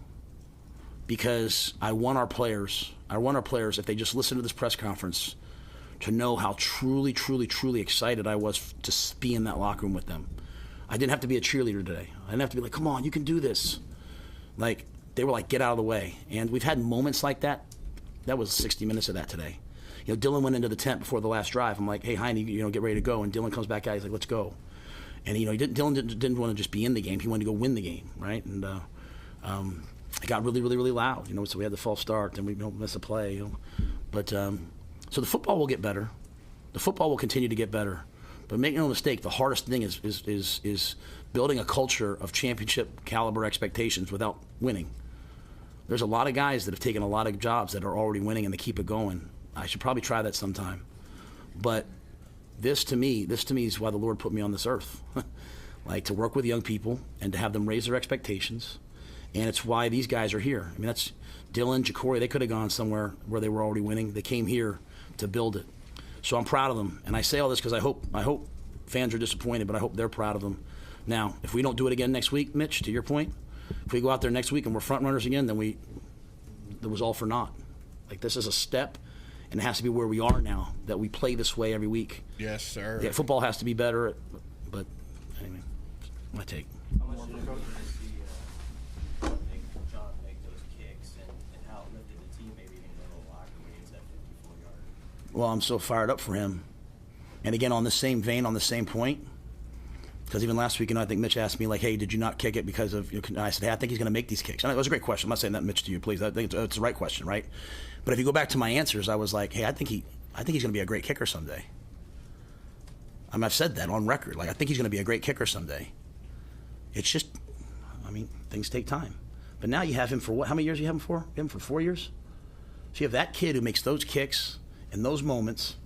because I want our players, if they just listen to this press conference, to know how truly, truly, truly excited I was to be in that locker room with them. I didn't have to be a cheerleader today. I didn't have to be like, come on, you can do this. Like, they were like, get out of the way. And we've had moments like that. That was 60 minutes of that today. Dylan went into the tent before the last drive. I'm like, hey, Heine, get ready to go. And Dylan comes back out. He's like, let's go. And, Dylan didn't want to just be in the game. He wanted to go win the game, right? And it got really, really, really loud. So we had the false start. Then we missed a play. But so the football will get better. The football will continue to get better. But make no mistake, the hardest thing is building a culture of championship caliber expectations without winning. There's a lot of guys that have taken a lot of jobs that are already winning and they keep it going. I should probably try that sometime. But this to me is why the Lord put me on this earth. Like, to work with young people and to have them raise their expectations. And it's why these guys are here. I mean, that's Dylan, Jacory. They could have gone somewhere where they were already winning. They came here to build it. So I'm proud of them. And I say all this because I hope fans are disappointed, but I hope they're proud of them. Now, if we don't do it again next week, Mitch, to your point, if we go out there next week and we're front runners again, then it was all for naught. Like, this is a step, and it has to be where we are now, that we play this way every week. Yes, sir. Yeah, football has to be better, but anyway, my take. How much did you see John make those kicks and how it lifted the team, maybe even in the locker room against that 54-yard? Well, I'm so fired up for him. And again, on the same vein, on the same point, because even last week, I think Mitch asked me, like, hey, did you not kick it because of, and I said, hey, I think he's going to make these kicks. And it was a great question. I'm not saying that, Mitch, to you, please. I think it's the right question, right? But if you go back to my answers, I was like, hey, I think he's going to be a great kicker someday. I've said that on record. Like, I think he's going to be a great kicker someday. It's just, things take time. But now you have him for what? How many years do you have him for? You have him for 4 years? So you have that kid who makes those kicks in those moments.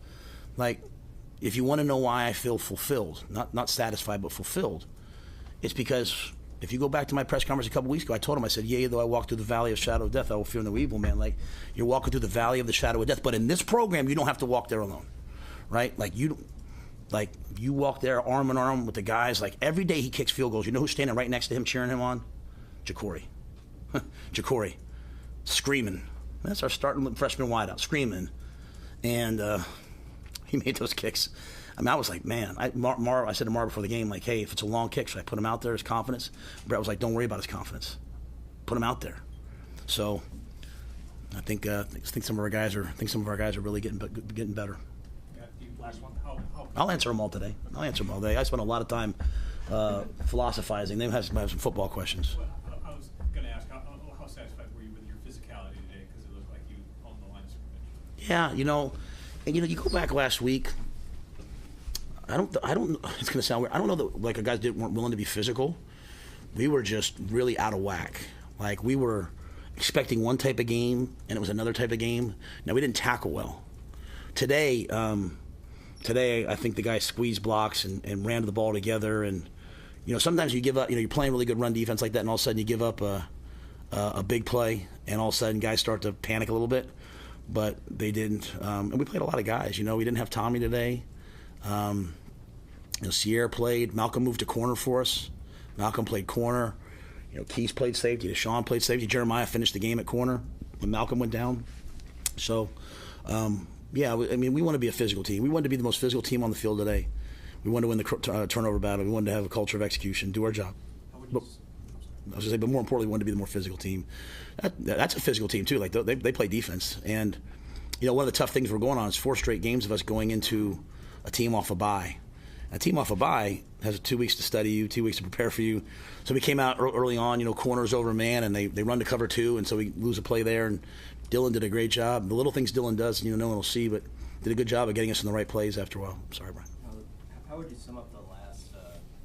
Like, if you want to know why I feel fulfilled, not satisfied, but fulfilled, it's because if you go back to my press conference a couple weeks ago, I told him, I said, yea, though I walk through the valley of shadow of death, I will fear no evil, man. Like, you're walking through the valley of the shadow of death. But in this program, you don't have to walk there alone, right? Like, you walk there arm in arm with the guys. Like, every day he kicks field goals. You know who's standing right next to him cheering him on? Jacory. Jacory. Screaming. That's our starting freshman wideout, screaming. And he made those kicks. I was like, man. I said to Mar before the game, like, hey, if it's a long kick, should I put him out there, his confidence? Brett was like, don't worry about his confidence. Put him out there. So I think some of our guys are really getting better. Last one. I'll answer them all today. I spent a lot of time philosophizing. They have some football questions. Well, I was going to ask, how satisfied were you with your physicality today? Because it looked like you owned the line of scrimmage. Yeah, and you go back last week. I don't. It's going to sound weird. I don't know that like our guys weren't willing to be physical. We were just really out of whack. Like, we were expecting one type of game, and it was another type of game. Now, we didn't tackle well. Today, I think the guys squeezed blocks and ran the ball together. And sometimes you give up. You're playing really good run defense like that, and all of a sudden you give up a big play, and all of a sudden guys start to panic a little bit. But they didn't. And we played a lot of guys. We didn't have Tommy today. Sierra played. Malcolm moved to corner for us. Malcolm played corner. Keys played safety. Deshaun played safety. Jeremiah finished the game at corner when Malcolm went down. So, we want to be a physical team. We wanted to be the most physical team on the field today. We wanted to win the turnover battle. We wanted to have a culture of execution, do our job. But more importantly, we wanted to be the more physical team. That's a physical team too. Like, they play defense. And one of the tough things we're going on is 4 straight games of us going into a team off a bye. A team off a bye has 2 weeks to study you, 2 weeks to prepare for you. So we came out early on, corners over man, and they run to cover 2, and so we lose a play there. And Dylan did a great job. The little things Dylan does, no one will see, but did a good job of getting us in the right plays after a while. Sorry, Brian. How would you sum up the last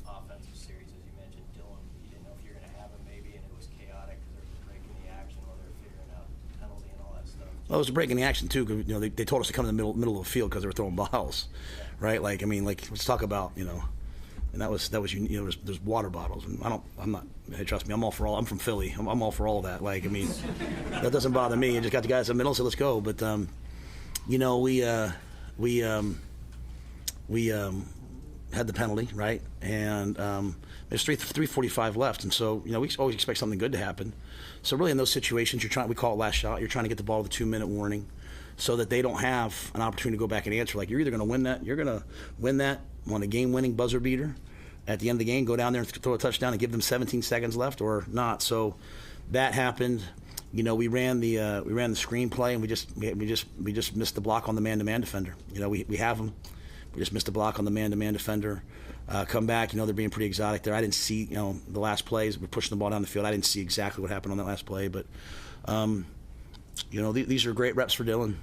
offensive series? As you mentioned, Dylan, you didn't know if you were going to have him maybe, and it was chaotic because there was a break in the action while they were figuring out the penalty and all that stuff. Well, it was a break in the action, too, because they told us to come in the middle of the field because they were throwing balls, right? Let's talk about, and that was there's water bottles, and hey, trust me, I'm all for all. I'm from Philly. I'm all for all of that. That doesn't bother me. I just got the guys in the middle, so let's go. But we had the penalty, right? And there's 3:45 left, and so we always expect something good to happen. So really, in those situations, we call it last shot. You're trying to get the ball with a 2-minute warning, so that they don't have an opportunity to go back and answer. You're either going to win that, you're going to win that on a game-winning buzzer beater at the end of the game, go down there and throw a touchdown and give them 17 seconds left, or not. So that happened. We ran the screen play, and we just missed the block on the man-to-man defender. We have them. We just missed the block on the man-to-man defender. Come back, they're being pretty exotic there. I didn't see, the last plays. We're pushing the ball down the field. I didn't see exactly what happened on that last play, but these are great reps for Dylan.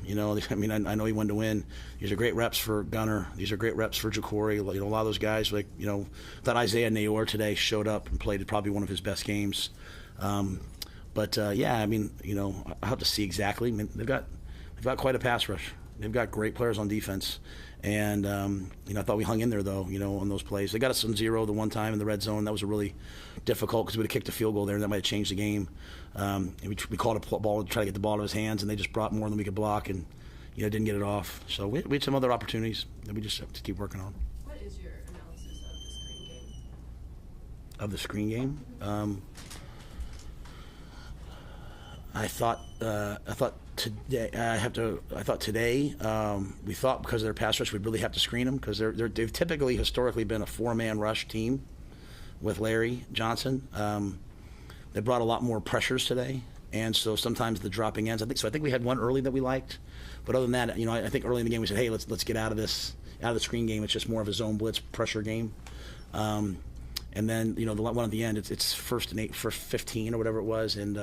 I know he wanted to win. These are great reps for Gunner. These are great reps for Ja'Cory. A lot of those guys, thought Isaiah Nayor today showed up and played probably one of his best games. I have to see exactly. They've got quite a pass rush. They've got great players on defense. And, I thought we hung in there, though, on those plays. They got us on 0 the one time in the red zone. That was really difficult because we would have kicked a field goal there, and that might have changed the game. And we called a ball to try to get the ball out of his hands, and they just brought more than we could block and, didn't get it off. So we had some other opportunities that we just have to keep working on. What is your analysis of the screen game? Of the screen game? I thought today we thought because of their pass rush we'd really have to screen them because they've typically historically been a 4-man rush team with Larry Johnson. They brought a lot more pressures today, and so sometimes the dropping ends. I think we had one early that we liked, but other than that, I think early in the game we said, hey, let's get out of the screen game. It's just more of a zone blitz pressure game. And then the one at the end, it's first and 8 for 15 or whatever it was, and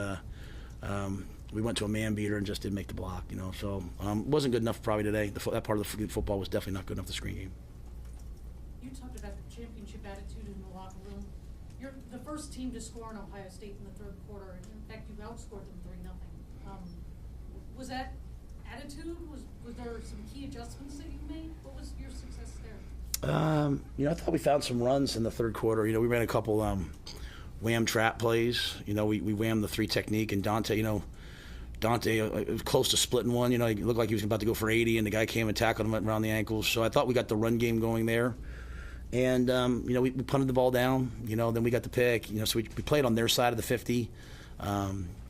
we went to a man beater and just didn't make the block, So it wasn't good enough probably today. That part of the football was definitely not good enough, the screen game. You talked about the championship attitude in the locker room. You're the first team to score in Ohio State in the third quarter. In fact, you outscored them 3-0. Was that attitude? Was there some key adjustments that you made? What was your success there? I thought we found some runs in the third quarter. We ran a couple wham trap plays. We whammed the 3 technique, and Dante was close to splitting one. He looked like he was about to go for 80, and the guy came and tackled him around the ankles. So I thought we got the run game going there. And, we punted the ball down, then we got the pick. So we played on their side of the 50.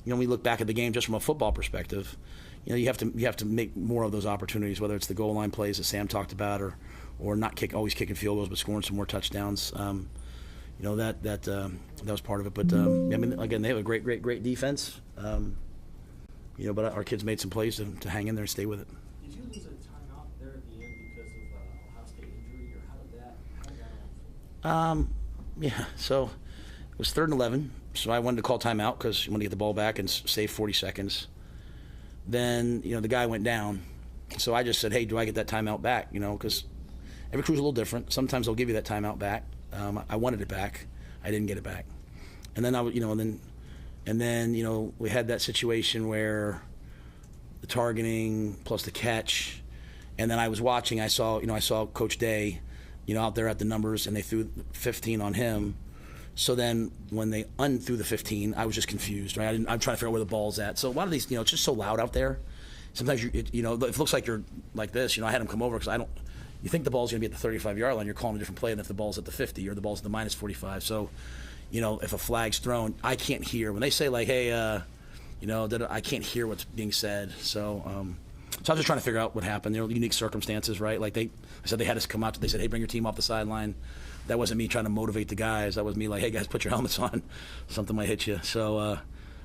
We look back at the game just from a football perspective. You have to make more of those opportunities, whether it's the goal line plays that Sam talked about or not always kicking field goals, but scoring some more touchdowns. That was part of it. But, again, they have a great defense. But our kids made some plays to hang in there and stay with it. Did you lose a timeout there at the end because of Ohio State injury, or how did that Yeah, so it was 3rd and 11, so I wanted to call timeout because I wanted to get the ball back and save 40 seconds. Then, the guy went down, so I just said, hey, do I get that timeout back? Because every crew's a little different. Sometimes they'll give you that timeout back. I wanted it back. I didn't get it back. And then And then, we had that situation where the targeting plus the catch, and then I was watching. I saw Coach Day, out there at the numbers, and they threw 15 on him. So then when they unthrew the 15, I was just confused, right? I'm trying to figure out where the ball's at. So a lot of these, it's just so loud out there. Sometimes if it looks like you're like this, I had him come over because you think the ball's going to be at the 35-yard line, you're calling a different play than if the ball's at the 50 or the ball's at the minus 45. So, if a flag's thrown, I can't hear. When they say, hey, I can't hear what's being said. So I was just trying to figure out what happened. There were unique circumstances, right? I said they had us come out. They said, hey, bring your team off the sideline. That wasn't me trying to motivate the guys. That was me hey, guys, put your helmets on. Something might hit you. So,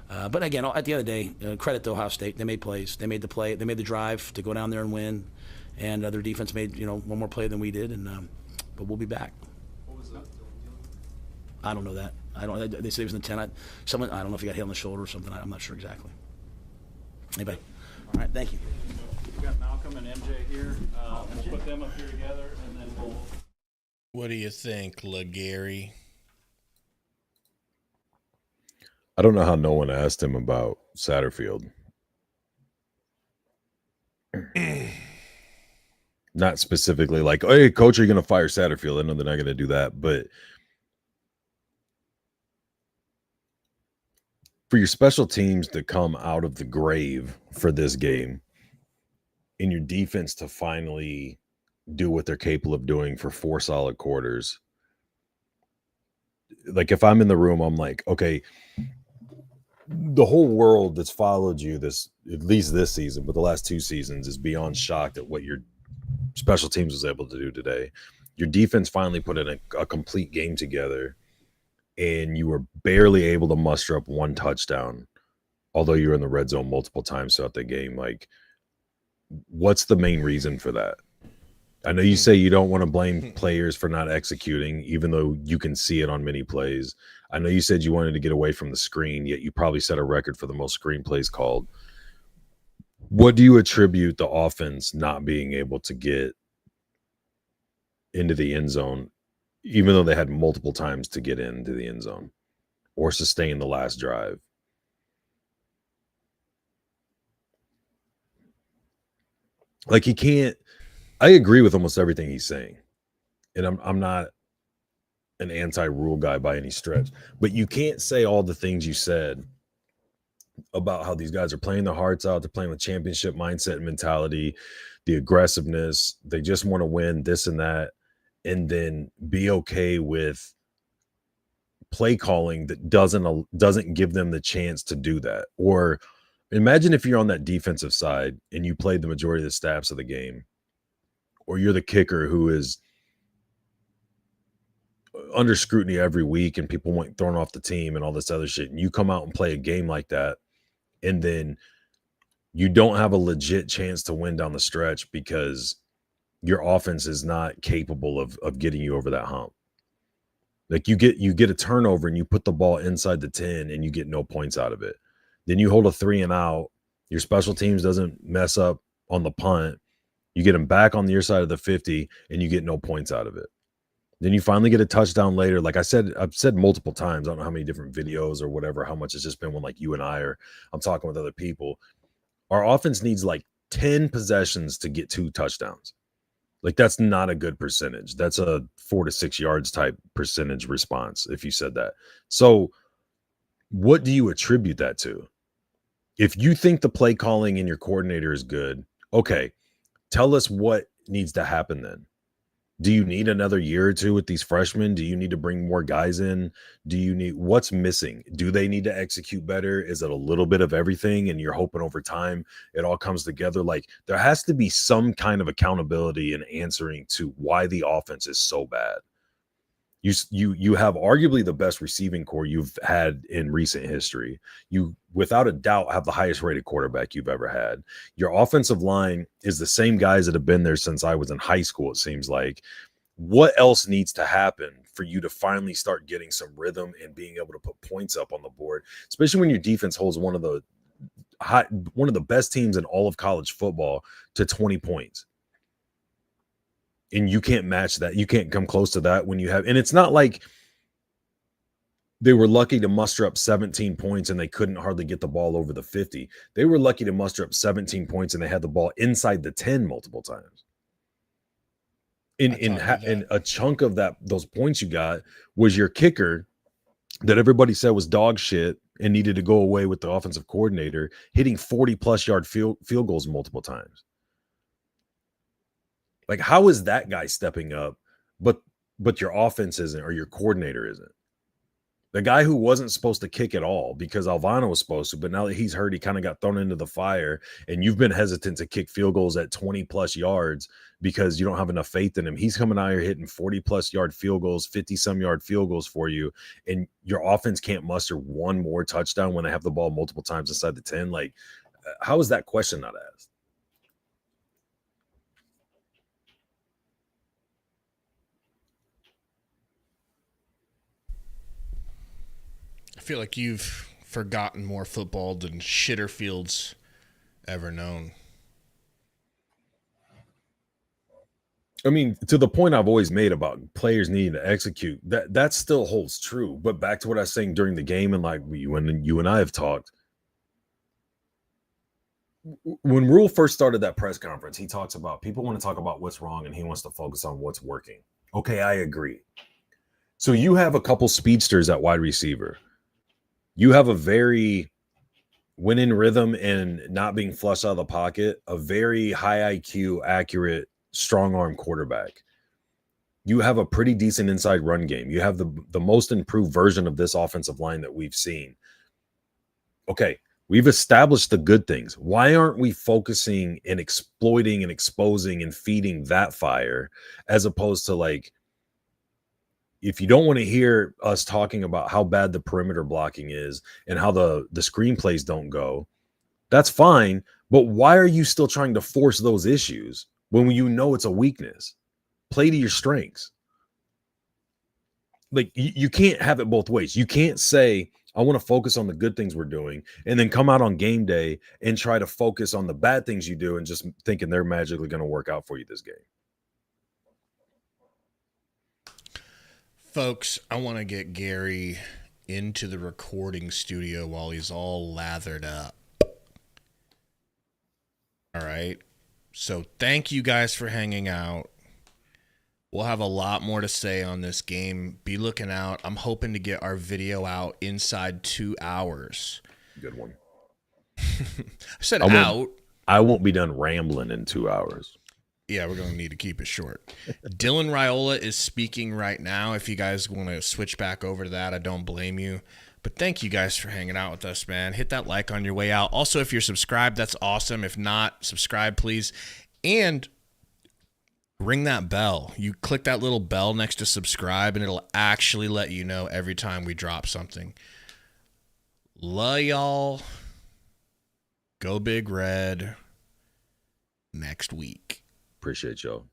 but again, at the end of the day, credit to Ohio State. They made plays. They made the play. They made the drive to go down there and win. And their defense made, one more play than we did. And But we'll be back. What was that? I don't know that. They said he was in the 10. I don't know if he got hit on the shoulder or something. I'm not sure exactly. Anybody? All right, thank you. We've got Malcolm and MJ here. We'll put them up here together, and then we'll... What do you think, LaGary? I don't know how no one asked him about Satterfield. Not specifically like, hey, coach, are you going to fire Satterfield? I know they're not going to do that, but for your special teams to come out of the grave for this game and your defense to finally do what they're capable of doing for 4 solid quarters. Like, if I'm in the room, I'm like, okay, the whole world that's followed you this, at least this season, but the last 2 seasons, is beyond shocked at what your special teams was able to do today. Your defense finally put in a complete game together, and you were barely able to muster up 1 touchdown, although you were in the red zone multiple times throughout the game. Like, what's the main reason for that? I know you say you don't want to blame players for not executing, even though you can see it on many plays. I know you said you wanted to get away from the screen, yet you probably set a record for the most screen plays called. What do you attribute the offense not being able to get into the end zone, even though they had multiple times to get into the end zone or sustain the last drive? Like, he can't. I agree with almost everything he's saying, and I'm not an anti-rule guy by any stretch, but you can't say all the things you said about how these guys are playing their hearts out. They're playing with championship mindset and mentality, the aggressiveness. They just want to win this and that, and then be okay with play calling that doesn't give them the chance to do that. Or imagine if you're on that defensive side and you played the majority of the snaps of the game, or you're the kicker who is under scrutiny every week and people want thrown off the team and all this other shit, and you come out and play a game like that, and then you don't have a legit chance to win down the stretch because your offense is not capable of getting you over that hump. Like, you get a turnover and you put the ball inside the 10 and you get no points out of it. Then you hold a 3 and out. Your special teams doesn't mess up on the punt. You get them back on your side of the 50 and you get no points out of it. Then you finally get a touchdown later. Like I've said multiple times, I don't know how many different videos or whatever, how much it's just been when like you and I or I'm talking with other people. Our offense needs like 10 possessions to get 2 touchdowns. Like, that's not a good percentage. That's a 4 to 6 yards type percentage response if you said that. So what do you attribute that to? If you think the play calling in your coordinator is good, okay, tell us what needs to happen then. Do you need another year or 2 with these freshmen? Do you need to bring more guys in? What's missing? Do they need to execute better? Is it a little bit of everything and you're hoping over time it all comes together? Like, there has to be some kind of accountability in answering to why the offense is so bad. You have arguably the best receiving core you've had in recent history. You, without a doubt, have the highest rated quarterback you've ever had. Your offensive line is the same guys that have been there since I was in high school, it seems like. What else needs to happen for you to finally start getting some rhythm and being able to put points up on the board, especially when your defense holds one of the best teams in all of college football to 20 points? And you can't match that. You can't come close to that when you have, and it's not like they were lucky to muster up 17 points and they couldn't hardly get the ball over the 50. They were lucky to muster up 17 points and they had the ball inside the 10 multiple times. In a chunk of those points you got was your kicker that everybody said was dog shit and needed to go away with the offensive coordinator, hitting 40+ yard field goals multiple times. Like, how is that guy stepping up, but your offense isn't, or your coordinator isn't? The guy who wasn't supposed to kick at all because Alvano was supposed to, but now that he's hurt, he kind of got thrown into the fire, and you've been hesitant to kick field goals at 20+ yards because you don't have enough faith in him. He's coming out here hitting 40+ yard field goals, 50-some yard field goals for you, and your offense can't muster one more touchdown when they have the ball multiple times inside the 10. Like, how is that question not asked? feel like you've forgotten more football than Shitterfield's ever known. I mean, to the point I've always made about players needing to execute, that still holds true. But back to what I was saying during the game, and like when you and I have talked, when Rule first started that press conference, he talks about people want to talk about what's wrong and he wants to focus on what's working. Okay, I agree. So you have a couple speedsters at wide receiver. You have a very, when in rhythm and not being flushed out of the pocket, a very high IQ, accurate, strong arm quarterback. You have a pretty decent inside run game. You have the most improved version of this offensive line that we've seen. Okay, we've established the good things. Why aren't we focusing and exploiting and exposing and feeding that fire, as opposed to, like, if you don't want to hear us talking about how bad the perimeter blocking is and how the screenplays don't go, that's fine. But why are you still trying to force those issues when you know it's a weakness? Play to your strengths. Like, you can't have it both ways. You can't say, I want to focus on the good things we're doing, and then come out on game day and try to focus on the bad things you do and just thinking they're magically going to work out for you this game. Folks, I want to get Gary into the recording studio while he's all lathered up. All right. So thank you guys for hanging out. We'll have a lot more to say on this game. Be looking out. I'm hoping to get our video out inside 2 hours. Good one. I said out. I won't be done rambling in 2 hours. Yeah, we're going to need to keep it short. Dylan Raiola is speaking right now. If you guys want to switch back over to that, I don't blame you. But thank you guys for hanging out with us, man. Hit that like on your way out. Also, if you're subscribed, that's awesome. If not, subscribe, please. And ring that bell. You click that little bell next to subscribe, and it'll actually let you know every time we drop something. Love y'all. Go Big Red next week. Appreciate y'all.